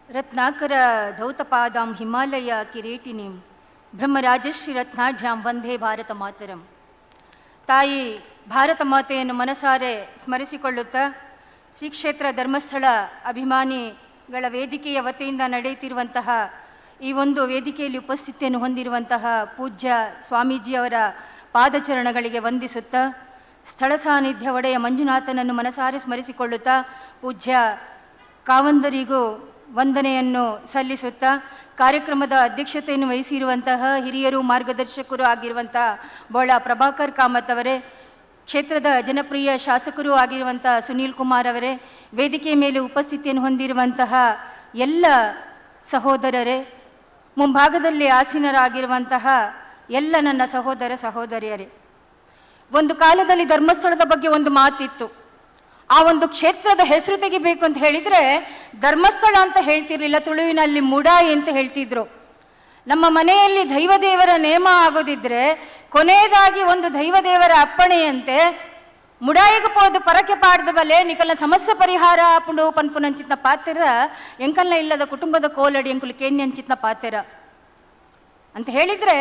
ರತ್ನಾಕರ ಧೌತಪಾದಾಂ ಹಿಮಾಲಯ ಕಿರೀಟಿನಿಂ ಬ್ರಹ್ಮರಾಜಶ್ರೀ ರತ್ನಾಢ್ಯಾಂ ವಂದೇ ಭಾರತ ಮಾತರಂ. ತಾಯಿ ಭಾರತ ಮಾತೆಯನ್ನು ಮನಸಾರೆ ಸ್ಮರಿಸಿಕೊಳ್ಳುತ್ತಾ ಶ್ರೀ ಕ್ಷೇತ್ರ ಧರ್ಮಸ್ಥಳ ಅಭಿಮಾನಿಗಳ ವೇದಿಕೆಯ ವತಿಯಿಂದ ನಡೆಯುತ್ತಿರುವಂತಹ ಈ ಒಂದು ವೇದಿಕೆಯಲ್ಲಿ ಉಪಸ್ಥಿತಿಯನ್ನು ಹೊಂದಿರುವಂತಹ ಪೂಜ್ಯ ಸ್ವಾಮೀಜಿಯವರ ಪಾದಚರಣಗಳಿಗೆ ವಂದಿಸುತ್ತಾ, ಸ್ಥಳ ಸಾನ್ನಿಧ್ಯ ಒಡೆಯ ಮಂಜುನಾಥನನ್ನು ಮನಸಾರೆ ಸ್ಮರಿಸಿಕೊಳ್ಳುತ್ತಾ ಪೂಜ್ಯ ಕಾವಂದರಿಗೂ ವಂದನೆಯನ್ನು ಸಲ್ಲಿಸುತ್ತಾ, ಕಾರ್ಯಕ್ರಮದ ಅಧ್ಯಕ್ಷತೆಯನ್ನು ವಹಿಸಿರುವಂತಹ ಹಿರಿಯರು ಮಾರ್ಗದರ್ಶಕರು ಆಗಿರುವಂತಹ ಬೋಳ ಪ್ರಭಾಕರ್ ಕಾಮತ್ ಅವರೇ, ಕ್ಷೇತ್ರದ ಜನಪ್ರಿಯ ಶಾಸಕರೂ ಆಗಿರುವಂಥ ಸುನೀಲ್ ಕುಮಾರ್ ಅವರೇ, ವೇದಿಕೆಯ ಮೇಲೆ ಉಪಸ್ಥಿತಿಯನ್ನು ಹೊಂದಿರುವಂತಹ ಎಲ್ಲ ಸಹೋದರರೇ, ಮುಂಭಾಗದಲ್ಲಿ ಆಸೀನರಾಗಿರುವಂತಹ ಎಲ್ಲ ನನ್ನ ಸಹೋದರ ಸಹೋದರಿಯರೇ, ಒಂದು ಕಾಲದಲ್ಲಿ ಧರ್ಮಸ್ಥಳದ ಬಗ್ಗೆ ಒಂದು ಮಾತಿತ್ತು. ಆ ಒಂದು ಕ್ಷೇತ್ರದ ಹೆಸರು ತೆಗಿಬೇಕು ಅಂತ ಹೇಳಿದರೆ ಧರ್ಮಸ್ಥಳ ಅಂತ ಹೇಳ್ತಿರ್ಲಿಲ್ಲ, ತುಳುವಿನಲ್ಲಿ ಮುಡಾಯಿ ಅಂತ ಹೇಳ್ತಿದ್ರು. ನಮ್ಮ ಮನೆಯಲ್ಲಿ ದೈವದೇವರ ನೇಮ ಆಗೋದಿದ್ರೆ ಕೊನೆಯದಾಗಿ ಒಂದು ದೈವದೇವರ ಅಪ್ಪಣೆಯಂತೆ ಮುಡಾಯಿಗೆ ಪೋದು ಪರಕೆ ಪಾಡ್ದ ಬಲೆ ನಿಕಲ್ನ ಸಮಸ್ಯೆ ಪರಿಹಾರ ಪುಂಡು ಪನ್ಪುನಂಚಿತ್ನ ಪಾತೆರ ಎಂಕಲ್ನ ಇಲ್ಲದ ಕುಟುಂಬದ ಕೋಲಡಿ ಎಂಕುಲು ಕೇನ್ಯಂಚಿತ್ನ ಪಾತೆರ ಅಂತ ಹೇಳಿದರೆ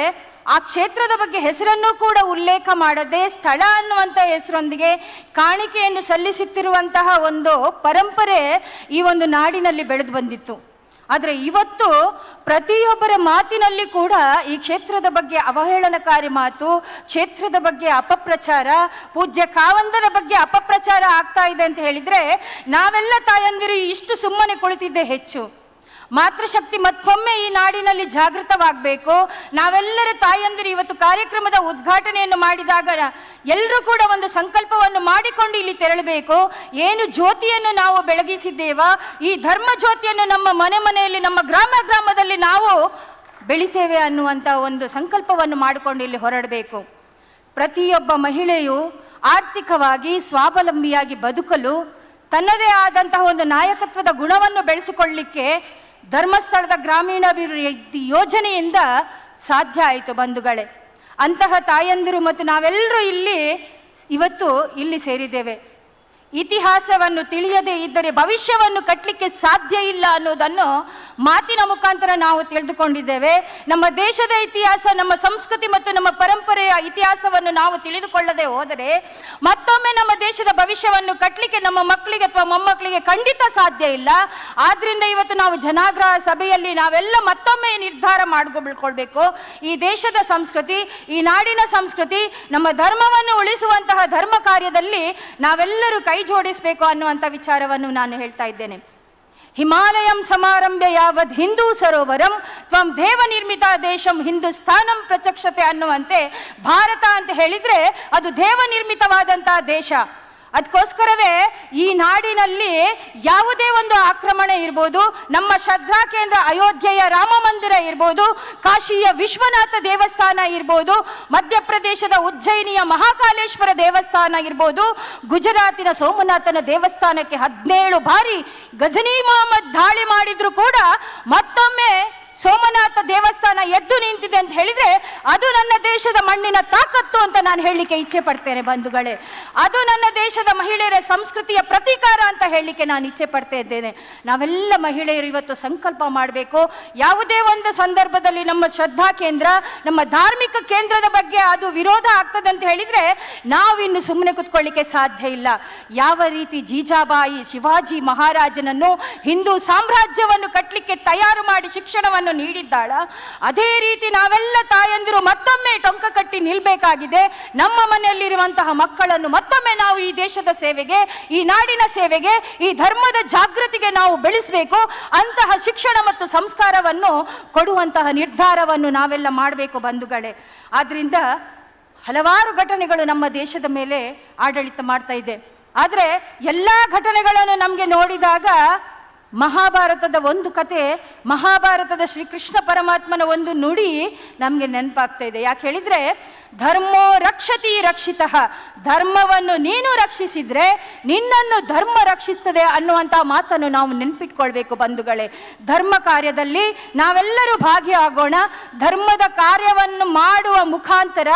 ಆ ಕ್ಷೇತ್ರದ ಬಗ್ಗೆ ಹೆಸರನ್ನು ಕೂಡ ಉಲ್ಲೇಖ ಮಾಡದೆ ಸ್ಥಳ ಅನ್ನುವಂಥ ಹೆಸರೊಂದಿಗೆ ಕಾಣಿಕೆಯನ್ನು ಸಲ್ಲಿಸುತ್ತಿರುವಂತಹ ಒಂದು ಪರಂಪರೆ ಈ ಒಂದು ನಾಡಿನಲ್ಲಿ ಬೆಳೆದು ಬಂದಿತ್ತು. ಆದರೆ ಇವತ್ತು ಪ್ರತಿಯೊಬ್ಬರ ಮಾತಿನಲ್ಲಿ ಕೂಡ ಈ ಕ್ಷೇತ್ರದ ಬಗ್ಗೆ ಅವಹೇಳನಕಾರಿ ಮಾತು, ಕ್ಷೇತ್ರದ ಬಗ್ಗೆ ಅಪಪ್ರಚಾರ, ಪೂಜ್ಯ ಕಾವಂದರ ಬಗ್ಗೆ ಅಪಪ್ರಚಾರ ಆಗ್ತಾ ಇದೆ ಅಂತ ಹೇಳಿದರೆ ನಾವೆಲ್ಲ ತಾಯಂದಿರು ಇಷ್ಟು ಸುಮ್ಮನೆ ಕುಳಿತಿದ್ದೇ ಹೆಚ್ಚು. ಮಾತೃಶಕ್ತಿ ಮತ್ತೊಮ್ಮೆ ಈ ನಾಡಿನಲ್ಲಿ ಜಾಗೃತವಾಗಬೇಕು. ನಾವೆಲ್ಲರ ತಾಯಂದಿರು ಇವತ್ತು ಕಾರ್ಯಕ್ರಮದ ಉದ್ಘಾಟನೆಯನ್ನು ಮಾಡಿದಾಗ ಎಲ್ಲರೂ ಕೂಡ ಒಂದು ಸಂಕಲ್ಪವನ್ನು ಮಾಡಿಕೊಂಡು ಇಲ್ಲಿ ತೆರಳಬೇಕು. ಏನು ಜ್ಯೋತಿಯನ್ನು ನಾವು ಬೆಳಗಿಸಿದ್ದೇವಾ, ಈ ಧರ್ಮ ಜ್ಯೋತಿಯನ್ನು ನಮ್ಮ ಮನೆಯಲ್ಲಿ ನಮ್ಮ ಗ್ರಾಮದಲ್ಲಿ ನಾವು ಬೆಳಿತೇವೆ ಅನ್ನುವಂಥ ಒಂದು ಸಂಕಲ್ಪವನ್ನು ಮಾಡಿಕೊಂಡು ಇಲ್ಲಿ ಹೊರಡಬೇಕು. ಪ್ರತಿಯೊಬ್ಬ ಮಹಿಳೆಯು ಆರ್ಥಿಕವಾಗಿ ಸ್ವಾವಲಂಬಿಯಾಗಿ ಬದುಕಲು ತನ್ನದೇ ಆದಂತಹ ಒಂದು ನಾಯಕತ್ವದ ಗುಣವನ್ನು ಬೆಳೆಸಿಕೊಳ್ಳಲಿಕ್ಕೆ ಧರ್ಮಸ್ಥಳದ ಗ್ರಾಮೀಣಾಭಿವೃದ್ಧಿ ಯೋಜನೆಯಿಂದ ಸಾಧ್ಯ ಆಯಿತು ಬಂಧುಗಳೇ. ಅಂತಹ ತಾಯಂದಿರು ಮತ್ತು ನಾವೆಲ್ಲರೂ ಇವತ್ತು ಇಲ್ಲಿ ಸೇರಿದ್ದೇವೆ. ಇತಿಹಾಸವನ್ನು ತಿಳಿಯದೇ ಇದ್ದರೆ ಭವಿಷ್ಯವನ್ನು ಕಟ್ಟಲಿಕ್ಕೆ ಸಾಧ್ಯ ಇಲ್ಲ ಅನ್ನೋದನ್ನು ಮಾತಿನ ಮುಖಾಂತರ ನಾವು ತಿಳಿದುಕೊಂಡಿದ್ದೇವೆ. ನಮ್ಮ ದೇಶದ ಇತಿಹಾಸ, ನಮ್ಮ ಸಂಸ್ಕೃತಿ ಮತ್ತು ನಮ್ಮ ಪರಂಪರೆಯ ಇತಿಹಾಸವನ್ನು ನಾವು ತಿಳಿದುಕೊಳ್ಳದೆ ಹೋದರೆ ಮತ್ತೊಮ್ಮೆ ನಮ್ಮ ದೇಶದ ಭವಿಷ್ಯವನ್ನು ಕಟ್ಟಲಿಕ್ಕೆ ನಮ್ಮ ಮಕ್ಕಳಿಗೆ ಅಥವಾ ಮೊಮ್ಮಕ್ಕಳಿಗೆ ಖಂಡಿತ ಸಾಧ್ಯ ಇಲ್ಲ. ಆದ್ರಿಂದ ಇವತ್ತು ನಾವು ಜನಾಗ್ರಹ ಸಭೆಯಲ್ಲಿ ನಾವೆಲ್ಲ ಮತ್ತೊಮ್ಮೆ ನಿರ್ಧಾರ ಮಾಡಿಕೊಳ್ಬೇಕು. ಈ ದೇಶದ ಸಂಸ್ಕೃತಿ, ಈ ನಾಡಿನ ಸಂಸ್ಕೃತಿ, ನಮ್ಮ ಧರ್ಮವನ್ನು ಉಳಿಸುವಂತಹ ಧರ್ಮ ಕಾರ್ಯದಲ್ಲಿ ನಾವೆಲ್ಲರೂ ಕೈ ಜೋಡಿಸಬೇಕು ಅನ್ನುವಂಥ ವಿಚಾರವನ್ನು ನಾನು ಹೇಳ್ತಾ ಇದ್ದೇನೆ. ಹಿಮಾಲಯಂ ಸಮಾರಂಭ್ಯ ಯಾವದ್ ಹಿಂದೂ ಸರೋವರಂ ತ್ವಂ ದೇವ ನಿರ್ಮಿತ ದೇಶಂ ಹಿಂದೂಸ್ಥಾನಂ ಪ್ರಚಕ್ಷತೆ ಅನ್ನುವಂತೆ ಭಾರತ ಅಂತ ಹೇಳಿದ್ರೆ ಅದು ದೇವ ನಿರ್ಮಿತವಾದಂತಹ ದೇಶ. ಅದಕ್ಕೋಸ್ಕರವೇ ಈ ನಾಡಿನಲ್ಲಿ ಯಾವುದೇ ಒಂದು ಆಕ್ರಮಣ ಇರ್ಬೋದು, ನಮ್ಮ ಶ್ರದ್ಧಾ ಕೇಂದ್ರ ಅಯೋಧ್ಯೆಯ ರಾಮ ಮಂದಿರ ಇರ್ಬೋದು, ಕಾಶಿಯ ವಿಶ್ವನಾಥ ದೇವಸ್ಥಾನ ಇರ್ಬೋದು, ಮಧ್ಯಪ್ರದೇಶದ ಉಜ್ಜಯಿನಿಯ ಮಹಾಕಾಲೇಶ್ವರ ದೇವಸ್ಥಾನ ಇರ್ಬೋದು, ಗುಜರಾತಿನ ಸೋಮನಾಥನ ದೇವಸ್ಥಾನಕ್ಕೆ 17 ಬಾರಿ ಗಜನಿ ಮೊಹಮ್ಮದ್ ದಾಳಿ ಮಾಡಿದ್ರು ಕೂಡ ಮತ್ತೊಮ್ಮೆ ಸೋಮನಾಥ ದೇವಸ್ಥಾನ ಎದ್ದು ನಿಂತಿದೆ ಅಂತ ಹೇಳಿದ್ರೆ ಅದು ನನ್ನ ದೇಶದ ಮಣ್ಣಿನ ತಾಕತ್ತು ಅಂತ ನಾನು ಹೇಳಲಿಕ್ಕೆ ಇಚ್ಛೆ ಪಡ್ತೇನೆ ಬಂಧುಗಳೇ. ಅದು ನನ್ನ ದೇಶದ ಮಹಿಳೆಯರ ಸಂಸ್ಕೃತಿಯ ಪ್ರತೀಕಾರ ಅಂತ ಹೇಳಲಿಕ್ಕೆ ನಾನು ಇಚ್ಛೆ ಪಡ್ತಾ ಇದ್ದೇನೆ. ನಾವೆಲ್ಲ ಮಹಿಳೆಯರು ಇವತ್ತು ಸಂಕಲ್ಪ ಮಾಡಬೇಕು. ಯಾವುದೇ ಒಂದು ಸಂದರ್ಭದಲ್ಲಿ ನಮ್ಮ ಶ್ರದ್ಧಾ ಕೇಂದ್ರ, ನಮ್ಮ ಧಾರ್ಮಿಕ ಕೇಂದ್ರದ ಬಗ್ಗೆ ಅದು ವಿರೋಧ ಆಗ್ತದೆ ಅಂತ ಹೇಳಿದ್ರೆ ನಾವಿನ್ನು ಸುಮ್ಮನೆ ಕೂತ್ಕೊಳ್ಳಿಕ್ಕೆ ಸಾಧ್ಯ ಇಲ್ಲ. ಯಾವ ರೀತಿ ಜೀಜಾಬಾಯಿ ಶಿವಾಜಿ ಮಹಾರಾಜನನ್ನು ಹಿಂದೂ ಸಾಮ್ರಾಜ್ಯವನ್ನು ಕಟ್ಟಲಿಕ್ಕೆ ತಯಾರು ಮಾಡಿ ಶಿಕ್ಷಣವನ್ನು ನೀಡಿದ್ದಾಳ, ಅದೇ ರೀತಿ ನಾವೆಲ್ಲ ತಾಯಂದಿರು ಮತ್ತೊಮ್ಮೆ ಟೊಂಕ ಕಟ್ಟಿ ನಿಲ್ಬೇಕಾಗಿದೆ. ನಮ್ಮ ಮನೆಯಲ್ಲಿರುವಂತಹ ಮಕ್ಕಳನ್ನು ಮತ್ತೊಮ್ಮೆ ನಾವು ಈ ದೇಶದ ಸೇವೆಗೆ, ಈ ನಾಡಿನ ಸೇವೆಗೆ, ಈ ಧರ್ಮದ ಜಾಗೃತಿಗೆ ನಾವು ಬೆಳೆಸಬೇಕು. ಅಂತಹ ಶಿಕ್ಷಣ ಮತ್ತು ಸಂಸ್ಕಾರವನ್ನು ಕೊಡುವಂತಹ ನಿರ್ಧಾರವನ್ನು ನಾವೆಲ್ಲ ಮಾಡಬೇಕು ಬಂಧುಗಳೇ. ಆದ್ರಿಂದ ಹಲವಾರು ಘಟನೆಗಳು ನಮ್ಮ ದೇಶದ ಮೇಲೆ ಆಡಳಿತ ಮಾಡ್ತಾ ಇದೆ. ಆದರೆ ಎಲ್ಲ ಘಟನೆಗಳನ್ನು ನಮಗೆ ನೋಡಿದಾಗ ಮಹಾಭಾರತದ ಒಂದು ಕತೆ ಮಹಾಭಾರತದ ಶ್ರೀಕೃಷ್ಣ ಪರಮಾತ್ಮನ ಒಂದು ನುಡಿ ನಮಗೆ ನೆನಪಾಗ್ತಾ ಇದೆ. ಯಾಕೆ ಹೇಳಿದರೆ, ಧರ್ಮೋ ರಕ್ಷತಿ ರಕ್ಷಿತಃ, ಧರ್ಮವನ್ನು ನೀನು ರಕ್ಷಿಸಿದರೆ ನಿನ್ನನ್ನು ಧರ್ಮ ರಕ್ಷಿಸ್ತದೆ ಅನ್ನುವಂಥ ಮಾತನ್ನು ನಾವು ನೆನಪಿಟ್ಕೊಳ್ಬೇಕು ಬಂಧುಗಳೇ. ಧರ್ಮ ಕಾರ್ಯದಲ್ಲಿ ನಾವೆಲ್ಲರೂ ಭಾಗಿಯಾಗೋಣ. ಧರ್ಮದ ಕಾರ್ಯವನ್ನು ಮಾಡುವ ಮುಖಾಂತರ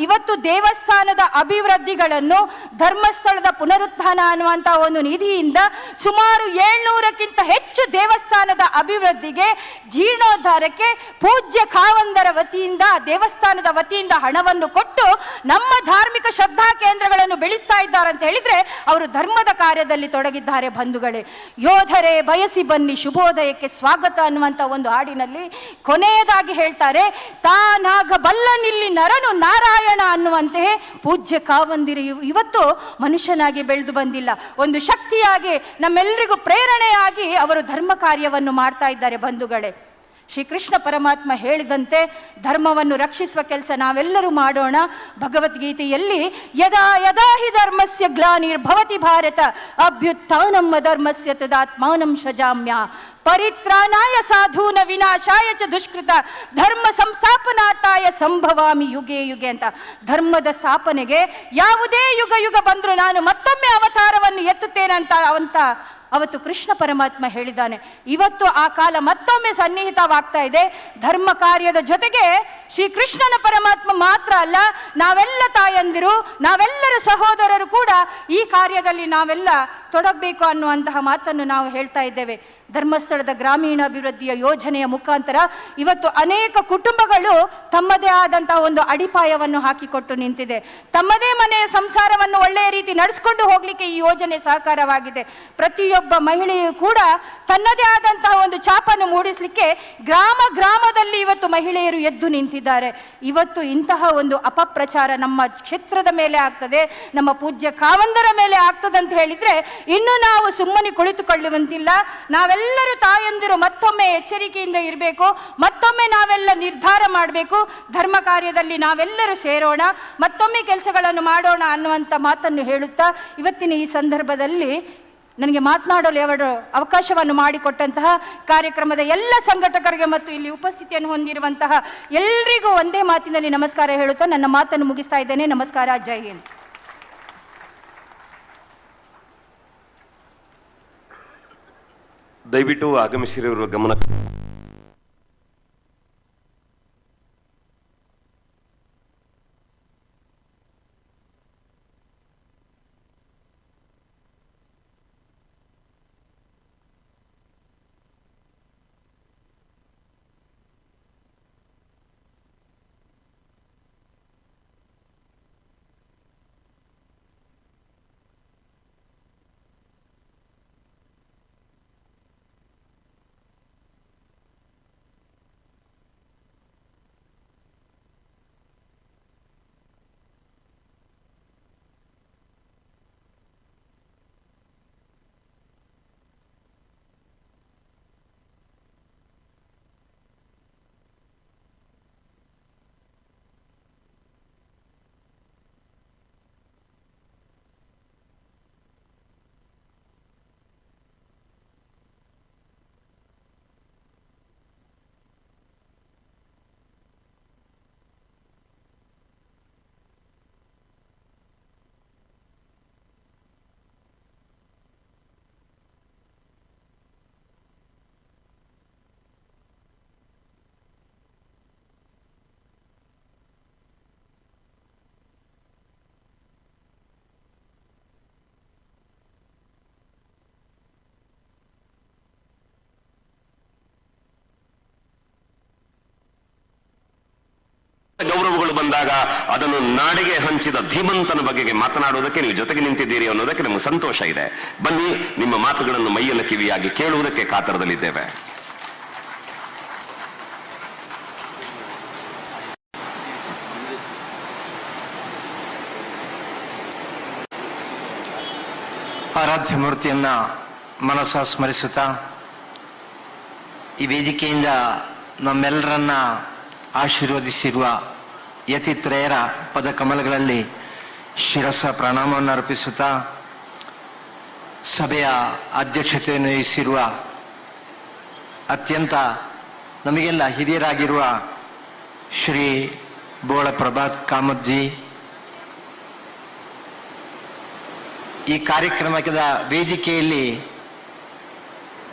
ಇವತ್ತು ದೇವಸ್ಥಾನದ ಅಭಿವೃದ್ಧಿಗಳನ್ನು, ಧರ್ಮಸ್ಥಳದ ಪುನರುತ್ಥಾನ ಅನ್ನುವಂಥ ಒಂದು ನಿಧಿಯಿಂದ ಸುಮಾರು 700ಕ್ಕಿಂತ ಹೆಚ್ಚು ದೇವಸ್ಥಾನದ ಅಭಿವೃದ್ಧಿಗೆ, ಜೀರ್ಣೋದ್ಧಾರಕ್ಕೆ ಪೂಜ್ಯ ಖಾವಂದರ ವತಿಯಿಂದ, ದೇವಸ್ಥಾನದ ವತಿಯಿಂದ ಹಣವನ್ನು ಕೊಟ್ಟು ನಮ್ಮ ಧಾರ್ಮಿಕ ಶ್ರದ್ಧಾ ಕೇಂದ್ರಗಳನ್ನು ಬೆಳೆಸ್ತಾ ಇದ್ದಾರೆ ಅಂತ ಹೇಳಿದ್ರೆ ಅವರು ಧರ್ಮದ ಕಾರ್ಯದಲ್ಲಿ ತೊಡಗಿದ್ದಾರೆ ಬಂಧುಗಳೇ. ಯೋಧರೇ ಬಯಸಿ ಬನ್ನಿ ಶುಭೋದಯಕ್ಕೆ ಸ್ವಾಗತ ಅನ್ನುವಂಥ ಒಂದು ಹಾಡಿನಲ್ಲಿ ಕೊನೆಯದಾಗಿ ಹೇಳ್ತಾರೆ, ತಾನಾಗ ಬಲ್ಲನಿಲ್ಲಿ ನರನು ನಾರಾಯಣ ಅನ್ನುವಂತೆ ಪೂಜ್ಯ ಕಾವಂದಿರು ಇವತ್ತು ಮನುಷ್ಯನಾಗಿ ಬೆಳೆದು ಬಂದಿಲ್ಲ, ಒಂದು ಶಕ್ತಿಯಾಗಿ ನಮ್ಮೆಲ್ಲರಿಗೂ ಪ್ರೇರಣೆಯಾಗಿ ಅವರು ಧರ್ಮ ಕಾರ್ಯವನ್ನು ಮಾಡ್ತಾ ಇದ್ದಾರೆ ಬಂಧುಗಳೇ. ಶ್ರೀಕೃಷ್ಣ ಪರಮಾತ್ಮ ಹೇಳಿದಂತೆ ಧರ್ಮವನ್ನು ರಕ್ಷಿಸುವ ಕೆಲಸ ನಾವೆಲ್ಲರೂ ಮಾಡೋಣ. ಭಗವದ್ಗೀತೆಯಲ್ಲಿ ಯದಾ ಯದಾ ಹಿ ಧರ್ಮಸ್ಯ ಗ್ಲಾನಿರ್ಭವತಿ ಭಾರತ ಅಭ್ಯುತ್ಥಾನಂ ಧರ್ಮಸ್ಯ ತದಾತ್ಮಾನಂ ಸೃಜಾಮ್ಯ ಪರಿತ್ರಾಣಾಯ ಸಾಧೂನ ವಿನಾಶಾಯ ಚ ದುಷ್ಕೃತ ಧರ್ಮ ಸಂಸ್ಥಾಪನಾರ್ಥಾಯ ಸಂಭವಾಮಿ ಯುಗೆ ಯುಗೆ ಅಂತ. ಧರ್ಮದ ಸ್ಥಾಪನೆಗೆ ಯಾವುದೇ ಯುಗ ಬಂದರೂ ನಾನು ಮತ್ತೊಮ್ಮೆ ಅವತಾರವನ್ನು ಎತ್ತುತ್ತೇನಂತ ಅವತ್ತು ಕೃಷ್ಣ ಪರಮಾತ್ಮ ಹೇಳಿದ್ದಾನೆ. ಇವತ್ತು ಆ ಕಾಲ ಮತ್ತೊಮ್ಮೆ ಸನ್ನಿಹಿತವಾಗ್ತಾ ಇದೆ. ಧರ್ಮ ಕಾರ್ಯದ ಜೊತೆಗೆ ಶ್ರೀಕೃಷ್ಣನ ಪರಮಾತ್ಮ ಮಾತ್ರ ಅಲ್ಲ, ನಾವೆಲ್ಲ ತಾಯಂದಿರು, ನಾವೆಲ್ಲರೂ ಸಹೋದರರು ಕೂಡ ಈ ಕಾರ್ಯದಲ್ಲಿ ನಾವೆಲ್ಲ ತೊಡಗಬೇಕು ಅನ್ನುವಂತಹ ಮಾತನ್ನು ನಾವು ಹೇಳ್ತಾ ಇದ್ದೇವೆ. ಧರ್ಮಸ್ಥಳದ ಗ್ರಾಮೀಣಾಭಿವೃದ್ಧಿಯ ಯೋಜನೆಯ ಮುಖಾಂತರ ಇವತ್ತು ಅನೇಕ ಕುಟುಂಬಗಳು ತಮ್ಮದೇ ಆದಂತಹ ಒಂದು ಅಡಿಪಾಯವನ್ನು ಹಾಕಿಕೊಟ್ಟು ನಿಂತಿದೆ. ತಮ್ಮದೇ ಮನೆಯ ಸಂಸಾರವನ್ನು ಒಳ್ಳೆಯ ರೀತಿ ನಡೆಸಿಕೊಂಡು ಹೋಗಲಿಕ್ಕೆ ಈ ಯೋಜನೆ ಸಹಕಾರವಾಗಿದೆ. ಪ್ರತಿಯೊಬ್ಬ ಮಹಿಳೆಯೂ ಕೂಡ ತನ್ನದೇ ಆದಂತಹ ಒಂದು ಛಾಪನ್ನು ಮೂಡಿಸಲಿಕ್ಕೆ ಗ್ರಾಮದಲ್ಲಿ ಇವತ್ತು ಮಹಿಳೆಯರು ಎದ್ದು ನಿಂತಿದ್ದಾರೆ. ಇವತ್ತು ಇಂತಹ ಒಂದು ಅಪಪ್ರಚಾರ ನಮ್ಮ ಕ್ಷೇತ್ರದ ಮೇಲೆ ಆಗ್ತದೆ, ನಮ್ಮ ಪೂಜ್ಯ ಕಾವಂದರ ಮೇಲೆ ಆಗ್ತದೆ ಅಂತ ಹೇಳಿದ್ರೆ ಇನ್ನು ನಾವು ಸುಮ್ಮನೆ ಕುಳಿತುಕೊಳ್ಳುವಂತಿಲ್ಲ. ನಾವೆಲ್ಲರೂ ತಾಯಂದಿರು ಮತ್ತೊಮ್ಮೆ ಎಚ್ಚರಿಕೆಯಿಂದ ಇರಬೇಕು, ಮತ್ತೊಮ್ಮೆ ನಾವೆಲ್ಲ ನಿರ್ಧಾರ ಮಾಡಬೇಕು. ಧರ್ಮ ಕಾರ್ಯದಲ್ಲಿ ನಾವೆಲ್ಲರೂ ಸೇರೋಣ, ಮತ್ತೊಮ್ಮೆ ಕೆಲಸಗಳನ್ನು ಮಾಡೋಣ ಅನ್ನುವಂಥ ಮಾತನ್ನು ಹೇಳುತ್ತಾ ಇವತ್ತಿನ ಈ ಸಂದರ್ಭದಲ್ಲಿ ನನಗೆ ಮಾತನಾಡಲು ಅವರು ಅವಕಾಶವನ್ನು ಮಾಡಿಕೊಟ್ಟಂತಹ ಕಾರ್ಯಕ್ರಮದ ಎಲ್ಲ ಸಂಘಟಕರಿಗೆ ಮತ್ತು ಇಲ್ಲಿ ಉಪಸ್ಥಿತಿಯನ್ನು ಹೊಂದಿರುವಂತಹ ಎಲ್ಲರಿಗೂ ಒಂದೇ ಮಾತಿನಲ್ಲಿ ನಮಸ್ಕಾರ ಹೇಳುತ್ತಾ ನನ್ನ ಮಾತನ್ನು ಮುಗಿಸ್ತಾ ಇದ್ದೇನೆ. ನಮಸ್ಕಾರ, ಜೈ ಹಿಂದ್. ದಯವಿಟ್ಟು ಆಗಮಿಸಿರೋರ ಗಮನ. ಗೌರವಗಳು ಬಂದಾಗ ಅದನ್ನು ನಾಡಿಗೆ ಹಂಚಿದ ಧೀಮಂತನ ಬಗೆಗೆ ಮಾತನಾಡುವುದಕ್ಕೆ ನೀವು ಜೊತೆಗೆ ನಿಂತಿದ್ದೀರಿ ಅನ್ನೋದಕ್ಕೆ ನಮಗೆ ಸಂತೋಷ ಇದೆ. ಬನ್ನಿ, ನಿಮ್ಮ ಮಾತುಗಳನ್ನು ಮೈಯೆಲ್ಲ ಕಿವಿಯಾಗಿ ಕೇಳುವುದಕ್ಕೆ ಕಾತರದಲ್ಲಿದ್ದೇವೆ. ಆರಾಧ್ಯ ಮೂರ್ತಿಯನ್ನ ಮನಸ್ಸ ಸ್ಮರಿಸುತ್ತಾ ಈ ವೇದಿಕೆಯಿಂದ ನಮ್ಮೆಲ್ಲರನ್ನ ಆಶೀರ್ವದಿಸಿರುವ ಯತಿತ್ರಯರ ಪದಕಮಲಗಳಲ್ಲಿ ಶಿರಸ ಪ್ರಣಾಮವನ್ನು ಅರ್ಪಿಸುತ್ತಾ ಸಭೆಯ ಅಧ್ಯಕ್ಷತೆಯನ್ನು ವಹಿಸಿರುವ ಅತ್ಯಂತ ನಮಗೆಲ್ಲ ಹಿರಿಯರಾಗಿರುವ ಶ್ರೀ ಬೋಳ ಪ್ರಭಾತ್ ಕಾಮತ್ಜಿ, ಈ ಕಾರ್ಯಕ್ರಮದ ವೇದಿಕೆಯಲ್ಲಿ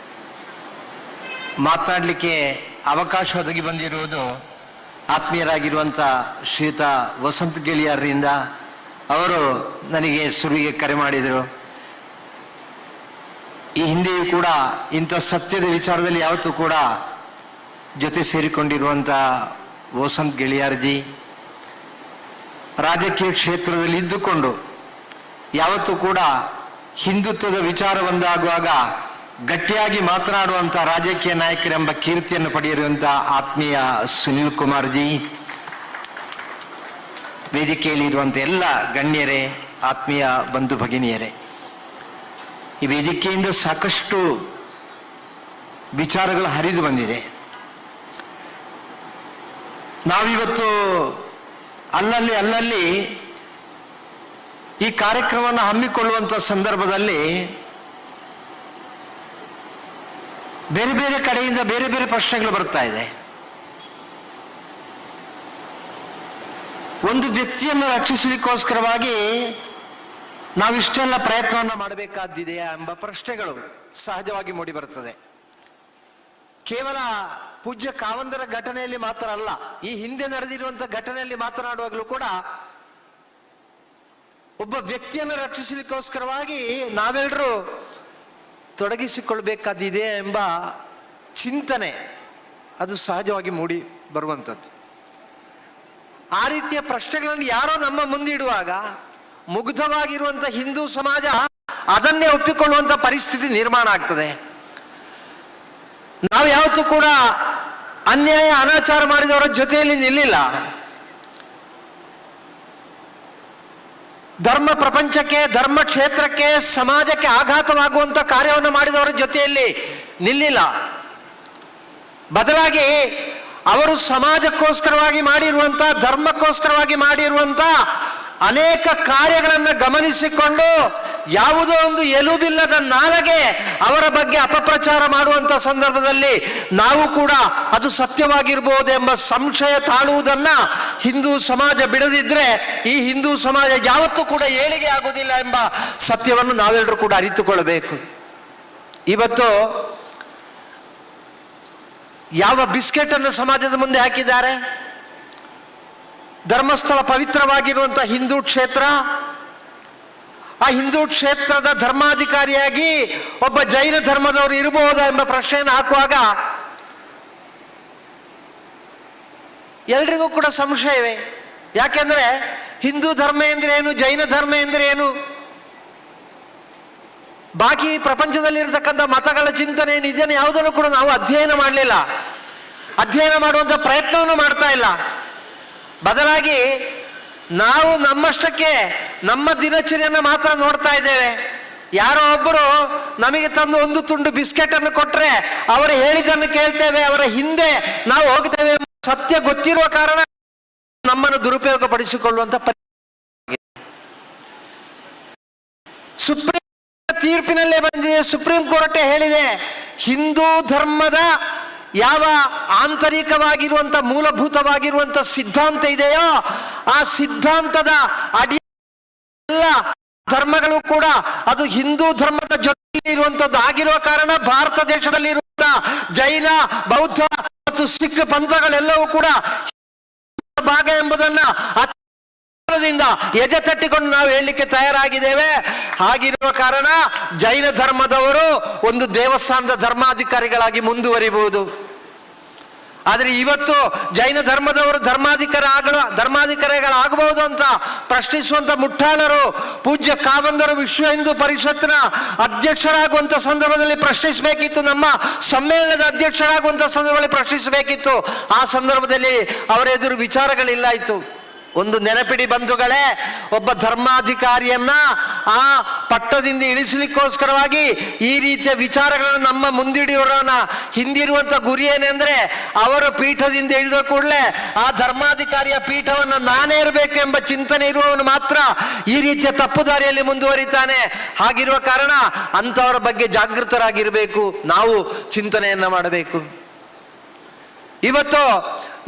ಮಾತನಾಡಲಿಕ್ಕೆ ಅವಕಾಶ ಒದಗಿ ಬಂದಿರುವುದು ಆತ್ಮೀಯರಾಗಿರುವಂಥ ಶ್ರೀಯುತ ವಸಂತ್ ಗೆಳಿಯರಿಂದ. ಅವರು ನನಗೆ ಸುರುವಿಗೆ ಕರೆ ಮಾಡಿದರು. ಈ ಹಿಂದೆಯೂ ಕೂಡ ಇಂಥ ಸತ್ಯದ ವಿಚಾರದಲ್ಲಿ ಯಾವತ್ತೂ ಕೂಡ ಜೊತೆ ಸೇರಿಕೊಂಡಿರುವಂಥ ವಸಂತ್ ಗೆಳಿಯಾರ್ಜಿ ರಾಜಕೀಯ ಕ್ಷೇತ್ರದಲ್ಲಿ ಇದ್ದುಕೊಂಡು ಯಾವತ್ತೂ ಕೂಡ ಹಿಂದುತ್ವದ ವಿಚಾರ ಒಂದಾಗುವಾಗ ಗಟ್ಟಿಯಾಗಿ ಮಾತನಾಡುವಂಥ ರಾಜಕೀಯ ನಾಯಕರೆಂಬ ಕೀರ್ತಿಯನ್ನು ಪಡೆದಿರುವಂಥ ಆತ್ಮೀಯ ಸುನಿಲ್ ಕುಮಾರ್ಜಿ, ವೇದಿಕೆಯಲ್ಲಿ ಇರುವಂಥ ಎಲ್ಲ ಗಣ್ಯರೇ, ಆತ್ಮೀಯ ಬಂಧು ಭಗಿನಿಯರೇ, ಈ ವೇದಿಕೆಯಿಂದ ಸಾಕಷ್ಟು ವಿಚಾರಗಳು ಹರಿದು ಬಂದಿದೆ. ನಾವಿವತ್ತು ಅಲ್ಲಲ್ಲಿ ಈ ಕಾರ್ಯಕ್ರಮವನ್ನು ಹಮ್ಮಿಕೊಳ್ಳುವಂಥ ಸಂದರ್ಭದಲ್ಲಿ ಬೇರೆ ಬೇರೆ ಕಡೆಯಿಂದ ಬೇರೆ ಬೇರೆ ಪ್ರಶ್ನೆಗಳು ಬರ್ತಾ ಇದೆ. ಒಂದು ವ್ಯಕ್ತಿಯನ್ನು ರಕ್ಷಿಸಲಿಕ್ಕೋಸ್ಕರವಾಗಿ ನಾವಿಷ್ಟೆಲ್ಲ ಪ್ರಯತ್ನವನ್ನು ಮಾಡಬೇಕಾದ್ದಿದೆಯಾ ಎಂಬ ಪ್ರಶ್ನೆಗಳು ಸಹಜವಾಗಿ ಮೂಡಿ ಬರ್ತದೆ. ಕೇವಲ ಪೂಜ್ಯ ಕಾವಂದರ ಘಟನೆಯಲ್ಲಿ ಮಾತ್ರ ಅಲ್ಲ, ಈ ಹಿಂದೆ ನಡೆದಿರುವಂತಹ ಘಟನೆಯಲ್ಲಿ ಮಾತನಾಡುವಾಗಲೂ ಕೂಡ ಒಬ್ಬ ವ್ಯಕ್ತಿಯನ್ನು ರಕ್ಷಿಸಲಿಕ್ಕೋಸ್ಕರವಾಗಿ ನಾವೆಲ್ಲರೂ ತೊಡಗಿಸಿಕೊಳ್ಬೇಕಾದಿದೆ ಎಂಬ ಚಿಂತನೆ ಅದು ಸಹಜವಾಗಿ ಮೂಡಿ ಬರುವಂಥದ್ದು. ಆ ರೀತಿಯ ಪ್ರಶ್ನೆಗಳನ್ನು ಯಾರೋ ನಮ್ಮ ಮುಂದಿಡುವಾಗ ಮುಗ್ಧವಾಗಿರುವಂಥ ಹಿಂದೂ ಸಮಾಜ ಅದನ್ನೇ ಒಪ್ಪಿಕೊಳ್ಳುವಂಥ ಪರಿಸ್ಥಿತಿ ನಿರ್ಮಾಣ ಆಗ್ತದೆ. ನಾವು ಯಾವತ್ತೂ ಕೂಡ ಅನ್ಯಾಯ ಅನಾಚಾರ ಮಾಡಿದವರ ಜೊತೆಯಲ್ಲಿ ನಿಲ್ಲಿಲ್ಲ. ಧರ್ಮ ಪ್ರಪಂಚಕ್ಕೆ, ಧರ್ಮ ಕ್ಷೇತ್ರಕ್ಕೆ, ಸಮಾಜಕ್ಕೆ ಆಘಾತವಾಗುವಂಥ ಕಾರ್ಯವನ್ನು ಮಾಡಿದವರ ಜೊತೆಯಲ್ಲಿ ನಿಲ್ಲಿಲ್ಲ. ಬದಲಾಗಿ ಅವರು ಸಮಾಜಕ್ಕೋಸ್ಕರವಾಗಿ ಮಾಡಿರುವಂಥ, ಧರ್ಮಕ್ಕೋಸ್ಕರವಾಗಿ ಮಾಡಿರುವಂಥ ಅನೇಕ ಕಾರ್ಯಗಳನ್ನು ಗಮನಿಸಿಕೊಂಡು ಯಾವುದೋ ಒಂದು ಎಲುಬಿಲ್ಲದ ನಾಲಗೆ ಅವರ ಬಗ್ಗೆ ಅಪಪ್ರಚಾರ ಮಾಡುವಂಥ ಸಂದರ್ಭದಲ್ಲಿ ನಾವು ಕೂಡ ಅದು ಸತ್ಯವಾಗಿರ್ಬೋದೆಂಬ ಸಂಶಯ ತಾಳುವುದನ್ನ ಹಿಂದೂ ಸಮಾಜ ಬಿಡದಿದ್ರೆ ಈ ಹಿಂದೂ ಸಮಾಜ ಯಾವತ್ತೂ ಕೂಡ ಏಳಿಗೆ ಆಗುವುದಿಲ್ಲ ಎಂಬ ಸತ್ಯವನ್ನು ನಾವೆಲ್ಲರೂ ಕೂಡ ಅರಿತುಕೊಳ್ಳಬೇಕು. ಇವತ್ತು ಯಾವ ಬಿಸ್ಕೆಟ್ ಅನ್ನು ಸಮಾಜದ ಮುಂದೆ ಹಾಕಿದ್ದಾರೆ? ಧರ್ಮಸ್ಥಳ ಪವಿತ್ರವಾಗಿರುವಂಥ ಹಿಂದೂ ಕ್ಷೇತ್ರ, ಆ ಹಿಂದೂ ಕ್ಷೇತ್ರದ ಧರ್ಮಾಧಿಕಾರಿಯಾಗಿ ಒಬ್ಬ ಜೈನ ಧರ್ಮದವರು ಇರಬಹುದಾ ಎಂಬ ಪ್ರಶ್ನೆಯನ್ನು ಹಾಕುವಾಗ ಎಲ್ರಿಗೂ ಕೂಡ ಸಂಶಯವೇ. ಯಾಕೆಂದ್ರೆ ಹಿಂದೂ ಧರ್ಮ ಎಂದ್ರೆ ಏನು, ಜೈನ ಧರ್ಮ ಎಂದ್ರೆ ಏನು, ಬಾಕಿ ಪ್ರಪಂಚದಲ್ಲಿರ್ತಕ್ಕಂಥ ಮತಗಳ ಚಿಂತನೆ ಇದನ್ನು ಯಾವುದನ್ನು ಕೂಡ ನಾವು ಅಧ್ಯಯನ ಮಾಡಲಿಲ್ಲ, ಅಧ್ಯಯನ ಮಾಡುವಂಥ ಪ್ರಯತ್ನವನ್ನು ಮಾಡ್ತಾ ಇಲ್ಲ. ಬದಲಾಗಿ ನಾವು ನಮ್ಮಷ್ಟಕ್ಕೆ ನಮ್ಮ ದಿನಚರಿಯನ್ನು ಮಾತ್ರ ನೋಡ್ತಾ ಇದ್ದೇವೆ. ಯಾರೋ ಒಬ್ಬರು ನಮಗೆ ತಂದು ಒಂದು ತುಂಡು ಬಿಸ್ಕೆಟ್ ಅನ್ನು ಕೊಟ್ಟರೆ ಅವರು ಹೇಳಿದ್ದನ್ನು ಕೇಳ್ತೇವೆ, ಅವರ ಹಿಂದೆ ನಾವು ಹೋಗ್ತೇವೆ. ಸತ್ಯ ಗೊತ್ತಿರುವ ಕಾರಣ ನಮ್ಮನ್ನು ದುರುಪಯೋಗ ಪಡಿಸಿಕೊಳ್ಳುವಂತ ಸುಪ್ರೀಂ ತೀರ್ಪಿನಲ್ಲೇ ಬಂದಿದೆ. ಸುಪ್ರೀಂ ಕೋರ್ಟ್ ಹೇಳಿದೆ, ಹಿಂದೂ ಧರ್ಮದ ಯಾವ ಆಂತರಿಕವಾಗಿರುವಂತ ಮೂಲಭೂತವಾಗಿರುವಂತ ಸಿದ್ಧಾಂತ ಇದೆಯೋ ಆ ಸಿದ್ಧಾಂತದ ಅಡಿ ಎಲ್ಲ ಧರ್ಮಗಳು ಕೂಡ ಅದು ಹಿಂದೂ ಧರ್ಮದ ಜೊತೆ ಇರುವಂತದ್ದು ಆಗಿರುವ ಕಾರಣ ಭಾರತ ದೇಶದಲ್ಲಿ ಇರುವಂತ ಜೈನ, ಬೌದ್ಧ ಮತ್ತು ಸಿಖ್ ಪಂಥಗಳೆಲ್ಲವೂ ಕೂಡ ಭಾಗ ಎಂಬುದನ್ನ ಎದೆ ತಟ್ಟಿಕೊಂಡು ನಾವು ಹೇಳಲಿಕ್ಕೆ ತಯಾರಾಗಿದ್ದೇವೆ. ಹಾಗಿರುವ ಕಾರಣ ಜೈನ ಧರ್ಮದವರು ಒಂದು ದೇವಸ್ಥಾನದ ಧರ್ಮಾಧಿಕಾರಿಗಳಾಗಿ ಮುಂದುವರಿಬಹುದು. ಆದರೆ ಇವತ್ತು ಜೈನ ಧರ್ಮದವರು ಧರ್ಮಾಧಿಕಾರಿಗಳಾಗಬಹುದು ಅಂತ ಪ್ರಶ್ನಿಸುವಂತ ಮುಟ್ಟಾಳರು ಪೂಜ್ಯ ಕಾವಂದರು ವಿಶ್ವ ಹಿಂದೂ ಪರಿಷತ್ನ ಅಧ್ಯಕ್ಷರಾಗುವಂತ ಸಂದರ್ಭದಲ್ಲಿ ಪ್ರಶ್ನಿಸಬೇಕಿತ್ತು, ನಮ್ಮ ಸಮ್ಮೇಳನದ ಅಧ್ಯಕ್ಷರಾಗುವಂತ ಸಂದರ್ಭದಲ್ಲಿ ಪ್ರಶ್ನಿಸಬೇಕಿತ್ತು. ಆ ಸಂದರ್ಭದಲ್ಲಿ ಅವರ ಎದುರು ವಿಚಾರಗಳಿಲ್ಲ ಇತ್ತು. ಒಂದು ನೆನಪಿಡಿ ಬಂಧುಗಳೇ, ಒಬ್ಬ ಧರ್ಮಾಧಿಕಾರಿಯನ್ನ ಆ ಪಟ್ಟದಿಂದ ಇಳಿಸಲಿಕ್ಕೋಸ್ಕರವಾಗಿ ಈ ರೀತಿಯ ವಿಚಾರಗಳನ್ನು ನಮ್ಮ ಮುಂದಿಡಿಯೋರನ ಹಿಂದಿರುವಂತ ಗುರಿ ಏನೆಂದ್ರೆ, ಅವರ ಪೀಠದಿಂದ ಇಳಿದ ಕೂಡಲೇ ಆ ಧರ್ಮಾಧಿಕಾರಿಯ ಪೀಠವನ್ನು ನಾನೇ ಇರಬೇಕು ಎಂಬ ಚಿಂತನೆ ಇರುವವನು ಮಾತ್ರ ಈ ರೀತಿಯ ತಪ್ಪು ದಾರಿಯಲ್ಲಿ ಮುಂದುವರಿತಾನೆ. ಹಾಗಿರುವ ಕಾರಣ ಅಂಥವರ ಬಗ್ಗೆ ಜಾಗೃತರಾಗಿರಬೇಕು, ನಾವು ಚಿಂತನೆಯನ್ನ ಮಾಡಬೇಕು. ಇವತ್ತು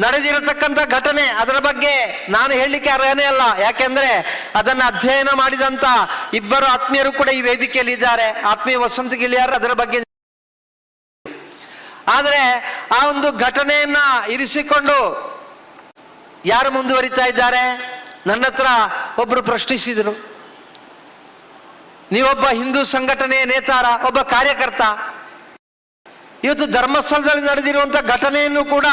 ನಡೆದಿರತಕ್ಕಂಥ ಘಟನೆ, ಅದರ ಬಗ್ಗೆ ನಾನು ಹೇಳಲಿಕ್ಕೆ ಅರ್ಹನೇ ಅಲ್ಲ. ಯಾಕೆಂದ್ರೆ ಅದನ್ನು ಅಧ್ಯಯನ ಮಾಡಿದಂತ ಇಬ್ಬರು ಆತ್ಮೀಯರು ಕೂಡ ಈ ವೇದಿಕೆಯಲ್ಲಿ ಇದ್ದಾರೆ. ಆತ್ಮೀಯ ವಸಂತ ಗಿಳಿಯಾರ್ ಅದರ ಬಗ್ಗೆ. ಆದರೆ ಆ ಒಂದು ಘಟನೆಯನ್ನ ಇರಿಸಿಕೊಂಡು ಯಾರು ಮುಂದುವರಿತಾ ಇದ್ದಾರೆ? ನನ್ನ ಹತ್ರ ಒಬ್ರು ಪ್ರಶ್ನಿಸಿದರು, ನೀವೊಬ್ಬ ಹಿಂದೂ ಸಂಘಟನೆಯ ನೇತಾರ, ಒಬ್ಬ ಕಾರ್ಯಕರ್ತ, ಇವತ್ತು ಧರ್ಮಸ್ಥಳದಲ್ಲಿ ನಡೆದಿರುವಂತಹ ಘಟನೆಯನ್ನು ಕೂಡ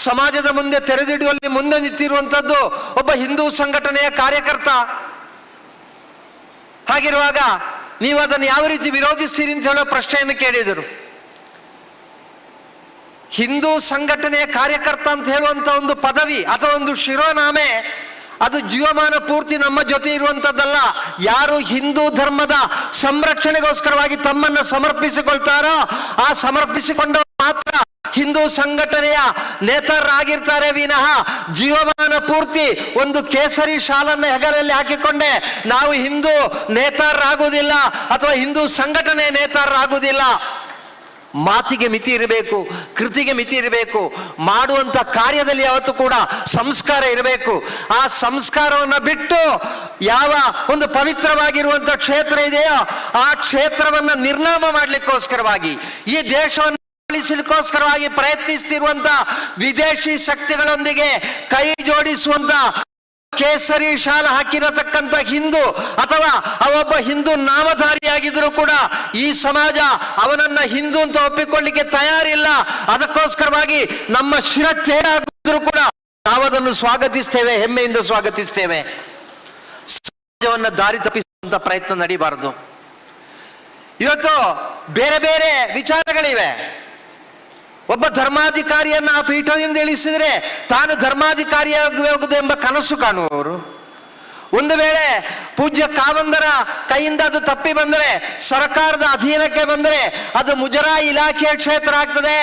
ಸಮಾಜದ ಮುಂದೆ ತೆರೆದಿಡುವಲ್ಲಿ ಮುಂದೆ ನಿಂತಿರುವಂತದ್ದು ಒಬ್ಬ ಹಿಂದೂ ಸಂಘಟನೆಯ ಕಾರ್ಯಕರ್ತ. ಹಾಗಿರುವಾಗ ನೀವು ಅದನ್ನು ಯಾವ ರೀತಿ ವಿರೋಧಿಸ್ತೀರಿ ಅಂತ ಹೇಳೋ ಪ್ರಶ್ನೆಯನ್ನು ಕೇಳಿದರು. ಹಿಂದೂ ಸಂಘಟನೆಯ ಕಾರ್ಯಕರ್ತ ಅಂತ ಹೇಳುವಂತ ಒಂದು ಪದವಿ ಅಥವಾ ಒಂದು ಶಿರೋನಾಮೆ ಅದು ಜೀವಮಾನ ಪೂರ್ತಿ ನಮ್ಮ ಜೊತೆ ಇರುವಂತದ್ದಲ್ಲ. ಯಾರು ಹಿಂದೂ ಧರ್ಮದ ಸಂರಕ್ಷಣೆಗೋಸ್ಕರವಾಗಿ ತಮ್ಮನ್ನು ಸಮರ್ಪಿಸಿಕೊಳ್ತಾರೋ ಆ ಸಮರ್ಪಿಸಿಕೊಂಡವರು ಮಾತ್ರ ಹಿಂದೂ ಸಂಘಟನೆಯ ನೇತಾರರಾಗಿರ್ತಾರೆ ವಿನಃ ಜೀವಮಾನ ಪೂರ್ತಿ ಒಂದು ಕೇಸರಿ ಶಾಲನ್ನು ಹೆಗಲಲ್ಲಿ ಹಾಕಿಕೊಂಡೆ ನಾವು ಹಿಂದೂ ನೇತಾರರಾಗುವುದಿಲ್ಲ ಅಥವಾ ಹಿಂದೂ ಸಂಘಟನೆಯ ನೇತಾರರಾಗುವುದಿಲ್ಲ. ಮಾತಿಗೆ ಮಿತಿ ಇರಬೇಕು, ಕೃತಿಗೆ ಮಿತಿ ಇರಬೇಕು, ಮಾಡುವಂತ ಕಾರ್ಯದಲ್ಲಿ ಯಾವತ್ತೂ ಕೂಡ ಸಂಸ್ಕಾರ ಇರಬೇಕು. ಆ ಸಂಸ್ಕಾರವನ್ನು ಬಿಟ್ಟು ಯಾವ ಒಂದು ಪವಿತ್ರವಾಗಿರುವಂತ ಕ್ಷೇತ್ರ ಇದೆಯೋ ಆ ಕ್ಷೇತ್ರವನ್ನು ನಿರ್ನಾಮ ಮಾಡಲಿಕ್ಕೋಸ್ಕರವಾಗಿ ಈ ದೇಶವನ್ನು ಉಳಿಸಲಿಕ್ಕೋಸ್ಕರವಾಗಿ ಪ್ರಯತ್ನಿಸ್ತಿರುವಂತ ವಿದೇಶಿ ಶಕ್ತಿಗಳೊಂದಿಗೆ ಕೈ ಜೋಡಿಸುವಂತ ಕೇಸರಿ ಶಾಲ ಹಾಕಿರತಕ್ಕಂಥ ಹಿಂದೂ ಅಥವಾ ಅವೊಬ್ಬ ಹಿಂದೂ ನಾಮಧಾರಿಯಾಗಿದ್ರು ಕೂಡ ಈ ಸಮಾಜ ಅವನನ್ನ ಹಿಂದೂ ಅಂತ ಒಪ್ಪಿಕೊಳ್ಳಿಕ್ಕೆ ತಯಾರಿಲ್ಲ. ಅದಕ್ಕೋಸ್ಕರವಾಗಿ ನಮ್ಮ ಶಿರಚ್ಛೇದಾಗಿದ್ರು ಕೂಡ ನಾವದನ್ನು ಸ್ವಾಗತಿಸ್ತೇವೆ, ಹೆಮ್ಮೆಯಿಂದ ಸ್ವಾಗತಿಸ್ತೇವೆ. ಸಮಾಜವನ್ನು ದಾರಿ ತಪ್ಪಿಸುವಂತ ಪ್ರಯತ್ನ ನಡೀಬಾರದು. ಇವತ್ತು ಬೇರೆ ಬೇರೆ ವಿಚಾರಗಳಿವೆ. ಒಬ್ಬ ಧರ್ಮಾಧಿಕಾರಿಯನ್ನ ಆ ಪೀಠದಿಂದ ಇಳಿಸಿದ್ರೆ ತಾನು ಧರ್ಮಾಧಿಕಾರಿಯಾಗಬಹುದು ಎಂಬ ಕನಸು ಕಾಣುವವರು. ಒಂದು ವೇಳೆ ಪೂಜ್ಯ ಕಾವಂದರ ಕೈಯಿಂದ ಅದು ತಪ್ಪಿ ಬಂದರೆ, ಸರ್ಕಾರದ ಅಧೀನಕ್ಕೆ ಬಂದರೆ ಅದು ಮುಜರಾಯಿ ಇಲಾಖೆಯ ಕ್ಷೇತ್ರ ಆಗ್ತದೆ.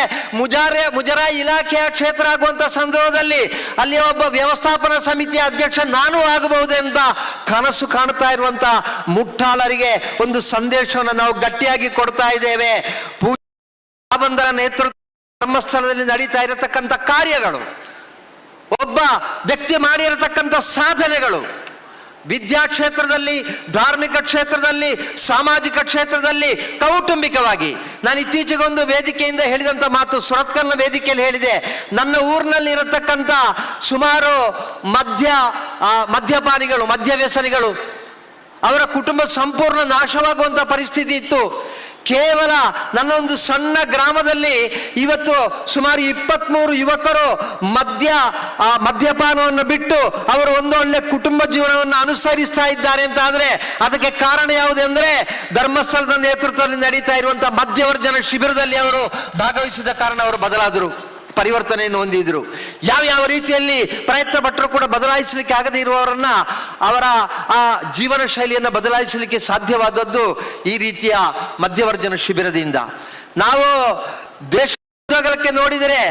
ಮುಜರಾಯಿ ಇಲಾಖೆಯ ಕ್ಷೇತ್ರ ಆಗುವಂತ ಸಂದರ್ಭದಲ್ಲಿ ಅಲ್ಲಿ ಒಬ್ಬ ವ್ಯವಸ್ಥಾಪನಾ ಸಮಿತಿಯ ಅಧ್ಯಕ್ಷ ನಾನು ಆಗಬಹುದು ಅಂತ ಕನಸು ಕಾಣ್ತಾ ಇರುವಂತ ಮುಟ್ಟಾಳರಿಗೆ ಒಂದು ಸಂದೇಶವನ್ನು ನಾವು ಗಟ್ಟಿಯಾಗಿ ಕೊಡ್ತಾ ಇದ್ದೇವೆ. ಪೂಜ್ಯ ಕಾವಂದರ ನೇತೃತ್ವ ಧರ್ಮಸ್ಥಳದಲ್ಲಿ ನಡೀತಾ ಇರತಕ್ಕಂಥ ಕಾರ್ಯಗಳು, ಒಬ್ಬ ವ್ಯಕ್ತಿ ಮಾಡಿರತಕ್ಕಂಥ ಸಾಧನೆಗಳು, ವಿದ್ಯಾ ಕ್ಷೇತ್ರದಲ್ಲಿ, ಧಾರ್ಮಿಕ ಕ್ಷೇತ್ರದಲ್ಲಿ, ಸಾಮಾಜಿಕ ಕ್ಷೇತ್ರದಲ್ಲಿ, ಕೌಟುಂಬಿಕವಾಗಿ. ನಾನು ಇತ್ತೀಚೆಗೆ ಒಂದು ವೇದಿಕೆಯಿಂದ ಹೇಳಿದಂಥ ಮಾತು ಸುರತ್ಕಲ್ನ ವೇದಿಕೆಯಲ್ಲಿ ಹೇಳಿದೆ. ನನ್ನ ಊರಿನಲ್ಲಿ ಇರತಕ್ಕಂಥ ಸುಮಾರು ಮದ್ಯಪಾನಿಗಳು, ಮದ್ಯ ವ್ಯಸನಿಗಳು, ಅವರ ಕುಟುಂಬ ಸಂಪೂರ್ಣ ನಾಶವಾಗುವಂತ ಪರಿಸ್ಥಿತಿ ಇತ್ತು. ಕೇವಲ ನನ್ನೊಂದು ಸಣ್ಣ ಗ್ರಾಮದಲ್ಲಿ ಇವತ್ತು ಸುಮಾರು 23 ಯುವಕರು ಮದ್ಯಪಾನವನ್ನು ಬಿಟ್ಟು ಅವರು ಒಂದೊಳ್ಳೆ ಕುಟುಂಬ ಜೀವನವನ್ನು ಅನುಸರಿಸ್ತಾ ಇದ್ದಾರೆ ಅಂತ ಆದ್ರೆ ಅದಕ್ಕೆ ಕಾರಣ ಯಾವುದೆಂದ್ರೆ ಧರ್ಮಸ್ಥಳದ ನೇತೃತ್ವದಲ್ಲಿ ನಡೀತಾ ಇರುವಂತಹ ಮಧ್ಯವರ್ಜನ ಶಿಬಿರದಲ್ಲಿ ಅವರು ಭಾಗವಹಿಸಿದ ಕಾರಣ ಅವರು ಬದಲಾದರು, ಪರಿವರ್ತನೆಯನ್ನು ಹೊಂದಿದ್ರು. ಯಾವ ರೀತಿಯಲ್ಲಿ ಪ್ರಯತ್ನ ಪಟ್ಟರು ಕೂಡ ಬದಲಾಯಿಸಲಿಕ್ಕೆ ಆಗದೇ ಇರುವವರನ್ನ ಅವರ ಆ ಜೀವನ ಶೈಲಿಯನ್ನು ಬದಲಾಯಿಸಲಿಕ್ಕೆ ಸಾಧ್ಯವಾದದ್ದು ಈ ರೀತಿಯ ಮಧ್ಯವರ್ಜನ ಶಿಬಿರದಿಂದ. ನಾವು ದೇಶಕ್ಕೆ ನೋಡಿದರೆ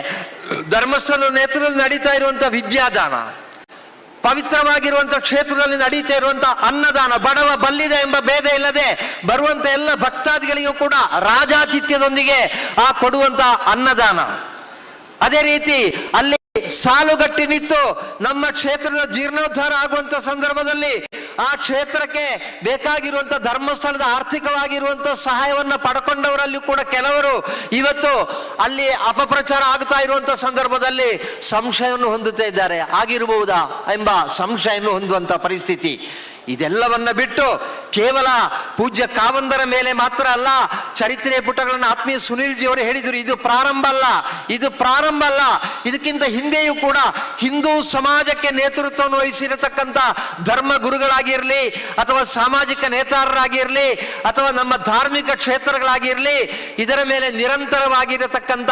ಧರ್ಮಸ್ಥಳದ ನೇತೃತ್ವದಲ್ಲಿ ನಡೀತಾ ಇರುವಂತಹ ವಿದ್ಯಾದಾನ, ಪವಿತ್ರವಾಗಿರುವಂತಹ ಕ್ಷೇತ್ರದಲ್ಲಿ ನಡೀತಾ ಇರುವಂತಹ ಅನ್ನದಾನ, ಬಡವ ಬಲ್ಲಿದ ಎಂಬ ಭೇದ ಇಲ್ಲದೆ ಬರುವಂತ ಎಲ್ಲ ಭಕ್ತಾದಿಗಳಿಗೂ ಕೂಡ ರಾಜಾತಿಥ್ಯದೊಂದಿಗೆ ಆ ಕೊಡುವಂತಹ ಅನ್ನದಾನ. ಅದೇ ರೀತಿ ಅಲ್ಲಿ ಸಾಲುಗಟ್ಟಿ ನಿಂತು ನಮ್ಮ ಕ್ಷೇತ್ರದ ಜೀರ್ಣೋದ್ಧಾರ ಆಗುವಂತ ಸಂದರ್ಭದಲ್ಲಿ ಆ ಕ್ಷೇತ್ರಕ್ಕೆ ಬೇಕಾಗಿರುವಂತ ಧರ್ಮಸ್ಥಳದ ಆರ್ಥಿಕವಾಗಿರುವಂತ ಸಹಾಯವನ್ನ ಪಡ್ಕೊಂಡವರಲ್ಲಿ ಕೂಡ ಕೆಲವರು ಇವತ್ತು ಅಲ್ಲಿ ಅಪಪ್ರಚಾರ ಆಗ್ತಾ ಇರುವಂತ ಸಂದರ್ಭದಲ್ಲಿ ಸಂಶಯವನ್ನು ಹೊಂದುತ್ತಾ ಇದ್ದಾರೆ. ಆಗಿರಬಹುದಾ ಎಂಬ ಸಂಶಯವನ್ನು ಹೊಂದುವಂತ ಪರಿಸ್ಥಿತಿ. ಇದೆಲ್ಲವನ್ನ ಬಿಟ್ಟು ಕೇವಲ ಪೂಜ್ಯ ಕಾವಂದರ ಮೇಲೆ ಮಾತ್ರ ಅಲ್ಲ, ಚರಿತ್ರೆ ಪುಟಗಳನ್ನು ಆತ್ಮೀಯ ಸುನೀಲ್ ಜಿ ಅವರು ಹೇಳಿದರು, ಇದು ಪ್ರಾರಂಭ ಅಲ್ಲ, ಇದಕ್ಕಿಂತ ಹಿಂದೆಯೂ ಕೂಡ ಹಿಂದೂ ಸಮಾಜಕ್ಕೆ ನೇತೃತ್ವವನ್ನು ವಹಿಸಿರತಕ್ಕಂಥ ಧರ್ಮ ಗುರುಗಳಾಗಿರಲಿ ಅಥವಾ ಸಾಮಾಜಿಕ ನೇತಾರರಾಗಿರಲಿ ಅಥವಾ ನಮ್ಮ ಧಾರ್ಮಿಕ ಕ್ಷೇತ್ರಗಳಾಗಿರಲಿ, ಇದರ ಮೇಲೆ ನಿರಂತರವಾಗಿರತಕ್ಕಂಥ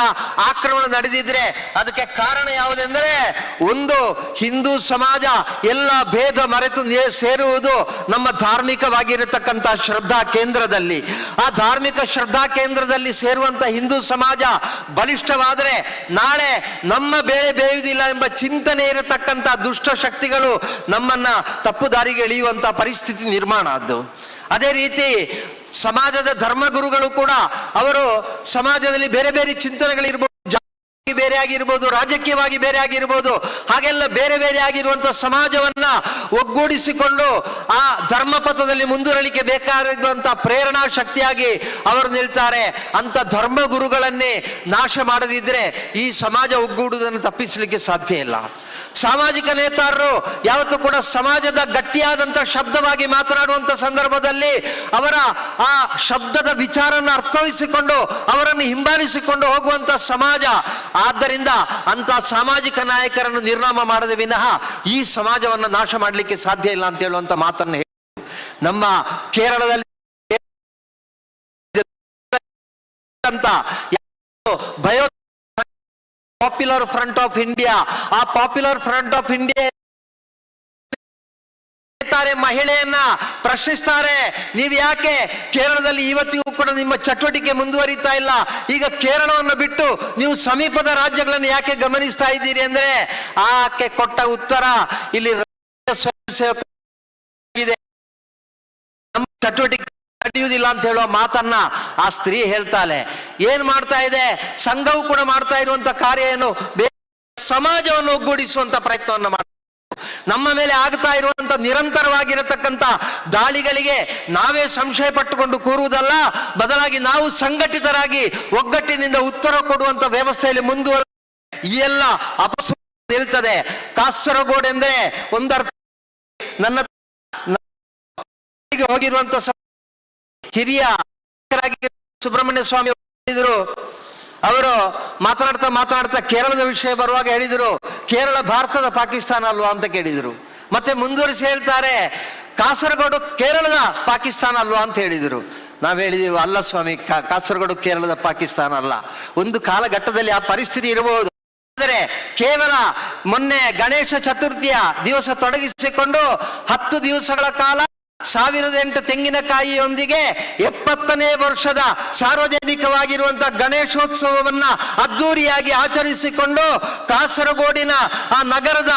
ಆಕ್ರಮಣ ನಡೆದಿದ್ರೆ ಅದಕ್ಕೆ ಕಾರಣ ಯಾವುದೆಂದರೆ, ಒಂದು ಹಿಂದೂ ಸಮಾಜ ಎಲ್ಲ ಭೇದ ಮರೆತು ಸೇರುವುದು ನಮ್ಮ ಧಾರ್ಮಿಕವಾಗಿರತಕ್ಕಂಥ ಶ್ರದ್ಧಾ ಕೇಂದ್ರದಲ್ಲಿ. ಆ ಧಾರ್ಮಿಕ ಶ್ರದ್ಧಾ ಕೇಂದ್ರದಲ್ಲಿ ಸೇರುವಂತ ಹಿಂದೂ ಸಮಾಜ ಬಲಿಷ್ಠವಾದರೆ ನಾಳೆ ನಮ್ಮ ಬೇಳೆ ಬೇಯುವುದಿಲ್ಲ ಎಂಬ ಚಿಂತನೆ ಇರತಕ್ಕಂಥ ದುಷ್ಟ ಶಕ್ತಿಗಳು ನಮ್ಮನ್ನ ತಪ್ಪು ದಾರಿಗೆ ಎಳೆಯುವಂತ ಪರಿಸ್ಥಿತಿ ನಿರ್ಮಾಣ ಆದ್ದು. ಅದೇ ರೀತಿ ಸಮಾಜದ ಧರ್ಮಗುರುಗಳು ಕೂಡ ಅವರು ಸಮಾಜದಲ್ಲಿ ಬೇರೆ ಬೇರೆ ಚಿಂತನೆಗಳಿರ್ಬೋದು, ಬೇರೆ ಆಗಿರ್ಬೋದು, ರಾಜಕೀಯವಾಗಿ ಬೇರೆ ಆಗಿರ್ಬೋದು, ಹಾಗೆಲ್ಲ ಬೇರೆ ಬೇರೆ ಆಗಿರುವಂತಹ ಸಮಾಜವನ್ನ ಒಗ್ಗೂಡಿಸಿಕೊಂಡು ಆ ಧರ್ಮಪಥದಲ್ಲಿ ಮುಂದುವರಲಿಕ್ಕೆ ಬೇಕಾಗಿರುವಂತಹ ಪ್ರೇರಣಾ ಶಕ್ತಿಯಾಗಿ ಅವರು ನಿಲ್ತಾರೆ. ಅಂತ ಧರ್ಮ ಗುರುಗಳನ್ನೇ ನಾಶ ಮಾಡದಿದ್ರೆ ಈ ಸಮಾಜ ಒಗ್ಗೂಡುವುದನ್ನು ತಪ್ಪಿಸಲಿಕ್ಕೆ ಸಾಧ್ಯ ಇಲ್ಲ. ಸಾಮಾಜಿಕ ನೇತಾರರು ಯಾವತ್ತೂ ಕೂಡ ಸಮಾಜದ ಗಟ್ಟಿಯಾದಂಥ ಶಬ್ದವಾಗಿ ಮಾತನಾಡುವಂಥ ಸಂದರ್ಭದಲ್ಲಿ ಅವರ ಆ ಶಬ್ದದ ವಿಚಾರನ ಅರ್ಥೈಸಿಕೊಂಡು ಅವರನ್ನು ಹಿಂಬಾಲಿಸಿಕೊಂಡು ಹೋಗುವಂಥ ಸಮಾಜ. ಆದ್ದರಿಂದ ಅಂತ ಸಾಮಾಜಿಕ ನಾಯಕರನ್ನು ನಿರ್ನಾಮ ಮಾಡದೆ ವಿನಃ ಈ ಸಮಾಜವನ್ನು ನಾಶ ಮಾಡಲಿಕ್ಕೆ ಸಾಧ್ಯ ಇಲ್ಲ ಅಂತ ಹೇಳುವಂತ ಮಾತನ್ನು ಹೇಳಿ ನಮ್ಮ ಕೇರಳದಲ್ಲಿ ಭಯೋ ಪಾಪ್ಯುಲರ್ ಫ್ರಂಟ್ ಆಫ್ ಇಂಡಿಯಾ, ಆ ಪಾಪ್ಯುಲರ್ ಫ್ರಂಟ್ ಆಫ್ ಇಂಡಿಯಾ ಮಹಿಳೆಯನ್ನ ಪ್ರಶ್ನಿಸ್ತಾರೆ, ನೀವು ಯಾಕೆ ಕೇರಳದಲ್ಲಿ ಇವತ್ತಿಗೂ ಕೂಡ ನಿಮ್ಮ ಚಟುವಟಿಕೆ ಮುಂದುವರಿತಾ ಇಲ್ಲ, ಈಗ ಕೇರಳವನ್ನು ಬಿಟ್ಟು ನೀವು ಸಮೀಪದ ರಾಜ್ಯಗಳನ್ನು ಯಾಕೆ ಗಮನಿಸ್ತಾ ಇದ್ದೀರಿ ಅಂದ್ರೆ ಆಕೆ ಕೊಟ್ಟ ಉತ್ತರ, ಇಲ್ಲಿ ಸ್ವಯಂ ಸೇವಕ ನಮ್ಮ ಚಟುವಟಿಕೆ ನಡೆಯುವುದಿಲ್ಲ ಅಂತ ಹೇಳುವ ಮಾತನ್ನ ಆ ಸ್ತ್ರೀ ಹೇಳ್ತಾಳೆ. ಏನ್ ಮಾಡ್ತಾ ಇದೆ ಸಂಘವು ಕೂಡ ಮಾಡ್ತಾ ಇರುವಂತ ಕಾರ್ಯ ಏನು, ಸಮಾಜವನ್ನು ಒಗ್ಗೂಡಿಸುವಂತ ಪ್ರಯತ್ನವನ್ನು ಮಾಡ್ತಾ, ನಮ್ಮ ಮೇಲೆ ಆಗ್ತಾ ಇರುವಂತ ನಿರಂತರವಾಗಿರತಕ್ಕಂತ ದಾಳಿಗಳಿಗೆ ನಾವೇ ಸಂಶಯ ಪಟ್ಟುಕೊಂಡು ಕೂರುವುದಲ್ಲ, ಬದಲಾಗಿ ನಾವು ಸಂಘಟಿತರಾಗಿ ಒಗ್ಗಟ್ಟಿನಿಂದ ಉತ್ತರ ಕೊಡುವಂತ ವ್ಯವಸ್ಥೆಯಲ್ಲಿ ಮುಂದುವರೆ ಈ ಎಲ್ಲ ಅಪಸು ನಿಲ್ತದೆ. ಕಾಸರಗೋಡು ಎಂದ್ರೆ ಒಂದರ್ಥ ನನ್ನ ಹೋಗಿರುವಂತ ಹಿರಿಯ ಸುಬ್ರಹ್ಮಣ್ಯ ಸ್ವಾಮಿ ಹೇಳಿದರು, ಅವರು ಮಾತನಾಡ್ತಾ ಕೇರಳದ ವಿಷಯ ಬರುವಾಗ ಹೇಳಿದರು, ಕೇರಳ ಭಾರತದ ಪಾಕಿಸ್ತಾನ ಅಲ್ವಾ ಅಂತ ಕೇಳಿದರು. ಮತ್ತೆ ಮುಂದುವರಿಸಿ ಹೇಳ್ತಾರೆ, ಕಾಸರಗೋಡು ಕೇರಳದ ಪಾಕಿಸ್ತಾನ ಅಲ್ವಾ ಅಂತ ಹೇಳಿದರು. ನಾವು ಹೇಳಿದೀವಿ, ಅಲ್ಲ ಸ್ವಾಮಿ, ಕಾಸರಗೋಡು ಕೇರಳದ ಪಾಕಿಸ್ತಾನ ಅಲ್ಲ. ಒಂದು ಕಾಲಘಟ್ಟದಲ್ಲಿ ಆ ಪರಿಸ್ಥಿತಿ ಇರಬಹುದು, ಆದರೆ ಕೇವಲ ಮೊನ್ನೆ ಗಣೇಶ ಚತುರ್ಥಿಯ ದಿವಸ ತೊಡಗಿಸಿಕೊಂಡು 10 ದಿವಸಗಳ ಕಾಲ 1008 ತೆಂಗಿನಕಾಯಿಯೊಂದಿಗೆ 70ನೇ ವರ್ಷದ ಸಾರ್ವಜನಿಕವಾಗಿರುವಂತಹ ಗಣೇಶೋತ್ಸವವನ್ನ ಅದ್ದೂರಿಯಾಗಿ ಆಚರಿಸಿಕೊಂಡು ಕಾಸರಗೋಡಿನ ಆ ನಗರದ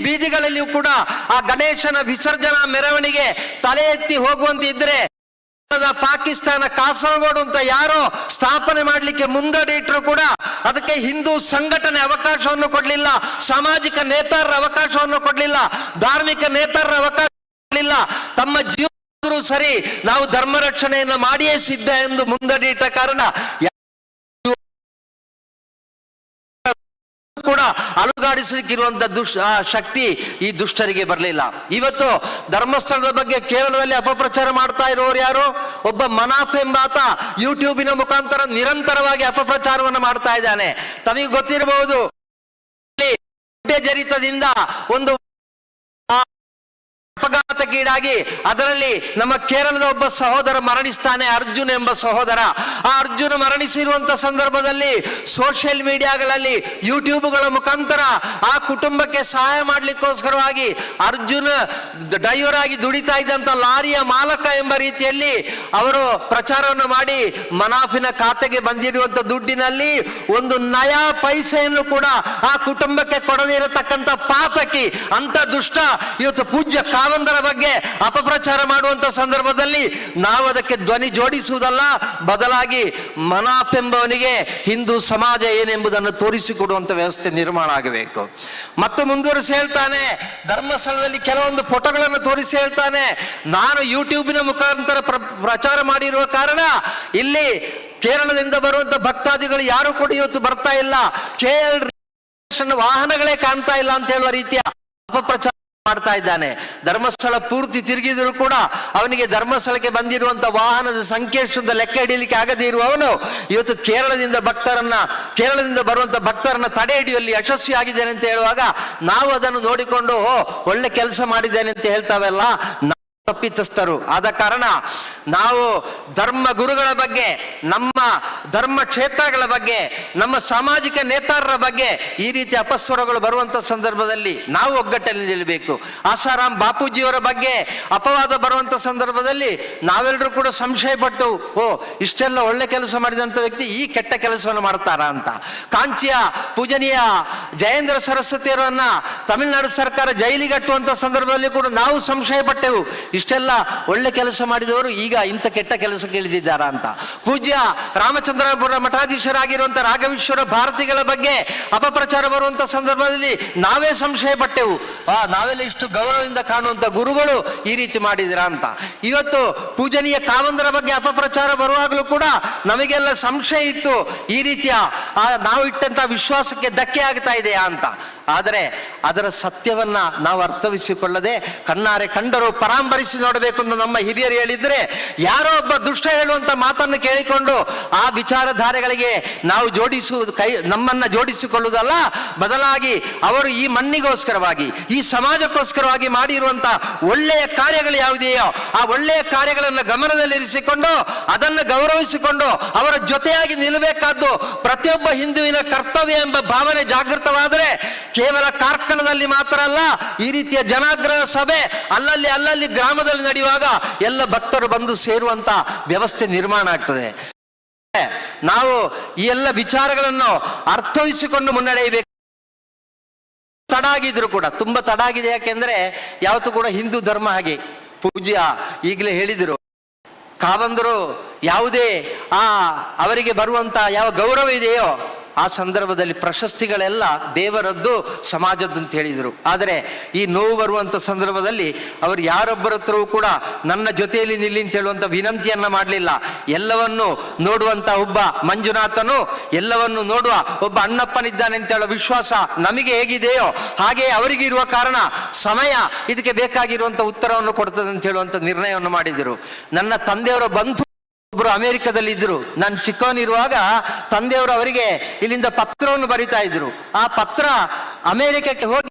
ಬೀದಿಗಳಲ್ಲಿಯೂ ಕೂಡ ಆ ಗಣೇಶನ ವಿಸರ್ಜನಾ ಮೆರವಣಿಗೆ ತಲೆ ಎತ್ತಿ ಹೋಗುವಂತಿದ್ರೆ ಪಾಕಿಸ್ತಾನ ಕಾಸರಗೋಡು ಅಂತ ಯಾರೋ ಸ್ಥಾಪನೆ ಮಾಡಲಿಕ್ಕೆ ಮುಂದಡಿ ಇಟ್ಟರು ಕೂಡ ಅದಕ್ಕೆ ಹಿಂದೂ ಸಂಘಟನೆ ಅವಕಾಶವನ್ನು ಕೊಡಲಿಲ್ಲ, ಸಾಮಾಜಿಕ ನೇತಾರರ ಅವಕಾಶವನ್ನು ಕೊಡಲಿಲ್ಲ, ಧಾರ್ಮಿಕ ನೇತಾರರ ಅವಕಾಶ ಕೊಡಲಿಲ್ಲ. ತಮ್ಮ ಜೀವ ಸರಿ ನಾವು ಧರ್ಮ ರಕ್ಷಣೆಯನ್ನು ಮಾಡಿಯೇ ಸಿದ್ಧ ಎಂದು ಮುಂದಡಿ ಇಟ್ಟ ಕಾರಣ ಕೂಡ ಅಲುಗಾಡಿಸಲಿಕ್ಕಿರುವಂತ ಶಕ್ತಿ ಈ ದುಷ್ಟರಿಗೆ ಬರಲಿಲ್ಲ. ಇವತ್ತು ಧರ್ಮಸ್ಥಳದ ಬಗ್ಗೆ ಕೇರಳದಲ್ಲಿ ಅಪಪ್ರಚಾರ ಮಾಡ್ತಾ ಇರೋರು ಯಾರು? ಒಬ್ಬ ಮನಾಫ್ ಎಂಬಾತ ಯೂಟ್ಯೂಬಿನ ಮುಖಾಂತರ ನಿರಂತರವಾಗಿ ಅಪಪ್ರಚಾರವನ್ನು ಮಾಡ್ತಾ ಇದ್ದಾನೆ. ತಮಗೆ ಗೊತ್ತಿರಬಹುದು, ಜರಿತದಿಂದ ಒಂದು ಅಪಘಾತಕ್ಕೀಡಾಗಿ ಅದರಲ್ಲಿ ನಮ್ಮ ಕೇರಳದ ಒಬ್ಬ ಸಹೋದರ ಮರಣಿಸ್ತಾನೆ, ಅರ್ಜುನ್ ಎಂಬ ಸಹೋದರ. ಆ ಅರ್ಜುನ್ ಮರಣಿಸಿರುವಂತ ಸಂದರ್ಭದಲ್ಲಿ ಸೋಷಿಯಲ್ ಮೀಡಿಯಾಗಳಲ್ಲಿ ಯೂಟ್ಯೂಬ್ಗಳ ಮುಖಾಂತರ ಆ ಕುಟುಂಬಕ್ಕೆ ಸಹಾಯ ಮಾಡ್ಲಿಕ್ಕೋಸ್ಕರವಾಗಿ ಅರ್ಜುನ್ ಡ್ರೈವರ್ ಆಗಿ ದುಡಿತಾ ಇದ್ದಂತ ಲಾರಿಯ ಮಾಲಕ ಎಂಬ ರೀತಿಯಲ್ಲಿ ಅವರು ಪ್ರಚಾರವನ್ನು ಮಾಡಿ ಮನಾಫಿನ ಖಾತೆಗೆ ಬಂದಿರುವಂತ ದುಡ್ಡಿನಲ್ಲಿ ಒಂದು ನಯಾ ಪೈಸೆಯನ್ನು ಕೂಡ ಆ ಕುಟುಂಬಕ್ಕೆ ಕೊಡದೇ ಇರತಕ್ಕಂತ ಪಾತಕಿ ಅಂತ ದುಷ್ಟ ಇವತ್ತು ಪೂಜ್ಯ ಕಾವಂದರ ಬಗ್ಗೆ ಅಪಪ್ರಚಾರ ಮಾಡುವಂತ ಸಂದರ್ಭದಲ್ಲಿ ನಾವು ಅದಕ್ಕೆ ಧ್ವನಿ ಜೋಡಿಸುವುದಲ್ಲ, ಬದಲಾಗಿ ಮನಾಫ್ ಎಂಬವನಿಗೆ ಹಿಂದೂ ಸಮಾಜ ಏನೆಂಬುದನ್ನು ತೋರಿಸಿಕೊಡುವಂತ ವ್ಯವಸ್ಥೆ ನಿರ್ಮಾಣ ಆಗಬೇಕು. ಮತ್ತು ಮುಂದುವರಿಸಿ ಹೇಳ್ತಾನೆ, ಧರ್ಮಸ್ಥಳದಲ್ಲಿ ಕೆಲವೊಂದು ಫೋಟೋಗಳನ್ನು ತೋರಿಸಿ ಹೇಳ್ತಾನೆ, ನಾನು ಯೂಟ್ಯೂಬಿನ ಮುಖಾಂತರ ಪ್ರಚಾರ ಮಾಡಿರುವ ಕಾರಣ ಇಲ್ಲಿ ಕೇರಳದಿಂದ ಬರುವಂತ ಭಕ್ತಾದಿಗಳು ಯಾರು ಕೂಡ ಇವತ್ತು ಬರ್ತಾ ಇಲ್ಲ, ವಾಹನಗಳೇ ಕಾಣ್ತಾ ಇಲ್ಲ ಅಂತ ಹೇಳುವ ರೀತಿಯ ಅಪಪ್ರಚಾರ ಮಾಡ್ತಾ ಇದ್ದಾನೆ. ಧರ್ಮಸ್ಥಳ ಪೂರ್ತಿ ತಿರುಗಿದ್ರು ಕೂಡ ಅವನಿಗೆ ಧರ್ಮಸ್ಥಳಕ್ಕೆ ಬಂದಿರುವಂತ ವಾಹನದ ಸಂಖ್ಯೆಷ್ಟೊಂದು ಲೆಕ್ಕ ಹಿಡಿಯಲಿಕ್ಕೆ ಆಗದೇ ಇರುವವನು ಇವತ್ತು ಕೇರಳದಿಂದ ಬರುವಂತ ಭಕ್ತರನ್ನ ತಡೆ ಹಿಡಿಯುವಲ್ಲಿ ಯಶಸ್ವಿ ಆಗಿದ್ದೇನೆ ಅಂತ ಹೇಳುವಾಗ ನಾವು ಅದನ್ನು ನೋಡಿಕೊಂಡು ಒಳ್ಳೆ ಕೆಲಸ ಮಾಡಿದ್ದೇನೆ ಅಂತ ಹೇಳ್ತಾವೆಲ್ಲ ತಪ್ಪಿತಸ್ಥರು. ಆದ ಕಾರಣ ನಾವು ಧರ್ಮ ಗುರುಗಳ ಬಗ್ಗೆ, ನಮ್ಮ ಧರ್ಮ ಕ್ಷೇತ್ರಗಳ ಬಗ್ಗೆ, ನಮ್ಮ ಸಾಮಾಜಿಕ ನೇತಾರರ ಬಗ್ಗೆ ಈ ರೀತಿ ಅಪಸ್ವರಗಳು ಬರುವಂತ ಸಂದರ್ಭದಲ್ಲಿ ನಾವು ಒಗ್ಗಟ್ಟಲ್ಲಿ ನಿಲ್ಲಬೇಕು. ಆಸಾರಾಮ್ ಬಾಪೂಜಿಯವರ ಬಗ್ಗೆ ಅಪವಾದ ಬರುವಂತ ಸಂದರ್ಭದಲ್ಲಿ ನಾವೆಲ್ಲರೂ ಕೂಡ ಸಂಶಯ ಪಟ್ಟು ಇಷ್ಟೆಲ್ಲ ಒಳ್ಳೆ ಕೆಲಸ ಮಾಡಿದಂತ ವ್ಯಕ್ತಿ ಈ ಕೆಟ್ಟ ಕೆಲಸವನ್ನು ಮಾಡ್ತಾರಾ ಅಂತ. ಕಾಂಚಿಯ ಪೂಜನೀಯ ಜಯೇಂದ್ರ ಸರಸ್ವತಿಯವರನ್ನ ತಮಿಳುನಾಡು ಸರ್ಕಾರ ಜೈಲಿಗೆ ಅಟ್ಟುವಂತ ಸಂದರ್ಭದಲ್ಲಿ ಕೂಡ ನಾವು ಸಂಶಯ ಪಟ್ಟೆವು, ಇಷ್ಟೆಲ್ಲ ಒಳ್ಳೆ ಕೆಲಸ ಮಾಡಿದವರು ಈಗ ಇಂಥ ಕೆಟ್ಟ ಕೆಲಸಕ್ಕೆ ಇಳಿದಿದ್ದಾರಾ ಅಂತ. ಪೂಜ್ಯ ರಾಮಚಂದ್ರಪುರ ಮಠಾಧೀಶರಾಗಿರುವಂತ ರಾಘವೇಶ್ವರ ಭಾರತಿಗಳ ಬಗ್ಗೆ ಅಪಪ್ರಚಾರ ಬರುವಂತ ಸಂದರ್ಭದಲ್ಲಿ ನಾವೇ ಸಂಶಯ ಪಟ್ಟೆವು, ನಾವೆಲ್ಲ ಇಷ್ಟು ಗೌರವದಿಂದ ಕಾಣುವಂತ ಗುರುಗಳು ಈ ರೀತಿ ಮಾಡಿದಿರಾ ಅಂತ. ಇವತ್ತು ಪೂಜನೀಯ ಕಾವಂದರ ಬಗ್ಗೆ ಅಪಪ್ರಚಾರ ಬರುವಾಗಲೂ ಕೂಡ ನಮಗೆಲ್ಲ ಸಂಶಯ ಇತ್ತು, ಈ ರೀತಿಯ ನಾವು ಇಟ್ಟಂತ ವಿಶ್ವಾಸಕ್ಕೆ ಧಕ್ಕೆ ಆಗ್ತಾ ಇದೆಯಾ ಅಂತ. ಆದರೆ ಅದರ ಸತ್ಯವನ್ನ ನಾವು ಅರ್ಥವಿಸಿಕೊಳ್ಳದೆ ಕಣ್ಣಾರೆ ಕಂಡರು ಪರಾಂಬರಿಸಿ ನೋಡಬೇಕು ಎಂದು ನಮ್ಮ ಹಿರಿಯರು ಹೇಳಿದ್ರೆ, ಯಾರೋ ಒಬ್ಬ ದುಷ್ಟ ಹೇಳುವಂತ ಮಾತನ್ನು ಕೇಳಿಕೊಂಡು ಆ ವಿಚಾರಧಾರೆಗಳಿಗೆ ನಾವು ನಮ್ಮನ್ನ ಜೋಡಿಸಿಕೊಳ್ಳುವುದಲ್ಲ, ಬದಲಾಗಿ ಅವರು ಈ ಮಣ್ಣಿಗೋಸ್ಕರವಾಗಿ, ಈ ಸಮಾಜಕ್ಕೋಸ್ಕರವಾಗಿ ಮಾಡಿರುವಂತ ಒಳ್ಳೆಯ ಕಾರ್ಯಗಳು ಯಾವುದೆಯೋ ಆ ಒಳ್ಳೆಯ ಕಾರ್ಯಗಳನ್ನು ಗಮನದಲ್ಲಿರಿಸಿಕೊಂಡು ಅದನ್ನು ಗೌರವಿಸಿಕೊಂಡು ಅವರ ಜೊತೆಯಾಗಿ ನಿಲ್ಲಬೇಕಾದ್ದು ಪ್ರತಿಯೊಬ್ಬ ಹಿಂದುವಿನ ಕರ್ತವ್ಯ ಎಂಬ ಭಾವನೆ ಜಾಗೃತವಾದರೆ ಕೇವಲ ಕಾರ್ಕಳದಲ್ಲಿ ಮಾತ್ರ ಅಲ್ಲ, ಈ ರೀತಿಯ ಜನಾಗ್ರಹ ಸಭೆ ಅಲ್ಲಲ್ಲಿ ಗ್ರಾಮದಲ್ಲಿ ನಡೆಯುವಾಗ ಎಲ್ಲ ಭಕ್ತರು ಬಂದು ಸೇರುವಂತ ವ್ಯವಸ್ಥೆ ನಿರ್ಮಾಣ ಆಗ್ತದೆ. ನಾವು ಈ ಎಲ್ಲ ವಿಚಾರಗಳನ್ನು ಅರ್ಥವಿಸಿಕೊಂಡು ಮುನ್ನಡೆಯಬೇಕು. ತಡ ಆಗಿದ್ರು ಕೂಡ ತುಂಬಾ ತಡ ಆಗಿದೆ, ಯಾಕೆಂದ್ರೆ ಯಾವತ್ತೂ ಕೂಡ ಹಿಂದೂ ಧರ್ಮ ಹಾಗೆ ಪೂಜ್ಯ ಈಗಲೇ ಹೇಳಿದರು, ಕಾವಂದರು ಯಾವುದೇ ಅವರಿಗೆ ಬರುವಂತ ಯಾವ ಗೌರವ ಇದೆಯೋ ಆ ಸಂದರ್ಭದಲ್ಲಿ ಪ್ರಶಸ್ತಿಗಳೆಲ್ಲ ದೇವರದ್ದು ಸಮಾಜದ್ದು ಅಂತ ಹೇಳಿದರು. ಆದರೆ ಈ ನೋವು ಬರುವಂತ ಸಂದರ್ಭದಲ್ಲಿ ಅವರು ಯಾರೊಬ್ಬರ ಹತ್ರವೂ ಕೂಡ ನನ್ನ ಜೊತೆಯಲ್ಲಿ ನಿಲ್ಲಿ ಅಂತ ಹೇಳುವಂತ ವಿನಂತಿಯನ್ನ ಮಾಡಲಿಲ್ಲ. ಎಲ್ಲವನ್ನು ನೋಡುವಂತ ಒಬ್ಬ ಮಂಜುನಾಥನು, ಎಲ್ಲವನ್ನು ನೋಡುವ ಒಬ್ಬ ಅಣ್ಣಪ್ಪನಿದ್ದಾನೆ ಅಂತ ಹೇಳೋ ವಿಶ್ವಾಸ ನಮಗೆ ಹೇಗಿದೆಯೋ ಹಾಗೆ ಅವರಿಗೆ ಇರುವ ಕಾರಣ ಸಮಯ ಇದಕ್ಕೆ ಬೇಕಾಗಿರುವಂತ ಉತ್ತರವನ್ನು ಕೊಡ್ತದೆ ಅಂತ ಹೇಳುವಂತ ನಿರ್ಣಯವನ್ನು ಮಾಡಿದರು. ನನ್ನ ತಂದೆಯವರ ಬಂಧು ಒಬ್ರು ಅಮೆರಿಕದಲ್ಲಿ ಇದ್ರು. ನಾನು ಚಿಕ್ಕವನಿರುವಾಗ ತಂದೆಯವರು ಅವರಿಗೆ ಇಲ್ಲಿಂದ ಪತ್ರವನ್ನು ಬರಿತಾ ಇದ್ರು. ಆ ಪತ್ರ ಅಮೆರಿಕಕ್ಕೆ ಹೋಗಿ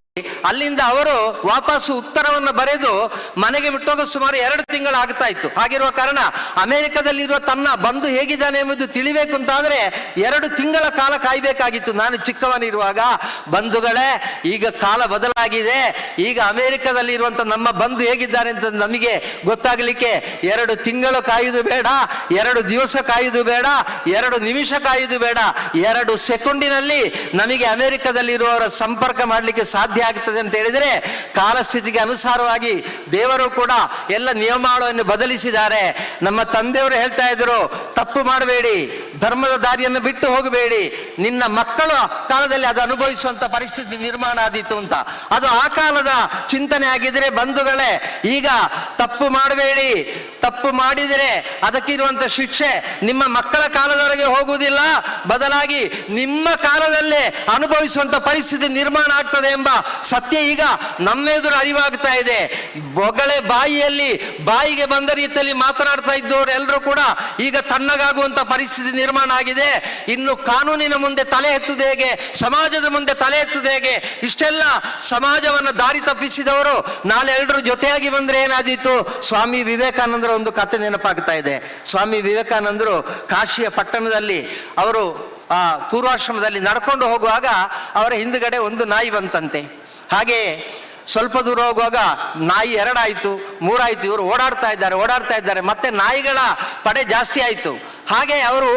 ಅಲ್ಲಿಂದ ಅವರು ವಾಪಸ್ಸು ಉತ್ತರವನ್ನು ಬರೆದು ಮನೆಗೆ ಬಿಟ್ಟೋಗ ಸುಮಾರು 2 ತಿಂಗಳಾಗ್ತಾ ಇತ್ತು. ಹಾಗಿರುವ ಕಾರಣ ಅಮೆರಿಕದಲ್ಲಿರುವ ತನ್ನ ಬಂಧು ಹೇಗಿದ್ದಾನೆ ಎಂಬುದು ತಿಳಿಬೇಕು ಅಂತಾದ್ರೆ 2 ತಿಂಗಳ ಕಾಲ ಕಾಯ್ಬೇಕಾಗಿತ್ತು. ನಾನು ಚಿಕ್ಕವನಿರುವಾಗ ಬಂಧುಗಳೇ, ಈಗ ಕಾಲ ಬದಲಾಗಿದೆ. ಈಗ ಅಮೆರಿಕದಲ್ಲಿರುವಂತ ನಮ್ಮ ಬಂಧು ಹೇಗಿದ್ದಾರೆ ಅಂತ ನಮಗೆ ಗೊತ್ತಾಗಲಿಕ್ಕೆ 2 ತಿಂಗಳು ಕಾಯುವುದು ಬೇಡ, 2 ದಿವಸ ಕಾಯುವುದು ಬೇಡ, 2 ನಿಮಿಷ ಕಾಯುವುದು ಬೇಡ, 2 ಸೆಕೆಂಡಿನಲ್ಲಿ ನಮಗೆ ಅಮೆರಿಕದಲ್ಲಿರುವವರ ಸಂಪರ್ಕ ಮಾಡಲಿಕ್ಕೆ ಸಾಧ್ಯ ಆಗ್ತದೆ ಅಂತ ಹೇಳಿದ್ರೆ, ಕಾಲಸ್ಥಿತಿಗೆ ಅನುಸಾರವಾಗಿ ದೇವರು ಕೂಡ ಎಲ್ಲ ನಿಯಮಾವಳಿಯನ್ನು ಬದಲಿಸಿದ್ದಾರೆ. ನಮ್ಮ ತಂದೆಯವರು ಹೇಳ್ತಾ ಇದ್ರು, ತಪ್ಪು ಮಾಡಬೇಡಿ, ಧರ್ಮದ ದಾರಿಯನ್ನು ಬಿಟ್ಟು ಹೋಗಬೇಡಿ, ನಿನ್ನ ಮಕ್ಕಳ ಕಾಲದಲ್ಲಿ ಅದು ಅನುಭವಿಸುವಂತ ಪರಿಸ್ಥಿತಿ ನಿರ್ಮಾಣ ಆದೀತು ಅಂತ. ಅದು ಆ ಕಾಲದ ಚಿಂತನೆ ಆಗಿದ್ರೆ ಬಂಧುಗಳೇ, ಈಗ ತಪ್ಪು ಮಾಡಬೇಡಿ, ತಪ್ಪು ಮಾಡಿದರೆ ಅದಕ್ಕಿರುವಂತ ಶಿಕ್ಷೆ ನಿಮ್ಮ ಮಕ್ಕಳ ಕಾಲದವರೆಗೆ ಹೋಗುವುದಿಲ್ಲ, ಬದಲಾಗಿ ನಿಮ್ಮ ಕಾಲದಲ್ಲೇ ಅನುಭವಿಸುವಂತ ಪರಿಸ್ಥಿತಿ ನಿರ್ಮಾಣ ಆಗ್ತದೆ ಎಂಬ ಸತ್ಯ ಈಗ ನಮ್ಮೆದುರು ಅರಿವಾಗ್ತಾ ಇದೆ. ಬೊಗಳೆ ಬಾಯಿಗೆ ಬಂದ ರೀತಿಯಲ್ಲಿ ಮಾತನಾಡ್ತಾ ಇದ್ದವರು ಎಲ್ಲರೂ ಕೂಡ ಈಗ ತಣ್ಣಗಾಗುವಂತ ಪರಿಸ್ಥಿತಿ ನಿರ್ಮಾಣ ಆಗಿದೆ. ಇನ್ನು ಕಾನೂನಿನ ಮುಂದೆ ತಲೆ ಎತ್ತುವುದು ಹೇಗೆ, ಸಮಾಜದ ಮುಂದೆ ತಲೆ ಎತ್ತುವುದು ಹೇಗೆ? ಇಷ್ಟೆಲ್ಲ ಸಮಾಜವನ್ನು ದಾರಿ ತಪ್ಪಿಸಿದವರು ನಾಳೆ ಎಲ್ಲರೂ ಜೊತೆಯಾಗಿ ಬಂದ್ರೆ ಏನಾದೀತು? ಸ್ವಾಮಿ ವಿವೇಕಾನಂದರ ಒಂದು ಕಥೆ ನೆನಪಾಗ್ತಾ ಇದೆ. ಸ್ವಾಮಿ ವಿವೇಕಾನಂದರು ಕಾಶಿಯ ಪಟ್ಟಣದಲ್ಲಿ ಅವರು ಪೂರ್ವಾಶ್ರಮದಲ್ಲಿ ನಡ್ಕೊಂಡು ಹೋಗುವಾಗ ಅವರ ಹಿಂದುಗಡೆ ಒಂದು ನಾಯಿ ಬಂತಂತೆ. ಹಾಗೆ ಸ್ವಲ್ಪ ದೂರ ಹೋಗುವಾಗ ನಾಯಿ 2 ಆಯ್ತು, 3 ಆಯ್ತು. ಇವರು ಓಡಾಡ್ತಾ ಇದ್ದಾರೆ, ಮತ್ತೆ ನಾಯಿಗಳ ಪಡೆ ಜಾಸ್ತಿ ಆಯ್ತು. ಹಾಗೆ ಅವರು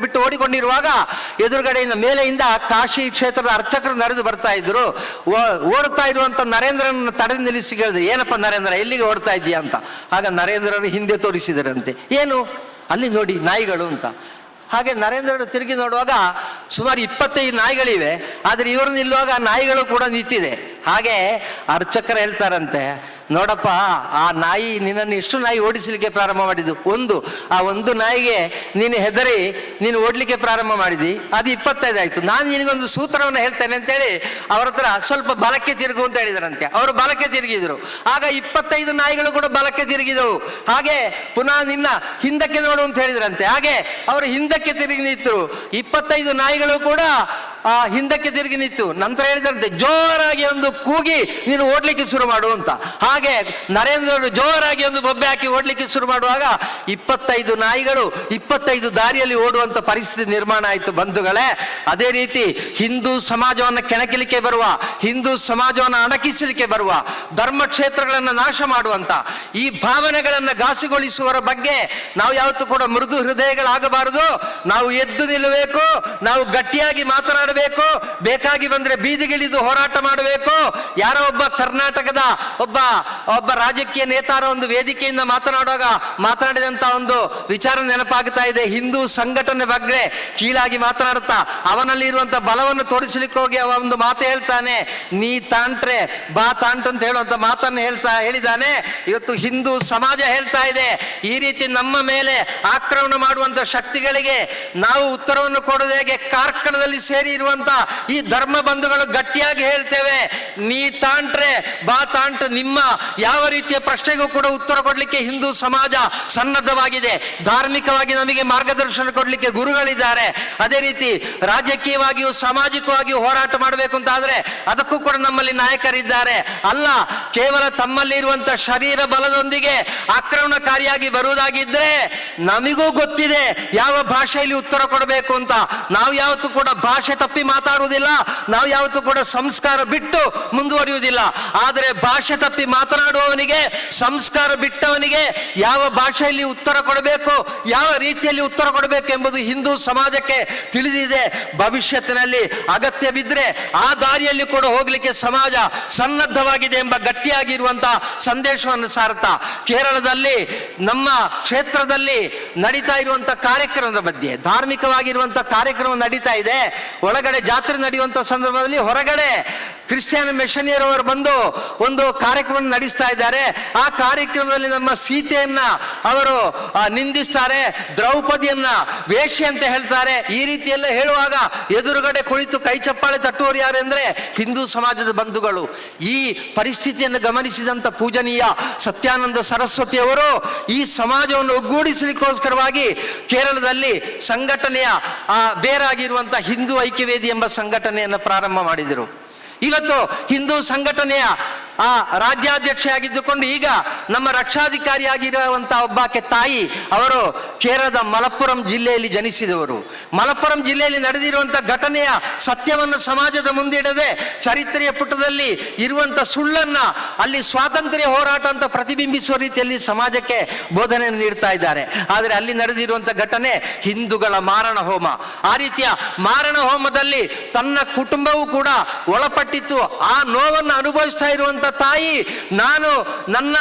ಬಿಟ್ಟು ಓಡಿಕೊಂಡಿರುವಾಗ ಎದುರುಗಡೆಯಿಂದ ಮೇಲೆಯಿಂದ ಕಾಶಿ ಕ್ಷೇತ್ರದ ಅರ್ಚಕರು ನಡೆದು ಬರ್ತಾ ಇದ್ರು. ಓಡ್ತಾ ಇರುವಂತ ನರೇಂದ್ರನ ತಡೆದು ನಿಲ್ಲಿಸಿ ಕೇಳಿದ್ರು, ಏನಪ್ಪ ನರೇಂದ್ರ, ಎಲ್ಲಿಗೆ ಓಡ್ತಾ ಇದ್ದೀಯಾ ಅಂತ. ಆಗ ನರೇಂದ್ರರು ಹಿಂದೆ ತೋರಿಸಿದರಂತೆ, ಏನು ಅಲ್ಲಿ ನೋಡಿ ನಾಯಿಗಳು ಅಂತ. ಹಾಗೆ ನರೇಂದ್ರ ತಿರುಗಿ ನೋಡುವಾಗ ಸುಮಾರು 25 ನಾಯಿಗಳಿವೆ, ಆದರೆ ಇವರು ನಿಲ್ಲುವಾಗ ನಾಯಿಗಳು ಕೂಡ ನಿಂತಿದೆ. ಹಾಗೆ ಅರ್ಚಕರು ಹೇಳ್ತಾರಂತೆ, ನೋಡಪ್ಪ, ಆ ನಾಯಿ ನಿನ್ನನ್ನು ಎಷ್ಟು ನಾಯಿ ಓಡಿಸಲಿಕ್ಕೆ ಪ್ರಾರಂಭ ಮಾಡಿದ್ದು? ಆ ಒಂದು ನಾಯಿಗೆ ನೀನು ಹೆದರಿ ನೀನು ಓಡ್ಲಿಕ್ಕೆ ಪ್ರಾರಂಭ ಮಾಡಿದಿ, ಅದು 25 ಆಯ್ತು. ನಾನು ನಿನಗೊಂದು ಸೂತ್ರವನ್ನು ಹೇಳ್ತೇನೆ ಅಂತೇಳಿ ಅವರ ಹತ್ರ ಸ್ವಲ್ಪ ಬಲಕ್ಕೆ ತಿರುಗು ಅಂತ ಹೇಳಿದರಂತೆ. ಅವರು ಬಲಕ್ಕೆ ತಿರುಗಿದ್ರು. ಆಗ 25 ನಾಯಿಗಳು ಕೂಡ ಬಲಕ್ಕೆ ತಿರುಗಿದವು. ಹಾಗೆ ಪುನಃ ನಿನ್ನ ಹಿಂದಕ್ಕೆ ನೋಡು ಅಂತ ಹೇಳಿದ್ರಂತೆ. ಹಾಗೆ ಅವರು ಹಿಂದಕ್ಕೆ ತಿರುಗಿ ನಿಂತರು. 25 ನಾಯಿಗಳು ಕೂಡ ಹಿಂದಕ್ಕೆ ತಿರುಗಿ ನಿಂತು. ನಂತರ ಹೇಳಿದಂತೆ ಜೋರಾಗಿ ಒಂದು ಕೂಗಿ ನೀನು ಓಡ್ಲಿಕ್ಕೆ ಶುರು ಮಾಡು ಅಂತ. ಹಾಗೆ ನರೇಂದ್ರ ಜೋರಾಗಿ ಒಂದು ಬೊಬ್ಬೆ ಹಾಕಿ ಓಡ್ಲಿಕ್ಕೆ ಶುರು ಮಾಡುವಾಗ 25 ನಾಯಿಗಳು 25 ದಾರಿಯಲ್ಲಿ ಓಡುವಂತ ಪರಿಸ್ಥಿತಿ ನಿರ್ಮಾಣ ಆಯಿತು ಬಂಧುಗಳೇ. ಅದೇ ರೀತಿ ಹಿಂದೂ ಸಮಾಜವನ್ನು ಕೆಣಕಲಿಕ್ಕೆ ಬರುವ, ಹಿಂದೂ ಸಮಾಜವನ್ನು ಅಣಕಿಸಲಿಕ್ಕೆ ಬರುವ, ಧರ್ಮ ಕ್ಷೇತ್ರಗಳನ್ನು ನಾಶ ಮಾಡುವಂತ ಈ ಭಾವನೆಗಳನ್ನು ಘಾಸಿಗೊಳಿಸುವವರ ಬಗ್ಗೆ ನಾವು ಯಾವತ್ತೂ ಕೂಡ ಮೃದು ಹೃದಯಗಳಾಗಬಾರದು. ನಾವು ಎದ್ದು ನಿಲ್ಲಬೇಕು, ನಾವು ಗಟ್ಟಿಯಾಗಿ ಮಾತನಾಡಬೇಕು, ಬೇಕಾಗಿ ಬಂದ್ರೆ ಬೀದಿಗಿಳಿದು ಹೋರಾಟ ಮಾಡಬೇಕು. ಯಾರೋ ಒಬ್ಬ ಕರ್ನಾಟಕದ ಒಬ್ಬ ರಾಜಕೀಯ ನೇತಾರ ಒಂದು ವೇದಿಕೆಯಿಂದ ಮಾತನಾಡಿದಂತ ಒಂದು ವಿಚಾರ ನೆನಪಾಗ್ತಾ ಇದೆ. ಹಿಂದೂ ಸಂಘಟನೆ ಬಗ್ಗೆ ಕೀಳಾಗಿ ಮಾತನಾಡುತ್ತಾ ಅವನಲ್ಲಿ ಇರುವಂತ ಬಲವನ್ನು ತೋರಿಸಲಿಕ್ಕೆ ಹೋಗಿ ಅವ ಒಂದು ಮಾತು ಹೇಳ್ತಾನೆ, ನೀ ತಾಂಟ್ರೆ ಬಾ ತಾಂಟ್ ಅಂತ ಹೇಳುವಂತ ಮಾತನ್ನು ಹೇಳಿದ್ದಾನೆ. ಇವತ್ತು ಹಿಂದೂ ಸಮಾಜ ಹೇಳ್ತಾ ಇದೆ, ಈ ರೀತಿ ನಮ್ಮ ಮೇಲೆ ಆಕ್ರಮಣ ಮಾಡುವಂತ ಶಕ್ತಿಗಳಿಗೆ ನಾವು ಉತ್ತರವನ್ನು ಕೊಡೋದು ಹೇಗೆ? ಕಾರ್ಕಳದಲ್ಲಿ ಸೇರಿ ಇರುವಂತ ಈ ಧರ್ಮ ಬಂಧುಗಳು ಗಟ್ಟಿಯಾಗಿ ಹೇಳ್ತೇವೆ, ನೀ ತಾಂಟ್ರೆ ಬಾ ತಾಂಟ್, ನಿಮ್ಮ ಯಾವ ರೀತಿಯ ಪ್ರಶ್ನೆಗೂ ಕೂಡ ಉತ್ತರ ಕೊಡ್ಲಿಕ್ಕೆ ಹಿಂದೂ ಸಮಾಜ ಸನ್ನದ್ಧವಾಗಿದೆ. ಧಾರ್ಮಿಕವಾಗಿ ನಮಗೆ ಮಾರ್ಗದರ್ಶನ ಕೊಡ್ಲಿಕ್ಕೆ ಗುರುಗಳಿದ್ದಾರೆ. ಅದೇ ರೀತಿ ರಾಜಕೀಯವಾಗಿಯೂ ಸಾಮಾಜಿಕವಾಗಿಯೂ ಹೋರಾಟ ಮಾಡಬೇಕು ಅಂತ ಆದ್ರೆ ಅದಕ್ಕೂ ಕೂಡ ನಮ್ಮಲ್ಲಿ ನಾಯಕರಿದ್ದಾರೆ. ಅಲ್ಲ, ಕೇವಲ ತಮ್ಮಲ್ಲಿ ಇರುವಂತ ಶರೀರ ಬಲದೊಂದಿಗೆ ಆಕ್ರಮಣಕಾರಿಯಾಗಿ ಬರುವುದಾಗಿದ್ರೆ ನಮಗೂ ಗೊತ್ತಿದೆ ಯಾವ ಭಾಷೆಯಲ್ಲಿ ಉತ್ತರ ಕೊಡಬೇಕು ಅಂತ. ನಾವು ಯಾವತ್ತೂ ಕೂಡ ಭಾಷೆ ತಪ್ಪಿ ಮಾತಾಡುವುದಿಲ್ಲ, ನಾವು ಯಾವತ್ತೂ ಕೂಡ ಸಂಸ್ಕಾರ ಬಿಟ್ಟು ಮುಂದುವರಿಯುವುದಿಲ್ಲ. ಆದರೆ ಭಾಷೆ ತಪ್ಪಿ ಮಾತನಾಡುವವನಿಗೆ, ಸಂಸ್ಕಾರ ಬಿಟ್ಟವನಿಗೆ ಯಾವ ಭಾಷೆಯಲ್ಲಿ ಉತ್ತರ ಕೊಡಬೇಕು, ಯಾವ ರೀತಿಯಲ್ಲಿ ಉತ್ತರ ಕೊಡಬೇಕು ಎಂಬುದು ಹಿಂದೂ ಸಮಾಜಕ್ಕೆ ತಿಳಿದಿದೆ. ಭವಿಷ್ಯತ್ತಿನಲ್ಲಿ ಅಗತ್ಯ ಬಿದ್ದರೆ ಆ ದಾರಿಯಲ್ಲಿ ಕೂಡ ಹೋಗ್ಲಿಕ್ಕೆ ಸಮಾಜ ಸನ್ನದ್ಧವಾಗಿದೆ ಎಂಬ ಗಟ್ಟಿಯಾಗಿರುವಂತಹ ಸಂದೇಶವನ್ನು ಸಾರುತ್ತಾ ಕೇರಳದಲ್ಲಿ ನಮ್ಮ ಕ್ಷೇತ್ರದಲ್ಲಿ ನಡೀತಾ ಇರುವಂತಹ ಕಾರ್ಯಕ್ರಮದ ಮಧ್ಯೆ ಧಾರ್ಮಿಕವಾಗಿರುವಂತಹ ಕಾರ್ಯಕ್ರಮ ನಡೀತಾ ಇದೆ. ಒಳಗಡೆ ಜಾತ್ರೆ ನಡೆಯುವಂತ ಸಂದರ್ಭದಲ್ಲಿ ಹೊರಗಡೆ ಕ್ರಿಶ್ಚಿಯನ್ ಮಿಷನಿಯರ್ ಅವರು ಬಂದು ಒಂದು ಕಾರ್ಯಕ್ರಮ ನಡೆಸ್ತಾ ಇದ್ದಾರೆ. ಆ ಕಾರ್ಯಕ್ರಮದಲ್ಲಿ ನಮ್ಮ ಸೀತೆಯನ್ನ ಅವರು ನಿಂದಿಸ್ತಾರೆ, ದ್ರೌಪದಿಯನ್ನ ವೇಶ್ಯೆ ಅಂತ ಹೇಳ್ತಾರೆ. ಈ ರೀತಿ ಎಲ್ಲ ಹೇಳುವಾಗ ಎದುರುಗಡೆ ಕುಳಿತು ಕೈ ಚಪ್ಪಾಳೆ ತಟ್ಟುವವರು ಯಾರೆಂದ್ರೆ ಹಿಂದೂ ಸಮಾಜದ ಬಂಧುಗಳು. ಈ ಪರಿಸ್ಥಿತಿಯನ್ನು ಗಮನಿಸಿದಂತ ಪೂಜನೀಯ ಸತ್ಯಾನಂದ ಸರಸ್ವತಿ ಅವರು ಈ ಸಮಾಜವನ್ನು ಒಗ್ಗೂಡಿಸಲಿಕ್ಕೋಸ್ಕರವಾಗಿ ಕೇರಳದಲ್ಲಿ ಸಂಘಟನೆಯ ಬೇರಾಗಿರುವಂತಹ ಹಿಂದೂ ಐಕ್ಯವೇದಿ ಎಂಬ ಸಂಘಟನೆಯನ್ನು ಪ್ರಾರಂಭ ಮಾಡಿದರು. ಇವತ್ತು ಹಿಂದೂ ಸಂಘಟನೆಯ ರಾಜ್ಯಾಧ್ಯಕ್ಷ ಆಗಿದ್ದುಕೊಂಡು ಈಗ ನಮ್ಮ ರಕ್ಷಾಧಿಕಾರಿಯಾಗಿರುವಂತಹ ಒಬ್ಬಾಕೆ ತಾಯಿ ಅವರು ಕೇರಳದ ಮಲಪ್ಪುರಂ ಜಿಲ್ಲೆಯಲ್ಲಿ ಜನಿಸಿದವರು. ಮಲಪ್ಪುರಂ ಜಿಲ್ಲೆಯಲ್ಲಿ ನಡೆದಿರುವಂತಹ ಘಟನೆಯ ಸತ್ಯವನ್ನು ಸಮಾಜದ ಮುಂದಿಡದೆ ಚರಿತ್ರೆಯ ಪುಟದಲ್ಲಿ ಇರುವಂತ ಸುಳ್ಳನ್ನ ಅಲ್ಲಿ ಸ್ವಾತಂತ್ರ್ಯ ಹೋರಾಟ ಅಂತ ಪ್ರತಿಬಿಂಬಿಸುವ ರೀತಿಯಲ್ಲಿ ಸಮಾಜಕ್ಕೆ ಬೋಧನೆಯನ್ನು ನೀಡ್ತಾ ಇದ್ದಾರೆ. ಆದರೆ ಅಲ್ಲಿ ನಡೆದಿರುವಂತ ಘಟನೆ ಹಿಂದೂಗಳ ಮಾರಣ ಹೋಮ. ಆ ರೀತಿಯ ಮಾರಣ ಹೋಮದಲ್ಲಿ ತನ್ನ ಕುಟುಂಬವೂ ಕೂಡ ಒಳಪಟ್ಟಿತ್ತು. ಆ ನೋವನ್ನು ಅನುಭವಿಸ್ತಾ ಇರುವಂತ ತಾಯಿ, ನಾನು ನನ್ನ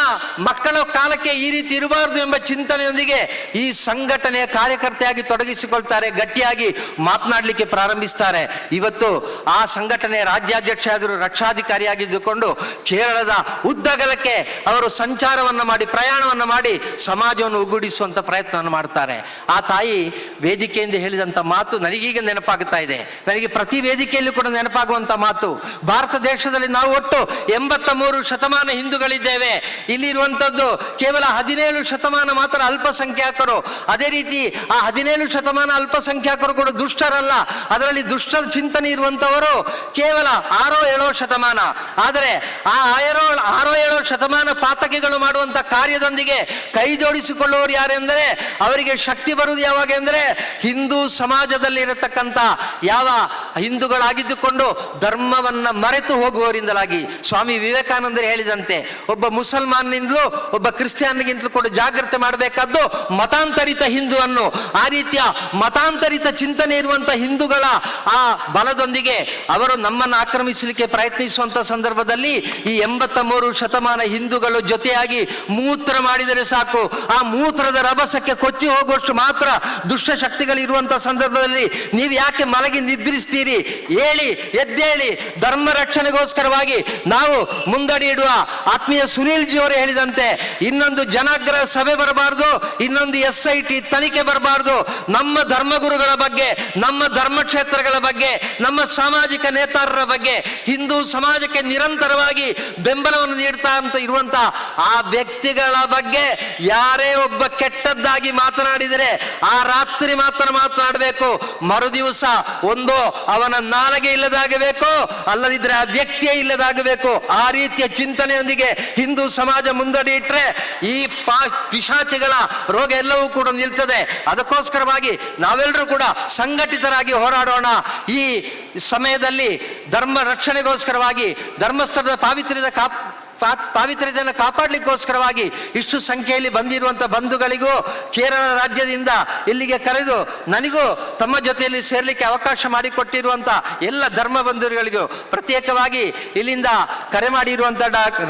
ಮಕ್ಕಳ ಕಾಲಕ್ಕೆ ಈ ರೀತಿ ಇರಬಾರದು ಎಂಬ ಚಿಂತನೆಯೊಂದಿಗೆ ಈ ಸಂಘಟನೆಯ ಕಾರ್ಯಕರ್ತೆಯಾಗಿ ತೊಡಗಿಸಿಕೊಳ್ತಾರೆ, ಗಟ್ಟಿಯಾಗಿ ಮಾತನಾಡಲಿಕ್ಕೆ ಪ್ರಾರಂಭಿಸ್ತಾರೆ. ಇವತ್ತು ಆ ಸಂಘಟನೆಯ ರಾಜ್ಯಾಧ್ಯಕ್ಷ ಆದರೂ ರಕ್ಷಾಧಿಕಾರಿಯಾಗಿದ್ದುಕೊಂಡು ಕೇರಳದ ಉದ್ದಗಲಕ್ಕೆ ಅವರು ಸಂಚಾರವನ್ನು ಮಾಡಿ ಪ್ರಯಾಣವನ್ನು ಮಾಡಿ ಸಮಾಜವನ್ನು ಒಗ್ಗೂಡಿಸುವಂತ ಪ್ರಯತ್ನವನ್ನು ಮಾಡ್ತಾರೆ. ಆ ತಾಯಿ ವೇದಿಕೆಯಿಂದ ಹೇಳಿದಂತ ಮಾತು ನನಗೀಗ ನೆನಪಾಗುತ್ತಾ ಇದೆ. ನನಗೆ ಪ್ರತಿ ವೇದಿಕೆಯಲ್ಲೂ ಕೂಡ ನೆನಪಾಗುವಂತ ಮಾತು. ಭಾರತ ದೇಶದಲ್ಲಿ ನಾವು ಒಟ್ಟು 83 ಶತಮಾನ ಹಿಂದೂಗಳಿದ್ದೇವೆ. ಇಲ್ಲಿರುವಂತದ್ದು ಕೇವಲ 17 ಶತಮಾನ ಮಾತ್ರ ಅಲ್ಪಸಂಖ್ಯಾತರು. ಅದೇ ರೀತಿ ಆ 17 ಶತಮಾನ ಅಲ್ಪಸಂಖ್ಯಾತರು ಕೂಡ ದುಷ್ಟರಲ್ಲ. ಅದರಲ್ಲಿ ದುಷ್ಟ ಚಿಂತನೆ ಇರುವಂತವರು ಕೇವಲ 6-7 ಶತಮಾನ. ಆದರೆ ಆ 6-7 ಶತಮಾನ ಪಾತಕಿಗಳು ಮಾಡುವಂತ ಕಾರ್ಯದೊಂದಿಗೆ ಕೈ ಜೋಡಿಸಿಕೊಳ್ಳುವವರು ಯಾರೆಂದರೆ ಅವರಿಗೆ ಶಕ್ತಿ ಬರುವುದು ಯಾವಾಗ ಎಂದರೆ ಹಿಂದೂ ಸಮಾಜದಲ್ಲಿ ಇರತಕ್ಕಂಥ ಯಾವ ಹಿಂದೂಗಳಾಗಿದ್ದುಕೊಂಡು ಧರ್ಮವನ್ನ ಮರೆತು ಹೋಗುವವರಿಂದಲಾಗಿ. ಸ್ವಾಮಿ ವಿವೇಕಾನಂದರು ಹೇಳಿದಂತೆ ಒಬ್ಬ ಮುಸಲ್ಮಾನ್ನಿಂದಲೂ ಒಬ್ಬ ಕ್ರಿಶ್ಚಿಯನ್ಗಿಂತಲೂ ಕೂಡ ಜಾಗೃತಿ ಮಾಡಬೇಕಾದ್ದು ಮತಾಂತರಿತ ಹಿಂದೂವನ್ನು. ಆ ರೀತಿಯ ಮತಾಂತರಿತ ಚಿಂತನೆ ಇರುವಂತಹ ಹಿಂದೂಗಳ ಆ ಬಲದೊಂದಿಗೆ ಅವರು ನಮ್ಮನ್ನು ಆಕ್ರಮಿಸಲಿಕ್ಕೆ ಪ್ರಯತ್ನಿಸುವಂತ ಸಂದರ್ಭದಲ್ಲಿ ಈ 83 ಶತಮಾನ ಹಿಂದೂಗಳು ಜೊತೆಯಾಗಿ ಮೂತ್ರ ಮಾಡಿದರೆ ಸಾಕು, ಆ ಮೂತ್ರದ ರಭಸಕ್ಕೆ ಕೊಚ್ಚಿ ಹೋಗುವಷ್ಟು ಮಾತ್ರ ದುಷ್ಟ ಶಕ್ತಿಗಳು ಇರುವಂತಹ ಸಂದರ್ಭದಲ್ಲಿ ನೀವು ಯಾಕೆ ಮಲಗಿ ನಿದ್ರಿಸ್ತೀರಿ? ಹೇಳಿ, ಎದ್ದೇಳಿ, ಧರ್ಮ ರಕ್ಷಣೆಗೋಸ್ಕರವಾಗಿ ನಾವು ಮುಂದಡಿ ಇಡುವ ಆತ್ಮೀಯ ಸುನೀಲ್ ಜಿ ಅವರು ಹೇಳಿದಂತೆ ಇನ್ನೊಂದು ಜನಾಗ್ರಹ ಸಭೆ ಬರಬಾರ್ದು, ಇನ್ನೊಂದು SIT ತನಿಖೆ ಬರಬಾರ್ದು. ನಮ್ಮ ಧರ್ಮಗುರುಗಳ ಬಗ್ಗೆ, ನಮ್ಮ ಧರ್ಮಕ್ಷೇತ್ರಗಳ ಬಗ್ಗೆ, ನಮ್ಮ ಸಾಮಾಜಿಕ ನೇತಾರರ ಬಗ್ಗೆ, ಹಿಂದೂ ಸಮಾಜಕ್ಕೆ ನಿರಂತರವಾಗಿ ಬೆಂಬಲವನ್ನು ನೀಡ್ತಾ ಅಂತ ಇರುವಂತ ಆ ವ್ಯಕ್ತಿಗಳ ಬಗ್ಗೆ ಯಾರೇ ಒಬ್ಬ ಕೆಟ್ಟದ್ದಾಗಿ ಮಾತನಾಡಿದರೆ ಆ ರಾತ್ರಿ ಮಾತ್ರ ಮಾತನಾಡಬೇಕು, ಮರುದಿವಸ ಒಂದು ಅವನ ನಾಲಿಗೆ ಇಲ್ಲದಾಗಬೇಕು, ಅಲ್ಲದಿದ್ರೆ ಆ ವ್ಯಕ್ತಿಯೇ ಇಲ್ಲದಾಗಬೇಕು. ಆ ರೀತಿಯ ಚಿಂತನೆಯೊಂದಿಗೆ ಹಿಂದೂ ಸಮಾಜ ಮುಂದಡಿ ಇಟ್ಟರೆ ಈ ಪಿಶಾಚಿಗಳ ರೋಗ ಎಲ್ಲವೂ ಕೂಡ ನಿಲ್ತದೆ. ಅದಕ್ಕೋಸ್ಕರವಾಗಿ ನಾವೆಲ್ಲರೂ ಕೂಡ ಸಂಘಟಿತರಾಗಿ ಹೋರಾಡೋಣ. ಈ ಸಮಯದಲ್ಲಿ ಧರ್ಮ ರಕ್ಷಣೆಗೋಸ್ಕರವಾಗಿ, ಧರ್ಮಸ್ಥಳದ ಪಾವಿತ್ರ್ಯತೆಯನ್ನು ಕಾಪಾಡಲಿಕ್ಕೋಸ್ಕರವಾಗಿ ಇಷ್ಟು ಸಂಖ್ಯೆಯಲ್ಲಿ ಬಂದಿರುವಂಥ ಬಂಧುಗಳಿಗೂ, ಕೇರಳ ರಾಜ್ಯದಿಂದ ಇಲ್ಲಿಗೆ ಕರೆದು ನನಗೂ ತಮ್ಮ ಜೊತೆಯಲ್ಲಿ ಸೇರಲಿಕ್ಕೆ ಅವಕಾಶ ಮಾಡಿಕೊಟ್ಟಿರುವಂಥ ಎಲ್ಲ ಧರ್ಮ ಬಂಧುಗಳಿಗೂ, ಪ್ರತ್ಯೇಕವಾಗಿ ಇಲ್ಲಿಂದ ಕರೆ ಮಾಡಿರುವಂಥ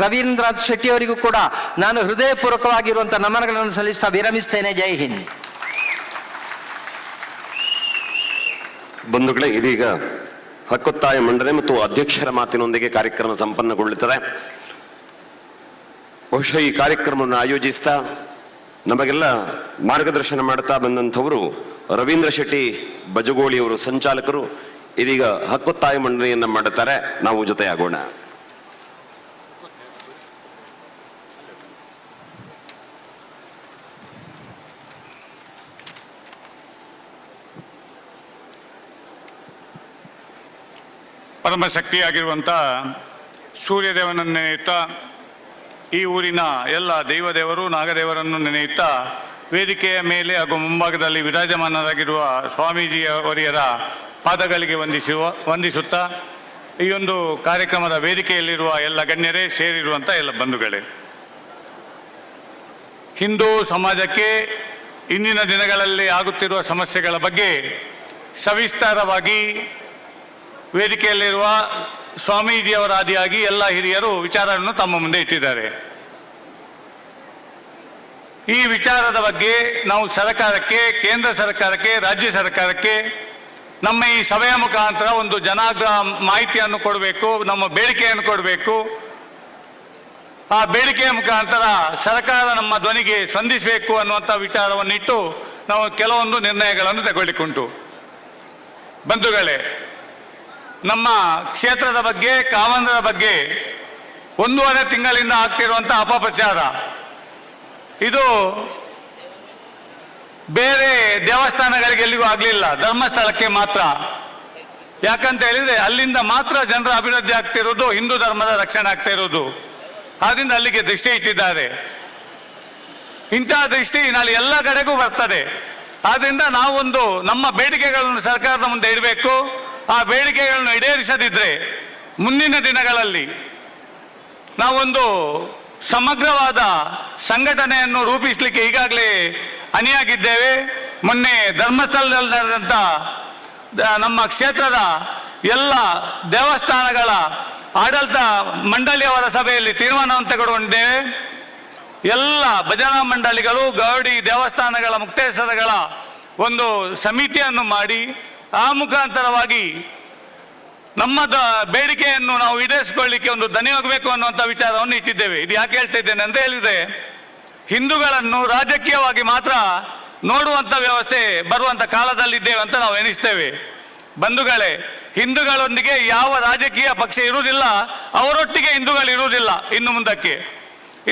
ರವೀಂದ್ರನಾಥ್ ಶೆಟ್ಟಿ ಅವರಿಗೂ ಕೂಡ ನಾನು ಹೃದಯಪೂರ್ವಕವಾಗಿರುವಂಥ ನಮನಗಳನ್ನು ಸಲ್ಲಿಸ್ತಾ ವಿರಮಿಸ್ತೇನೆ. ಜೈ ಹಿಂದ್. ಬಂಧುಗಳೇ, ಇದೀಗ ಹಕ್ಕೊತ್ತಾಯ ಮಂಡನೆ ಮತ್ತು ಅಧ್ಯಕ್ಷರ ಮಾತಿನೊಂದಿಗೆ ಕಾರ್ಯಕ್ರಮ ಸಂಪನ್ನಗೊಳ್ಳುತ್ತದೆ. ಬಹುಶಃ ಈ ಕಾರ್ಯಕ್ರಮವನ್ನು ಆಯೋಜಿಸ್ತಾ ನಮಗೆಲ್ಲ ಮಾರ್ಗದರ್ಶನ ಮಾಡ್ತಾ ಬಂದಂಥವರು ರವೀಂದ್ರ ಶೆಟ್ಟಿ ಬಜಗೋಳಿಯವರು ಸಂಚಾಲಕರು. ಇದೀಗ ಹಕ್ಕೊತ್ತಾಯ ಮಂಡನೆಯನ್ನು ಮಾಡುತ್ತಾರೆ. ನಾವು ಜೊತೆಯಾಗೋಣ. ಪರಮಶಕ್ತಿಯಾಗಿರುವಂಥ ಸೂರ್ಯದೇವನನ್ನು ನೆನೆಯುತ್ತಾ, ಈ ಊರಿನ ಎಲ್ಲ ದೈವದೇವರು ನಾಗದೇವರನ್ನು ನೆನೆಯುತ್ತಾ, ವೇದಿಕೆಯ ಮೇಲೆ ಹಾಗೂ ಮುಂಭಾಗದಲ್ಲಿ ವಿರಾಜಮಾನರಾಗಿರುವ ಸ್ವಾಮೀಜಿಯವರಿಯರ ಪಾದಗಳಿಗೆ ವಂದಿಸುತ್ತಾ, ಈ ಒಂದು ಕಾರ್ಯಕ್ರಮದ ವೇದಿಕೆಯಲ್ಲಿರುವ ಎಲ್ಲ ಗಣ್ಯರೇ, ಸೇರಿರುವಂಥ ಎಲ್ಲ ಬಂಧುಗಳೇ, ಹಿಂದೂ ಸಮಾಜಕ್ಕೆ ಇಂದಿನ ದಿನಗಳಲ್ಲಿ ಆಗುತ್ತಿರುವ ಸಮಸ್ಯೆಗಳ ಬಗ್ಗೆ ಸವಿಸ್ತಾರವಾಗಿ ವೇದಿಕೆಯಲ್ಲಿರುವ ಸ್ವಾಮೀಜಿಯವರ ಆದಿಯಾಗಿ ಎಲ್ಲ ಹಿರಿಯರು ವಿಚಾರವನ್ನು ತಮ್ಮ ಮುಂದೆ ಇಟ್ಟಿದ್ದಾರೆ. ಈ ವಿಚಾರದ ಬಗ್ಗೆ ನಾವು ಸರ್ಕಾರಕ್ಕೆ, ಕೇಂದ್ರ ಸರ್ಕಾರಕ್ಕೆ, ರಾಜ್ಯ ಸರ್ಕಾರಕ್ಕೆ ನಮ್ಮ ಈ ಸಭೆಯ ಮುಖಾಂತರ ಒಂದು ಜನಾಗ್ರಹ ಮಾಹಿತಿಯನ್ನು ಕೊಡಬೇಕು, ನಮ್ಮ ಬೇಡಿಕೆಯನ್ನು ಕೊಡಬೇಕು. ಆ ಬೇಡಿಕೆಯ ಮುಖಾಂತರ ಸರ್ಕಾರ ನಮ್ಮ ಧ್ವನಿಗೆ ಸ್ಪಂದಿಸಬೇಕು ಅನ್ನುವಂಥ ವಿಚಾರವನ್ನಿಟ್ಟು ನಾವು ಕೆಲವೊಂದು ನಿರ್ಣಯಗಳನ್ನು ತಗೊಳ್ಳಿಕ್ಕುಂಟು. ಬಂಧುಗಳೇ, ನಮ್ಮ ಕ್ಷೇತ್ರದ ಬಗ್ಗೆ, ಕಾವಂದರ ಬಗ್ಗೆ 1.5 ತಿಂಗಳಿಂದ ಆಗ್ತಿರುವಂಥ ಅಪಪ್ರಚಾರ, ಇದು ಬೇರೆ ದೇವಸ್ಥಾನಗಳಿಗೆ ಎಲ್ಲಿಗೂ ಆಗಲಿಲ್ಲ, ಧರ್ಮಸ್ಥಳಕ್ಕೆ ಮಾತ್ರ. ಯಾಕಂತ ಹೇಳಿದ್ರೆ ಅಲ್ಲಿಂದ ಮಾತ್ರ ಜನರ ಅಭಿವೃದ್ಧಿ ಆಗ್ತಿರೋದು, ಹಿಂದೂ ಧರ್ಮದ ರಕ್ಷಣೆ ಆಗ್ತಾ ಇರೋದು. ಆದ್ದರಿಂದ ಅಲ್ಲಿಗೆ ದೃಷ್ಟಿ ಇಟ್ಟಿದ್ದಾರೆ. ಇಂತಹ ದೃಷ್ಟಿ ನಾಳೆ ಎಲ್ಲ ಕಡೆಗೂ ಬರ್ತದೆ. ಆದ್ರಿಂದ ನಾವೊಂದು ನಮ್ಮ ಬೇಡಿಕೆಗಳನ್ನು ಸರ್ಕಾರದ ಮುಂದೆ ಇಡಬೇಕು. ಆ ಬೇಡಿಕೆಗಳನ್ನು ಈಡೇರಿಸದಿದ್ರೆ ಮುಂದಿನ ದಿನಗಳಲ್ಲಿ ನಾವೊಂದು ಸಮಗ್ರವಾದ ಸಂಘಟನೆಯನ್ನು ರೂಪಿಸಲಿಕ್ಕೆ ಈಗಾಗಲೇ ಅಣಿಯಾಗಿದ್ದೇವೆ. ಮೊನ್ನೆ ಧರ್ಮಸ್ಥಳದಲ್ಲಿ ನಡೆದಂಥ ನಮ್ಮ ಕ್ಷೇತ್ರದ ಎಲ್ಲ ದೇವಸ್ಥಾನಗಳ ಆಡಳಿತ ಮಂಡಳಿಯವರ ಸಭೆಯಲ್ಲಿ ತೀರ್ಮಾನವನ್ನು ತೆಗೆದುಕೊಂಡಿದ್ದೇವೆ. ಎಲ್ಲ ಭಜನಾ ಮಂಡಳಿಗಳು, ಗೌಡಿ ದೇವಸ್ಥಾನಗಳ ಮುಕ್ತೇಶ್ವರಗಳ ಒಂದು ಸಮಿತಿಯನ್ನು ಮಾಡಿ ಆ ಮುಖಾಂತರವಾಗಿ ನಮ್ಮ ಬೇಡಿಕೆಯನ್ನು ನಾವು ಈಡೇರಿಸಿಕೊಳ್ಳಿಕ್ಕೆ ಒಂದು ದನಿ ಹೋಗಬೇಕು ಅನ್ನುವಂಥ ವಿಚಾರವನ್ನು ಇಟ್ಟಿದ್ದೇವೆ. ಇದು ಯಾಕೆ ಹೇಳ್ತಾ ಇದ್ದೇನೆ ಅಂತ ಹೇಳಿದರೆ, ಹಿಂದೂಗಳನ್ನು ರಾಜಕೀಯವಾಗಿ ಮಾತ್ರ ನೋಡುವಂಥ ವ್ಯವಸ್ಥೆ ಬರುವಂಥ ಕಾಲದಲ್ಲಿದ್ದೇವೆ ಅಂತ ನಾವು ಎನಿಸ್ತೇವೆ. ಬಂಧುಗಳೇ, ಹಿಂದೂಗಳೊಂದಿಗೆ ಯಾವ ರಾಜಕೀಯ ಪಕ್ಷ ಇರುವುದಿಲ್ಲ, ಅವರೊಟ್ಟಿಗೆ ಹಿಂದೂಗಳು ಇರುವುದಿಲ್ಲ ಇನ್ನು ಮುಂದಕ್ಕೆ.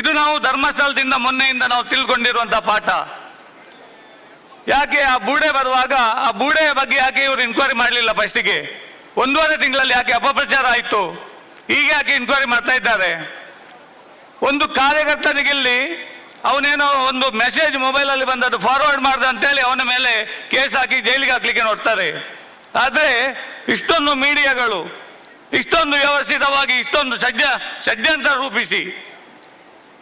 ಇದು ನಾವು ಧರ್ಮಸ್ಥಳದಿಂದ ಮೊನ್ನೆಯಿಂದ ನಾವು ತಿಳ್ಕೊಂಡಿರುವಂಥ ಪಾಠ. ಯಾಕೆ ಆ ಬೂಡೆ ಬರುವಾಗ ಆ ಬೂಡೆಯ ಬಗ್ಗೆ ಯಾಕೆ ಇವರು ಇನ್ಕ್ವೈರಿ ಮಾಡಲಿಲ್ಲ? ಫಸ್ಟಿಗೆ 1.5 ತಿಂಗಳಲ್ಲಿ ಯಾಕೆ ಅಪಪ್ರಚಾರ ಆಯಿತು? ಈಗ ಯಾಕೆ ಇನ್ಕ್ವೈರಿ ಮಾಡ್ತಾ ಇದ್ದಾರೆ? ಒಂದು ಕಾರ್ಯಕರ್ತನಿಗಿಲ್ಲಿ ಅವನೇನೋ ಒಂದು ಮೆಸೇಜ್ ಮೊಬೈಲಲ್ಲಿ ಬಂದದ್ದು ಫಾರ್ವರ್ಡ್ ಮಾಡ್ದ ಅಂತೇಳಿ ಅವನ ಮೇಲೆ ಕೇಸ್ ಹಾಕಿ ಜೈಲಿಗೆ ಹಾಕ್ಲಿಕ್ಕೆ ನೋಡ್ತಾರೆ. ಆದರೆ ಇಷ್ಟೊಂದು ಮೀಡಿಯಾಗಳು ಇಷ್ಟೊಂದು ವ್ಯವಸ್ಥಿತವಾಗಿ ಇಷ್ಟೊಂದು ಷಡ್ಯಂತ್ರ ರೂಪಿಸಿ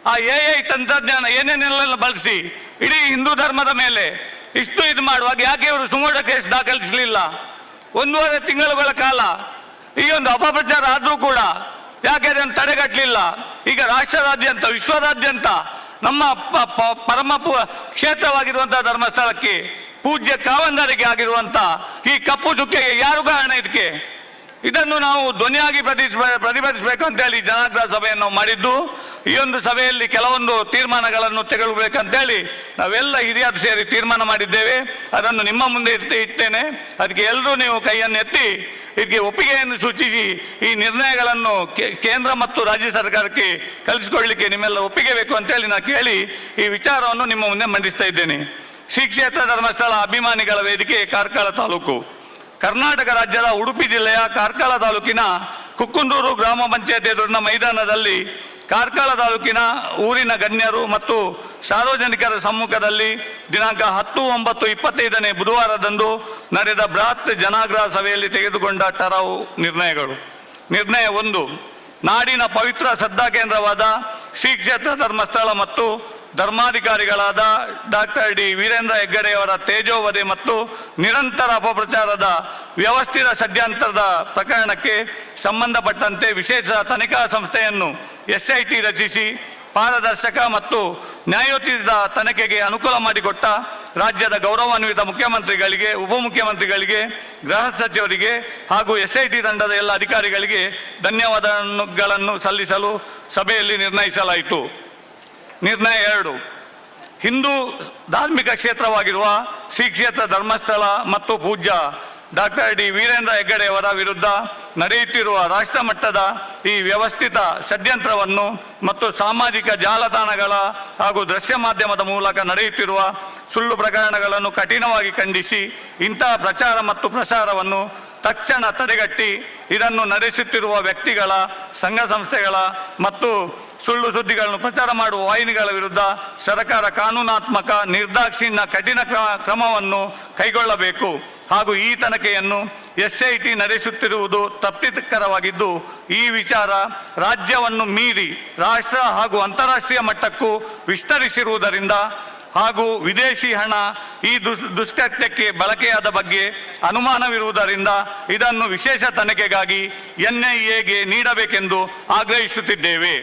ಆ AI ತಂತ್ರಜ್ಞಾನ ಏನೇನೆಲ್ಲ ಬಳಸಿ ಇಡೀ ಹಿಂದೂ ಧರ್ಮದ ಮೇಲೆ ಇಷ್ಟು ಇದು ಮಾಡುವಾಗ ಯಾಕೆ ಇವರು ಸುಮೋಟೋ ಕೇಸ್ ದಾಖಲಿಸಲಿಲ್ಲ? 1.5 ತಿಂಗಳುಗಳ ಕಾಲ ಈ ಒಂದು ಅಪಪ್ರಚಾರ ಆದರೂ ಕೂಡ ಯಾಕೆ ಅದನ್ನು ತಡೆಗಟ್ಟಲಿಲ್ಲ? ಈಗ ರಾಷ್ಟ್ರದಾದ್ಯಂತ, ವಿಶ್ವದಾದ್ಯಂತ ನಮ್ಮ ಪರಮ ಕ್ಷೇತ್ರವಾಗಿರುವಂಥ ಧರ್ಮಸ್ಥಳಕ್ಕೆ, ಪೂಜ್ಯ ಕಾವಂದರಿಗೆ ಆಗಿರುವಂಥ ಈ ಕಪ್ಪು ಚುಕ್ಕೆಗೆ ಯಾರು ಕಾರಣ? ಇದಕ್ಕೆ ಇದನ್ನು ನಾವು ಧ್ವನಿಯಾಗಿ ಪ್ರತಿಭಟಿಸಬೇಕು ಅಂತೇಳಿ ಜನಾಗ್ರಹ ಸಭೆಯನ್ನು ನಾವು ಮಾಡಿದ್ದು. ಈ ಒಂದು ಸಭೆಯಲ್ಲಿ ಕೆಲವೊಂದು ತೀರ್ಮಾನಗಳನ್ನು ತೆಗೆದುಬೇಕಂತೇಳಿ ನಾವೆಲ್ಲ ಹಿರಿಯರು ಸೇರಿ ತೀರ್ಮಾನ ಮಾಡಿದ್ದೇವೆ. ಅದನ್ನು ನಿಮ್ಮ ಮುಂದೆ ಇಟ್ಟೇನೆ. ಅದಕ್ಕೆ ಎಲ್ಲರೂ ನೀವು ಕೈಯನ್ನು ಎತ್ತಿ ಇದಕ್ಕೆ ಒಪ್ಪಿಗೆಯನ್ನು ಸೂಚಿಸಿ ಈ ನಿರ್ಣಯಗಳನ್ನು ಕೇಂದ್ರ ಮತ್ತು ರಾಜ್ಯ ಸರ್ಕಾರಕ್ಕೆ ಕಲಿಸಿಕೊಳ್ಳಲಿಕ್ಕೆ ನಿಮ್ಮೆಲ್ಲ ಒಪ್ಪಿಗೆ ಬೇಕು ಅಂತೇಳಿ ನಾನು ಕೇಳಿ ಈ ವಿಚಾರವನ್ನು ನಿಮ್ಮ ಮುಂದೆ ಮಂಡಿಸ್ತಾ ಇದ್ದೇನೆ. ಶ್ರೀ ಕ್ಷೇತ್ರ ಧರ್ಮಸ್ಥಳ ಅಭಿಮಾನಿಗಳ ವೇದಿಕೆ ಕಾರ್ಕಳ ತಾಲೂಕು, ಕರ್ನಾಟಕ ರಾಜ್ಯದ ಉಡುಪಿ ಜಿಲ್ಲೆಯ ಕಾರ್ಕಳ ತಾಲೂಕಿನ ಕುಕ್ಕುಂದೂರು ಗ್ರಾಮ ಪಂಚಾಯತ್ ಎದುರಿನ ಮೈದಾನದಲ್ಲಿ ಕಾರ್ಕಳ ತಾಲೂಕಿನ ಊರಿನ ಗಣ್ಯರು ಮತ್ತು ಸಾರ್ವಜನಿಕರ ಸಮ್ಮುಖದಲ್ಲಿ ದಿನಾಂಕ 10/9/25 ಬುಧವಾರದಂದು ನಡೆದ ಬೃಹತ್ ಜನಾಗ್ರಹ ಸಭೆಯಲ್ಲಿ ತೆಗೆದುಕೊಂಡ ಟರಾವು ನಿರ್ಣಯಗಳು. ನಿರ್ಣಯ 1, ನಾಡಿನ ಪವಿತ್ರ ಶ್ರದ್ಧಾ ಕೇಂದ್ರವಾದ ಶ್ರೀ ಕ್ಷೇತ್ರ ಧರ್ಮಸ್ಥಳ ಮತ್ತು ಧರ್ಮಾಧಿಕಾರಿಗಳಾದ ಡಾಕ್ಟರ್ ಡಿ ವೀರೇಂದ್ರ ಹೆಗ್ಗಡೆಯವರ ತೇಜೋವಧೆ ಮತ್ತು ನಿರಂತರ ಅಪಪ್ರಚಾರದ ವ್ಯವಸ್ಥಿತ ಷಡ್ಯಂತ್ರದ ಪ್ರಕರಣಕ್ಕೆ ಸಂಬಂಧಪಟ್ಟಂತೆ ವಿಶೇಷ ತನಿಖಾ ಸಂಸ್ಥೆಯನ್ನು SIT ರಚಿಸಿ ಪಾರದರ್ಶಕ ಮತ್ತು ನ್ಯಾಯೋಚಿತ ತನಿಖೆಗೆ ಅನುಕೂಲ ಮಾಡಿಕೊಟ್ಟ ರಾಜ್ಯದ ಗೌರವಾನ್ವಿತ ಮುಖ್ಯಮಂತ್ರಿಗಳಿಗೆ, ಉಪಮುಖ್ಯಮಂತ್ರಿಗಳಿಗೆ, ಗೃಹ ಸಚಿವರಿಗೆ ಹಾಗೂ SIT ತಂಡದ ಎಲ್ಲ ಅಧಿಕಾರಿಗಳಿಗೆ ಧನ್ಯವಾದಗಳನ್ನು ಸಲ್ಲಿಸಲು ಸಭೆಯಲ್ಲಿ ನಿರ್ಣಯಿಸಲಾಯಿತು. ನಿರ್ಣಯ 2, ಹಿಂದೂ ಧಾರ್ಮಿಕ ಕ್ಷೇತ್ರವಾಗಿರುವ ಶ್ರೀ ಕ್ಷೇತ್ರ ಧರ್ಮಸ್ಥಳ ಮತ್ತು ಪೂಜ್ಯ ಡಾಕ್ಟರ್ ಡಿ ವೀರೇಂದ್ರ ಹೆಗ್ಗಡೆಯವರ ವಿರುದ್ಧ ನಡೆಯುತ್ತಿರುವ ರಾಷ್ಟ್ರ ಮಟ್ಟದ ಈ ವ್ಯವಸ್ಥಿತ ಷಡ್ಯಂತ್ರವನ್ನು ಮತ್ತು ಸಾಮಾಜಿಕ ಜಾಲತಾಣಗಳ ಹಾಗೂ ದೃಶ್ಯ ಮಾಧ್ಯಮದ ಮೂಲಕ ನಡೆಯುತ್ತಿರುವ ಸುಳ್ಳು ಪ್ರಕರಣಗಳನ್ನು ಕಠಿಣವಾಗಿ ಖಂಡಿಸಿ ಇಂತಹ ಪ್ರಚಾರ ಮತ್ತು ಪ್ರಸಾರವನ್ನು ತಕ್ಷಣ ತಡೆಗಟ್ಟಿ ಇದನ್ನು ನಡೆಸುತ್ತಿರುವ ವ್ಯಕ್ತಿಗಳ, ಸಂಘ ಸಂಸ್ಥೆಗಳ ಮತ್ತು ಸುಳ್ಳು ಸುದ್ದಿಗಳನ್ನು ಪ್ರಚಾರ ಮಾಡುವ ವಾಹಿನಿಗಳ ವಿರುದ್ಧ ಸರ್ಕಾರ ಕಾನೂನಾತ್ಮಕ ನಿರ್ದಾಕ್ಷಿಣ್ಯ ಕಠಿಣ ಕ್ರಮವನ್ನು ಕೈಗೊಳ್ಳಬೇಕು ಹಾಗೂ ಈ ತನಿಖೆಯನ್ನು SIT ನಡೆಸುತ್ತಿರುವುದು ತಪ್ಪಿತಕರವಾಗಿದ್ದು ಈ ವಿಚಾರ ರಾಜ್ಯವನ್ನು ಮೀರಿ ರಾಷ್ಟ್ರ ಹಾಗೂ ಅಂತಾರಾಷ್ಟ್ರೀಯ ಮಟ್ಟಕ್ಕೂ ವಿಸ್ತರಿಸಿರುವುದರಿಂದ ಹಾಗೂ ವಿದೇಶಿ ಹಣ ಈ ದುಷ್ಕೃತ್ಯಕ್ಕೆ ಬಳಕೆಯಾದ ಬಗ್ಗೆ ಅನುಮಾನವಿರುವುದರಿಂದ ಇದನ್ನು ವಿಶೇಷ ತನಿಖೆಗಾಗಿ NIAಗೆ ನೀಡಬೇಕೆಂದು ಆಗ್ರಹಿಸುತ್ತಿದ್ದೇವೆ.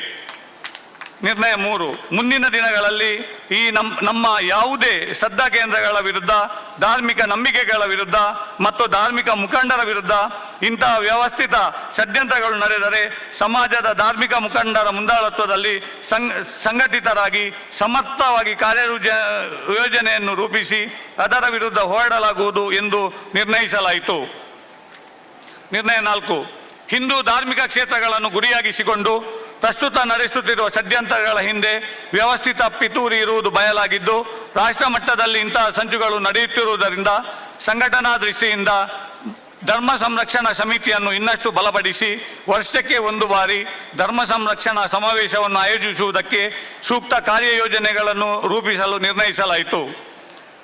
ನಿರ್ಣಯ 3, ಮುಂದಿನ ದಿನಗಳಲ್ಲಿ ಈ ನಮ್ಮ ಯಾವುದೇ ಶ್ರದ್ಧಾ ಕೇಂದ್ರಗಳ ವಿರುದ್ಧ, ಧಾರ್ಮಿಕ ನಂಬಿಕೆಗಳ ವಿರುದ್ಧ ಮತ್ತು ಧಾರ್ಮಿಕ ಮುಖಂಡರ ವಿರುದ್ಧ ಇಂತಹ ವ್ಯವಸ್ಥಿತ ಷಡ್ಯಂತ್ರಗಳು ನಡೆದರೆ ಸಮಾಜದ ಧಾರ್ಮಿಕ ಮುಖಂಡರ ಮುಂದಾಳತ್ವದಲ್ಲಿ ಸಂಘಟಿತರಾಗಿ ಸಮರ್ಥವಾಗಿ ಕಾರ್ಯಯೋಜನೆಯನ್ನು ರೂಪಿಸಿ ಅದರ ವಿರುದ್ಧ ಹೋರಾಡಲಾಗುವುದು ಎಂದು ನಿರ್ಣಯಿಸಲಾಯಿತು. ನಿರ್ಣಯ 4, ಹಿಂದೂ ಧಾರ್ಮಿಕ ಕ್ಷೇತ್ರಗಳನ್ನು ಗುರಿಯಾಗಿಸಿಕೊಂಡು ಪ್ರಸ್ತುತ ನಡೆಸುತ್ತಿರುವ ಷಡ್ಯಂತ್ರಗಳ ಹಿಂದೆ ವ್ಯವಸ್ಥಿತ ಪಿತೂರಿ ಇರುವುದು ಬಯಲಾಗಿದ್ದು ರಾಷ್ಟ್ರ ಮಟ್ಟದಲ್ಲಿ ಇಂತಹ ಸಂಚುಗಳು ನಡೆಯುತ್ತಿರುವುದರಿಂದ ಸಂಘಟನಾ ದೃಷ್ಟಿಯಿಂದ ಧರ್ಮ ಸಂರಕ್ಷಣಾ ಸಮಿತಿಯನ್ನು ಇನ್ನಷ್ಟು ಬಲಪಡಿಸಿ ವರ್ಷಕ್ಕೆ 1 ಬಾರಿ ಧರ್ಮ ಸಂರಕ್ಷಣಾ ಸಮಾವೇಶವನ್ನು ಆಯೋಜಿಸುವುದಕ್ಕೆ ಸೂಕ್ತ ಕಾರ್ಯಯೋಜನೆಗಳನ್ನು ರೂಪಿಸಲು ನಿರ್ಣಯಿಸಲಾಯಿತು.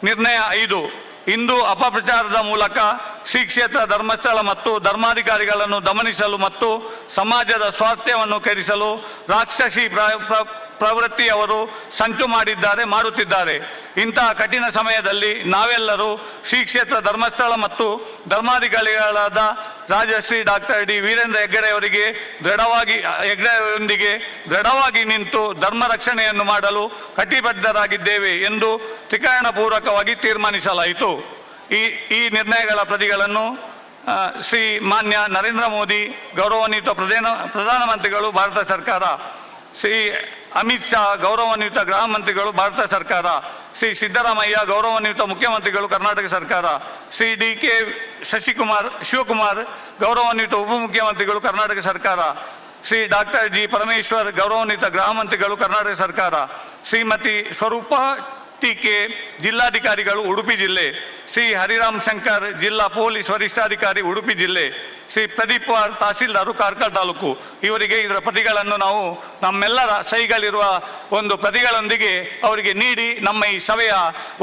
ನಿರ್ಣಯ 5, ಇಂದು ಅಪಪ್ರಚಾರದ ಮೂಲಕ ಶ್ರೀ ಕ್ಷೇತ್ರ ಧರ್ಮಸ್ಥಳ ಮತ್ತು ಧರ್ಮಾಧಿಕಾರಿಗಳನ್ನು ದಮನಿಸಲು ಮತ್ತು ಸಮಾಜದ ಸ್ವಾಸ್ಥ್ಯವನ್ನು ಕೆಡಿಸಲು ರಾಕ್ಷಸಿ ಪ್ರವೃತ್ತಿಯವರು ಸಂಚು ಮಾಡುತ್ತಿದ್ದಾರೆ. ಇಂತಹ ಕಠಿಣ ಸಮಯದಲ್ಲಿ ನಾವೆಲ್ಲರೂ ಶ್ರೀ ಕ್ಷೇತ್ರ ಧರ್ಮಸ್ಥಳ ಮತ್ತು ಧರ್ಮಾಧಿಕಾರಿಗಳಾದ ರಾಜಶ್ರೀ ಡಾಕ್ಟರ್ ಡಿ ವೀರೇಂದ್ರ ಹೆಗ್ಗಡೆಯವರೊಂದಿಗೆ ದೃಢವಾಗಿ ನಿಂತು ಧರ್ಮ ರಕ್ಷಣೆಯನ್ನು ಮಾಡಲು ಕಟಿಬದ್ಧರಾಗಿದ್ದೇವೆ ಎಂದು ತ್ರಿಕಾರಣಪೂರ್ವಕವಾಗಿ ತೀರ್ಮಾನಿಸಲಾಯಿತು. ಈ ನಿರ್ಣಯಗಳ ಪ್ರತಿಗಳನ್ನು ಶ್ರೀ ಮಾನ್ಯ ನರೇಂದ್ರ ಮೋದಿ, ಗೌರವಾನ್ವಿತ ಪ್ರಧಾನಮಂತ್ರಿಗಳು ಭಾರತ ಸರ್ಕಾರ, ಶ್ರೀ ಅಮಿತ್ ಶಾ, ಗೌರವಾನ್ವಿತ ಗೃಹ ಮಂತ್ರಿಗಳು ಭಾರತ ಸರ್ಕಾರ, ಶ್ರೀ ಸಿದ್ದರಾಮಯ್ಯ, ಗೌರವಾನ್ವಿತ ಮುಖ್ಯಮಂತ್ರಿಗಳು ಕರ್ನಾಟಕ ಸರ್ಕಾರ, ಶ್ರೀ DK ಶಿವಕುಮಾರ್, ಗೌರವಾನ್ವಿತ ಉಪಮುಖ್ಯಮಂತ್ರಿಗಳು ಕರ್ನಾಟಕ ಸರ್ಕಾರ, ಶ್ರೀ ಡಾಕ್ಟರ್ G ಪರಮೇಶ್ವರ್, ಗೌರವಾನ್ವಿತ ಗೃಹ ಮಂತ್ರಿಗಳು ಕರ್ನಾಟಕ ಸರ್ಕಾರ, ಶ್ರೀಮತಿ ಸ್ವರೂಪ TK, ಜಿಲ್ಲಾಧಿಕಾರಿಗಳು ಉಡುಪಿ ಜಿಲ್ಲೆ, ಶ್ರೀ ಹರಿರಾಮ್ ಶಂಕರ್, ಜಿಲ್ಲಾ ಪೊಲೀಸ್ ವರಿಷ್ಠಾಧಿಕಾರಿ ಉಡುಪಿ ಜಿಲ್ಲೆ, ಶ್ರೀ ಪ್ರದೀಪ್ ವಾರ್, ತಹಸೀಲ್ದಾರು ಕಾರ್ಕಳ ತಾಲೂಕು, ಇವರಿಗೆ ಇದರ ಪ್ರತಿಗಳನ್ನು ನಾವು ನಮ್ಮೆಲ್ಲರ ಸಹಿಗಳಿರುವ ಒಂದು ಪ್ರತಿಗಳೊಂದಿಗೆ ಅವರಿಗೆ ನೀಡಿ ನಮ್ಮ ಈ ಸಭೆಯ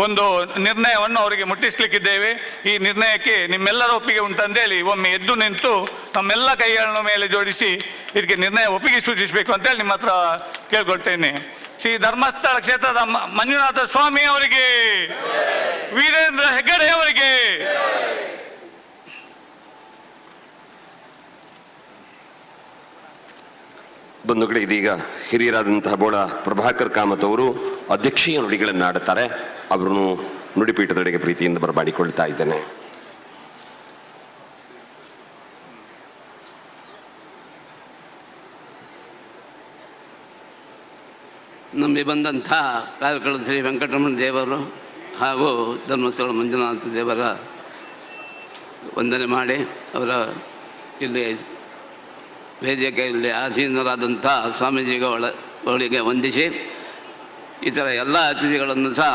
ಒಂದು ನಿರ್ಣಯವನ್ನು ಅವರಿಗೆ ಮುಟ್ಟಿಸಲಿಕ್ಕಿದ್ದೇವೆ. ಈ ನಿರ್ಣಯಕ್ಕೆ ನಿಮ್ಮೆಲ್ಲರ ಒಪ್ಪಿಗೆ ಉಂಟಂತೇಳಿ ಒಮ್ಮೆ ಎದ್ದು ನಿಂತು ತಮ್ಮೆಲ್ಲ ಕೈಗಳನ್ನು ಮೇಲೆ ಜೋಡಿಸಿ ಇದಕ್ಕೆ ನಿರ್ಣಯ ಒಪ್ಪಿಗೆ ಸೂಚಿಸಬೇಕು ಅಂತೇಳಿ ನಿಮ್ಮ ಹತ್ರ ಕೇಳ್ಕೊಳ್ತೇನೆ. ಶ್ರೀ ಧರ್ಮಸ್ಥಳ ಕ್ಷೇತ್ರದ ಮಂಜುನಾಥ ಸ್ವಾಮಿ ಅವರಿಗೆ, ವೀರೇಂದ್ರ ಹೆಗ್ಗಡೆ ಅವರಿಗೆ, ಬಂಧುಗಳೇ, ಇದೀಗ ಹಿರಿಯರಾದಂತಹ ಬೋಳ ಪ್ರಭಾಕರ್ ಕಾಮತ್ ಅವರು ಅಧ್ಯಕ್ಷೀಯ ನುಡಿಗಳನ್ನು ಆಡುತ್ತಾರೆ. ಅವರನ್ನು ನುಡಿಪೀಠದೊಳಗೆ ಪ್ರೀತಿಯಿಂದ ಬರಮಾಡಿಕೊಳ್ತಾ ಇದ್ದೇನೆ. ನಂಬಿ ಬಂದಂಥ ಕಾರ್ಕಳದ ಶ್ರೀ ವೆಂಕಟರಮಣ ದೇವರು ಹಾಗೂ ಧರ್ಮಸ್ಥಳ ಮಂಜುನಾಥ ದೇವರ ವಂದನೆ ಮಾಡಿ ಅವರ ಇಲ್ಲಿ ವೇದಿಕೆಯಲ್ಲಿ ಆಸೀನರಾದಂಥ ಸ್ವಾಮೀಜಿಗಳಿಗೆ ವಂದಿಸಿ ಇತರ ಎಲ್ಲ ಅತಿಥಿಗಳನ್ನು ಸಹ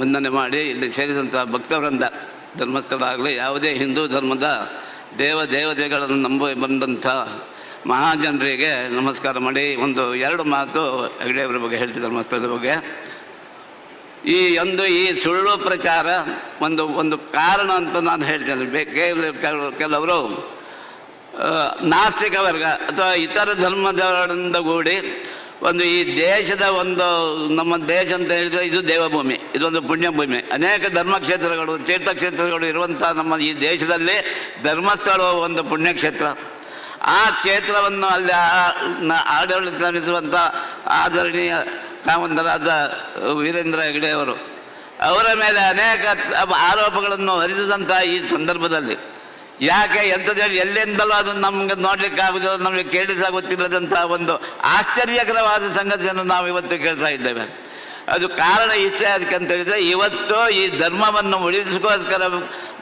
ವಂದನೆ ಮಾಡಿ ಇಲ್ಲಿ ಸೇರಿದಂಥ ಭಕ್ತವೃಂದ ಧರ್ಮಸ್ಥಳ ಆಗಲಿ ಯಾವುದೇ ಹಿಂದೂ ಧರ್ಮದ ದೇವತೆಗಳನ್ನು ನಂಬಿ ಬಂದಂಥ ಮಹಾಜನರಿಗೆ ನಮಸ್ಕಾರ ಮಾಡಿ ಎರಡು ಮಾತು ಹೆಗ್ಡೆಯವರ ಬಗ್ಗೆ ಹೇಳ್ತೀವಿ. ಧರ್ಮಸ್ಥಳದ ಬಗ್ಗೆ ಈ ಸುಳ್ಳು ಪ್ರಚಾರ ಒಂದು ಕಾರಣ ಅಂತ ನಾನು ಹೇಳ್ತೇನೆ. ಕೆಲವರು ನಾಸ್ತಿಕ ವರ್ಗ ಅಥವಾ ಇತರ ಧರ್ಮದವರಿಂದ ಕೂಡಿ ಈ ದೇಶದ ನಮ್ಮ ದೇಶ ಅಂತ ಹೇಳಿದರೆ ಇದು ದೇವಭೂಮಿ, ಇದೊಂದು ಪುಣ್ಯಭೂಮಿ. ಅನೇಕ ಧರ್ಮಕ್ಷೇತ್ರಗಳು ತೀರ್ಥಕ್ಷೇತ್ರಗಳು ಇರುವಂಥ ನಮ್ಮ ಈ ದೇಶದಲ್ಲಿ ಧರ್ಮಸ್ಥಳ ಒಂದು ಪುಣ್ಯಕ್ಷೇತ್ರ. ಆ ಕ್ಷೇತ್ರವನ್ನು ಅಲ್ಲಿ ಆಡಳಿತ ನಡೆಸುವಂಥ ಆದರಣೀಯ ಕಾಮಂದರಾದ ವೀರೇಂದ್ರ ಹೆಗ್ಡೆಯವರು ಅವರ ಮೇಲೆ ಅನೇಕ ಆರೋಪಗಳನ್ನು ಹೊರಿಸಿದಂಥ ಈ ಸಂದರ್ಭದಲ್ಲಿ ಯಾಕೆ ಎಂಥದ್ದು ಎಲ್ಲಿಂದಲೂ ಅದನ್ನು ನಮಗೆ ನೋಡಲಿಕ್ಕೆ ಆಗುದಿಲ್ಲ, ನಮಗೆ ಕೇಳಿಸಾಗುತ್ತಿಲ್ಲದಂಥ ಒಂದು ಆಶ್ಚರ್ಯಕರವಾದ ಸಂಗತಿಯನ್ನು ನಾವು ಇವತ್ತು ಕೇಳ್ತಾ ಇದ್ದೇವೆ. ಅದು ಕಾರಣ ಇಷ್ಟೇ. ಅದಕ್ಕೆ ಅಂತ ಹೇಳಿದರೆ ಇವತ್ತು ಈ ಧರ್ಮವನ್ನು ಉಳಿಸೋಸ್ಕರ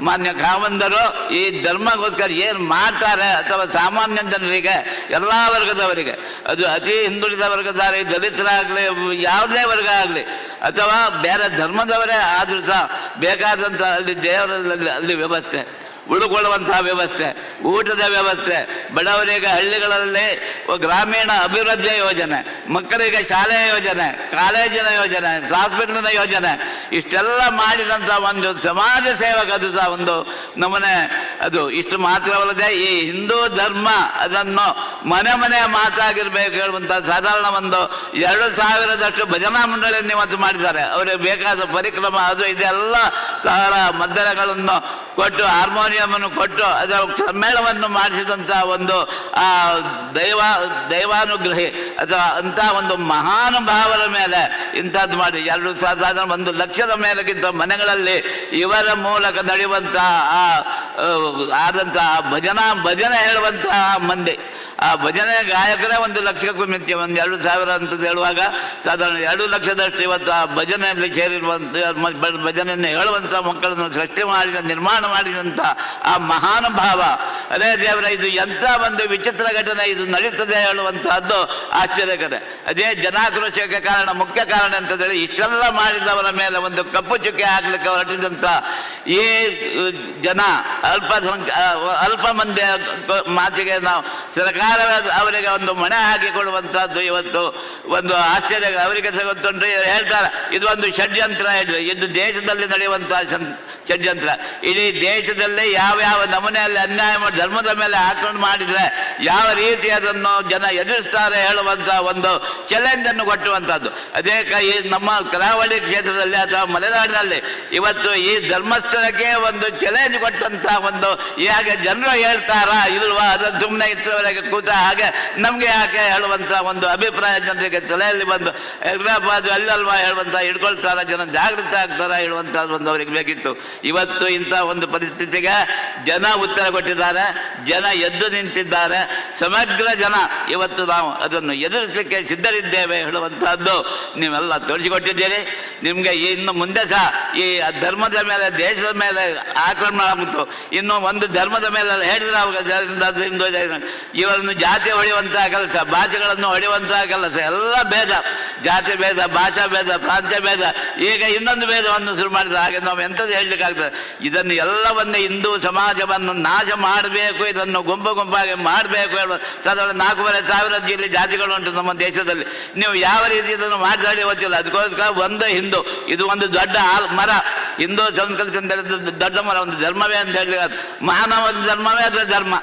ಮಾನ್ಯ ಕಾಮಂದರು ಈ ಧರ್ಮಕ್ಕೋಸ್ಕರ ಏನು ಮಾಡ್ತಾರೆ ಅಥವಾ ಸಾಮಾನ್ಯ ಜನರಿಗೆ ಎಲ್ಲ ವರ್ಗದವರಿಗೆ, ಅದು ಅತಿ ಹಿಂದುಳಿದ ವರ್ಗದವರೇ, ದಲಿತರಾಗಲಿ ಯಾವುದೇ ವರ್ಗ ಆಗಲಿ ಅಥವಾ ಬೇರೆ ಧರ್ಮದವರೇ ಆದರೂ ಸಹ ಬೇಕಾದಂಥ ಅಲ್ಲಿ ದೇವರಲ್ಲಿ ಅಲ್ಲಿ ವ್ಯವಸ್ಥೆ, ಉಳ್ಕೊಳ್ಳುವಂತಹ ವ್ಯವಸ್ಥೆ, ಊಟದ ವ್ಯವಸ್ಥೆ, ಬಡವರಿಗೆ ಹಳ್ಳಿಗಳಲ್ಲಿ ಗ್ರಾಮೀಣ ಅಭಿವೃದ್ಧಿ ಯೋಜನೆ, ಮಕ್ಕಳಿಗೆ ಶಾಲೆಯ ಯೋಜನೆ, ಕಾಲೇಜಿನ ಯೋಜನೆ, ಹಾಸ್ಪಿಟಲಿನ ಯೋಜನೆ, ಇಷ್ಟೆಲ್ಲ ಮಾಡಿದಂಥ ಒಂದು ಸಮಾಜ ಸೇವಕ. ಅದು ಸಹ ಒಂದು ನಮೂನೆ. ಅದು ಇಷ್ಟು ಮಾತ್ರವಲ್ಲದೆ ಈ ಹಿಂದೂ ಧರ್ಮ ಅದನ್ನು ಮನೆ ಮಾತಾಗಿರ್ಬೇಕು ಹೇಳುವಂಥ ಸಾಧಾರಣ 2,000ದಷ್ಟು ಭಜನಾ ಮಂಡಳಿಯನ್ನು ಇವತ್ತು ಮಾಡಿದ್ದಾರೆ. ಅವರಿಗೆ ಬೇಕಾದ ಪರಿಕ್ರಮ ಅದು ಇದೆಲ್ಲ ತಾಳ ಮದ್ದಳೆಗಳನ್ನು ಕೊಟ್ಟು ಹಾರ್ಮೋನಿಯಮನ್ನು ಕೊಟ್ಟು ಅದರ ಸಮ್ಮೇಳನವನ್ನು ಮಾಡಿಸಿದಂಥ ಒಂದು ದೈವಾನುಗ್ರಹಿ ಅಥವಾ ಅಂಥ ಒಂದು ಮಹಾನುಭಾವರ ಮೇಲೆ ಇಂಥದ್ದು ಮಾಡಿ 1 ಲಕ್ಷದ ಮೇಲಕ್ಕಿಂತ ಮನೆಗಳಲ್ಲಿ ಇವರ ಮೂಲಕ ನಡೆಯುವಂಥ ಆದಂಥ ಭಜನೆ ಹೇಳುವಂತಹ ಮಂದಿ, ಆ ಭಜನೆ ಗಾಯಕರೇ 1 ಲಕ್ಷಕ್ಕೂ ಮಿಂಚೆ 2,000 ಅಂತ ಹೇಳುವಾಗ ಸಾಧಾರಣ 2 ಲಕ್ಷದಷ್ಟು ಇವತ್ತು ಆ ಭಜನೆಯಲ್ಲಿ ಸೇರಿರುವಂಥ ಭಜನೆಯನ್ನು ಹೇಳುವಂಥ ಮಕ್ಕಳನ್ನು ಸೃಷ್ಟಿ ನಿರ್ಮಾಣ ಮಾಡಿದಂಥ ಆ ಮಹಾನುಭಾವ. ಅದೇ ದೇವರ ಇದು ಎಂಥ ಒಂದು ವಿಚಿತ್ರ ಘಟನೆ ಇದು ನಡೀತದೆ ಹೇಳುವಂತಹದ್ದು ಆಶ್ಚರ್ಯಕರ. ಅದೇ ಜನಾಕ್ರೋಶಕ್ಕೆ ಮುಖ್ಯ ಕಾರಣ ಅಂತಂದೇಳಿ ಇಷ್ಟೆಲ್ಲ ಮಾಡಿದವರ ಮೇಲೆ ಒಂದು ಕಪ್ಪು ಚುಕ್ಕೆ ಹಾಕ್ಲಿಕ್ಕೆ ಹೊರಟಿದಂಥ ಈ ಜನ ಅಲ್ಪ ಮಂದಿಯ ಮಾತಿಗೆ ನಾವು ಸರ್ಕಾರವೇ ಅವರಿಗೆ ಒಂದು ಮಣೆ ಹಾಕಿಕೊಡುವಂಥದ್ದು ಇವತ್ತು ಒಂದು ಆಶ್ಚರ್ಯ. ಅವರಿಗೆ ಗೊತ್ತುಂಟು, ಹೇಳ್ತಾರೆ ಇದು ಒಂದು ಷಡ್ಯಂತ್ರ. ಇದು ದೇಶದಲ್ಲಿ ನಡೆಯುವಂತಹ ಷಡ್ಯಂತ್ರ. ಇಡೀ ದೇಶದಲ್ಲಿ ಯಾವ ನಮೂನೆಯಲ್ಲಿ ಅನ್ಯಾಯ ಮಾಡಿ ಧರ್ಮದ ಮೇಲೆ ಆಕ್ರಮಣ ಮಾಡಿದರೆ ಯಾವ ರೀತಿ ಅದನ್ನು ಜನ ಎದುರಿಸ್ತಾರೆ ಹೇಳುವಂಥ ಒಂದು ಚಾಲೆಂಜ್ ಅನ್ನು ಕೊಟ್ಟುವಂಥದ್ದು. ಅದೇ ಈ ನಮ್ಮ ಕರಾವಳಿ ಕ್ಷೇತ್ರದಲ್ಲಿ ಅಥವಾ ಮಲೆನಾಡಿನಲ್ಲಿ ಇವತ್ತು ಈ ಧರ್ಮಸ್ಥಳಕ್ಕೆ ಒಂದು ಚಾಲೆಂಜ್ ಕೊಟ್ಟಂತ ಒಂದು ಹೇಗೆ ಜನರು ಹೇಳ್ತಾರಾ ಇಲ್ವಾ, ಅದನ್ನು ಸುಮ್ಮನೆ ಇಷ್ಟರವರೆಗೆ ಕೂತ ಹಾಗೆ ನಮಗೆ ಯಾಕೆ ಹೇಳುವಂಥ ಒಂದು ಅಭಿಪ್ರಾಯ ಜನರಿಗೆ ತಲೆಯಲ್ಲಿ ಬಂದು ಅದು ಅಲ್ಲಲ್ವಾ ಹೇಳುವಂಥ ಹಿಡ್ಕೊಳ್ತಾರ, ಜನ ಜಾಗೃತ ಆಗ್ತಾರ ಹೇಳುವಂಥದ್ದು ಒಂದು ಅವರಿಗೆ ಬೇಕಿತ್ತು. ಇವತ್ತು ಇಂಥ ಒಂದು ಪರಿಸ್ಥಿತಿಗೆ ಜನ ಉತ್ತರ ಕೊಟ್ಟಿದ್ದಾರೆ, ಜನ ಎದ್ದು ನಿಂತಿದ್ದಾರೆ. ಸಮಗ್ರ ಜನ ಇವತ್ತು ನಾವು ಅದನ್ನು ಎದುರಿಸಲಿಕ್ಕೆ ಸಿದ್ಧರಿದ್ದೇವೆ ಹೇಳುವಂತಹದ್ದು ನೀವೆಲ್ಲ ತೋರಿಸಿಕೊಟ್ಟಿದ್ದೀರಿ. ನಿಮಗೆ ಇನ್ನು ಮುಂದೆ ಸಹ ಈ ಧರ್ಮದ ಮೇಲೆ ದೇಶದ ಮೇಲೆ ಆಕ್ರಮಣ ಆಗುತ್ತು. ಇನ್ನು ಒಂದು ಧರ್ಮದ ಮೇಲೆ ಹೇಳಿದ್ರೆ ಇವರನ್ನು ಜಾತಿ ಹೊಡೆಯುವಂತಹ ಕೆಲಸ, ಭಾಷೆಗಳನ್ನು ಹೊಡೆಯುವಂತಹ ಕೆಲಸ, ಎಲ್ಲ ಭೇದ, ಜಾತಿ ಭೇದ, ಭಾಷಾ ಭೇದ, ಪ್ರಾಂತ್ಯ ಭೇದ, ಈಗ ಇನ್ನೊಂದು ಭೇದವನ್ನು ಶುರು ಮಾಡಿದ ಹಾಗೆ ನಾವು ಎಂಥದ್ದು ಹೇಳಲಿಕ್ಕಾಗ್ತದೆ. ಇದನ್ನು ಎಲ್ಲವನ್ನೇ ಹಿಂದೂ ಸಮಾಜವನ್ನು ನಾಶ ಮಾಡಬೇಕು, ಇದನ್ನು ಗುಂಪಾಗಿ ಮಾಡಬೇಕು ಹೇಳುವ ಸಾಧಾರಣ 4,500 ಜಿಲ್ಲೆ ಜಾತಿಗಳು ಉಂಟು ನಮ್ಮ ದೇಶದಲ್ಲಿ. ನೀವು ಯಾವ ರೀತಿ ಇದನ್ನು ಮಾಡಿದಾಡಿ ಗೊತ್ತಿಲ್ಲ. ಅದಕ್ಕೋಸ್ಕರ ಒಂದು ಹಿಂದೂ, ಇದು ಒಂದು ದೊಡ್ಡ ಮರ, ಹಿಂದೂ ಸಂಸ್ಕೃತಿ ಅಂತ ಹೇಳಿದ್ರೆ ದೊಡ್ಡ ಮರ, ಒಂದು ಧರ್ಮವೇ ಅಂತ ಹೇಳಿ ಮಾನವ ಧರ್ಮವೇ ಅದರ ಧರ್ಮ.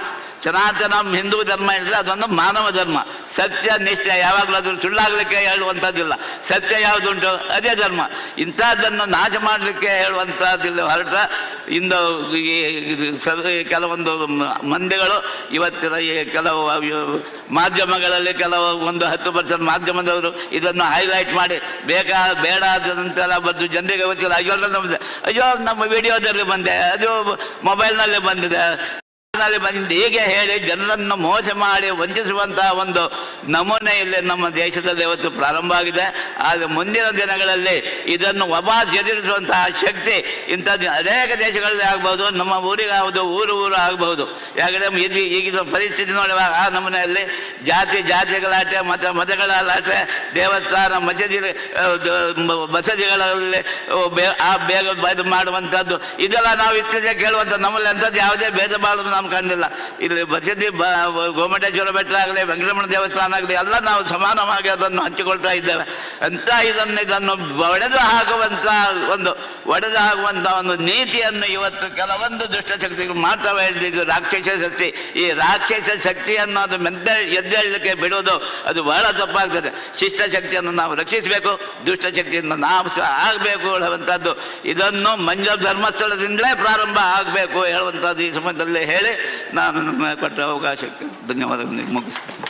ಸನಾತನ ಹಿಂದೂ ಧರ್ಮ ಹೇಳಿದ್ರೆ ಅದೊಂದು ಮಾನವ ಧರ್ಮ. ಸತ್ಯ ನಿಷ್ಠೆ ಯಾವಾಗಲೂ ಅದ್ರ ಸುಳ್ಳಾಗಲಿಕ್ಕೆ ಹೇಳುವಂಥದ್ದಿಲ್ಲ. ಸತ್ಯ ಯಾವುದುಂಟು ಅದೇ ಧರ್ಮ. ಇಂಥದ್ದನ್ನು ನಾಶ ಮಾಡಲಿಕ್ಕೆ ಹೇಳುವಂಥದ್ದಿಲ್ಲ ಹೊರಟ ಇಂದು ಕೆಲವೊಂದು ಮಂದಿಗಳು ಇವತ್ತಿನ ಈ ಕೆಲವು ಮಾಧ್ಯಮಗಳಲ್ಲಿ ಕೆಲವು 10% ಮಾಧ್ಯಮದವರು ಇದನ್ನು ಹೈಲೈಟ್ ಮಾಡಿ ಬೇಡಾದಂತೆಲ್ಲ ಬಂದು ಜನರಿಗೆ ಗೊತ್ತಿಲ್ಲ. ಅಯ್ಯೋ ನಮ್ಮ ವಿಡಿಯೋದಲ್ಲಿ ಬಂದೆ, ಅದು ಮೊಬೈಲ್ನಲ್ಲಿ ಬಂದಿದೆ, ಬಂದು ಹೀಗೆ ಹೇಳಿ ಜನರನ್ನು ಮೋಸ ಮಾಡಿ ವಂಚಿಸುವಂತಹ ಒಂದು ನಮೂನೆ ಇಲ್ಲಿ ನಮ್ಮ ದೇಶದಲ್ಲಿ ಇವತ್ತು ಪ್ರಾರಂಭ ಆಗಿದೆ. ಆದರೆ ಮುಂದಿನ ದಿನಗಳಲ್ಲಿ ಇದನ್ನು ವಾಪಸ್ ಎದುರಿಸುವಂತಹ ಶಕ್ತಿ ಇಂಥದ್ದು ಅನೇಕ ದೇಶಗಳಲ್ಲಿ ಆಗ್ಬೋದು, ನಮ್ಮ ಊರಿಗೆ ಆಗ್ಬೋದು, ಊರು ಆಗ್ಬಹುದು. ಯಾಕಂದರೆ ಈಗಿನ ಪರಿಸ್ಥಿತಿ ನೋಡುವಾಗ ಆ ನಮೂನೆಯಲ್ಲಿ ಜಾತಿಗಳ ಮತಗಳ ಲಾಟೆ, ದೇವಸ್ಥಾನ ಬಸದಿಗಳಲ್ಲಿ ಬೇಗ ಇದು ಮಾಡುವಂಥದ್ದು, ಇದೆಲ್ಲ ನಾವು ಇತ್ತೀಚೆಗೆ ಕೇಳುವಂಥ ನಮ್ಮಲ್ಲಿ ಅಂಥದ್ದು ಯಾವುದೇ ಭೇದ ಭಾವ ನಾವು ಕಂಡಿಲ್ಲ. ಇಲ್ಲಿ ಬಸದಿ ಗೋಮಟೇಶ್ವರ ಬೆಟ್ಟ ಆಗಲಿ, ವೆಂಕಟರಮಣ ದೇವಸ್ಥಾನ ಆಗಲಿ, ಎಲ್ಲ ನಾವು ಸಮಾನವಾಗಿ ಅದನ್ನು ಹಂಚಿಕೊಳ್ತಾ ಇದ್ದೇವೆ. ಅಂತ ಇದನ್ನು ಒಡೆದು ಹಾಕುವಂಥ ಒಂದು ನೀತಿಯನ್ನು ಇವತ್ತು ಕೆಲವೊಂದು ದುಷ್ಟಶಕ್ತಿಗಳು ಮಾಡ್ತವೆ. ಹೇಳಿದ್ದು ರಾಕ್ಷಸ ಶಕ್ತಿ. ಈ ರಾಕ್ಷಸ ಶಕ್ತಿಯನ್ನು ಅದು ಎದ್ದೇಳಲಿಕ್ಕೆ ಬಿಡುವುದು ಅದು ಬಹಳ ತಪ್ಪಾಗ್ತದೆ. ಶಿಷ್ಟ ಶಕ್ತಿಯನ್ನು ನಾವು ರಕ್ಷಿಸಬೇಕು, ದುಷ್ಟಶಕ್ತಿಯನ್ನು ನಾವು ಸಹ ಆಗಬೇಕು ಹೇಳುವಂಥದ್ದು, ಇದನ್ನು ಮಂಜು ಧರ್ಮಸ್ಥಳದಿಂದಲೇ ಪ್ರಾರಂಭ ಆಗಬೇಕು ಹೇಳುವಂಥದ್ದು ಈ ಸಮಯದಲ್ಲಿ ಹೇಳಿ ನಾನು ನನ್ನ ಕೊಟ್ಟ ಅವಕಾಶಕ್ಕೆ ಧನ್ಯವಾದಗಳನ್ನು ಮುಗಿಸ್ತೇನೆ.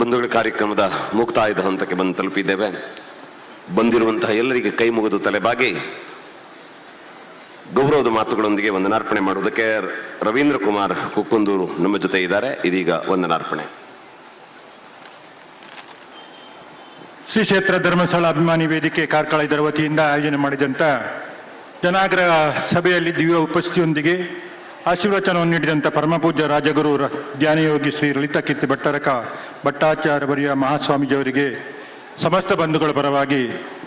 ಬಂಧುಗಳ ಕಾರ್ಯಕ್ರಮದ ಮುಕ್ತಾಯದ ಹಂತಕ್ಕೆ ಬಂದು ತಲುಪಿದ್ದೇವೆ. ಬಂದಿರುವಂತಹ ಎಲ್ಲರಿಗೆ ಕೈ ಮುಗಿದು ತಲೆಬಾಗಿ ಗೌರವದ ಮಾತುಗಳೊಂದಿಗೆ ವಂದನಾರ್ಪಣೆ ಮಾಡುವುದಕ್ಕೆ ರವೀಂದ್ರ ಕುಮಾರ್ ಕುಕ್ಕುಂದೂರು ನಮ್ಮ ಜೊತೆ ಇದ್ದಾರೆ. ಇದೀಗ ವಂದನಾರ್ಪಣೆ. ಶ್ರೀ ಕ್ಷೇತ್ರ ಧರ್ಮಸ್ಥಳ ಅಭಿಮಾನಿ ವೇದಿಕೆ ಕಾರ್ಕಳ ಇದರ ವತಿಯಿಂದ ಆಯೋಜನೆ ಮಾಡಿದಂಥ ಜನಾಗ್ರಹ ಸಭೆಯಲ್ಲಿ ದಿವ್ಯ ಉಪಸ್ಥಿತಿಯೊಂದಿಗೆ ಆಶೀರ್ವಚನವನ್ನು ನೀಡಿದಂಥ ಪರಮಪೂಜ್ಯ ರಾಜಗುರು ಧ್ಯಾನಯೋಗಿ ಶ್ರೀ ಲಲಿತಾ ಕೀರ್ತಿ ಭಟ್ಟಾಚಾರ್ಯವರಿಯ ಮಹಾಸ್ವಾಮೀಜಿಯವರಿಗೆ ಸಮಸ್ತ ಬಂಧುಗಳ ಪರವಾಗಿ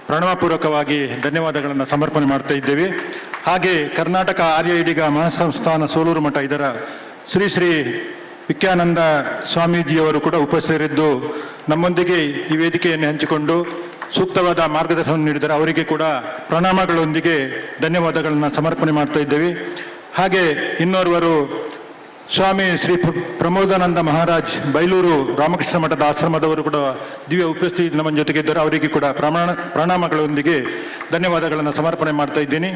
ಪ್ರಣವಪೂರ್ವಕವಾಗಿ ಧನ್ಯವಾದಗಳನ್ನು ಸಮರ್ಪಣೆ ಮಾಡ್ತಾ ಇದ್ದೇವೆ. ಹಾಗೆ ಕರ್ನಾಟಕ ಆರ್ಯ ಈಡಿಗ ಮಹಾಸಂಸ್ಥಾನ ಸೋಲೂರು ಮಠ ಇದರ ಶ್ರೀ ಶ್ರೀ ವಿಖ್ಯಾನಂದ ಸ್ವಾಮೀಜಿಯವರು ಕೂಡ ಉಪಸ್ಥಿತರಿದ್ದು ನಮ್ಮೊಂದಿಗೆ ಈ ವೇದಿಕೆಯನ್ನು ಹಂಚಿಕೊಂಡು ಸೂಕ್ತವಾದ ಮಾರ್ಗದರ್ಶನ ನೀಡಿದರೆ ಅವರಿಗೆ ಕೂಡ ಪ್ರಣಾಮಗಳೊಂದಿಗೆ ಧನ್ಯವಾದಗಳನ್ನು ಸಮರ್ಪಣೆ ಮಾಡ್ತಾ ಇದ್ದೇವೆ. ಹಾಗೆ ಇನ್ನೋರ್ವರು ಸ್ವಾಮಿ ಶ್ರೀ ಪ್ರಮೋದಾನಂದ ಮಹಾರಾಜ್ ಬೈಲೂರು ರಾಮಕೃಷ್ಣ ಮಠದ ಆಶ್ರಮದವರು ಕೂಡ ದಿವ್ಯ ಉಪಸ್ಥಿತಿ ನಮ್ಮ ಜೊತೆಗಿದ್ದರು. ಅವರಿಗೆ ಕೂಡ ಪ್ರಣಾಮಗಳೊಂದಿಗೆ ಧನ್ಯವಾದಗಳನ್ನು ಸಮರ್ಪಣೆ ಮಾಡ್ತಾ ಇದ್ದೀನಿ.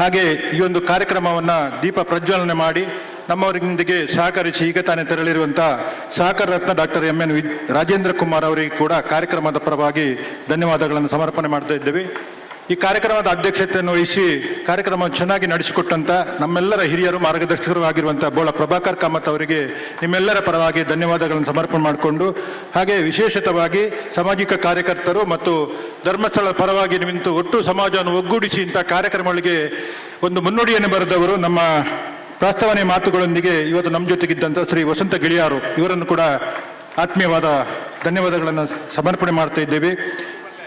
ಹಾಗೆ ಈ ಒಂದು ಕಾರ್ಯಕ್ರಮವನ್ನು ದೀಪ ಪ್ರಜ್ವಲನೆ ಮಾಡಿ ನಮ್ಮವರೊಂದಿಗೆ ಸಹಕರಿಸಿ ಈಗ ತಾನೇ ತೆರಳಿರುವಂಥ ಸಹಕಾರ ರತ್ನ ಡಾಕ್ಟರ್ ಎಂ.ಎನ್. ರಾಜೇಂದ್ರ ಕುಮಾರ್ ಅವರಿಗೆ ಕೂಡ ಕಾರ್ಯಕ್ರಮದ ಪರವಾಗಿ ಧನ್ಯವಾದಗಳನ್ನು ಸಮರ್ಪಣೆ ಮಾಡ್ತಾ ಇದ್ದೇವೆ. ಈ ಕಾರ್ಯಕ್ರಮದ ಅಧ್ಯಕ್ಷತೆಯನ್ನು ವಹಿಸಿ ಕಾರ್ಯಕ್ರಮವನ್ನು ಚೆನ್ನಾಗಿ ನಡೆಸಿಕೊಟ್ಟಂಥ ನಮ್ಮೆಲ್ಲರ ಹಿರಿಯರು ಮಾರ್ಗದರ್ಶಕರು ಆಗಿರುವಂಥ ಬೋಳ ಪ್ರಭಾಕರ್ ಕಾಮತ್ ಅವರಿಗೆ ನಿಮ್ಮೆಲ್ಲರ ಪರವಾಗಿ ಧನ್ಯವಾದಗಳನ್ನು ಸಮರ್ಪಣೆ ಮಾಡಿಕೊಂಡು, ಹಾಗೆ ವಿಶೇಷತವಾಗಿ ಸಾಮಾಜಿಕ ಕಾರ್ಯಕರ್ತರು ಮತ್ತು ಧರ್ಮಸ್ಥಳದ ಪರವಾಗಿ ನಿಂತು ಒಟ್ಟು ಸಮಾಜವನ್ನು ಒಗ್ಗೂಡಿಸಿ ಇಂಥ ಕಾರ್ಯಕ್ರಮಗಳಿಗೆ ಒಂದು ಮುನ್ನುಡಿಯನ್ನು ಬರೆದವರು ನಮ್ಮ ಪ್ರಾಸ್ತಾವನೆ ಮಾತುಗಳೊಂದಿಗೆ ಇವತ್ತು ನಮ್ಮ ಜೊತೆಗಿದ್ದಂಥ ಶ್ರೀ ವಸಂತ ಗಿಳಿಯಾರು ಇವರನ್ನು ಕೂಡ ಆತ್ಮೀಯವಾದ ಧನ್ಯವಾದಗಳನ್ನು ಸಮರ್ಪಣೆ ಮಾಡ್ತಾ ಇದ್ದೇವೆ.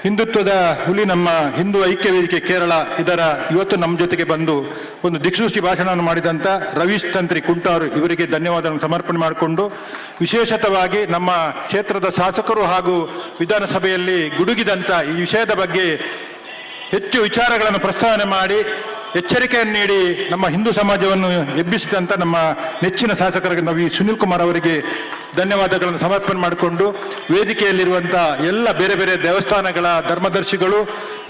ಹಿಂದುತ್ವದ ಹುಲಿ ನಮ್ಮ ಹಿಂದೂ ಐಕ್ಯ ವೇದಿಕೆ ಕೇರಳ ಇದರ ಇವತ್ತು ನಮ್ಮ ಜೊತೆಗೆ ಬಂದು ಒಂದು ದಿಕ್ಸೂಚಿ ಭಾಷಣವನ್ನು ಮಾಡಿದಂಥ ರವೀಶ್ ತಂತ್ರಿ ಕುಂಟಾರು ಇವರಿಗೆ ಧನ್ಯವಾದಗಳನ್ನು ಸಮರ್ಪಣೆ ಮಾಡಿಕೊಂಡು, ವಿಶೇಷತವಾಗಿ ನಮ್ಮ ಕ್ಷೇತ್ರದ ಶಾಸಕರು ಹಾಗೂ ವಿಧಾನಸಭೆಯಲ್ಲಿ ಗುಡುಗಿದಂಥ ಈ ವಿಷಯದ ಬಗ್ಗೆ ಹೆಚ್ಚು ವಿಚಾರಗಳನ್ನು ಪ್ರಸ್ತಾವನೆ ಮಾಡಿ ಎಚ್ಚರಿಕೆಯನ್ನು ನೀಡಿ ನಮ್ಮ ಹಿಂದೂ ಸಮಾಜವನ್ನು ಎಬ್ಬಿಸಿದಂಥ ನಮ್ಮ ನೆಚ್ಚಿನ ಶಾಸಕರಿಗೆ ನಾವು ಈ ಸುನಿಲ್ ಕುಮಾರ್ ಅವರಿಗೆ ಧನ್ಯವಾದಗಳನ್ನು ಸಮರ್ಪಣೆ ಮಾಡಿಕೊಂಡು, ವೇದಿಕೆಯಲ್ಲಿರುವಂಥ ಎಲ್ಲ ಬೇರೆ ಬೇರೆ ದೇವಸ್ಥಾನಗಳ ಧರ್ಮದರ್ಶಿಗಳು,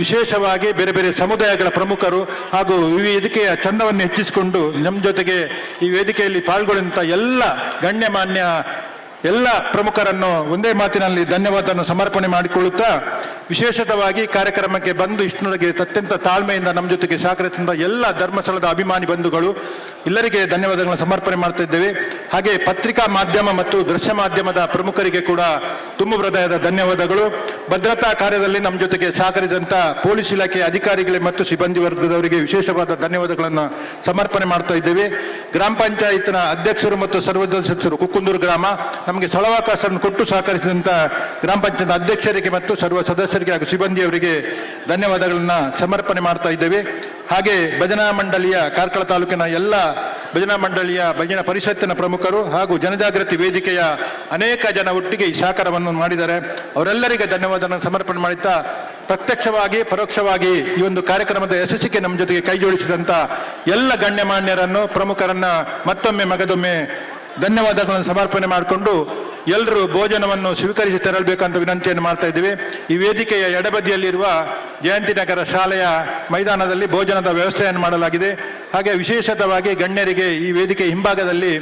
ವಿಶೇಷವಾಗಿ ಬೇರೆ ಬೇರೆ ಸಮುದಾಯಗಳ ಪ್ರಮುಖರು ಹಾಗೂ ಈ ವೇದಿಕೆಯ ಚಂದವನ್ನು ಹೆಚ್ಚಿಸಿಕೊಂಡು ನಮ್ಮ ಜೊತೆಗೆ ಈ ವೇದಿಕೆಯಲ್ಲಿ ಪಾಲ್ಗೊಳ್ಳುವಂಥ ಎಲ್ಲ ಗಣ್ಯಮಾನ್ಯ ಎಲ್ಲ ಪ್ರಮುಖರನ್ನು ಒಂದೇ ಮಾತಿನಲ್ಲಿ ಧನ್ಯವಾದವನ್ನು ಸಮರ್ಪಣೆ ಮಾಡಿಕೊಳ್ಳುತ್ತಾ, ವಿಶೇಷತವಾಗಿ ಕಾರ್ಯಕ್ರಮಕ್ಕೆ ಬಂದು ಇಷ್ಟರೊಳಗೆ ಅತ್ಯಂತ ತಾಳ್ಮೆಯಿಂದ ನಮ್ಮ ಜೊತೆಗೆ ಸಹಕರಿಸಿದ ಎಲ್ಲ ಧರ್ಮಸ್ಥಳದ ಅಭಿಮಾನಿ ಬಂಧುಗಳು ಎಲ್ಲರಿಗೆ ಧನ್ಯವಾದಗಳನ್ನು ಸಮರ್ಪಣೆ ಮಾಡ್ತಾ ಇದ್ದೇವೆ. ಹಾಗೆ ಪತ್ರಿಕಾ ಮಾಧ್ಯಮ ಮತ್ತು ದೃಶ್ಯ ಮಾಧ್ಯಮದ ಪ್ರಮುಖರಿಗೆ ಕೂಡ ತುಂಬ ಹೃದಯದ ಧನ್ಯವಾದಗಳು. ಭದ್ರತಾ ಕಾರ್ಯದಲ್ಲಿ ನಮ್ಮ ಜೊತೆಗೆ ಸಹಕರಿಸಿದಂಥ ಪೊಲೀಸ್ ಇಲಾಖೆಯ ಅಧಿಕಾರಿಗಳಿಗೆ ಮತ್ತು ಸಿಬ್ಬಂದಿ ವರ್ಗದವರಿಗೆ ವಿಶೇಷವಾದ ಧನ್ಯವಾದಗಳನ್ನು ಸಮರ್ಪಣೆ ಮಾಡ್ತಾ ಇದ್ದೇವೆ. ಗ್ರಾಮ ಪಂಚಾಯತ್ನ ಅಧ್ಯಕ್ಷರು ಮತ್ತು ಸರ್ವ ಸದಸ್ಯರು ಕುಕ್ಕುಂದೂರು ಗ್ರಾಮ ನಮಗೆ ಸ್ಥಳಾವಕಾಶವನ್ನು ಕೊಟ್ಟು ಸಹಕರಿಸಿದಂಥ ಗ್ರಾಮ ಪಂಚಾಯತ್ ಅಧ್ಯಕ್ಷರಿಗೆ ಮತ್ತು ಸರ್ವ ಸದಸ್ಯರಿಗೆ ಹಾಗೂ ಸಿಬ್ಬಂದಿಯವರಿಗೆ ಧನ್ಯವಾದಗಳನ್ನು ಸಮರ್ಪಣೆ ಮಾಡ್ತಾ ಇದ್ದೇವೆ. ಹಾಗೆ ಭಜನಾ ಮಂಡಳಿಯ ಕಾರ್ಕಳ ತಾಲೂಕಿನ ಎಲ್ಲ ಭಜನಾ ಮಂಡಳಿಯ ಭಜನಾ ಪರಿಷತ್ತಿನ ಪ್ರಮುಖರು ಹಾಗೂ ಜನಜಾಗೃತಿ ವೇದಿಕೆಯ ಅನೇಕ ಜನ ಒಟ್ಟಿಗೆ ಈ ಸಹಕಾರವನ್ನು ಮಾಡಿದ್ದಾರೆ. ಅವರೆಲ್ಲರಿಗೆ ಧನ್ಯವಾದವನ್ನು ಸಮರ್ಪಣೆ ಮಾಡುತ್ತಾ, ಪ್ರತ್ಯಕ್ಷವಾಗಿ ಪರೋಕ್ಷವಾಗಿ ಈ ಒಂದು ಕಾರ್ಯಕ್ರಮದ ಯಶಸ್ಸಿಗೆ ನಮ್ಮ ಜೊತೆಗೆ ಕೈ ಜೋಡಿಸಿದಂಥ ಎಲ್ಲ ಗಣ್ಯಮಾನ್ಯರನ್ನು ಪ್ರಮುಖರನ್ನ ಮತ್ತೊಮ್ಮೆ ಮಗದೊಮ್ಮೆ ಧನ್ಯವಾದಗಳನ್ನು ಸಮರ್ಪಣೆ ಮಾಡಿಕೊಂಡು ಎಲ್ಲರೂ ಭೋಜನವನ್ನು ಸ್ವೀಕರಿಸಿ ತೆರಳಬೇಕಂತ ವಿನಂತಿಯನ್ನು ಮಾಡ್ತಾ ಇದ್ದೀವಿ. ಈ ವೇದಿಕೆಯ ಎಡಬದಿಯಲ್ಲಿರುವ ಜಯಂತಿನಗರ ಶಾಲೆಯ ಮೈದಾನದಲ್ಲಿ ಭೋಜನದ ವ್ಯವಸ್ಥೆಯನ್ನು ಮಾಡಲಾಗಿದೆ. ಹಾಗೆ ವಿಶೇಷತವಾಗಿ ಗಣ್ಯರಿಗೆ ಈ ವೇದಿಕೆ ಹಿಂಭಾಗದಲ್ಲಿ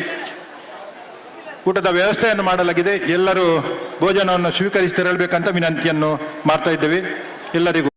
ಊಟದ ವ್ಯವಸ್ಥೆಯನ್ನು ಮಾಡಲಾಗಿದೆ. ಎಲ್ಲರೂ ಭೋಜನವನ್ನು ಸ್ವೀಕರಿಸಿ ತೆರಳಬೇಕಂತ ವಿನಂತಿಯನ್ನು ಮಾಡ್ತಾ ಇದ್ದೇವೆ. ಎಲ್ಲರಿಗೂ